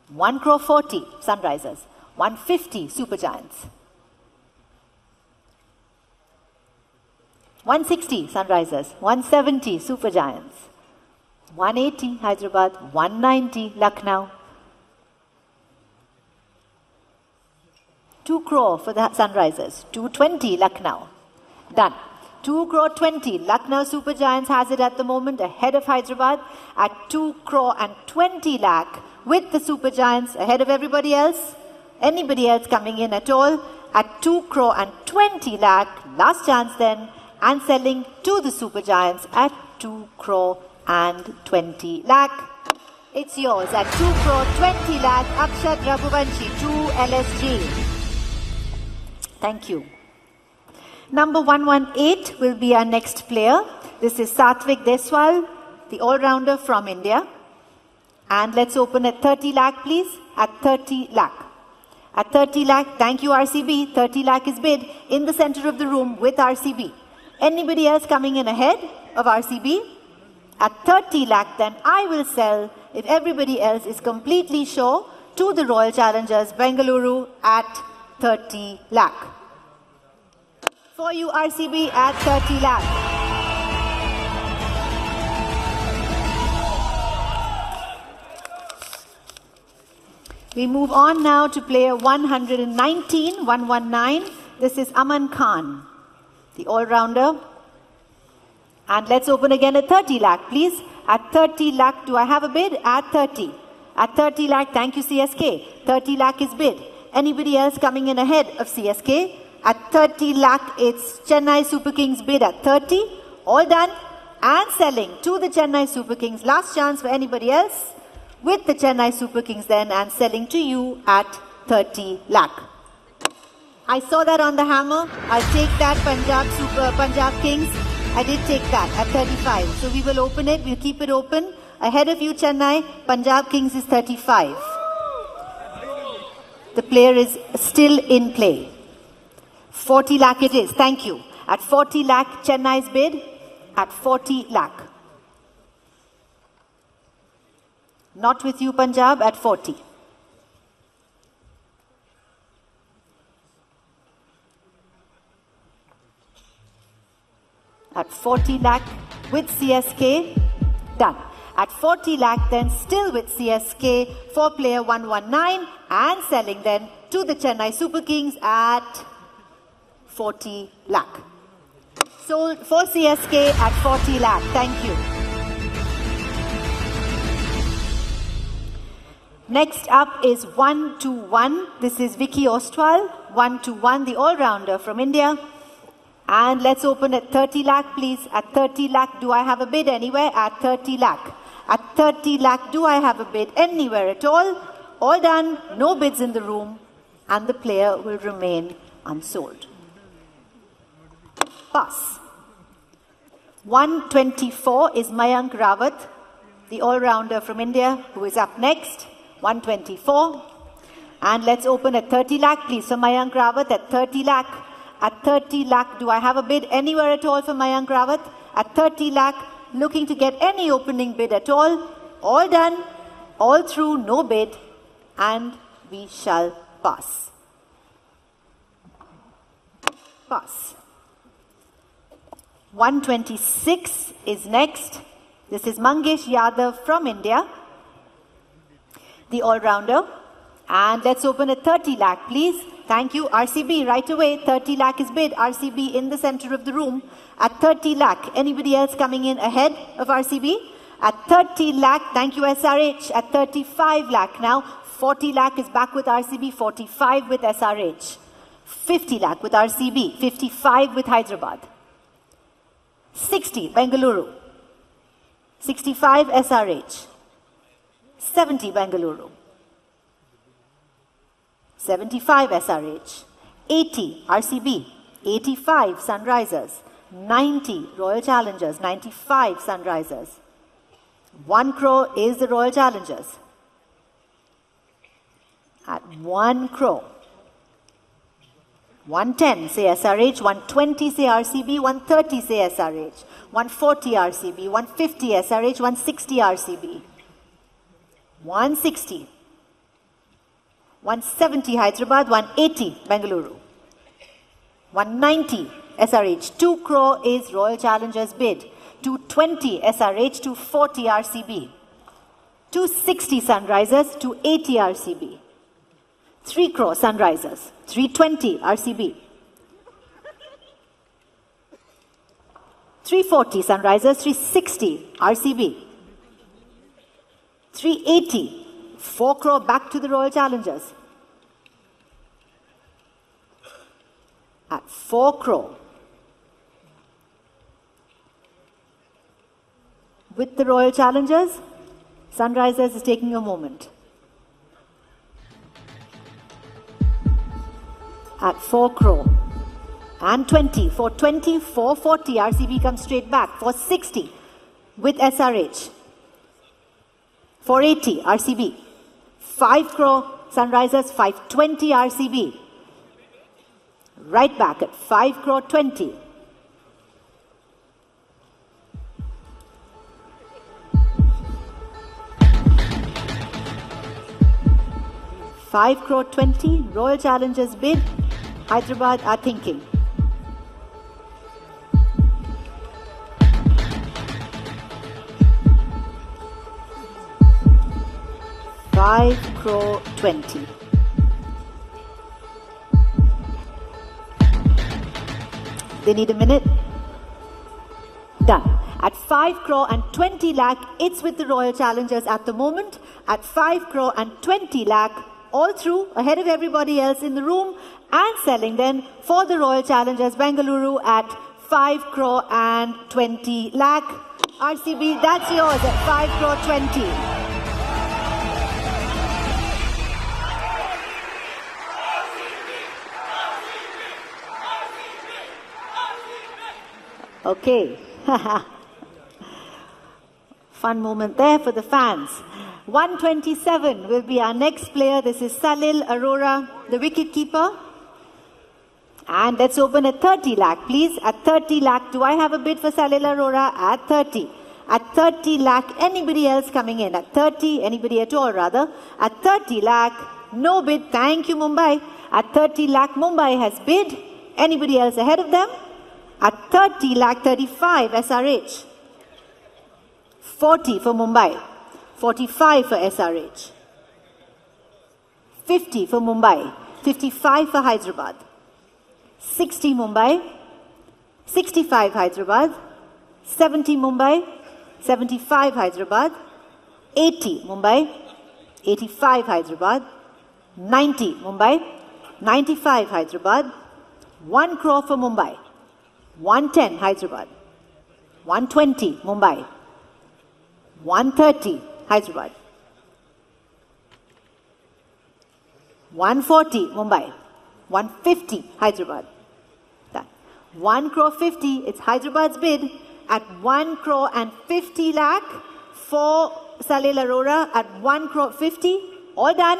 K: 1 crore 40, Sunrisers. 150, Super Giants. 160, Sunrisers. 170, Super Giants. 180, Hyderabad. 190, Lucknow. 2 crore for the Sunrisers. 220, Lucknow. Done. 2 crore 20. Lucknow Super Giants has it at the moment ahead of Hyderabad at 2 crore and 20 lakh with the Super Giants ahead of everybody else. Anybody else coming in at all at 2 crore and 20 lakh. Last chance then, and selling to the Super Giants at 2 crore and 20 lakh. It's yours at 2 crore 20 lakh. Akshat Raghuvanshi to LSG. Thank you. Number 118 will be our next player. This is Satvik Deswal, the all-rounder from India. And let's open at 30 lakh, please. At 30 lakh. At 30 lakh, thank you RCB. 30 lakh is bid in the center of the room with RCB. Anybody else coming in ahead of RCB? At 30 lakh, then I will sell, if everybody else is completely sure, to the Royal Challengers Bengaluru at 30 lakh. For you, RCB, at 30 lakh. We move on now to player 119, 119. This is Aman Khan, the all-rounder. And let's open again at 30 lakh, please. At 30 lakh, do I have a bid? At 30. At 30 lakh, thank you, CSK. 30 lakh is bid. Anybody else coming in ahead of CSK? At 30 lakh, it's Chennai Super Kings bid at 30. All done. And selling to the Chennai Super Kings. Last chance for anybody else. With the Chennai Super Kings then, and selling to you at 30 lakh. I saw that on the hammer. I'll take that Punjab Kings. I did take that at 35. So we will open it. We'll keep it open. Ahead of you, Chennai. Punjab Kings is 35. The player is still in play. 40 lakh it is. Thank you. At 40 lakh, Chennai's bid. At 40 lakh. Not with you, Punjab. At 40. At 40 lakh with CSK, done. At 40 lakh then still with CSK for player 119 and selling then to the Chennai Super Kings at 40 lakh. Sold for CSK at 40 lakh. Thank you. Next up is 121. This is Vicky Ostwal, 121, the all-rounder from India. And let's open at 30 lakh, please. At 30 lakh, do I have a bid anywhere? At 30 lakh. At 30 lakh, do I have a bid anywhere at all? All done, no bids in the room, and the player will remain unsold. Pass. 124 is Mayank Rawat, the all-rounder from India, who is up next. 124. And let's open at 30 lakh, please. So Mayank Rawat at 30 lakh. At 30 lakh, do I have a bid anywhere at all for Mayank Rawat? At 30 lakh, looking to get any opening bid at all. All done, all through, no bid, and we shall pass. Pass. 126 is next. This is Mangesh Yadav from India, the all-rounder. And let's open at 30 lakh, please. Thank you. RCB, right away. 30 lakh is bid. RCB in the center of the room at 30 lakh. Anybody else coming in ahead of RCB? At 30 lakh, thank you, SRH. At 35 lakh now. 40 lakh is back with RCB. 45 with SRH. 50 lakh with RCB. 55 with Hyderabad. 60, Bengaluru. 65, SRH. 70, Bengaluru. 75, SRH. 80, RCB. 85, Sunrisers. 90, Royal Challengers. 95, Sunrisers. 1 crore is the Royal Challengers. At 1 crore. 110, say SRH. 120, say RCB. 130, say SRH. 140, RCB. 150, SRH. 160, RCB. 160. 170, Hyderabad. 180, Bengaluru. 190, SRH. 2 crore is Royal Challengers bid. 220, SRH. 240, RCB. 260, Sunrisers. 280, RCB. 3 crore, Sunrisers. 320, RCB. 340, Sunrisers. 360, RCB. 380, 4 crore back to the Royal Challengers. At 4 crore. With the Royal Challengers, Sunrisers is taking a moment. At 4 crore. And 20. 420, 440, RCB comes straight back. 460 with SRH. 480, RCB. 5 crore, Sunrisers. 520, RCB. Right back at 5 crore 20. $5 crore 20, Royal Challengers bid. Hyderabad are thinking. $5 crore 20. They need a minute. Done. At 5 crore and 20 lakh, it's with the Royal Challengers at the moment. At 5 crore and 20 lakh, all through, ahead of everybody else in the room, and selling then for the Royal Challengers Bengaluru at 5 crore and 20 lakh. RCB, that's yours at 5 crore 20. Okay. Fun moment there for the fans. 127 will be our next player. This is Salil Arora, the wicket keeper. And let's open at 30 lakh, please. At 30 lakh, do I have a bid for Salil Arora? At 30. At 30 lakh, anybody else coming in? At 30, anybody at all rather. At 30 lakh, no bid. Thank you, Mumbai. At 30 lakh, Mumbai has bid. Anybody else ahead of them? At 30 lakh, 35, SRH. 40 for Mumbai. 45 for SRH. 50 for Mumbai. 55 for Hyderabad. 60 Mumbai. 65 Hyderabad. 70 Mumbai. 75 Hyderabad. 80 Mumbai. 85 Hyderabad. 90 Mumbai. 95 Hyderabad. 1 crore for Mumbai. 110 Hyderabad. 120 Mumbai. 130 Hyderabad. 140 Mumbai. 150 Hyderabad. 1 crore 50, it's Hyderabad's bid at 1 crore and 50 lakh for Salil Arora at 1 crore 50. All done,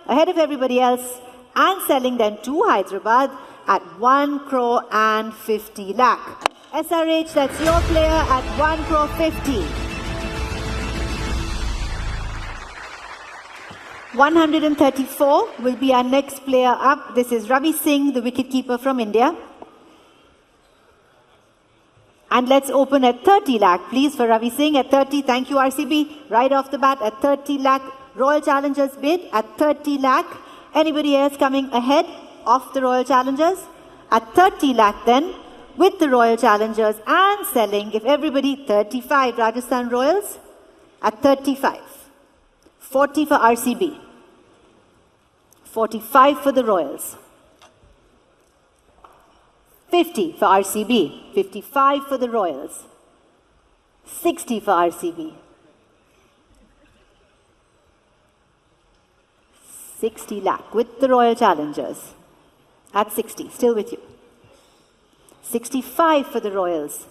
K: ahead of everybody else, and selling then to Hyderabad at 1 crore and 50 lakh. SRH, that's your player at 1 crore 50. 134 will be our next player up. This is Ravi Singh, the wicketkeeper from India. And let's open at 30 lakh, please, for Ravi Singh. At 30, thank you, RCB. Right off the bat, at 30 lakh, Royal Challengers bid at 30 lakh. Anybody else coming ahead of the Royal Challengers? At 30 lakh then, with the Royal Challengers and selling, if everybody, 35 Rajasthan Royals at 35. 40 for RCB. 45 for the Royals. 50 for RCB. 55 for the Royals. 60 for RCB. 60 lakh with the Royal Challengers. At 60, still with you. 65 for the Royals.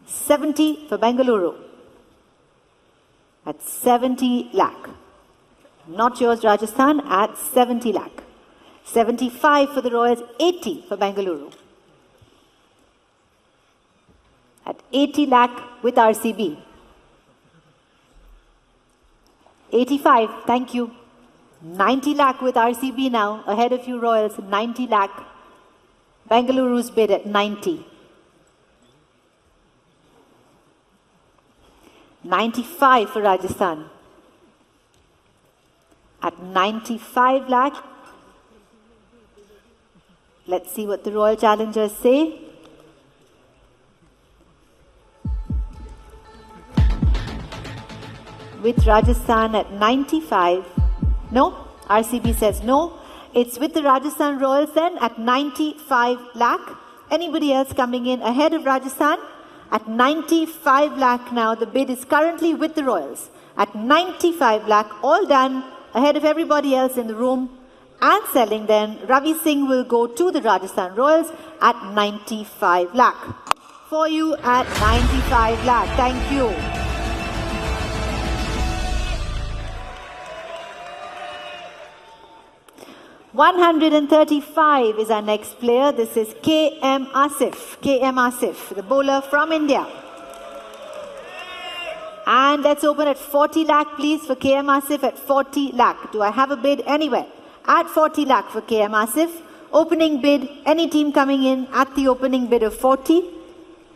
K: 70 for Bengaluru. At 70 lakh. Not yours, Rajasthan, at 70 lakh. 75 for the Royals, 80 for Bengaluru. At 80 lakh with RCB. 85, thank you. 90 lakh with RCB now, ahead of you Royals, 90 lakh. Bengaluru's bid at 90. 95 for Rajasthan. At 95 lakh. Let's see what the Royal Challengers say. With Rajasthan at 95. No, RCB says no. It's with the Rajasthan Royals then at 95 lakh. Anybody else coming in ahead of Rajasthan? At 95 lakh now, the bid is currently with the Royals. At 95 lakh, all done, ahead of everybody else in the room. And selling then, Ravi Singh will go to the Rajasthan Royals at 95 lakh. For you at 95 lakh. Thank you. $135 is our next player. This is KM Asif. KM Asif, the bowler from India. And let's open at 40 lakh, please, for KM Asif at 40 lakh. Do I have a bid anywhere? At 40 lakh for KM Asif. Opening bid, any team coming in at the opening bid of 40.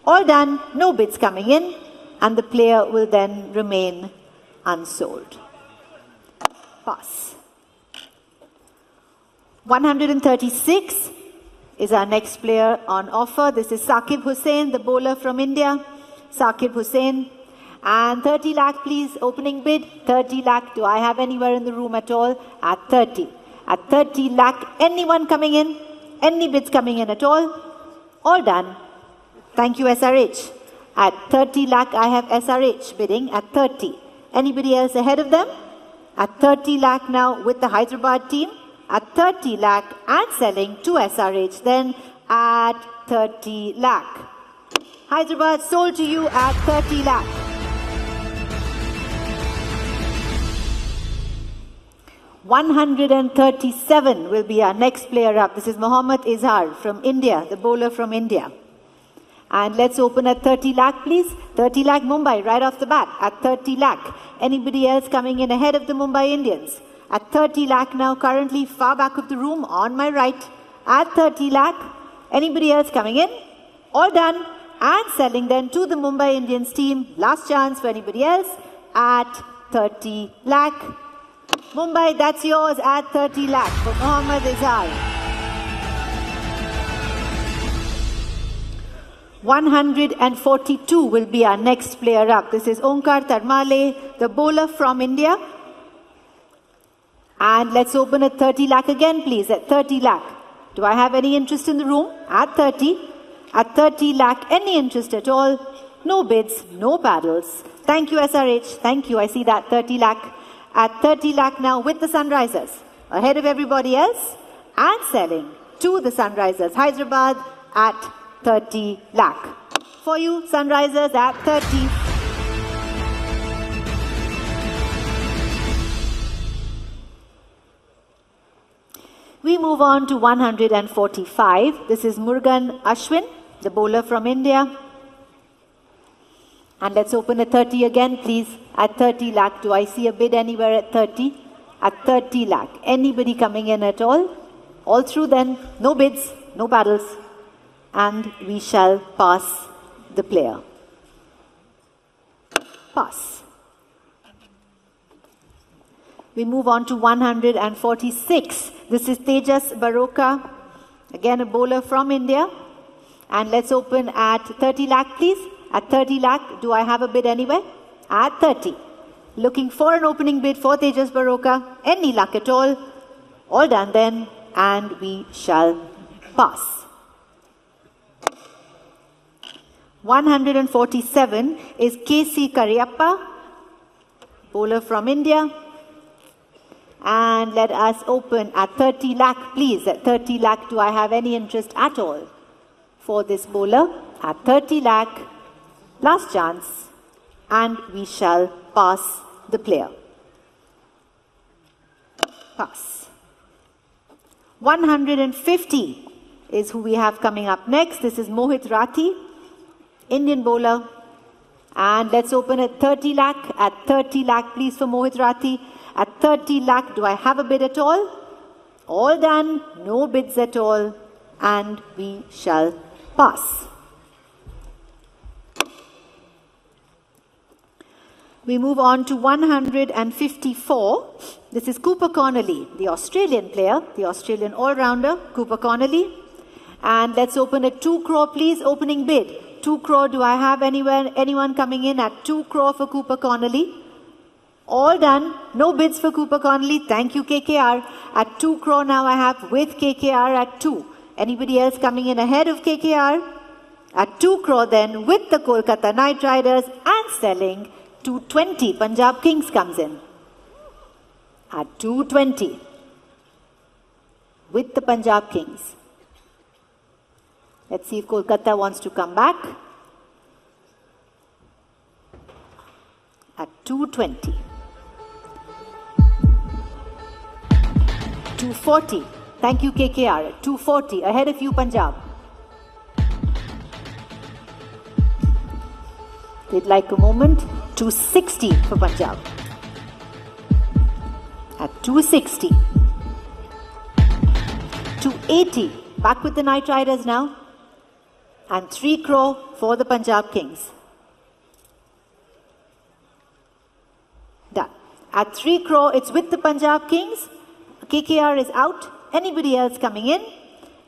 K: All done, no bids coming in. And the player will then remain unsold. Pass. 136 is our next player on offer. This is Saqib Hussain, the bowler from India. Saqib Hussain. And 30 lakh, please, opening bid. 30 lakh. Do I have anywhere in the room at all? At 30. At 30 lakh. Anyone coming in? Any bids coming in at all? All done. Thank you, SRH. At 30 lakh, I have SRH bidding at 30. Anybody else ahead of them? At 30 lakh now with the Hyderabad team. At 30 lakh and selling to SRH then at 30 lakh. Hyderabad sold to you at 30 lakh. $137 will be our next player up. This is Mohammad Izhar from India, the bowler from India. And let's open at 30 lakh, please. 30 lakh Mumbai right off the bat at 30 lakh. Anybody else coming in ahead of the Mumbai Indians? At 30 lakh now, currently far back of the room on my right. At 30 lakh. Anybody else coming in? All done. And selling then to the Mumbai Indians team. Last chance for anybody else at 30 lakh. Mumbai, that's yours at 30 lakh for Mohammad Izhar. 142 will be our next player up. This is Onkar Tarmale, the bowler from India. And let's open at 30 lakh again, please, at 30 lakh. Do I have any interest in the room? At 30. At 30 lakh, any interest at all? No bids, no paddles. Thank you, SRH. Thank you. I see that 30 lakh. At 30 lakh now with the Sunrisers. Ahead of everybody else. And selling to the Sunrisers. Hyderabad at 30 lakh. For you, Sunrisers at 30. We move on to 145. This is Murugan Ashwin, the bowler from India. And let's open at 30 again, please. At 30 lakh. Do I see a bid anywhere at 30? At 30 lakh. Anybody coming in at all? All through then. No bids, no paddles. And we shall pass the player. Pass. We move on to 146. This is Tejas Baroka, again a bowler from India. And let's open at 30 lakh, please. At 30 lakh, do I have a bid anywhere? At 30. Looking for an opening bid for Tejas Baroka. Any luck at all? All done then, and we shall pass. 147 is K.C. Karyappa, bowler from India. And let us open at 30 lakh, please. At 30 lakh, do I have any interest at all for this bowler? At 30 lakh, last chance, and we shall pass the player. Pass. 150 is who we have coming up next. This is Mohit Rathi, Indian bowler. And let's open at 30 lakh. At 30 lakh, please, for Mohit Rathi. At 30 lakh, do I have a bid at all? All done, no bids at all, and we shall pass. We move on to 154. This is Cooper Connolly, the Australian player, the Australian all-rounder, Cooper Connolly. And let's open at 2 crore, please, opening bid. 2 crore, do I have anyone coming in at 2 crore for Cooper Connolly? All done, no bids for Cooper Connolly. Thank you, KKR. At 2 crore now I have with KKR at 2. Anybody else coming in ahead of KKR? At 2 crore then with the Kolkata Knight Riders and selling 220. Punjab Kings comes in at 220 with the Punjab Kings. Let's see if Kolkata wants to come back. At 220. 240. Thank you, KKR. At 240. Ahead of you, Punjab. They'd like a moment. 260 for Punjab. At 260. 280. Back with the Knight Riders now. And 3 crore for the Punjab Kings. Done. At 3 crore, it's with the Punjab Kings. KKR is out. Anybody else coming in?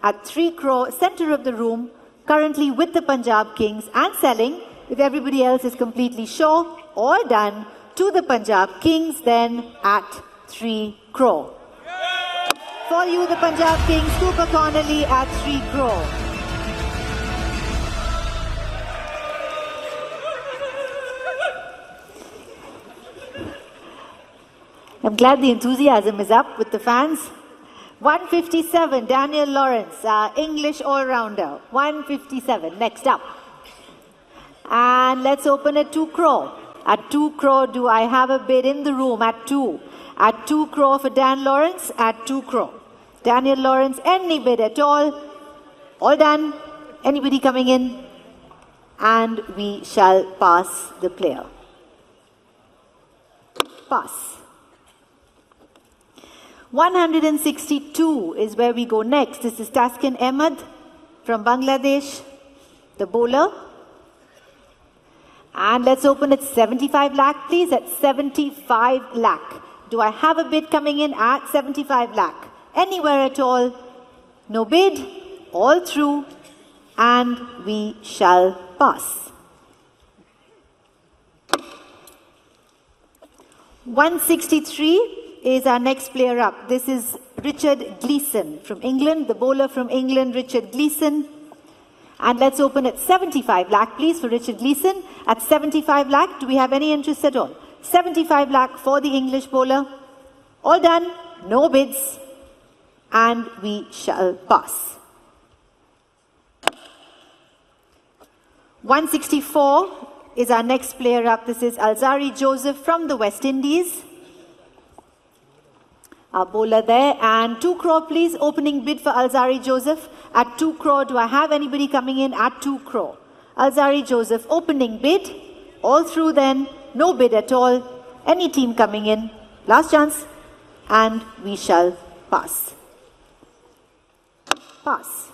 K: At 3 crore, center of the room, currently with the Punjab Kings and selling. If everybody else is completely sure, all done, to the Punjab Kings then at 3 crore. For you, the Punjab Kings, Cooper Connolly at 3 crore. I'm glad the enthusiasm is up with the fans. 157, Daniel Lawrence, English all-rounder. 157, next up. And let's open at 2 crore. At 2 crore, do I have a bid in the room at 2? At 2 crore for Dan Lawrence, at 2 crore. Daniel Lawrence, any bid at all? All done. Anybody coming in? And we shall pass the player. Pass. 162 is where we go next. This is Taskin Ahmed from Bangladesh, the bowler. And let's open at 75 lakh, please, at 75 lakh. Do I have a bid coming in at 75 lakh? Anywhere at all? No bid, all through, and we shall pass. 163 is our next player up. This is Richard Gleeson from England, the bowler from England, Richard Gleeson. And let's open at 75 lakh, please, for Richard Gleeson. At 75 lakh, do we have any interest at all? 75 lakh for the English bowler. All done, no bids, and we shall pass. 164 is our next player up. This is Alzari Joseph from the West Indies. Our bowler there. And 2 crore, please. Opening bid for Alzari Joseph. At 2 crore, do I have anybody coming in at 2 crore? Alzari Joseph, opening bid. All through then. No bid at all. Any team coming in. Last chance. And we shall pass. Pass.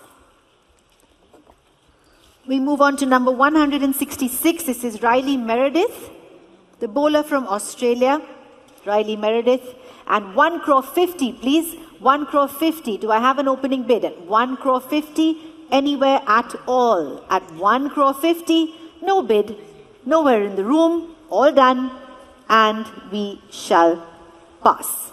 K: We move on to number 166. This is Riley Meredith, the bowler from Australia. Riley Meredith. And 1 crore 50, please. 1 crore 50. Do I have an opening bid at 1 crore 50? Anywhere at all. At 1 crore 50, no bid. Nowhere in the room. All done. And we shall pass.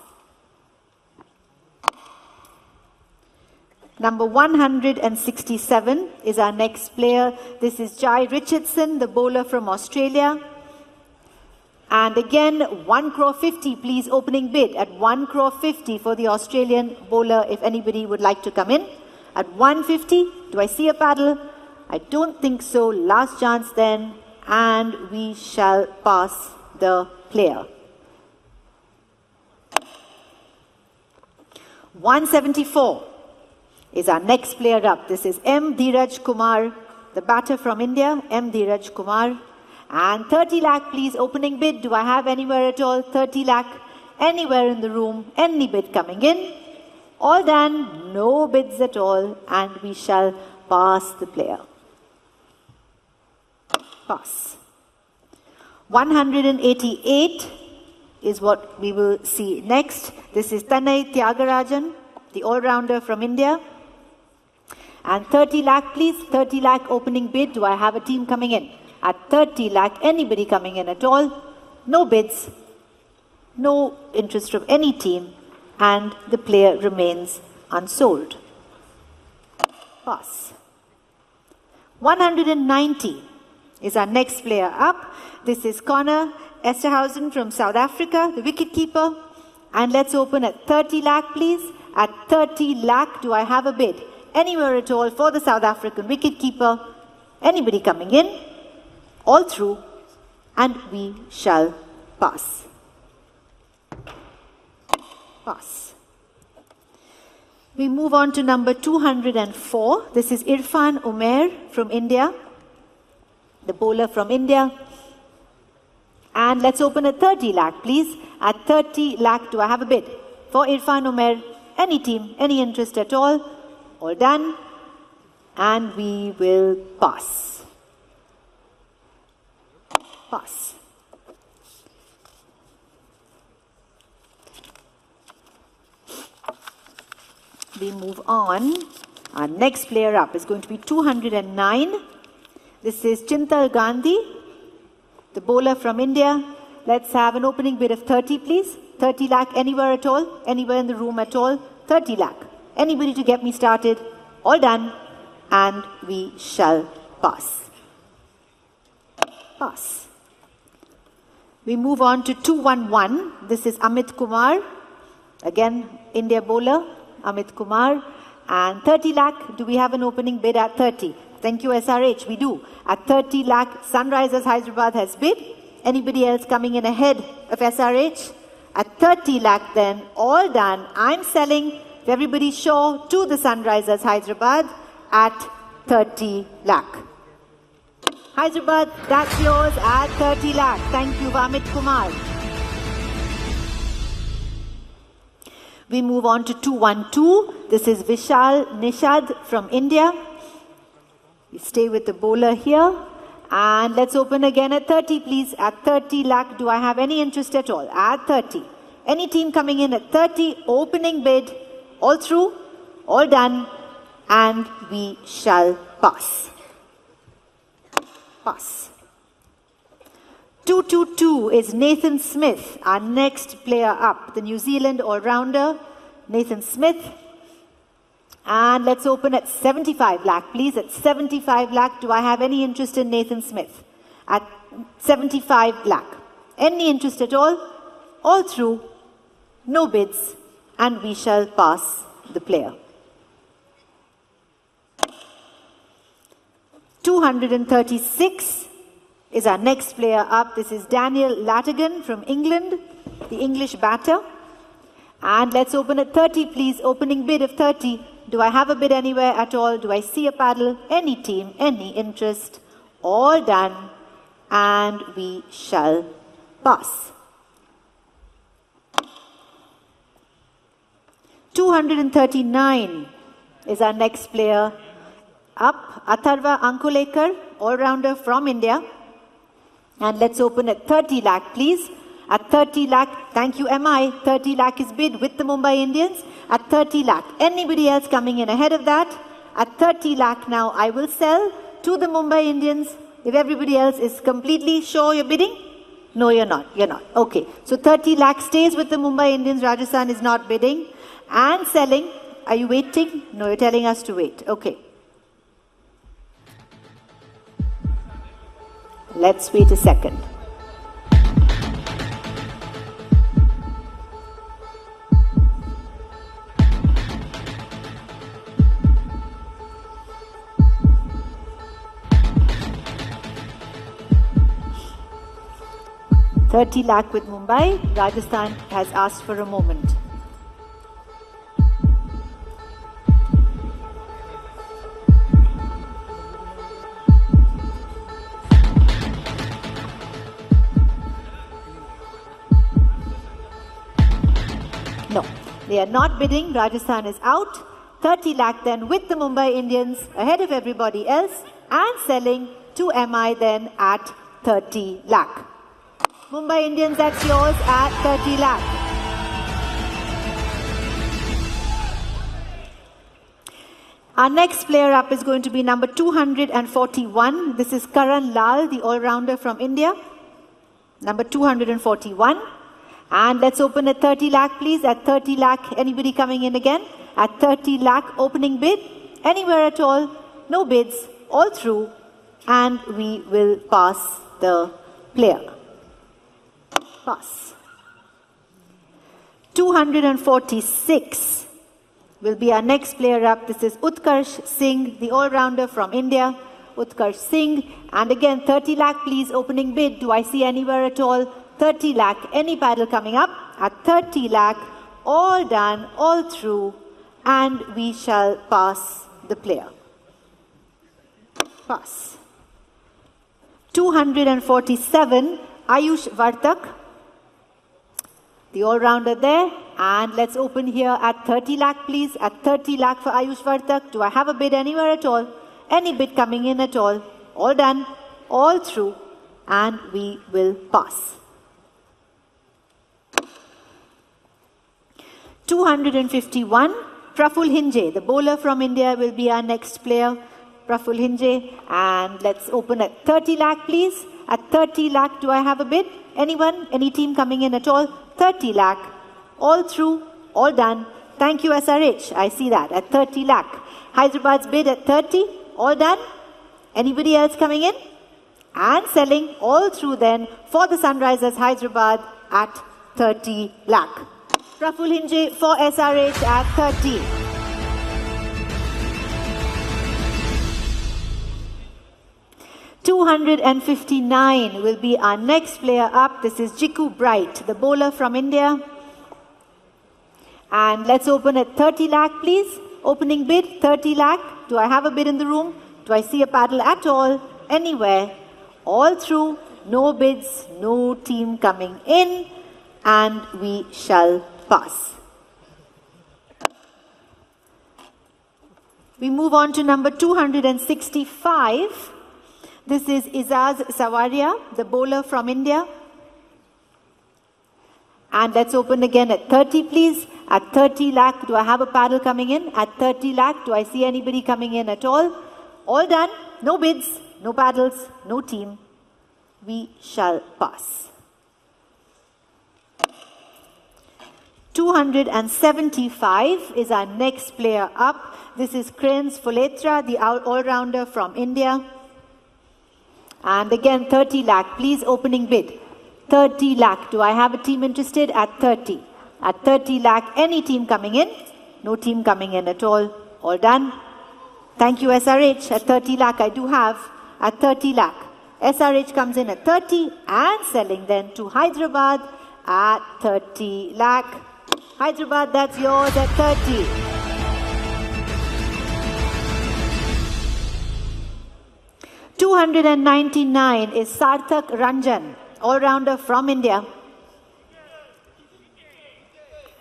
K: Number 167 is our next player. This is Jai Richardson, the bowler from Australia. And again, 1 crore 50, please, opening bid at 1 crore 50 for the Australian bowler, if anybody would like to come in. At 150, do I see a paddle? I don't think so. Last chance then, and we shall pass the player. 174 is our next player up. This is M. Dheeraj Kumar, the batter from India, M. Dheeraj Kumar. And 30 lakh, please, opening bid. Do I have anywhere at all? 30 lakh, anywhere in the room, any bid coming in. All done, no bids at all, and we shall pass the player. Pass. 188 is what we will see next. This is Tanay Tyagarajan, the all-rounder from India. And 30 lakh, please, 30 lakh opening bid. Do I have a team coming in? At 30 lakh, anybody coming in at all? No bids, no interest from any team, and the player remains unsold. Pass. 190 is our next player up. This is Connor Esterhausen from South Africa, the wicketkeeper. And let's open at 30 lakh, please. At 30 lakh, do I have a bid? Anywhere at all for the South African wicketkeeper? Anybody coming in? All through, and we shall pass. Pass. We move on to number 204. This is Irfan Umair from India, the bowler from India. And let's open at 30 lakh, please. At 30 lakh, do I have a bid? For Irfan Umair, any team, any interest at all? All done. And we will pass. Pass. We move on. Our next player up is going to be 209. This is Chintal Gandhi, the bowler from India. Let's have an opening bid of 30, please. 30 lakh, anywhere at all, anywhere in the room at all. 30 lakh. Anybody to get me started? All done. And we shall pass. Pass. We move on to 211. This is Amit Kumar. Again, India bowler, Amit Kumar. And 30 lakh, do we have an opening bid at 30? Thank you, SRH, we do. At 30 lakh, Sunrisers Hyderabad has bid. Anybody else coming in ahead of SRH? At 30 lakh then, all done. I'm selling, if everybody's sure, to the Sunrisers Hyderabad at 30 lakh. Hyderabad, that's yours at 30 lakh. Thank you, Amit Kumar. We move on to 212. This is Vishal Nishad from India. We stay with the bowler here. And let's open again at 30, please. At 30 lakh, do I have any interest at all? At 30. Any team coming in at 30, opening bid, all through, all done, and we shall pass. Pass. 222 is Nathan Smith, our next player up, the New Zealand all-rounder, Nathan Smith. And let's open at 75 lakh, please. At 75 lakh, do I have any interest in Nathan Smith? At 75 lakh. Any interest at all? All through, no bids, and we shall pass the player. 236 is our next player up. This is Daniel Latigan from England, the English batter. And let's open at 30, please. Opening bid of 30. Do I have a bid anywhere at all? Do I see a paddle? Any team, any interest? All done. And we shall pass. 239 is our next player up. Atharva Ankulekar, all-rounder from India. And let's open at 30 lakh, please. at 30 lakh. Thank you, MI. 30 lakh is bid with the Mumbai Indians at 30 lakh. Anybody else coming in ahead of that? At 30 lakh now, I will sell to the Mumbai Indians. If everybody else is completely sure you're bidding? No, you're not. You're not. Okay. So 30 lakh stays with the Mumbai Indians. Rajasthan is not bidding. And selling. Are you waiting? No, you're telling us to wait. Okay. Let's wait a second. $30 lakh with Mumbai. Rajasthan has asked for a moment. No, they are not bidding. Rajasthan is out. 30 lakh then with the Mumbai Indians ahead of everybody else and selling to MI then at 30 lakh. Mumbai Indians, that's yours at 30 lakh. Our next player up is going to be number 241. This is Karan Lal, the all-rounder from India. Number 241. And let's open at 30 lakh, please. At 30 lakh, anybody coming in again? At 30 lakh, opening bid. Anywhere at all, no bids, all through. And we will pass the player. Pass. 246 will be our next player up. This is Utkarsh Singh, the all-rounder from India. Utkarsh Singh. And again, 30 lakh, please, opening bid. Do I see anywhere at all? 30 lakh, any paddle coming up at 30 lakh, all done, all through, and we shall pass the player. Pass. 247, Ayush Vartak, the all-rounder there, and let's open here at 30 lakh, please, at 30 lakh for Ayush Vartak. Do I have a bid anywhere at all? Any bid coming in at all? All done, all through, and we will pass. 251, Praful Hinje, the bowler from India, will be our next player. Praful Hinje, and let's open at 30 lakh, please. At 30 lakh, do I have a bid? Anyone? Any team coming in at all? 30 lakh, all through, all done. Thank you, SRH. I see that at 30 lakh. Hyderabad's bid at 30, all done. Anybody else coming in? And selling all through then for the Sunrisers Hyderabad at 30 lakh. Praful Hinje for SRH at 30. $259 will be our next player up. This is Jiku Bright, the bowler from India. And let's open at 30 lakh, please. Opening bid, 30 lakh. Do I have a bid in the room? Do I see a paddle at all? Anywhere? All through, no bids, no team coming in, and we shall pass. We move on to number 265. This is Izaz Sawaria, the bowler from India. And let's open again at 30, please. At 30 lakh, do I have a paddle coming in? At 30 lakh, do I see anybody coming in at all? All done, no bids, no paddles, no team. We shall pass. 275 is our next player up. This is Cranes Fuletra, the all-rounder from India. And again, 30 lakh. Please, opening bid. 30 lakh. Do I have a team interested? At 30. At 30 lakh, any team coming in? No team coming in at all. All done. Thank you, SRH. At 30 lakh, I do have. At 30 lakh. SRH comes in at 30 and selling then to Hyderabad at 30 lakh. Hyderabad, that's yours at 30. $299 is Sarthak Ranjan, all-rounder from India.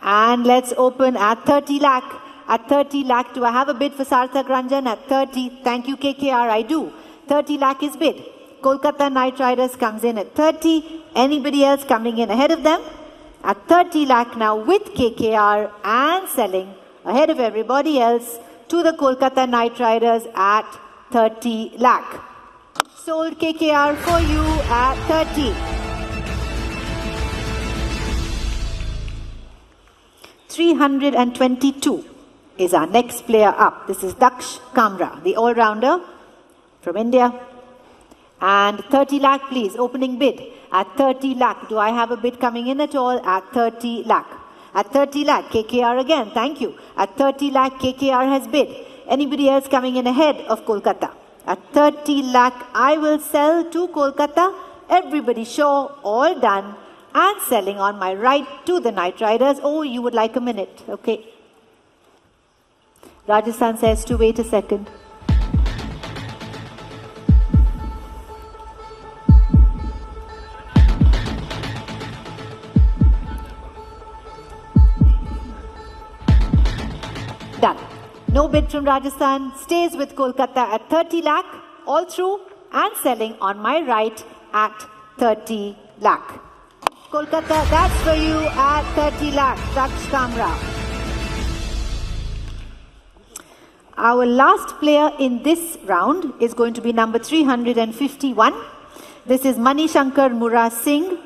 K: And let's open at 30 lakh. At 30 lakh, do I have a bid for Sarthak Ranjan? At 30, thank you KKR, I do. 30 lakh is bid. Kolkata Knight Riders comes in at 30. Anybody else coming in ahead of them? At 30 lakh now with KKR and selling ahead of everybody else to the Kolkata Knight Riders at 30 lakh. Sold KKR for you at 30. $322 is our next player up. This is Daksh Kamra, the all-rounder from India. And 30 lakh, please, opening bid at 30 lakh. Do I have a bid coming in at all? At 30 lakh. At 30 lakh, KKR again, thank you. At 30 lakh, KKR has bid. Anybody else coming in ahead of Kolkata? At 30 lakh, I will sell to Kolkata. Everybody sure, all done. And selling on my right to the Knight Riders. Oh, you would like a minute. Okay. Rajasthan says to wait a second. Done. No bid from Rajasthan. Stays with Kolkata at 30 lakh. All through and selling on my right at 30 lakh. Kolkata, that's for you at 30 lakh. Daksh Kamra. Our last player in this round is going to be number 351. This is Manishankar Murra Singh,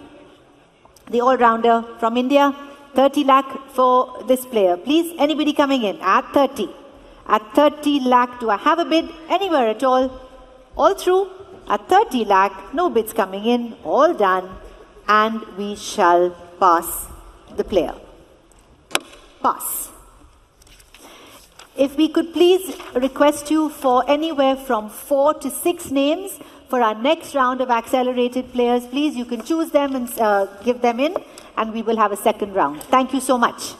K: the all-rounder from India. 30 lakh for this player. Please, anybody coming in at 30? At 30 lakh, do I have a bid anywhere at all? All through at 30 lakh, no bids coming in, all done. And we shall pass the player. Pass. If we could please request you for anywhere from 4 to 6 names for our next round of accelerated players, please, you can choose them and give them in, and we will have a second round. Thank you so much.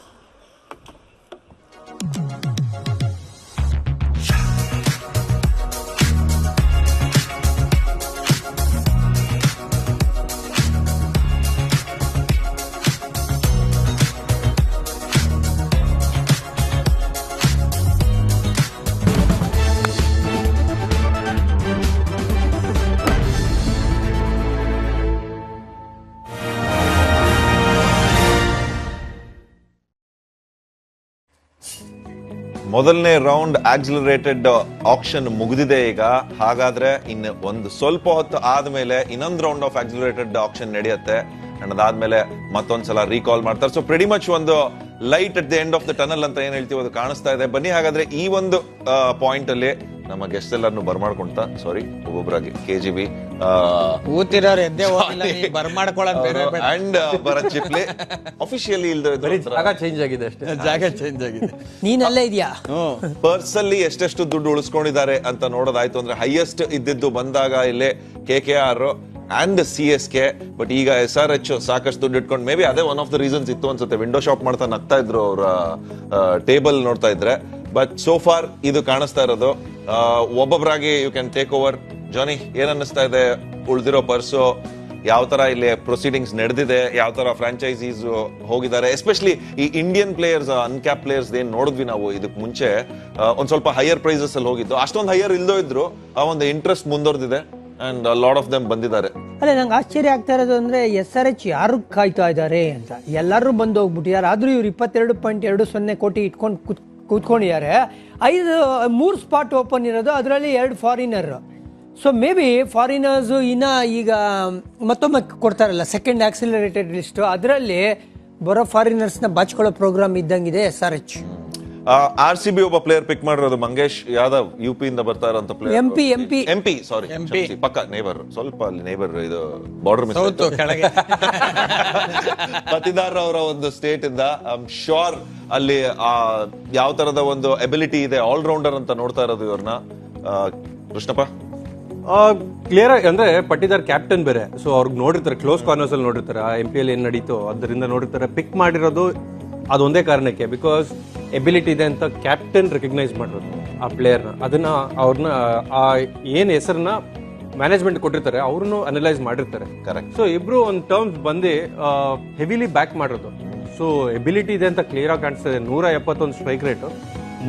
N: ಮೊದಲನೇ round accelerated action ಮುಗಿದಿದೆ ಈಗ. ಹಾಗಾದ್ರೆ ಇನ್ನು ಒಂದು ಸ್ವಲ್ಪ ಹೊತ್ತು ಆದ್ಮೇಲೆ ಇನ್ನೊಂದು ರೌಂಡ್ ಆಫ್ ಆಕ್ಸಿಲರೇಟೆಡ್ ಆಕ್ಷನ್ ನಡೆಯುತ್ತೆ. ಅಂಡ್ ಅದಾದ್ಮೇಲೆ ಮತ್ತೊಂದ್ಸಲ ರೀಕಾಲ್ ಮಾಡ್ತಾರೆ. ಸೊ ಪ್ರೆಡಿ ಮಚ್ ಒಂದು light at the end of the tunnel ಅಂತ ಏನ್ ಹೇಳ್ತೀವಿ ಅದು ಕಾಣಿಸ್ತಾ ಇದೆ. ಬನ್ನಿ ಹಾಗಾದ್ರೆ ಈ ಒಂದು ಪಾಯಿಂಟ್ ಅಲ್ಲಿ ನಮ್ಮ ಗೆಸ್ಟ್ ಎಲ್ಲರನ್ನು ಬರ್ಮಾಡ್ಕೊಂತ ಸಾರಿ ಒಬ್ಬೊಬ್ಬರಾಗಿ KGB
P: ಕೂತಿರೋರು ಎದ್ದೆ ಬರ್ಮಾಡ್ಕೊಳ್ಳೋದು
N: ಅಂಡ್ ಭರತ್ ಚಿಪ್ಲಿ ಅಫಿಷಿಯಲಿ ಇಲ್ದೇ
O: ಜಾಗ ಚೇಂಜ್ ಆಗಿದೆ ಅಷ್ಟೇ.
P: ಜಾಗ ಚೇಂಜ್ ಆಗಿದೆ.
B: ನೀನಲ್ಲೇ ಇದೆಯಾ?
N: ಪರ್ಸ್ ಅಲ್ಲಿ ಎಷ್ಟೆಷ್ಟು ದುಡ್ಡು ಉಳಿಸ್ಕೊಂಡಿದ್ದಾರೆ ಅಂತ ನೋಡೋದಾಯ್ತು ಅಂದ್ರೆ ಹೈಯೆಸ್ಟ್ ಇದ್ದಿದ್ದು ಬಂದಾಗ ಇಲ್ಲೇ KKR ಅಂಡ್ CSK. ಬಟ್ ಈಗ SRH ಸಾಕಷ್ಟು ದುಡ್ಡು ಇಟ್ಕೊಂಡು ಮೇ ಬಿ ಅದೇ ಒನ್ ಆಫ್ ದ ರೀಸನ್ಸ್ ಇತ್ತು ಅನ್ಸುತ್ತೆ. ವಿಂಡೋ ಶಾಪ್ ಮಾಡ್ತಾ ನಗ್ತಾ ಇದ್ರು ಅವರ ಟೇಬಲ್ ನೋಡ್ತಾ ಇದ್ರೆ. ಬಟ್ ಸೋ ಫಾರ್ ಇದು ಕಾಣಿಸ್ತಾ ಇರೋದು. ಒಬ್ಬೊಬ್ಬರಾಗಿ ಯು ಕ್ಯಾನ್ ಟೇಕ್ ಓವರ್. ಜಾನಿ, ಏನ್ ಅನ್ನಿಸ್ತಾ ಇದೆ? ಉಳಿದಿರೋ ಪರ್ಸು ಯಾವ ತರ ಇಲ್ಲಿ ಪ್ರೊಸೀಡಿಂಗ್ಸ್ ನಡೆದಿದೆ, ಯಾವ ತರ ಫ್ರಾಂಚೈಸೀಸ್ ಹೋಗಿದ್ದಾರೆ, ಎಸ್ಪೆಷಲಿ ಈ ಇಂಡಿಯನ್ ಪ್ಲೇಯರ್ಸ್ ಅನ್ಕ್ಯಾಪ್ ಪ್ಲೇಯರ್ಸ್ ಏನ್ ನೋಡಿದ್ವಿ ನಾವು ಇದಕ್ ಮುಂಚೆ ಒಂದ್ ಸ್ವಲ್ಪ ಹೈಯರ್ ಪ್ರೈಸಸ್ ಅಲ್ಲಿ ಹೋಗಿದ್ದು, ಅಷ್ಟೊಂದು ಹೈಯರ್ ಇಲ್ದೋ ಇದ್ರು ಆ ಒಂದು ಇಂಟ್ರೆಸ್ಟ್ ಮುಂದುವರೆದಿದೆ ಅಂಡ್ ಲಾಟ್ ಆಫ್ ದೆಮ್ ಬಂದಿದ್ದಾರೆ.
B: ಅಲ್ಲ, ನಂಗೆ ಆಶ್ಚರ್ಯ ಆಗ್ತಾ ಇರೋದು ಅಂದ್ರೆ SRH ಯಾರು ಕಾಯ್ತಾ ಇದ್ದಾರೆ ಅಂತ. ಎಲ್ಲರೂ ಬಂದು ಹೋಗ್ಬಿಟ್ಟಿದ್ದಾರೆ. ಆದ್ರೂ ಇವ್ರು 22.20 ಕೋಟಿ ಇಟ್ಕೊಂಡು ಕೂತ್ಕೊಂಡಿದ್ದಾರೆ. 3 ಸ್ಪಾಟ್ ಓಪನ್ ಇರೋದು, ಅದರಲ್ಲಿ 2 foreigner. So may be foreigners ಇನ್ನ ಈಗ ಮತ್ತೊಮ್ಮೆ ಕೊಡ್ತಾರಲ್ಲ ಸೆಕೆಂಡ್ ಆಕ್ಸಿಲರೇಟೆಡ್ ಲಿಸ್ಟ್, ಅದರಲ್ಲಿ ಬರೋ ಫಾರಿನರ್ಸ್ ನ ಬಾಚ್ಕೊಳ್ಳೋ ಪ್ರೋಗ್ರಾಮ್ ಇದ್ದಂಗಿದೆ SRH.
N: RCB ಒಬ್ಬ ಪ್ಲೇಯರ್ ಪಿಕ್ ಮಾಡಿರೋದು ಮಂಗೇಶ್ ಯಾದವ್, UP ಇಂದ ಬರ್ತಾ ಇರೋಂತ ಪ್ಲೇಯರ್. MP ಸಾರಿ, ಪಕ್ಕ ನೇಬರ್, ಸ್ವಲ್ಪ ಅಲ್ಲಿ ನೇಬರ್ ಇದು ಬಾರ್ಡರ್ ಮಿಸ್ ಪತಿದಾರ್ ಅವರ ಒಂದು ಸ್ಟೇಟ್ ಇಂದ. ಐ ಆಮ್ ಶ್ಯೂರ್ ಅಲ್ಲಿ ಯಾವ ತರದ ಒಂದು ಎಬಿಲಿಟಿ ಇದೆ, ಆಲ್ ರೌಂಡರ್ ಅಂತ ನೋಡ್ತಾ ಇರೋದು ಇವ್ರನ್ನ. ಕೃಷ್ಣಪ್ಪ
O: ಕ್ಲಿಯರ್ ಅಂದ್ರೆ ಪಟ್ಟಿದಾರ್ ಕ್ಯಾಪ್ಟನ್ ಬೇರೆ, ಸೊ ಅವ್ರಿಗೆ ನೋಡಿರ್ತಾರೆ, ಕ್ಲೋಸ್ ಕಾರ್ನರ್ಸ್ ಅಲ್ಲಿ ನೋಡಿರ್ತಾರೆ, IPL ಏನ್ ನಡೀತೋ ಅದರಿಂದ ನೋಡಿರ್ತಾರೆ. ಪಿಕ್ ಮಾಡಿರೋದು ಅದೊಂದೇ ಕಾರಣಕ್ಕೆ, ಬಿಕಾಸ್ ಎಬಿಲಿಟಿ ಇದೆ ಅಂತ ಕ್ಯಾಪ್ಟನ್ ರೆಕಗ್ನೈಸ್ ಮಾಡಿರೋದು ಆ ಪ್ಲೇಯರ್ನ. ಅದನ್ನ ಅವ್ರನ್ನ ಏನ್ ಹೆಸರನ್ನ ಮ್ಯಾನೇಜ್ಮೆಂಟ್ ಕೊಟ್ಟಿರ್ತಾರೆ ಅವ್ರನ್ನು ಅನಲೈಸ್ ಮಾಡಿರ್ತಾರೆ.
N: ಕರೆಕ್ಟ್.
O: ಸೊ ಇಬ್ರು ಒಂದು ಟರ್ಮ್ಸ್ ಬಂದು ಹೆವಿಲಿ ಬ್ಯಾಕ್ ಮಾಡಿರೋದು. ಸೊ ಎಬಿಲಿಟಿ ಇದೆ ಅಂತ ಕ್ಲಿಯರ್ ಆಗಿ ಕಾಣಿಸ್ತದೆ. 171 ಸ್ಟ್ರೈಕ್ ರೇಟ್,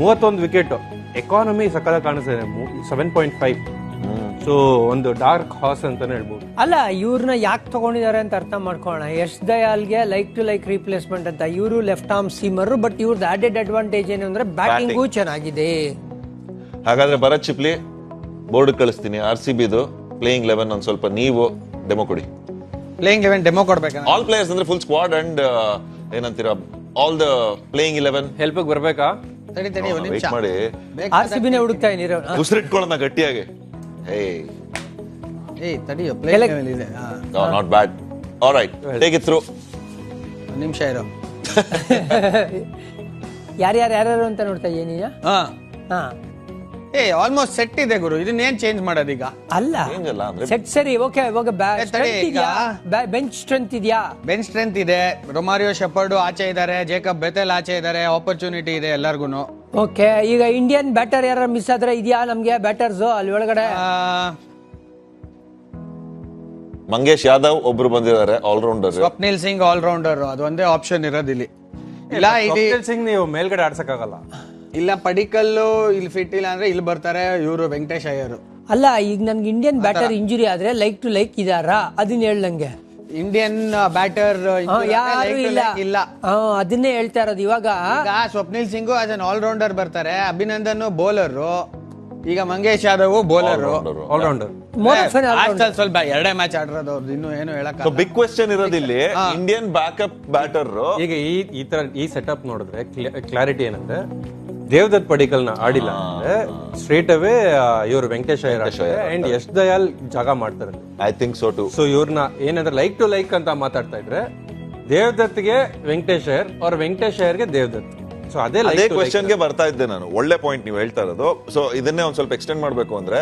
O: 31 ವಿಕೆಟ್, ಎಕಾನಮಿ ಸಕ್ಕದಾಗ ಕಾಣಿಸ್ತದೆ 7.5. ಸೊ ಒಂದು ಡಾರ್ಕ್ ಹಾರ್ಸ್ ಅಂತಾನೆ ಹೇಳ್ಬೋದು.
B: ಅಲ್ಲ, ಇವ್ರನ್ನ ಯಾಕೆ ತಗೊಂಡಿದ್ದಾರೆ ಅಂತ ಅರ್ಥ ಮಾಡ್ಕೊಳ್ಳೋಣ. ಯಶ್ ದಯಾಲ್ಗೆ ಲೈಕ್ ಟು ಲೈಕ್ ರಿಪ್ಲೇಸ್ಮೆಂಟ್ ಅಂತ. ಇವರು ಲೆಫ್ಟ್ ಆರ್ಮ್ ಸೀಮರ್, ಬಟ್ ಇವ್ರದ್ದು ಆಡೆಡ್ ಅಡ್ವಾಂಟೇಜ್ ಏನು ಅಂದ್ರೆ ಬ್ಯಾಟಿಂಗು ಚೆನ್ನಾಗಿದೆ.
N: ಹಾಗಾದ್ರೆ ಭರತ್ ಚಿಪ್ಲಿ ಬೋರ್ಡ್ ಕಳಿಸ್ತೀನಿ. RCBದು ಪ್ಲೇಯಿಂಗ್ 11 ಒಂದ್ ಸ್ವಲ್ಪ ನೀವು ಡೆಮೋ ಕೊಡಿ.
P: ಪ್ಲೇಯಿಂಗ್ 11 ಡೆಮೋ ಕೊಡ್ಬೇಕಾ?
N: ಆಲ್ ಪ್ಲೇಯರ್ಸ್ ಅಂದ್ರೆ ಫುಲ್ ಸ್ಕ್ವಾಡ್ ಅಂಡ್ ಏನಂತೀರಾ ಆಲ್ ದ ಪ್ಲೇಯಿಂಗ್ 11
O: ಹೆಲ್ಪ್ ಬರ್ಬೇಕಾ?
P: ತಡಿ ಒಂದ್ ನಿಮಿಷ
N: ಮಾಡಿ.
B: RCBನೇ ಹುಡುಕ್ತಾ ಇದೀರ.
N: ಉಸಿರಿಟ್ಕೊಳ್ಳೋಣ ಗಟ್ಟಿಯಾಗಿ.
P: ತಡಿಯೋ, ಪ್ಲೇಯಿಂಗ್ 11 ಇದೆ.
N: Not bad. All right, take it through.
P: ಒಂದ್ ನಿಮಿಷ ಇರೋ.
B: ಯಾರ್ಯಾರು ಅಂತ ನೋಡ್ತಾ ಇದೀನಿ.
P: ಆಲ್ಮೋಸ್ಟ್ ಸೆಟ್ ಇದೆ ಗುರು, ಇದನ್ನೇನ್ ಚೇಂಜ್ ಮಾಡೋದೀಗ?
B: ಅಲ್ಲ, ಸೆಟ್ ಸರಿ, ಓಕೆ. ಇವಾಗ ಬೆಂಚ್ ಸ್ಟ್ರೆಂತ್ ಇದೆಯಾ?
P: ಬೆಂಚ್ ಸ್ಟ್ರೆಂತ್ ಇದೆ. ರೊಮಾರಿಯೋ ಶೆಪರ್ಡ್ ಆಚೆ ಇದಾರೆ, ಜೇಕಬ್ ಬೆತೆಲ್ ಆಚೆ ಇದಾರೆ, ಆಪರ್ಚುನಿಟಿ ಇದೆ ಎಲ್ಲಾರ್ಗುನು.
B: ಓಕೆ, ಈಗ ಇಂಡಿಯನ್ ಬ್ಯಾಟರ್ ಯಾರು ಮಿಸ್ ಆದ್ರೆ ಇದೆಯಾ ನಮ್ಗೆ ಬ್ಯಾಟರ್ಸ್ ಅಲ್ಲಿ ಒಳಗಡೆ?
N: ಮಂಗೇಶ್ ಯಾದವ್ ಒಬ್ರು ಬಂದಿದ್ದಾರೆ ಆಲ್ರೌಂಡರ್.
P: ಸ್ವಪ್ನಿಲ್ ಸಿಂಗ್ ಆಲ್ರೌಂಡರ್, ಅದು ಒಂದೇ ಆಪ್ಷನ್ ಇರೋದಿಲ್ಲಿ. ಇಲ್ಲ,
O: ಸ್ವಪ್ನಿಲ್ ಸಿಂಗ್ ನೀವು ಮೇಲ್ಗಡೆ ಆಡ್ಸಕ್ಕಾಗಲ್ಲ.
P: ಇಲ್ಲ, ಪಡಿಕಲ್ಲು ಇಲ್ಲಿ ಫಿಟ್ ಇಲ್ಲ ಅಂದ್ರೆ ಇಲ್ಲಿ ಬರ್ತಾರೆ ಇವರು ವೆಂಕಟೇಶ್ ಅಯ್ಯರ್.
B: ಅಲ್ಲ, ಈಗ ನನ್ಗೆ ಇಂಡಿಯನ್ ಬ್ಯಾಟರ್ ಇಂಜುರಿ ಆದ್ರೆ ಲೈಕ್ ಟು ಲೈಕ್ ಇದಾರಾ ಅದನ್ನ ಹೇಳ್ದಂಗೆ.
P: ಇಂಡಿಯನ್ ಬ್ಯಾಟರ್
B: ಯಾರು ಇಲ್ಲ, ಅದನ್ನೇ ಹೇಳ್ತಾ ಇರೋದು. ಇವಾಗ
P: Swapnil Singh as an all rounder ಬರ್ತಾರೆ, ಅಭಿನಂದನ್ ಬೌಲರ್, ಈಗ ಮಂಗೇಶ್ ಯಾದವ್ ಬೌಲರ್,
O: ಆಲ್ರೌಂಡರ್.
P: ಸ್ವಲ್ಪ ಎರಡೇ ಮ್ಯಾಚ್ ಆಡಿರೋದು ಅವ್ರದ್ದು, ಇನ್ನು ಏನು ಹೇಳಕ್.
N: ಬಿಗ್ ಕ್ವೆಶ್ಚನ್ ಇರೋದಿಲ್ಲಿ ಇಂಡಿಯನ್ ಬ್ಯಾಕಪ್ ಬ್ಯಾಟರ್. ಈಗ
O: ಈ ತರ ಈ ಸೆಟಪ್ ನೋಡಿದ್ರೆ ಕ್ಲಾರಿಟಿ ಏನಂದ್ರೆ ದೇವದತ್ ಪಡಿಕಲ್ನ ಆಡಿಲ್ಲ ಅಂದ್ರೆ ಸ್ಟ್ರೇಟ್ ಅವೇ ಇವರು ವೆಂಕಟೇಶ್ ಅಯ್ಯರ್ ಅಂಡ್ ಯಶ್ ದಯಾಲ್ ಜಾಗ ಮಾಡ್ತಾರೆ.
N: I think so too.
O: So ಇವ್ರನ್ನ ಏನಂದ್ರೆ ಲೈಕ್ ಟು ಲೈಕ್ ಅಂತ ಮಾತಾಡ್ತಾ ಇದ್ರೆ ದೇವದತ್ಗೆ ವೆಂಕಟೇಶ್ ಅಯ್ಯರ್ ಅವ್ರ ವೆಂಕಟೇಶ್ ಅಯ್ಯರ್ಗೆ ದೇವದತ್. ಸೊ ಅದೇ
N: ಕ್ವೆಶ್ಚನ್ ಗೆ ಬರ್ತಾ ಇದ್ದೆ ನಾನು. ಒಳ್ಳೆ ಪಾಯಿಂಟ್ ನೀವು ಹೇಳ್ತಾ ಇರೋದು. ಸೊ ಇದನ್ನೇ ಒಂದ್ ಸ್ವಲ್ಪ ಎಕ್ಸ್ಟೆಂಡ್ ಮಾಡ್ಬೇಕು ಅಂದ್ರೆ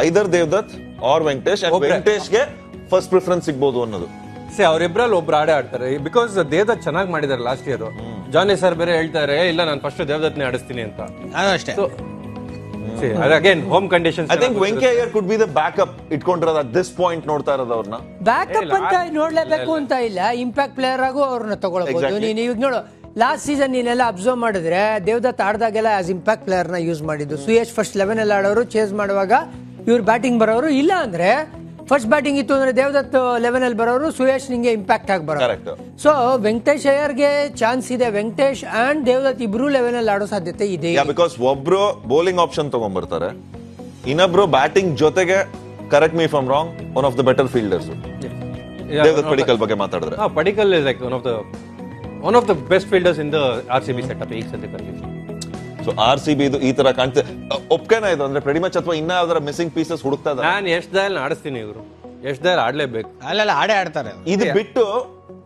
N: ಐದರ್ ದೇವದತ್ ಆರ್ ವೆಂಕಟೇಶ್, ವೆಂಕಟೇಶ್ಗೆ ಫಸ್ಟ್ ಪ್ರಿಫರೆನ್ಸ್ ಸಿಗ್ಬೋದು ಅನ್ನೋದು.
O: ಅವರಿಬ್ರಲ್ಲಿ ಒಬ್ರು ಆಡ್ತಾರೆ. ಬಿಕಾಸ್ ದೇವದತ್ ಚೆನ್ನಾಗಿ ಮಾಡಿದಾರೆ ಲಾಸ್ಟ್ ಇಯರ್. ಜಾನಿ ಸರ್ ಬೇರೆ ಹೇಳ್ತಾರೆ ಇಲ್ಲ ನಾನು ಫಸ್ಟ್ ದೇವದತ್ನೇ ಆಡಿಸ್ತೀನಿ ಅಂತ.
P: ಅಷ್ಟೇ.
O: Again home conditions.
N: I think Venky Iyer could be the backup ಇಟ್ಕೊಂಡಿರೋದು ಅಟ್ ದಿಸ್ ಪಾಯಿಂಟ್ ನೋಡ್ತಾ ಇರೋದು ಅವ್ರನ್ನ.
B: ಬ್ಯಾಕಪ್ ಅಂತ ನೋಡ್ಲೇಬೇಕು ಅಂತ ಇಲ್ಲ, ಇಂಪ್ಯಾಕ್ಟ್ ಪ್ಲೇಯರ್ ಆಗು ಅವ್ರನ್ನ ತಗೊಳ್ಬಹುದು. ನೀನು ಈಗ ನೋಡು, ಲಾಸ್ಟ್ ಸೀಸನ್ ನೀನೆಲ್ಲ ಅಬ್ಸರ್ವ್ ಮಾಡಿದ್ರೆ ದೇವದತ್ ಆಡ್ದಾಗೆಲ್ಲ ಆಸ್ ಇಂಪ್ಯಾಕ್ಟ್ ಪ್ಲೇಯರ್ ನ ಯೂಸ್ ಮಾಡಿದ್ದು. ಸುಯೇಶ್ ಫಸ್ಟ್ 11 ಅಲ್ಲಿ ಆಡೋರು, ಚೇಸ್ ಮಾಡುವಾಗ ಇವ್ರು ಬ್ಯಾಟಿಂಗ್ ಬರೋರು. ಇಲ್ಲ ಅಂದ್ರೆ ಫಸ್ಟ್ ಬ್ಯಾಟಿಂಗ್ ಇತ್ತು ಅಂದ್ರೆ ದೇವದತ್ 11 ಅಲ್ಲಿ ಬರೋರು, ಸುಯೇಶ್ ನಿಂಗೆ ಇಂಪ್ಯಾಕ್ಟ್ ಆಗಿ ಬರೋರು. ಸೊ ವೆಂಕಟೇಶ್ ಅಯ್ಯರ್ಗೆ ಚಾನ್ಸ್ ಇದೆ. ವೆಂಕಟೇಶ್ ಅಂಡ್ ದೇವದತ್ ಇಬ್ರು 11 ಅಲ್ಲಿ ಆಡೋ ಸಾಧ್ಯತೆ ಇದೆ.
N: ಬಿಕಾಸ್ ಒಬ್ರು ಬೌಲಿಂಗ್ ಆಪ್ಷನ್ ತಗೊಂಡ್ಬರ್ತಾರೆ, ಇನ್ನೊಬ್ರು ಬ್ಯಾಟಿಂಗ್ ಜೊತೆಗೆ, correct me if I am wrong, one of the better fielders. Devdutt Padikkal ಬಗ್ಗೆ ಮಾತಾಡಿದ್ರೆ
O: Padikkal is like one of the best fielders in the RCB setup ಈಗ ಸದ್ಯ ಕಂಡೀಷನ್.
N: ಸೊ RCB ಇದು ಈ ತರ ಕಾಣ್ತದೆ. ಒಪ್ಕೇನಾ ಇದು ಅಂದ್ರೆ ಪ್ರೆಡಿ ಮಚ್, ಅಥವಾ ಇನ್ನ ಯಾವ್ದಾರ ಮಿಸ್ಸಿಂಗ್ ಪೀಸಸ್ ಹುಡುಕ್ತಾ ಇದ್ದಾರೆ?
O: ನಾನು ಯಶ್ ದಯಾಲ್ ಆಡಿಸ್ತೀನಿ. ಇವರು ಯಶ್ ದಯಾಲ್ ಆಡ್ಲೇಬೇಕು.
P: ಅಲ್ಲೆಲ್ಲ ಆಡೇ ಆಡ್ತಾರೆ.
N: ಇದು ಬಿಟ್ಟು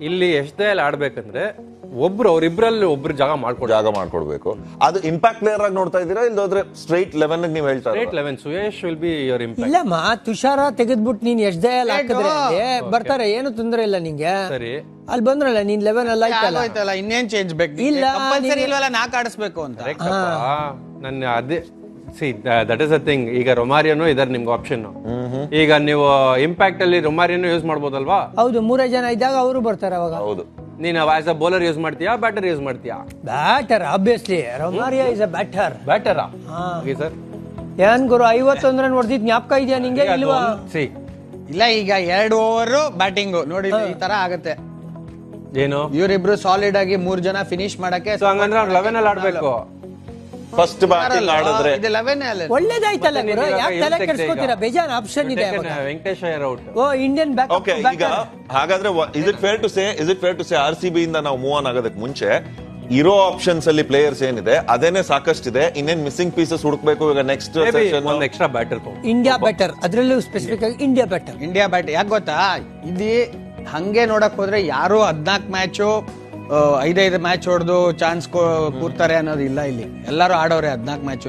O: ಇಲ್ಲಿ ಯಶ್ ದಯಾಲ್ ಆಡ್ಬೇಕಂದ್ರೆ ಒಬ್ರು ಅವ್ರಿಬ್ರಲ್ಲಿ ಒಬ್ರು ಜಾಗ ಮಾಡ್ಕೊಡ್ಬೇಕು.
N: ಅದು ಇಂಪ್ಯಾಕ್ಟ್ ಪ್ಲೇಯರ್ ಆಗಿ ನೋಡ್ತಾ ಇದ್ದೀರಾ, ಇಲ್ಲದ್ರೆ ಸ್ಟ್ರೈಟ್ 11 ನೀವು ಹೇಳ್ತಾ
O: straight 11 Suyesh will be your impact.
B: ಇಲ್ಲಮ್ಮ, ತುಷಾರ ತೆಗೆದ್ಬಿಟ್ಟು ನೀನ್ ಯಶ್ ದಯಾಲ್ ಹಾಕಿದ್ರೆ ಬರ್ತಾರೆ, ಏನು ತೊಂದ್ರೆ ಇಲ್ಲ ನಿಂಗೆ.
O: ಸರಿ,
B: ಅಲ್ಲಿ ಬಂದ್ರಲ್ಲ ನೀನ್ 11 ಅಲ್ಲಿ
P: ಆಯ್ತಲ್ಲ, ಇನ್ನೇನ್ ಚೇಂಜ್ ಬೇಕು?
B: ಇಲ್ಲ,
P: ಕಂಪಲ್ಸರಿ ಇಲ್ವಲ್ಲ, 4 ಆಡಿಸ್ಬೇಕು ಅಂತ.
O: ನನ್ನ ಅದೇ ದಟ್ ಇಸ್ ಅ ಥಿಂಗ್. ಈಗ ರೊಮಾರಿಯೋನು ಇದಾರೆ ನಿಮ್ಗೆ ಆಪ್ಷನ್. ಈಗ ನೀವು ಇಂಪ್ಯಾಕ್ಟ್ ಅಲ್ಲಿ ರೊಮಾರಿಯೋನು ಯೂಸ್ ಮಾಡ್ಬೋದಲ್ವಾ?
B: ಹೌದು, 3 ಜನ ಇದ್ದಾಗ ಅವರು ಬರ್ತಾರೆ ಅವಾಗ.
N: ಹೌದು,
O: ನೀನು ಆಸ್ ಅ ಬೌಲರ್ ಯೂಸ್ ಮಾಡ್ತೀಯಾ, ಬ್ಯಾಟರ್ ಯೂಸ್ ಮಾಡ್ತೀಯಾ?
B: Batter obviously. Romario is a batter.
O: ಬ್ಯಾಟರಾ? ಸರ್
B: ಏನ್ ಗುರು 51 ರನ್ ಹೊಡೆದಿದ್ ಜ್ಞಾಪಕ ಇದೆಯಾ ನಿಂಗೆ? ಇಲ್ವಾ?
P: ಇಲ್ಲ, ಈಗ 2 ಓವರ್ ಬ್ಯಾಟಿಂಗ್ ನೋಡಿ ಈ ತರ ಆಗತ್ತೆ.
O: ಏನು
P: ಇವರಿಬ್ರು ಸಾಲಿಡ್ ಆಗಿ 3 ಜನ ಫಿನಿಶ್ ಮಾಡಕ್ಕೆ.
O: ಹಂಗಂದ್ರೆ 11 ಅಲ್ಲಿ ಆಡ್ಬೇಕು.
N: ಫಸ್ಟ್ ಬ್ಯಾಟಿಂಗ್ ಆಡಿದ್ರೆ
B: ಒಳ್ಳೇದಾಯ್ತಲ್ಲ ಗುರು, ಯಾಕೆ ತಲೆ ಕೆಡಿಸ್ಕೋತೀರಾ? ಬೇಜಾನ್ ಆಪ್ಷನ್ ಇದೆ.
O: Venkatesh Iyer out.
B: Oh, Indian back.
N: Okay, ಈಗ ಹಾಗಾದ್ರೆ is it fair to say RCB ಇಂದ ನಾವು ಮೂವ್ ಆನ್ ಆಗೋದಕ್ಕೆ ಮುಂಚೆ ಇರೋ ಆಪ್ಷನ್ಸ್ ಅಲ್ಲಿ ಪ್ಲೇಯರ್ಸ್ ಏನಿದೆ ಅದೇನೆ ಸಾಕಷ್ಟಿದೆ. ಇನ್ನೇನ್ ಮಿಸ್ಸಿಂಗ್ ಪೀಸಸ್ ಹುಡುಕ್ಬೇಕು. ಈಗ ನೆಕ್ಸ್ಟ್ ಸೆಷನ್
O: ಒಂದು ಎಕ್ಸ್ಟ್ರಾ ಬ್ಯಾಟರ್
B: ಇಂಡಿಯಾ ಬ್ಯಾಟರ್, ಅದರಲ್ಲೂ ಸ್ಪೆಸಿಫಿಕ್ ಆಗಿ ಇಂಡಿಯಾ ಬ್ಯಾಟರ್.
P: ಯಾಕೆ ಗೊತ್ತಾ, ಇದು ಹಂಗೆ ನೋಡಕ್ ಹೋದ್ರೆ ಯಾರು 14 ಮ್ಯಾಚು 5 ಮ್ಯಾಚ್ ಹೊಡೆದು ಚಾನ್ಸ್ ಕೂರ್ತಾರೆ ಅನ್ನೋದು ಇಲ್ಲ. ಇಲ್ಲಿ ಎಲ್ಲರೂ ಆಡೋರೆ 14 ಮ್ಯಾಚ್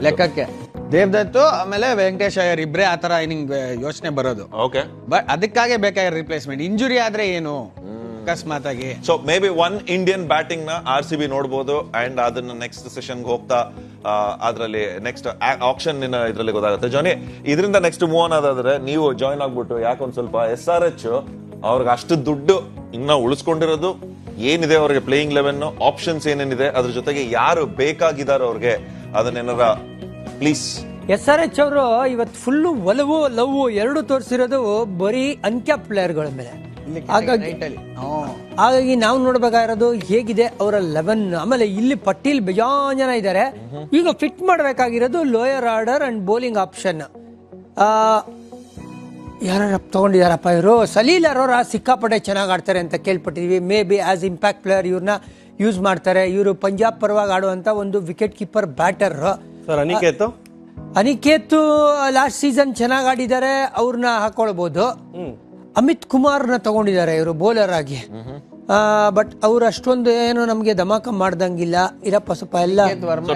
P: ಲೆಕ್ಕಕ್ಕೆ. ದೇವದತ್ತು ಆಮೇಲೆ ವೆಂಕಟೇಶ್ ಅಯ್ಯರ್ ಇಬ್ರೇ ಆತರ ಇನ್ನಿಂಗ್ ಯೋಚನೆ ಬರೋದು.
N: ಓಕೆ,
P: ಬಟ್ ಅದಕ್ಕಾಗೆ ಬೇಕಾಗಿರೋ ರಿಪ್ಲೇಸ್ಮೆಂಟ್. ಇಂಜುರಿ ಆದ್ರೆ ಏನು ಅಕಸ್ಮಾತ್ ಆಗಿ.
N: So may be 1 Indian batting ನ RCB ನೋಡಬಹುದು. ಅಂಡ್ ಅದನ್ನ ನೆಕ್ಸ್ಟ್ ಸೆಷನ್ ಹೋಗ್ತಾ ಅದ್ರಲ್ಲಿ ನೆಕ್ಸ್ಟ್ ಆಕ್ಷನ್ ಇದ್ರಲ್ಲಿ ಗೊತ್ತಾಗುತ್ತೆ. ಜಾನಿ, ಇದರಿಂದ ನೆಕ್ಸ್ಟ್ ಮೂವ್ ಆನ್ ಆದ್ರೆ ನೀವು ಜಾಯ್ನ್ ಆಗ್ಬಿಟ್ಟು ಯಾಕೊಂದ್ ಸ್ವಲ್ಪ SRH ಅವ್ರಿಗೆ ಅಷ್ಟು ದುಡ್ಡು ಇನ್ನ ಉಳಿಸ್ಕೊಂಡಿರೋದು ಏನಿದೆ, ಅವ್ರಿಗೆ ಪ್ಲೇಯಿಂಗ್ 11 ಆಪ್ಷನ್ಸ್ ಏನೇನಿದೆ, ಅದ್ರ ಜೊತೆಗೆ ಯಾರು ಬೇಕಾಗಿದ್ದಾರೆ ಅವ್ರಿಗೆ, ಅದನ್ನೇನಾರ ಪ್ಲೀಸ್
B: SRH ಅವರು ಇವತ್ತು ಫುಲ್ಲು ಒಲವು ಲವ್ ಎರಡು ತೋರಿಸಿರೋದು ಬರೀ ಅನ್ಕ್ಯಾಪ್ ಪ್ಲೇಯರ್ಗಳ ಮೇಲೆ. ಹಾಗಾಗಿ ನಾವು ನೋಡ್ಬೇಕಾಗಿರೋದು ಹೇಗಿದೆ ಅವರ 11. ಆಮೇಲೆ ಇಲ್ಲಿ ಪಟ್ಟೀಲ್ ಬೇಜಾನ್ ಜನ ಇದ್ದಾರೆ. ಈಗ ಫಿಟ್ ಮಾಡಬೇಕಾಗಿರೋದು lower order and bowling option. ಯಾರ ತಗೊಂಡಿದಾರಪ್ಪ ಇವರು? ಸಲೀಲ್ ಅರೋರಾ ಸಿಕ್ಕಾಪಟ್ಟೆ ಚೆನ್ನಾಗಿ ಆಡ್ತಾರೆ ಅಂತ ಕೇಳ್ಪಟ್ಟಿದೀವಿ. May be as impact player ಇವ್ರನ್ನ ಯೂಸ್ ಮಾಡ್ತಾರೆ. ಇವರು ಪಂಜಾಬ್ ಪರವಾಗಿ ಆಡುವಂತ ಒಂದು wicket keeper batter. Aniket last season ಚೆನ್ನಾಗಿ ಆಡಿದ್ದಾರೆ, ಅವ್ರನ್ನ ಹಾಕೊಳ್ಬಹುದು. ಅಮಿತ್ ಕುಮಾರ್ನ ತಗೊಂಡಿದ್ದಾರೆ ಇವರು ಬೌಲರ್ ಆಗಿ. ಬಟ್ ಅವ್ರು ಅಷ್ಟೊಂದು ಏನು ನಮ್ಗೆ ಧಮಾಕ ಮಾಡ್ದಂಗಿಲ್ಲ. ಇರಪ್ಪ ಸ್ವಲ್ಪ ಎಲ್ಲ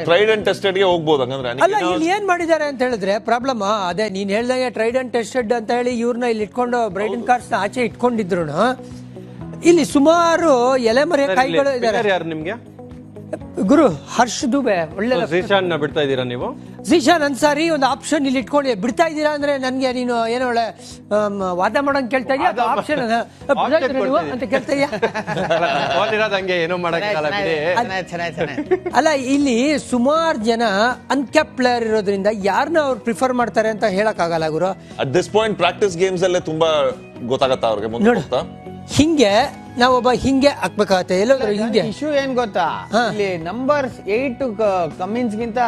N: ಟ್ರೈಡ್ ಅಂಡ್ ಟೆಸ್ಟೆಡ್ ಗೆ ಹೋಗ್ಬೋದು.
B: ಅಲ್ಲ, ಇಲ್ಲಿ ಏನ್ ಮಾಡಿದ್ದಾರೆ ಅಂತ ಹೇಳಿದ್ರೆ ಪ್ರಾಬ್ಲಮ್ ಅದೇ ನೀನ್ ಹೇಳ್ದಂಗೆ ಟ್ರೈಡ್ ಅಂಡ್ ಟೆಸ್ಟೆಡ್ ಅಂತ ಹೇಳಿ ಇವ್ರನ್ನ ಇಲ್ಲಿ ಇಟ್ಕೊಂಡು ಬ್ರೈಡನ್ ಕಾರ್ಸ್ ಆಚೆ ಇಟ್ಕೊಂಡಿದ್ರು. ಇಲ್ಲಿ ಸುಮಾರು ಎಲೆಮರೆ ಕಾಯಿಗಳು ಇದ್ದಾರೆ.
O: ನಿಮ್ಗೆ
B: ಗುರು ಹರ್ಷ್ ದುಬೆ ಒಳ್ಳೆ
O: ಝೀಶಾನ್ ಬಿಡ್ತಾ ಇದ್ದೀರಾ ನೀವು?
B: ಝೀಶಾನ್ ಅನ್ಸಾರಿ ಒಂದು ಆಪ್ಷನ್ ಇಲ್ಲಿ ಇಟ್ಕೊಂಡು ಬಿಡ್ತಾ ಇದ್ದೀರಾ ಅಂದ್ರೆ ನನ್ಗೆ ನೀನು ಏನೋ ಒಳ್ಳೆ ವಾದ ಮಾಡೋಂಗ್ ಕೇಳ್ತಾ ಇದೀಯ. ಆಪ್ಷನ್ ಅಂತ ಕೇಳ್ತಾ ಇದೀಯ. ಅಲ್ಲ, ಇಲ್ಲಿ ಸುಮಾರು ಜನ ಅನ್ಕ್ಯಾಪ್ ಪ್ಲೇಯರ್ ಇರೋದ್ರಿಂದ ಯಾರನ್ನ ಅವ್ರು ಪ್ರಿಫರ್ ಮಾಡ್ತಾರೆ ಅಂತ ಹೇಳಕ್ ಆಗಲ್ಲ ಗುರು.
N: At this point practice games ಅಲ್ಲೇ ತುಂಬಾ ಗೊತ್ತಾಗತ್ತಾ ಅವ್ರಿಗೆ ಮುಂದೆ?
B: ಹಿಂಗೆ ನಾವೊಬ್ಬ ಹಿಂಗೆ ಹಾಕ್ಬೇಕಾಗತ್ತೆ. ಎಲ್ಲೋದ್ರು ಹಿಂಗೆ
P: ಇಶ್ಯೂ ಏನ್ ಗೊತ್ತಾ, ಇಲ್ಲಿ ನಂಬರ್ 8 ಕಮಿನ್ಸ್ ಗಿಂತ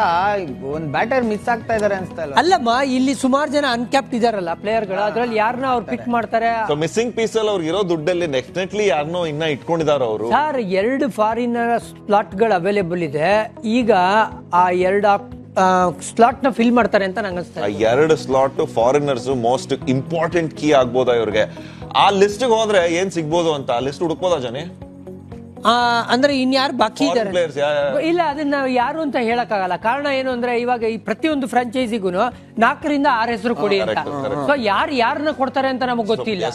P: ಒಂದ್ ಬ್ಯಾಟರ್ ಮಿಸ್ ಆಗ್ತಾ ಇದಾರೆ ಅನ್ಸ್ತಾ ಇಲ್ಲ?
B: ಅಲ್ಲಮ್ಮ, ಇಲ್ಲಿ ಸುಮಾರು ಜನ ಅನ್ಕ್ಯಾಪ್ಟ್ ಇದಾರಲ್ಲ ಪ್ಲೇಯರ್ ಗಳು, ಅದ್ರಲ್ಲಿ ಯಾರನ್ನ ಅವ್ರು ಪಿಕ್ ಮಾಡ್ತಾರೆ.
N: ಮಿಸ್ಸಿಂಗ್ ಪೀಸ್ ಅಲ್ಲಿ ಅವ್ರಿಗೆ ಇರೋ ದುಡ್ಡಲ್ಲಿ ಡೆಫಿನೆಟ್ಲಿ ಯಾರನ್ನೋ ಇನ್ನ ಇಟ್ಕೊಂಡಿದಾರ ಅವರು.
B: ಸರ್, 2 ಫಾರಿನರ್ ಸ್ಲಾಟ್ ಗಳು ಅವೈಲೇಬಲ್ ಇದೆ. ಈಗ ಆ 2 ಸ್ಲಾಟ್ ನ ಫಿಲ್ ಮಾಡ್ತಾರೆ ಅಂತ ನಂಗೆ ಅನ್ಸ್ತಾ ಇದೆ.
N: 2 slot foreigners most important key ಆಗ್ಬೋದಾ ಇವ್ರಿಗೆ? ಆ ಲಿಸ್ಟ್ ಹೋದ್ರೆ ಏನ್ ಸಿಗ್ಬೋದು ಅಂತ ಆ ಲಿಸ್ಟ್ ಹುಡುಕ್ಬೋದಾ ಜನ?
B: ಅಂದ್ರೆ ಇನ್ಯಾರು ಬಾಕಿ ಇದ್ದಾರೆ? ಇಲ್ಲ, ಅದನ್ನ ಯಾರು ಅಂತ ಹೇಳಕ್ ಆಗಲ್ಲ. ಕಾರಣ ಏನು ಅಂದ್ರೆ ಇವಾಗ ಈ ಪ್ರತಿಯೊಂದು ಫ್ರಾಂಚೈಸಿಗೂ 4 ರಿಂದ 6 ಹೆಸರು ಕೊಡಿ ಅಂತ. ಸೊ ಯಾರನ್ನ ಕೊಡ್ತಾರೆ ಅಂತ ನಮಗ್ ಗೊತ್ತಿಲ್ಲ.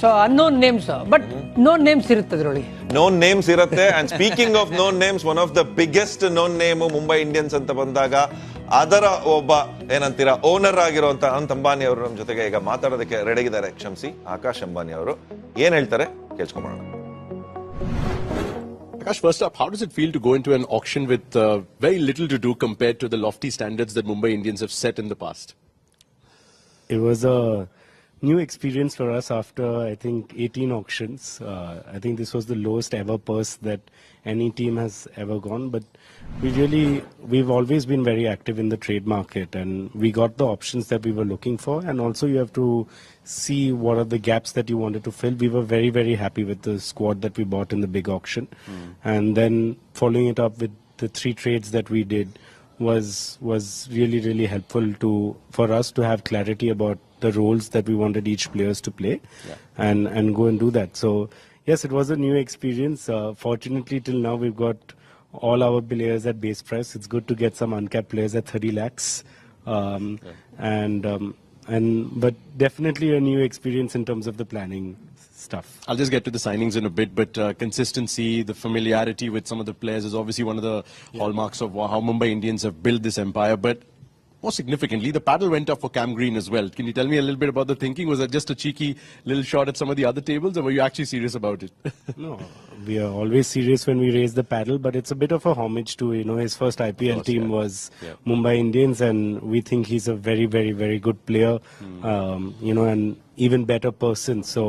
B: So unknown names, but known names ಇರುತ್ತೆ ಅದ್ರೊಳಗೆ.
N: ನೋನ್ ನೇಮ್ಸ್ ಇರುತ್ತೆ. And speaking of known names, one of the biggest known name Mumbai Indians ಅಂತ ಬಂದಾಗ ಅದರ ಒಬ್ಬ ಏನಂತೀರಾ ಓನರ್ ಆಗಿರುವಂತ ಅನಂತ್ ಅಂಬಾನಿ ಅವರು ನಮ್ಮ ಜೊತೆಗೆ ಈಗ ಮಾತಾಡೋದಕ್ಕೆ ರೆಡಿಗಿದ್ದಾರೆ. ಕ್ಷಮಿಸಿ, ಆಕಾಶ್ ಅಂಬಾನಿ ಅವರು ಏನ್ ಹೇಳ್ತಾರೆ ಕೇಳಿಸ್ಕೊಂಬೋಣ.
Q: Akash, first up, how does it feel to go into an auction with very little to do compared to the lofty standards that Mumbai Indians have set in the past?
S: It was a new experience for us after, I think, 18 auctions. I think this was the lowest ever purse that any team has ever gone. But we've always been very active in the trade market, and we got the options that we were looking for. And also you have to see what are the gaps that you wanted to fill. We were very, very happy with the squad that we bought in the big auction. And then following it up with the 3 trades that we did was really, really helpful for us to have clarity about the roles that we wanted each players to play, and go and do that. So yes, it was a new experience. Fortunately, till now we've got all our players at base price. It's good to get some uncapped players at 30 lakhs. But definitely a new experience in terms of the planning stuff.
Q: I'll just get to the signings in a bit, but consistency, the familiarity with some of the players is obviously one of the hallmarks of how Mumbai Indians have built this empire. But more significantly, the paddle went up for Cam Green as well. Can you tell me a little bit about the thinking? Was that just a cheeky little shot at some of the other tables, or were you actually serious about it?
S: No, we are always serious when we raise the paddle, but it's a bit of a homage to, his first IPL team was Mumbai Indians, and we think he's a very, very, very good player, and even better person. So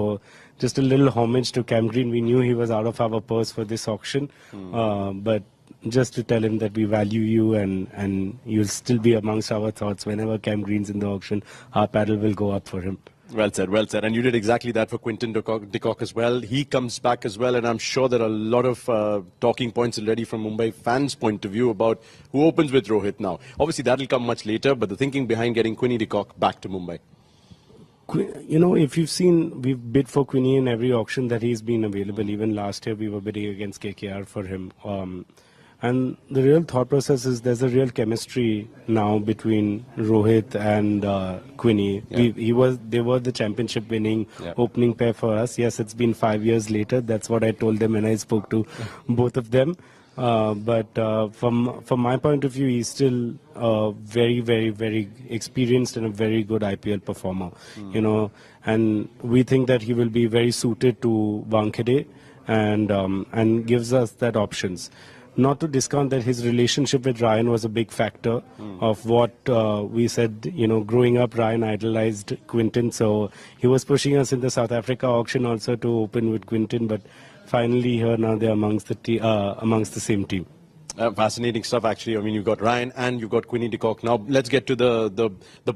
S: just a little homage to Cam Green. We knew he was out of our purse for this auction, but just to tell him that we value you, and you'll still be amongst our thoughts whenever Cam Green's in the auction. Our paddle will go up for him.
Q: Well said, well said. And you did exactly that for Quinton de Kock as well. He comes back as well, and I'm sure there are a lot of talking points already from Mumbai fans' point of view about who opens with Rohit now. Obviously, that'll come much later, but the thinking behind getting Quinny de Kock back to Mumbai.
S: If you've seen, we've bid for Quinny in every auction that he's been available. Even last year, we were bidding against KKR for him. And the real thought process is there's a real chemistry now between Rohit and Quinny. They were the championship winning opening pair for us. Yes, it's been 5 years later. That's what I told them when I spoke to both of them. But from my point of view, he's still very, very, very experienced and a very good IPL performer. And we think that he will be very suited to Wankhede and gives us that options. not to discount that his relationship with Ryan was a big factor of what we said, growing up, Ryan idolized Quinton. So he was pushing us in the South Africa auction also to open with Quinton. But finally here now they're amongst the same team.
Q: Fascinating stuff, actually. I mean, you've got Ryan and you've got Quinny de Kock. Now, let's get to the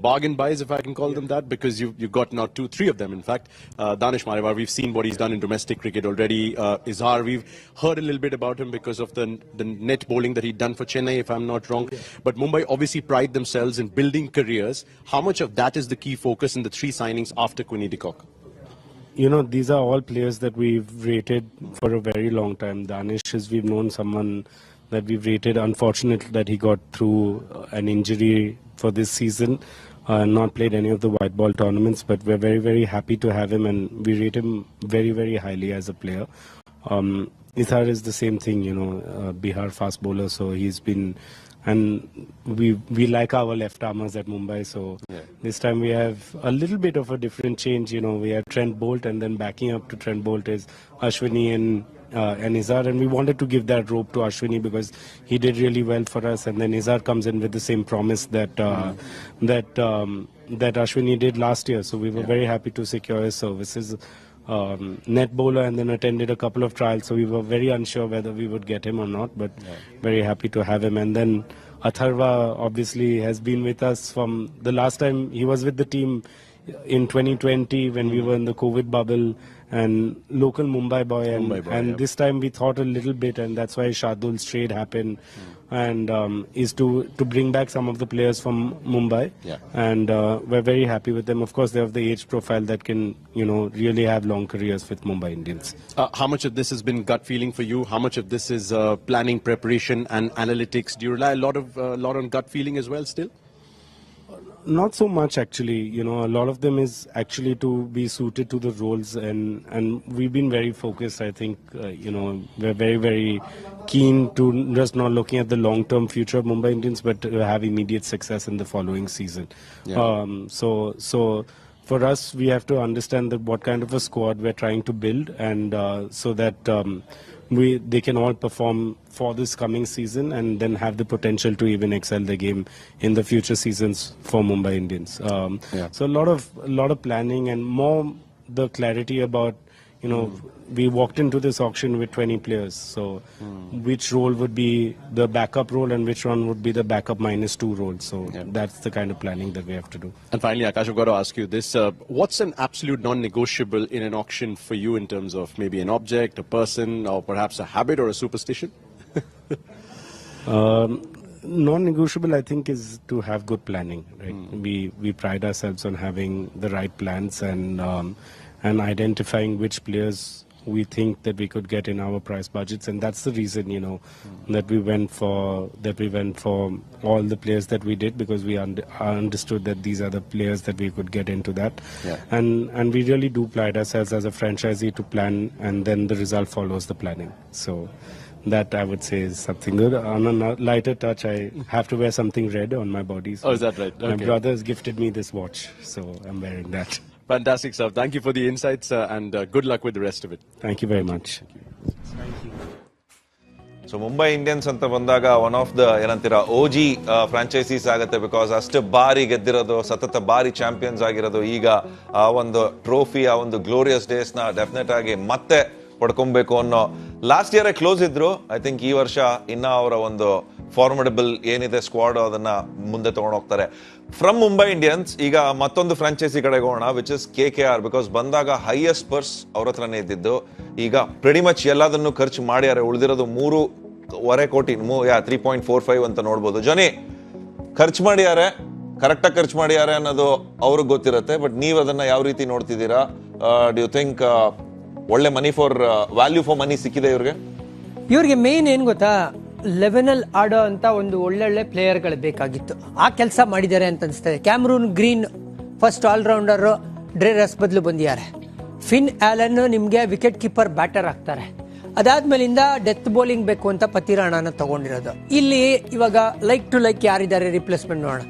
Q: bargain buys, if I can call them that, because you've got now three of them, in fact. Danish Mariwar, we've seen what he's done in domestic cricket already. Izhar, we've heard a little bit about him because of the net bowling that he'd done for Chennai, if I'm not wrong. But Mumbai obviously pride themselves in building careers. How much of that is the key focus in the three signings after Quinny de Kock?
S: These are all players that we've rated for a very long time. Danish, as we've known someone that we've rated. Unfortunately, that he got through an injury for this season, not played any of the white ball tournaments, but we're very, very happy to have him, and we rate him very, very highly as a player. Izhar is the same thing, Bihar fast bowler, so he's been, and we like our left armers at Mumbai, so this time we have a little bit of a different change. We have Trent Bolt, and then backing up to Trent Bolt is Ashwini and Izhar, and we wanted to give that rope to Ashwini because he did really well for us, and then Izhar comes in with the same promise that Ashwini did last year, so we were very happy to secure his services. Net bowler, and then attended a couple of trials, so we were very unsure whether we would get him or not, but very happy to have him. And then Atharva obviously has been with us from the last time he was with the team in 2020 when we were in the COVID bubble, and local Mumbai boy, and this time we thought a little bit, and that's why Shardul's trade happened, and is to bring back some of the players from Mumbai, and we're very happy with them. Of course, they have the age profile that can really have long careers with Mumbai Indians.
Q: How much of this has been gut feeling for you? How much of this is planning, preparation and analytics? Do you rely a lot on gut feeling as well still?
S: Not so much, actually. A lot of them is actually to be suited to the roles, and we've been very focused. I think we're very, very keen to just not looking at the long-term future of Mumbai Indians, but to have immediate success in the following season. So for us, we have to understand that what kind of a squad we're trying to build, and so that they can all perform for this coming season, and then have the potential to even excel the game in the future seasons for Mumbai Indians. So a lot of planning, and more the clarity about we walked into this auction with 20 players, so which role would be the backup role and which one would be the backup -2 role. So that's the kind of planning that we have to do.
Q: And finally, Akash, I've got to ask you this. What's an absolute non-negotiable in an auction for you in terms of maybe an object, a person, or perhaps a habit or a superstition?
S: Non-negotiable, I think, is to have good planning. Right? We pride ourselves on having the right plans, and identifying which players we think that we could get in our price budgets, and that's the reason that we went for all the players that we did, because we understood that these are the players that we could get into that, and we really do pride ourselves as a franchisee to plan, and then the result follows the planning. So that, I would say, is something good. On a lighter touch, I have to wear something red on my body. So
Q: is that right?
S: My brother has gifted me this watch, so I'm wearing that.
Q: Fantastic stuff. Thank you for the insights, and good luck with the rest of it.
S: Thank you very much.
N: So Mumbai Indians ಅಂತ ಬಂದಾಗ one of the ಏನಂತೀರ OG franchises ಆಗುತ್ತೆ, because ಅಷ್ಟು ಬಾರಿ ಗೆದ್ದಿರೋದು, ಸತತ ಬಾರಿ champions ಆಗಿರೋದು. ಈಗ ಆ ಒಂದು ಟ್ರೋಫಿ, ಆ ಒಂದು ಗ್ಲೋರಿಯಸ್ ಡೇಸ್ ನ ಡೆಫಿನೆಟ್ ಆಗಿ ಮತ್ತೆ ಪಡ್ಕೊಬೇಕು ಅನ್ನೋ ಲಾಸ್ಟ್ ಇಯರ್ ಕ್ಲೋಸ್ ಇದ್ರು. ಐ ಥಿಂಕ್ ಈ ವರ್ಷ ಇನ್ನ ಅವರ ಒಂದು ಫಾರ್ಮಡಬಲ್ ಏನಿದೆ ಸ್ಕ್ವಾಡ್ ಅದನ್ನ ಮುಂದೆ ತಗೊಂಡು ಹೋಗ್ತಾರೆ. ಫ್ರಮ್ ಮುಂಬೈ ಇಂಡಿಯನ್ಸ್ ಈಗ ಮತ್ತೊಂದು ಫ್ರಾಂಚೈಸಿ ಕಡೆಗೆ ಹೋಗೋಣ, ವಿಚ್ ಇಸ್ KKR. ಬಿಕಾಸ್ ಬಂದಾಗ ಹೈಯೆಸ್ಟ್ ಪರ್ಸ್ ಅವ್ರ ಹತ್ರನೇ ಇದ್ದಿದ್ದು, ಈಗ ಪ್ರೆಡಿ ಮಚ್ ಎಲ್ಲದನ್ನು ಖರ್ಚು ಮಾಡ್ಯಾರೆ. ಉಳಿದಿರೋದು 3.25 ಕೋಟಿ, 3.45 ಅಂತ ನೋಡ್ಬೋದು. ಜೊನಿ ಖರ್ಚು ಮಾಡ್ಯಾರೆ, ಕರೆಕ್ಟಾಗಿ ಖರ್ಚು ಮಾಡ್ಯಾರೆ ಅನ್ನೋದು ಅವ್ರಿಗೆ ಗೊತ್ತಿರುತ್ತೆ, ಬಟ್ ನೀವು ಅದನ್ನ ಯಾವ ರೀತಿ ನೋಡ್ತಿದ್ದೀರಾ? ಡು ಯು ಥಿಂಕ್ ಒಳ್ಳೆ ಮನಿ ವ್ಯಾಲ್ಯೂ ಫಾರ್ ಮನಿ ಸಿಕ್ಕಿದೆ
B: ಇವ್ರಿಗೆ ಮೇನ್ ಏನ್ ಗೊತ್ತಾ, 11 ಆಡೋ ಅಂತ ಒಂದು ಒಳ್ಳೊಳ್ಳೆ ಪ್ಲೇಯರ್ಗಳು ಬೇಕಾಗಿತ್ತು. ಆ ಕೆಲಸ ಮಾಡಿದ್ದಾರೆ ಅಂತ ಅನಿಸ್ತದೆ. ಕ್ಯಾಮ್ರೂನ್ ಗ್ರೀನ್ ಫಸ್ಟ್ ಆಲ್ರೌಂಡರ್ ಡ್ರೇರಸ್ ಬದಲು ಬಂದಿದ್ದಾರೆ. ಫಿನ್ ಆಲನ್ ನಿಮಗೆ ವಿಕೆಟ್ ಕೀಪರ್ ಬ್ಯಾಟರ್ ಆಗ್ತಾರೆ. ಅದಾದ್ಮೇಲಿಂದ ಡೆತ್ ಬೌಲಿಂಗ್ ಬೇಕು ಅಂತ ಪತಿರಾಣನ ತಗೊಂಡಿರೋದು. ಇಲ್ಲಿ ಇವಾಗ ಲೈಕ್ ಟು ಲೈಕ್ ಯಾರಿದ್ದಾರೆ ರಿಪ್ಲೇಸ್ಮೆಂಟ್ ನೋಡೋಣ.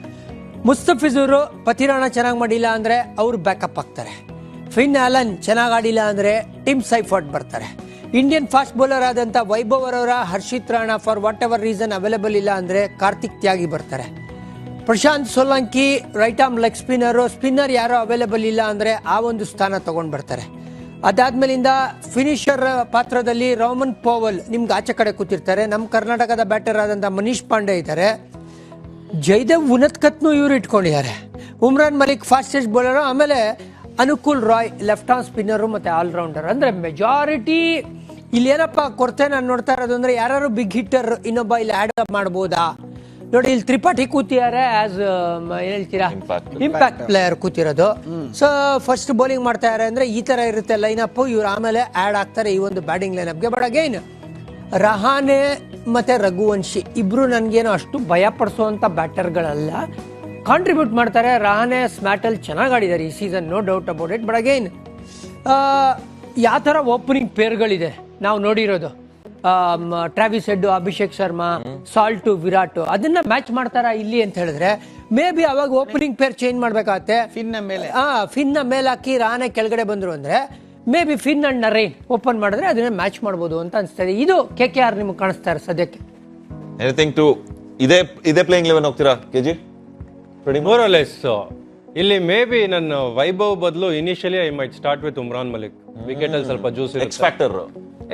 B: ಮುಸ್ತಫಿಜೂರು ಪತಿರಾಣ ಚೆನ್ನಾಗಿ ಮಾಡಿಲ್ಲ ಅಂದ್ರೆ ಅವ್ರು ಬ್ಯಾಕಪ್ ಆಗ್ತಾರೆ. ಫಿನ್ ಆಲನ್ ಚೆನ್ನಾಗಿ ಆಡಿಲ್ಲ ಅಂದ್ರೆ ಟಿಮ್ ಸೈಫರ್ಟ್ ಬರ್ತಾರೆ. ಇಂಡಿಯನ್ ಫಾಸ್ಟ್ ಬೌಲರ್ ಆದಂತ ವೈಭವ್ ಅವರ Harshit Rana for whatever reason available ಇಲ್ಲ ಅಂದ್ರೆ ಕಾರ್ತಿಕ್ ತ್ಯಾಗಿ ಬರ್ತಾರೆ. Prashant Solanki right arm leg spinner ಯಾರೋ ಅವೈಲೇಬಲ್ ಇಲ್ಲ ಅಂದ್ರೆ ಆ ಒಂದು ಸ್ಥಾನ ತಗೊಂಡ್ ಬರ್ತಾರೆ. ಅದಾದ್ಮೇಲಿಂದ ಫಿನಿಷರ್ ಪಾತ್ರದಲ್ಲಿ ರೋಮನ್ ಪೋವಲ್ ನಿಮ್ಗೆ ಆಚೆ ಕಡೆ ಕೂತಿರ್ತಾರೆ. ನಮ್ಮ ಕರ್ನಾಟಕದ ಬ್ಯಾಟರ್ ಆದಂತ ಮನೀಶ್ ಪಾಂಡೆ ಇದ್ದಾರೆ. ಜೈದೇವ್ ಉನತ್ಕತ್ನು ಇವ್ರು ಇಟ್ಕೊಂಡಿದ್ದಾರೆ. ಉಮ್ರಾನ್ ಮಲಿಕ್ ಫಾಸ್ಟೆಸ್ಟ್ ಬೌಲರ್, ಆಮೇಲೆ ಅನುಕೂಲ್ ರಾಯ್ ಲೆಫ್ಟ್ ಆರ್ಮ್ ಸ್ಪಿನ್ನರು ಮತ್ತೆ ಆಲ್ರೌಂಡರ್. ಅಂದ್ರೆ ಮೆಜಾರಿಟಿ ಇಲ್ಲಿ ಏನಪ್ಪ ಕೊರತೆ ನಾನು ನೋಡ್ತಾ ಇರೋದು ಅಂದ್ರೆ ಯಾರು ಬಿಗ್ ಹಿಟ್ಟರ್ ಇನ್ನೊಬ್ಬ ಇಲ್ಲಿ ಆಡ್ ಅಪ್ ಮಾಡ್ಬೋದಾ ನೋಡಿ. ಇಲ್ಲಿ ತ್ರಿಪಾಠಿ ಕೂತಿದ್ದಾರೆ ಆಸ್ ಹೇಳ್ತೀರಾ ಇಂಪ್ಯಾಕ್ಟ್ ಪ್ಲೇಯರ್ ಕೂತಿರೋದು. ಸೊ ಫಸ್ಟ್ ಬೌಲಿಂಗ್ ಮಾಡ್ತಾ ಇದ್ದಾರೆ ಅಂದ್ರೆ ಈ ತರ ಇರುತ್ತೆ ಲೈನಪ್. ಇವ್ರು ಆಮೇಲೆ ಆಡ್ ಆಗ್ತಾರೆ ಈ ಒಂದು ಬ್ಯಾಟಿಂಗ್ ಲೈನಪ್ಗೆ. ಬಟ್ ಅಗೈನ್ ರಹಾನೆ ಮತ್ತೆ ರಘುವಂಶಿ ಇಬ್ರು ನನ್ಗೇನು ಅಷ್ಟು ಭಯ ಪಡಿಸುವಂತ ಬ್ಯಾಟರ್ಗಳಲ್ಲ, ಕಾಂಟ್ರಿಬ್ಯೂಟ್ ಮಾಡ್ತಾರೆ. ರಹಾನೆ ಸ್ಮ್ಯಾಟಲ್ ಚೆನ್ನಾಗಿ ಆಡಿದ್ದಾರೆ ಈ season, no doubt about it. But again ಯಾವ ತರ ಓಪನಿಂಗ್ ಪೇರ್ಗಳಿದೆ ನಾವು ನೋಡಿರೋದು, Travis Head, Abhishek Sharma, Salt, Virat, ಅದನ್ನ ಮ್ಯಾಚ್ ಮಾಡ್ತಾರ ಇಲ್ಲಿ ಅಂತ ಹೇಳಿದ್ರೆ ಮೇ ಬಿ ಅವಾಗ ಓಪನಿಂಗ್ ಪೇರ್ ಚೇಂಜ್ ಮಾಡ್ಬೇಕಾಗತ್ತೆ. ಫಿನ್ನ ಮೇಲೆ ಹಾಕಿ ರಹಾನೆ ಕೆಳಗಡೆ ಬಂದ್ರು ಅಂದ್ರೆ may be Finn and Narine open ಮಾಡಿದ್ರೆ ಅದನ್ನ ಮ್ಯಾಚ್ ಮಾಡಬಹುದು ಅಂತ ಅನ್ಸ್ತದೆ. ಇದು KKR ನಿಮ್ಗೆ ಕಾಣಿಸ್ತಾರೆ ಸದ್ಯಕ್ಕೆ.
N: ಎನಿಥಿಂಗ್ ಟು ಇದೇ ಪ್ಲೇಯಿಂಗ್ 11 ಹೋಗ್ತೀರಾ ಕೆಜಿ?
O: ಮೋರ್ ಆರ್ ಲೆಸ್ ಇಲ್ಲಿ ಮೇ ಬಿ ನನ್ನ ವೈಭವ್ ಬದಲು initially I might start with Umran Malik. Wicket ಅಲ್ಲಿ ಸ್ವಲ್ಪ ಜ್ಯೂಸ್ ಇರುತ್ತೆ,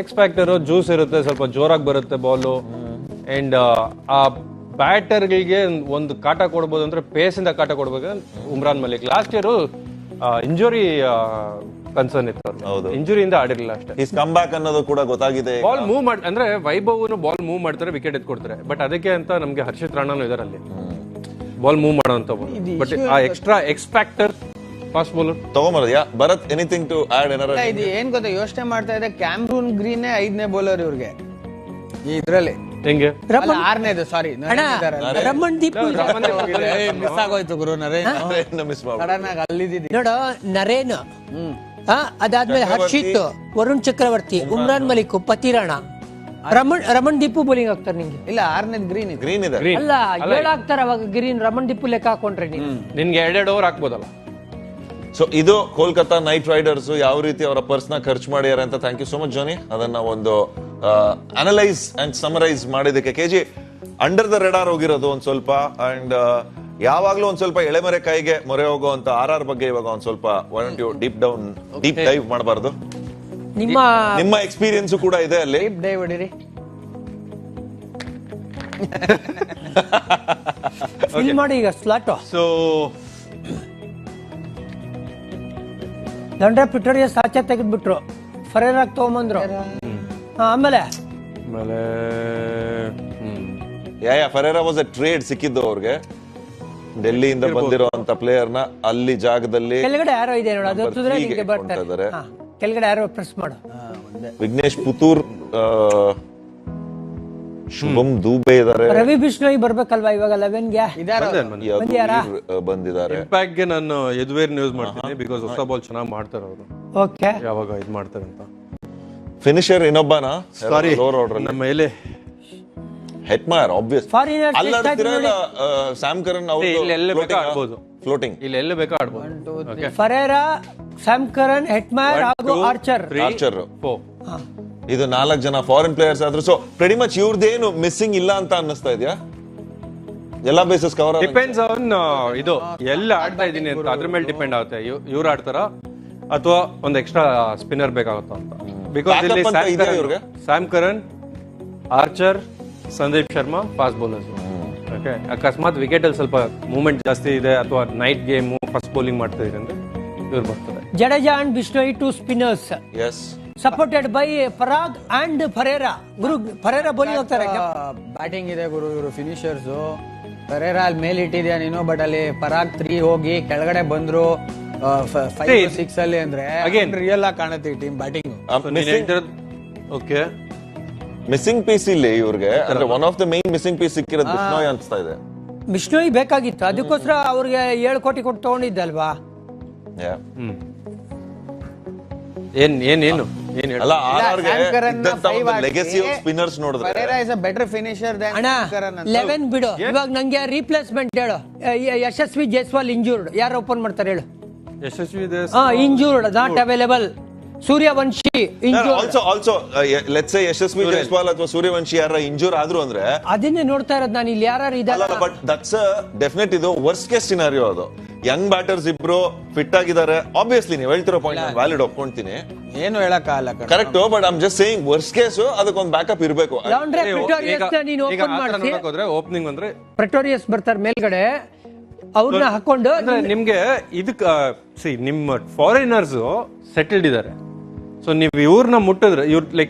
O: ಎಕ್ಸ್ ಫ್ಯಾಕ್ಟರ್ ಜ್ಯೂಸ್ ಇರುತ್ತೆ, ಸ್ವಲ್ಪ ಜೋರಾಗಿ ಬರುತ್ತೆ ಬಾಲು. ಅಂಡ್ ಆ ಬ್ಯಾಟರ್ಗಳಿಗೆ ಒಂದು ಕಾಟ ಕೊಡ್ಬೋದು ಅಂದ್ರೆ ಪೇಸ್ ಇಂದ ಕಾಟ ಕೊಡ್ಬೇಕು Umran Malik. Last year injury concern ಇತ್ತು, ಇಂಜುರಿಯಿಂದ ಆಡಿರಲಿಲ್ಲ ಅಷ್ಟೇ.
N: ಹಿಸ್ ಕಮ್ ಬ್ಯಾಕ್ ಅನ್ನೋದು ಕೂಡ ಗೊತ್ತಾಗಿದೆ.
O: ಬಾಲ್ ಮೂವ್ ಮಾಡಿ ಅಂದ್ರೆ ವೈಭವ್ ಬಾಲ್ ಮೂವ್ ಮಾಡ್ತಾರೆ, ವಿಕೆಟ್ ಎತ್ಕೊಡ್ತಾರೆ. ಬಟ್ ಅದಕ್ಕೆ ಅಂತ ನಮ್ಗೆ ಹರ್ಷಿತ್ ರಾಣಾನು ಇದಾರೆ ಅಲ್ಲಿ ಬಾಲ್ ಮೂವ್ ಮಾಡೋಂತ. ಬಟ್ ಆ extra X factor fast bowler
N: ತಗೊಂಬರೋದು. ಭರತ್ ಎನಿಥಿಂಗ್ ಟು ಆಡ್ ಏನಾರ?
P: ಇದು ಏನ್ ಗೊತ್ತಾ ಯೋಚನೆ ಮಾಡ್ತಾ ಇದೆ, ಕ್ಯಾಮ್ರೂನ್ ಗ್ರೀನ್ 5ನೇ ಬೌಲರ್ ಇವ್ರಿಗೆ ಇದ್ರಲ್ಲಿ.
O: ಹೆಂಗೆ
P: 6ನೇದು ಸಾರಿ
B: ರಮಣ್ ದೀಪ್
P: ಮಿಸ್ ಆಗೋಯ್ತು ಗುರು ನರೇನ್
B: ನೋಡು. ನರೇನ್, ಅದಾದ್ಮೇಲೆ ಹರ್ಷಿತ್, ವರುಣ್ ಚಕ್ರವರ್ತಿ, ಉಮ್ರಾನ್ ಮಲಿಕ್, ಪತಿರಾಣ, ರಮಣ್ ದೀಪು ಬೌಲಿಂಗ್ ಆಗ್ತಾರೆ ನಿಂಗೆ.
P: ಇಲ್ಲ 6ನೇದು ಗ್ರೀನ್
N: ಇದೆ
B: ಅಲ್ಲ 7 ಆಗ್ತಾರೆ ಅವಾಗ ಗ್ರೀನ್. ರಮಣ್ ದೀಪು ಲೆಕ್ಕ ಹಾಕೊಂಡ್ರೆ
O: ನಿನ್ಗೆ 2 ಓವರ್ ಹಾಕ್ಬೋದಲ್ಲ.
N: ಸೊ ಇದು ಕೋಲ್ಕತ್ತಾ ನೈಟ್ ರೈಡರ್ಸ್ ಯಾವ ರೀತಿ ಅವರ ಪರ್ಸ್ನ ಖರ್ಚು ಮಾಡ್ಯಾರ ಅಂತ. ಥ್ಯಾಂಕ್ ಯು ಸೋ ಮಚ್ ಜೋನಿ, ಅದನ್ನ ಒಂದು ಅನಲೈಸ್ ಅಂಡ್ ಸಮರೈಸ್ ಮಾಡಿದಕ್ಕೆ. ಕೆಜಿ ಅಂಡರ್ ದ ರೆಡಾರ್ ಹೋಗಿರೋದು ಒಂದ್ ಸ್ವಲ್ಪ, ಅಂಡ್ ಯಾವಾಗ್ಲೂ ಒಂದ್ ಸ್ವಲ್ಪ ಎಳೆಮರೆ ಕೈಗೆ ಮೊರೆ ಹೋಗುವಂತ RR ಬಗ್ಗೆ ಇವಾಗ ಒಂದ್ ಸ್ವಲ್ಪ ಡೀಪ್ ಡೈವ್ ಮಾಡಬಾರ್ದು. ನಿಮ್ಮ ಎಕ್ಸ್ಪೀರಿಯನ್ಸ್ ಕೂಡ ಇದೆ ಅಲ್ಲಿ.
P: ಡೀಪ್ ಡೈವ್ ಹೊಡಿರಿ.
B: ಮಾಡಿ ಈಗ ಸ್ಲಾಟ್.
O: ಸೊ
B: ದಂಡ್ರೆ ಪಿಟೋರಿಯಸ್ ಆಚೆ ತೆಗೆದ್ಬಿಟ್ರು, ಫರೇರಾಗ್ ತಗೊಂಬಂದ್ರು. ಆಮೇಲೆ
N: ಫರೇರಾ ವಾಸ್ ಎ ಟ್ರೇಡ್ ಸಿಕ್ಕಿದ್ದು ಅವ್ರಿಗೆ, ಡೆಲ್ಲಿಯಿಂದ ಬಂದಿರುವಂತ ಪ್ಲೇಯರ್ ನ ಅಲ್ಲಿ ಜಾಗದಲ್ಲಿ.
B: ಕೆಳಗಡೆ ಯಾರೋ ಇದೆ ನೋಡು, ಅದು ಹೊತ್ತಿದ್ರೆ ನಿಮಗೆ ಬರ್ತಾರೆ. ಕೆಳಗಡೆ ಯಾರೋ ಪ್ರೆಸ್ ಮಾಡು.
N: ವಿಘ್ನೇಶ್ ಪುತ್ತೂರ್, ಶುಭಂ ದೂಬೆ ಇದಾರೆ.
B: ರವಿ ಬಿಷ್ಣೋಯ್ ಬರ್ಬೇಕಲ್ವಾ ಇವಾಗ 11ಗೆ
N: ಬಂದಿದ್ದಾರೆ.
O: ಇಂಪ್ಯಾಕ್ಟ್ ಗೆ ನಾನು ಯದುವೀರ್ ನ್ಯೂಸ್ ಮಾಡ್ತೀನಿ, ಬಿಕಾಸ್ ಹೊಸ ಬಾಲ್ ಚೆನ್ನಾಗಿ ಮಾಡ್ತಾರೆ ಅವರು.
B: ಓಕೆ,
O: ಯಾವಾಗ ಇದು ಮಾಡ್ತಾರೆ ಅಂತ.
N: ಫಿನಿಶರ್ ಇನ್ನೊಬ್ಬನ
O: ಸಾರಿ ನಮ್ಮ ಮೇಲೆ
N: ಹೆಟ್ಮೈರ್ ಆಬ್ವಿಯಸ್. ಸ್ಯಾಮ್ ಕರನ್
O: ಆಡ್ಬೋದು,
N: ಫ್ಲೋಟಿಂಗ್
O: ಇಲ್ಲಿ ಎಲ್ಲ ಬೇಕಾ ಆಡ್ಬೋದು.
B: ಫರೇರಾ, ಸ್ಯಾಮ್ ಕರನ್, ಹೆಟ್ಮೈರ್ ಹಾಗೂ ಆರ್ಚರ್.
N: ಇದು 4 ಜನ ಫಾರಿನ್ ಪ್ಲೇಯರ್ಸ್ ಆದ್ರು. ಸೊ ಪ್ರೆಡಿ ಮಚ್ ಇವ್ರದ್ದೇನು ಮಿಸ್ಸಿಂಗ್ ಇಲ್ಲ ಅಂತ ಅನ್ನಿಸ್ತಾ ಇದೆಯಾ? ಎಲ್ಲಾ ಬೇಸಸ್ ಕವರ್
O: ಡಿಪೆಂಡ್ಸ್ ಆನ್ ಇದು ಎಲ್ಲ ಆಡ್ತಾ ಇದೀನಿ ಅಂತ ಅದ್ರ ಮೇಲೆ ಡಿಪೆಂಡ್ ಆಗುತ್ತೆ. ಇವ್ರು ಆಡ್ತಾರ ಅಥವಾ ಒಂದ್ ಎಕ್ಸ್ಟ್ರಾ ಸ್ಪಿನ್ನರ್ ಬೇಕಾಗುತ್ತ ಅಂತ. ಬಿಕಾಸ್ ಇಲ್ಲಿ Sam Karan, archer, Sandeep Sharma fast bowlers. Okay, ಅಕಸ್ಮಾತ್ ವಿಕೆಟ್ ಅಲ್ಲಿ ಸ್ವಲ್ಪ ಮೂವ್ಮೆಂಟ್ ಜಾಸ್ತಿ ಇದೆ ಅಥವಾ ನೈಟ್ ಗೇಮ್ ಫಸ್ಟ್ ಬೌಲಿಂಗ್ ಮಾಡ್ತಾ ಇದ್ರೆ ಅಂದ್ರೆ ಇವ್ರು ಬರ್ತಾರೆ.
B: Jadeja and Bishnoi 2 spinners.
N: Yes,
B: supported by Parag and Ferreira. ಗುರು ಫರೇರಾ ಬೌಲಿಂಗ್ ಹೋಗ್ತಾರೆ,
P: ಬ್ಯಾಟಿಂಗ್ ಇದೆ ಗುರು. ಇವರು ಫಿನಿಶರ್ಸ್. ಫರೇರಾ ಅಲ್ಲಿ ಮೇಲೆ ಇಟ್ಟಿದ್ಯಾ ನೀನು, ಬಟ್ ಅಲ್ಲಿ ಪರಾಗ್ 3 ಹೋಗಿ ಕೆಳಗಡೆ ಬಂದ್ರು 5-6 ಅಲ್ಲಿ ಅಂದ್ರೆ ಅಗೇನ್ ರಿಯಲ್ ಆಗಿ ಕಾಣುತ್ತೆ team batting.
O: Okay,
N: missing piece ಇಲ್ಲಿ ಇವ್ರಿಗೆ ಅಂದ್ರೆ one of the main missing piece ಸಿಕ್ಕಿರೋದು ಬಿಷ್ಣೋಯ್ ಅನ್ಸ್ತಾ ಇದೆ.
B: ಬಿಷ್ಣೋಯ್ ಬೇಕಾಗಿತ್ತು, ಅದಕ್ಕೋಸ್ಕರ ಅವ್ರಿಗೆ 7 ಕೋಟಿ ಕೊಟ್ಟು ತಗೊಂಡಿದ್ದಲ್ವಾ.
O: ಏನು
N: ಅಲ್ಲ, ಲೆಗಸಿ ಆಫ್ ಸ್ಪಿನ್ನರ್ಸ್ ನೋಡಿದ್ರೆ
P: Ferreira is a better finisher than Curran.
B: 11 ಬಿಡು, ಇವಾಗ ನಂಗೆ ರೀಪ್ಲೇಸ್ಮೆಂಟ್ ಹೇಳು. ಯಶಸ್ವಿ ಜೈಸ್ವಾಲ್ ಇಂಜೂರ್ಡ್, ಯಾರು ಓಪನ್ ಮಾಡ್ತಾರೆ ಹೇಳು?
O: Yashasvi
B: injured, not available. Suryavanshi injured.
N: Also let's say Yashasvi Jaiswal ಅಥವಾ ಸೂರ್ಯವಂಶಿ ಯಾರ ಇಂಜೂರ್ ಆದ್ರು ಅಂದ್ರೆ
B: ಅದನ್ನೇ ನೋಡ್ತಾ ಇರೋದು ನಾನು, ಇಲ್ಲಿ ಯಾರು ಇದಾರೆ.
N: ಬಟ್ ದಟ್ಸ್ ಡೆಫಿನೆಟ್ ಇದು ವರ್ಸ್ಟ್ ಕೇಸ್ ಸಿನಾರಿಯೋ. ಅದು ಯಂಗ್ ಬ್ಯಾಟರ್ಸ್ ಇಬ್ರು ಫಿಟ್ ಆಗಿದ್ದಾರೆ. ಆಬ್ವಿಯಸ್ಲಿ ನೀವು ಹೇಳ್ತಿರೋ ಪಾಯಿಂಟ್ ವ್ಯಾಲಿಡ್ ಒಪ್ಕೊಂತೀನಿ,
P: ಏನು ಹೇಳಕ್ಕಾಗಲ್ಲ,
N: correct. But I am just saying worst case, ಅದಕ್ಕೊಂದು ಬ್ಯಾಕಪ್ ಇರಬೇಕು.
O: ಓಪನಿಂಗ್ ಅಂದ್ರೆ
B: ಪ್ರೆಟೋರಿಯಸ್ ಬರ್ತಾರೆ ಮೇಲ್ಗಡೆ, ಅವ್ರನ್ನ ಹಾಕೊಂಡು
O: ನಿಮ್ಗೆ ಇದಕ್ ನಿಮ್ಮ ಫಾರಿನರ್ಸ್ ಸೆಟಲ್ಡ್ ಇದಾರೆ. ಸೊ ನೀವು ಇವ್ರನ್ನ ಮುಟ್ಟಿದ್ರೆ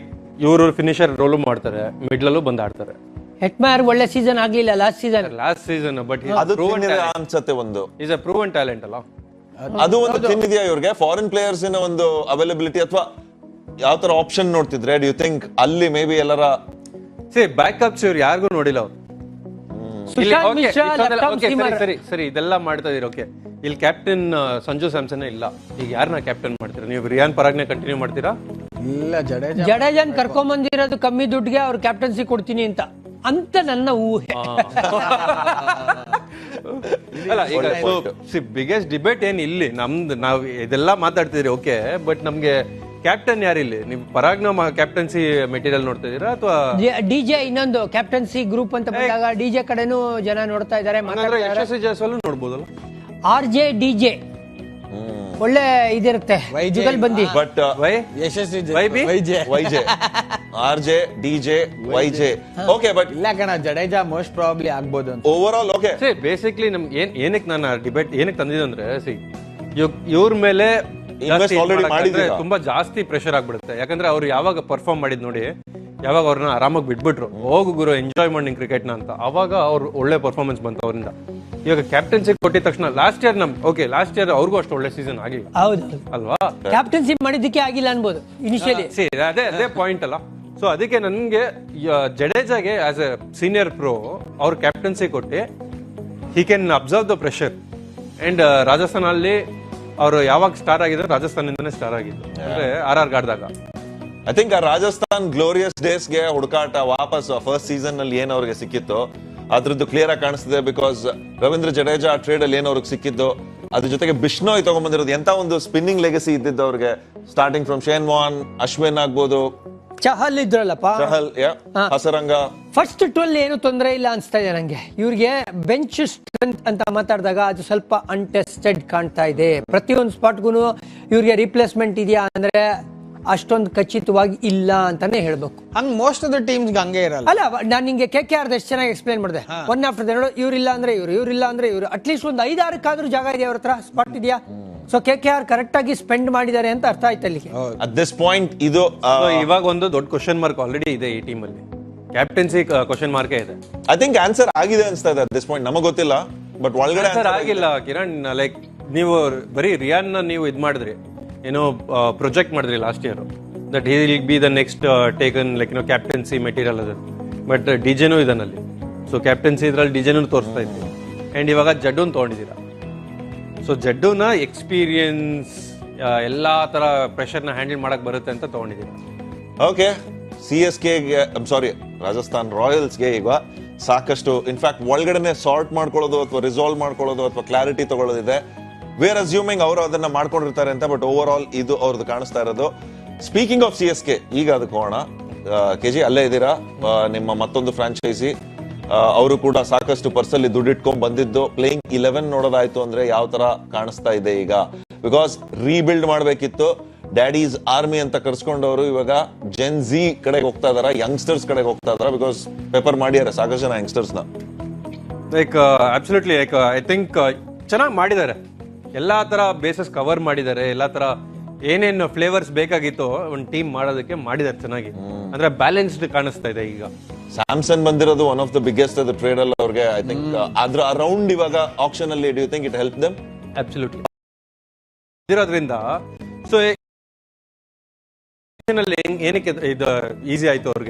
O: ಇವ್ರು ಫಿನಿಶರ್ ರೋಲು ಮಾಡ್ತಾರೆ, ಮಿಡ್ಲಲ್ಲೂ ಬಂದ್ ಆಡ್ತಾರೆ.
B: ಹೆಟ್ಮೈರ್ ಒಳ್ಳೆ ಸೀಸನ್ ಆಗ್ಲಿಲ್ಲ ಲಾಸ್ಟ್ ಸೀಸನ್,
O: ಬಟ್
N: ಅದು ಅನ್ಸುತ್ತೆ ಒಂದು
O: ಈಸ್ ಅ ಪ್ರೂವನ್ ಟ್ಯಾಲೆಂಟ್ ಅಲ್ಲ.
N: ಅದು ಒಂದು ತಿನ್ನಿದೆಯಾ ಇವ್ರಿಗೆ ಫಾರಿನ್ ಪ್ಲೇಯರ್ಸ್ ಒಂದು ಅವೈಲಬಿಲಿಟಿ, ಅಥವಾ ಯಾವ ತರ ಆಪ್ಷನ್ ನೋಡ್ತಿದ್ರೆ ಡು ಯು ಥಿಂಕ್ ಅಲ್ಲಿ ಮೇ ಬಿ ಎಲ್ಲರ
O: ಬ್ಯಾಕಪ್ಸ್ ಇವ್ರು ಯಾರಿಗೂ ನೋಡಿಲ್ಲ ಅವ್ರು. ಸರಿ ಇದೆಲ್ಲ ಮಾಡ್ತಾ ಇದೀರಿ, ಓಕೆ. ಇಲ್ಲಿ ಕ್ಯಾಪ್ಟನ್ ಸಂಜು ಸ್ಯಾಮ್ಸನ್ ಇಲ್ಲ, ಈಗ ಯಾರನ್ನ ಕ್ಯಾಪ್ಟನ್ ಮಾಡ್ತೀರಾ ನೀವು? ರಿಯಾನ್ ಪರಾಗ್ನೆ ಕಂಟಿನ್ಯೂ ಮಾಡ್ತೀರಾ?
P: ಇಲ್ಲ,
B: ಜಡೇಜಾನ್ ಕರ್ಕೊಂಡ್ ಕಮ್ಮಿ ದುಡ್ಡಿಗೆ ಅವ್ರ ಕ್ಯಾಪ್ಟನ್ಸಿ ಕೊಡ್ತೀನಿ ಅಂತ ನನ್ನ ಊಹೆ.
O: ಅಲ್ಲ, ಈಗ ಬಿಗ್ಗೆಸ್ಟ್ ಡಿಬೇಟ್ ಏನ್ ಇಲ್ಲಿ ನಮ್ದು, ನಾವ್ ಇದೆಲ್ಲ ಮಾತಾಡ್ತಿದ್ರಿ, ಓಕೆ. ಬಟ್ ನಮ್ಗೆ ಕ್ಯಾಪ್ಟನ್ ಯಾರಿಲ್ಲಿ? ನೀವು ಪರಾಗ್ನ ಕ್ಯಾಪ್ಟನ್ಸಿ ಮೆಟೀರಿಯಲ್ ನೋಡ್ತಾ ಇದೀರಾ ಅಥವಾ
B: ಡಿಜೆ? ಇನ್ನೊಂದು ಕ್ಯಾಪ್ಟನ್ಸಿ ಗ್ರೂಪ್ ಅಂತ ಬಂದಾಗ ಡಿಜೆ ಕಡೆನೂ ಜನ ನೋಡ್ತಾ ಇದಾರೆ.
O: ಯಶಸ್ವಿ ಜೈಸ್ವಾಲ್ ನೋಡ್ಬೋದಲ್ಲ.
B: RJ DJ ಒಳ್ಳೆ ಇದಿರುತ್ತೆ, ಬಂದಿ.
N: But
P: Yashasvi
N: RJ DJ YJ okay. But
P: ಇಲ್ಲ ಕಣ, ಜಡೇಜಾ ಮೋಸ್ಟ್ ಪ್ರಾಬ್ಲಿ ಆಗ್ಬೋದು ಅಂತ.
N: Over all okay.
O: ಬೇಸಿಕ್ಲಿ ನಮ್ಗೆ ಏನಕ್ಕೆ ನಾನು ಡಿಬೇಟ್ ಏನಕ್ಕೆ ತಂದಿದ್ದಂದ್ರೆ, ಇವ್ರ ಮೇಲೆ ತುಂಬಾ ಜಾಸ್ತಿ ಪ್ರೆಷರ್ ಆಗ್ಬಿಡುತ್ತೆ. ಯಾಕಂದ್ರೆ ಅವ್ರು ಯಾವಾಗ ಪರ್ಫಾರ್ಮ್ ಮಾಡಿದ್ ನೋಡಿ, ಯಾವಾಗ ಅವ್ರನ್ನ ಆರಾಮಾಗಿ ಬಿಟ್ಬಿಟ್ರು, ಹೋಗು ಗುರು ಎಂಜಾಯ್ ಮಾಡಿ ಕ್ರಿಕೆಟ್ ನ ಅಂತ, ಅವಾಗ ಅವ್ರು ಒಳ್ಳೆ ಪರ್ಫಾರ್ಮೆನ್ಸ್ ಬಂತು ಅವರಿಂದ. ಇವಾಗ ಕ್ಯಾಪ್ಟನ್ಸಿ ಕೊಟ್ಟಿದ ತಕ್ಷಣ ಲಾಸ್ಟ್ ಇಯರ್ ಲಾಸ್ಟ್ ಇಯರ್ ಅವ್ರಿಗೂ ಅಷ್ಟು ಒಳ್ಳೆ ಸೀಸನ್ ಆಗಿಲ್ಲ,
B: ಹೌದು
O: ಅಲ್ವಾ?
B: ಕ್ಯಾಪ್ಟನ್ಸಿ ಮಾಡಿದ್ದಕ್ಕೆ ಆಗಿಲ್ಲ ಅನ್ಬೋದು ಇನಿಷಿಯಲಿ.
O: ಅದೇ ಪಾಯಿಂಟ್ ಅಲ್ಲ. ಸೊ ಅದಕ್ಕೆ ನನ್ಗೆ ಜಡೇಜಾಗೆ ಆಸ್ ಎ ಸೀನಿಯರ್ ಪ್ರೋ ಅವ್ರ ಕ್ಯಾಪ್ಟನ್ಸಿ ಕೊಟ್ಟು he can observe the pressure. And Rajasthan ಅಲ್ಲಿ ಅವರು ಯಾವಾಗ ಸ್ಟಾರ್ ಆಗಿದ್ರು, ರಾಜಸ್ಥಾನದಿಂದನೇ ಸ್ಟಾರ್ ಆಗಿದ್ದು, ಅಂದ್ರೆ RR ಗಾಡ್ದಾಗ.
N: ಐ ಥಿಂಕ್ ಆ ರಾಜಸ್ಥಾನ್ ಗ್ಲೋರಿಯಸ್ ಡೇಸ್ ಗೆ ಹುಡುಕಾಟ ವಾಪಸ್ ಫಸ್ಟ್ ಸೀಸನ್ ನಲ್ಲಿ ಏನ್ ಅವ್ರಿಗೆ ಸಿಕ್ಕಿತ್ತು ಅದ್ರದ್ದು ಕ್ಲಿಯರ್ ಆಗಿ ಕಾಣಿಸ್ತಿದೆ. ಬಿಕಾಸ್ ರವೀಂದ್ರ ಜಡೇಜಾ ಟ್ರೇಡ್ ಅಲ್ಲಿ ಏನ್ ಅವ್ರಿಗೆ ಸಿಕ್ಕಿದ್ದು, ಅದ್ರ ಜೊತೆಗೆ ಬಿಷ್ಣೋಯ್ ತಗೊಂಡ್ಬಂದಿರೋದು ಎಂತ ಒಂದು ಸ್ಪಿನ್ನಿಂಗ್ ಲೆಗಸಿ ಇದ್ದಿದ್ದು ಅವ್ರಿಗೆ. Starting from Shane Warne, Ashwin ಆಗ್ಬೋದು,
B: ಚಹಲ್ ಇದ್ರಲ್ಲಪ್ಪ,
N: ಹಸರಂಗ.
B: ಫಸ್ಟ್ 12 ಏನು ತೊಂದರೆ ಇಲ್ಲ ಅನ್ಸ್ತಾ ಇದೆ ನಂಗೆ. ಇವ್ರಿಗೆ ಬೆಂಚ್ ಸ್ಟ್ರೆಂತ್ ಅಂತ ಮಾತಾಡಿದಾಗ ಅದು ಸ್ವಲ್ಪ ಅನ್ಟೆಸ್ಟೆಡ್ ಕಾಣ್ತಾ ಇದೆ. ಪ್ರತಿಯೊಂದು ಸ್ಪಾಟ್ಗೂ ಇವ್ರಿಗೆ ರಿಪ್ಲೇಸ್ಮೆಂಟ್ ಇದೆಯಾ ಅಂದ್ರೆ ಅಷ್ಟೊಂದು ಖಚಿತವಾಗಿ ಇಲ್ಲ ಅಂತಾನೆ ಹೇಳ್ಬೇಕು.
P: ಹಂಗ್ ಮೋಸ್ಟ್ ಆಫ್ ದ ಟೀಮ್ಸ್ ಹಂಗೆ ಇರಲ್ಲ.
B: ಅಲ್ಲ, ನಾನು ನಿಂಗೆ KKR ಎಷ್ಟು ಚೆನ್ನಾಗಿ ಎಕ್ಸ್ಪ್ಲೇನ್ ಮಾಡಿದೆ. ಒನ್ ಆಫ್ಟರ್ ದ ಇವ್ರಿಲ್ಲ ಅಂದ್ರೆ ಇವ್ರಿಲ್ಲ ಅಂದ್ರೆ ಇವ್ರು, ಅಟ್ಲೀಸ್ಟ್ ಒಂದು 5-6 ಜಾಗ ಇದೆ ಅವ್ರ ಹತ್ರ, ಸ್ಪಾಟ್ ಇದೆಯಾ. ಸೊ KKR ಕರೆಕ್ಟ್ ಆಗಿ ಸ್ಪೆಂಡ್ ಮಾಡಿದ್ದಾರೆ ಅಂತ ಅರ್ಥ ಆಯ್ತು ಅಲ್ಲಿಗೆ.
N: ಅಟ್ ದಿಸ್ ಪಾಯಿಂಟ್ ಇದು
O: ಇವಾಗ ಒಂದು ದೊಡ್ಡ ಕ್ವಶನ್ ಮಾರ್ಕ್ ಆಲ್ರೆಡಿ ಇದೆ ಈ ಟೀಮ್ ಅಲ್ಲಿ. ಕ್ಯಾಪ್ಟನ್ಸಿ ಕ್ವಶನ್ ಮಾರ್ಕ್ ಇದೆ.
N: ಐ ಥಿಂಕ್ ಆನ್ಸರ್ ಆಗಿದೆ ಅನ್ಸ್ತಾ ಇದೆ ಅಟ್ ದಿಸ್ ಪಾಯಿಂಟ್. ನಮಗೆ ಗೊತ್ತಿಲ್ಲ, ಬಟ್ ಒಳಗಡೆ
O: ಆನ್ಸರ್ ಆಗಿಲ್ಲ ಕಿರಣ್. ಲೈಕ್ ನೀವು ಬರೀ ರಿಯಾನ್ ನೀವು ಇದ್ ಮಾಡಿದ್ರಿ, ಏನೋ ಪ್ರೊಜೆಕ್ಟ್ ಮಾಡಿದ್ರಿ last year that he will be the next taken like captaincy material ಅದು. ಬಟ್ ಡಿಜೆನೂ ಇದನ್ನಲ್ಲಿ. ಸೊ ಕ್ಯಾಪ್ಟನ್ಸಿ ಇದ್ರಲ್ಲಿ ಡಿಜೆನೂ ತೋರಿಸ್ತಾ ಇದ್ವಿ. ಅಂಡ್ ಇವಾಗ ಜಡ್ಡೂನ್ ತಗೊಂಡಿದ್ದೀರಾ. ಸೊ ಜಡ್ಡೂನ ಎಕ್ಸ್ಪೀರಿಯನ್ಸ್, ಎಲ್ಲಾ ತರ ಪ್ರೆಷರ್ನ ಹ್ಯಾಂಡಲ್ ಮಾಡಕ್ ಬರುತ್ತೆ ಅಂತ ತಗೊಂಡಿದ್ದೀರಾ.
N: ಓಕೆ. CSK ರಾಜಸ್ಥಾನ್ ರಾಯಲ್ಸ್ಗೆ ಈಗ ಸಾಕಷ್ಟು ಇನ್ಫ್ಯಾಕ್ಟ್ ಒಳಗಡೆನೆ ಸಾರ್ಟ್ ಮಾಡ್ಕೊಳ್ಳೋದು ಅಥವಾ ರಿಸಾಲ್ವ್ ಮಾಡ್ಕೊಳ್ಳೋದು ಅಥವಾ ಕ್ಲಾರಿಟಿ ತಗೊಳ್ಳೋದಿದೆ. ವೇರ್ ಅಸ್ಯೂಮಿಂಗ್ ಅವರು ಅದನ್ನ ಮಾಡ್ಕೊಂಡಿರ್ತಾರೆ ಅಂತ, ಬಟ್ ಓವರ್ ಆಲ್ ಇದು ಅವ್ರದ್ದು ಕಾಣಿಸ್ತಾ ಇರೋದು. ಸ್ಪೀಕಿಂಗ್ ಆಫ್ CSK, ಈಗ ಅದಕ್ಕೆ ಹೋಗೋಣ. KG ಅಲ್ಲೇ ಇದ್ದೀರಾ, ನಿಮ್ಮ ಮತ್ತೊಂದು ಫ್ರಾಂಚೈಸಿ. ಅವರು ಕೂಡ ಸಾಕಷ್ಟು ಪರ್ಸಲ್ಲಿ ದುಡ್ಡಿಟ್ಕೊಂಡ್ ಬಂದಿದ್ದು. ಪ್ಲೇಯಿಂಗ್ 11 ನೋಡೋದಾಯ್ತು ಅಂದ್ರೆ ಯಾವ ತರ ಕಾಣಿಸ್ತಾ ಇದೆ ಈಗ. ಬಿಕಾಸ್ ರೀಬಿಲ್ಡ್ ಮಾಡ್ಬೇಕಿತ್ತು. ಡ್ಯಾಡೀಸ್ ಆರ್ಮಿ ಅಂತ ಕರ್ಸ್ಕೊಂಡವರು ಇವಾಗ ಜೆನ್ Z ಕಡೆಗೆ ಹೋಗ್ತಾ ಇದಾರ, ಯಂಗ್ಸ್ಟರ್ಸ್ ಕಡೆಗೆ ಹೋಗ್ತಾ ಇದಾರ. ಬಿಕಾಸ್ ಪೇಪರ್ ಮಾಡಿದ್ದಾರೆ ಸಾಕಷ್ಟು ಜನ ಯಂಗ್ಸ್ಟರ್ಸ್ ನ.
O: Like absolutely, like I think ಚೆನ್ನಾಗಿ ಮಾಡಿದ್ದಾರೆ. ಎಲ್ಲಾ ತರ ಬೇಸಸ್ ಕವರ್ ಮಾಡಿದ್ದಾರೆ. ಎಲ್ಲಾ ತರ ಏನೇನು ಫ್ಲೇವರ್ಸ್ ಬೇಕಾಗಿತ್ತು ಒಂದು ಟೀಮ್ ಮಾಡೋದಕ್ಕೆ ಮಾಡಿದ್ದಾರೆ ಚೆನ್ನಾಗಿ. ಅಂದ್ರೆ ಬ್ಯಾಲೆನ್ಸ್ಡ್ ಕಾಣಿಸ್ತಾ ಇದೆ ಈಗ.
N: ಸ್ಯಾಮ್ಸನ್ ಬಂದಿರೋದು one of the biggest trade ಅಲ್ಲಿ ಅವ್ರಿಗೆ. ಐ ಥಿಂಕ್ ಅದ್ರ ಅರೌಂಡ್ ಇವಾಗ ಆಕ್ಷನ್ ಅಲ್ಲಿ do you think it help them?
O: Absolutely ಇರೋದ್ರಿಂದ. ಸೊ ಏನಕ್ಕೆ ಇದು ಈಸಿ ಆಯ್ತು ಅವ್ರಿಗೆ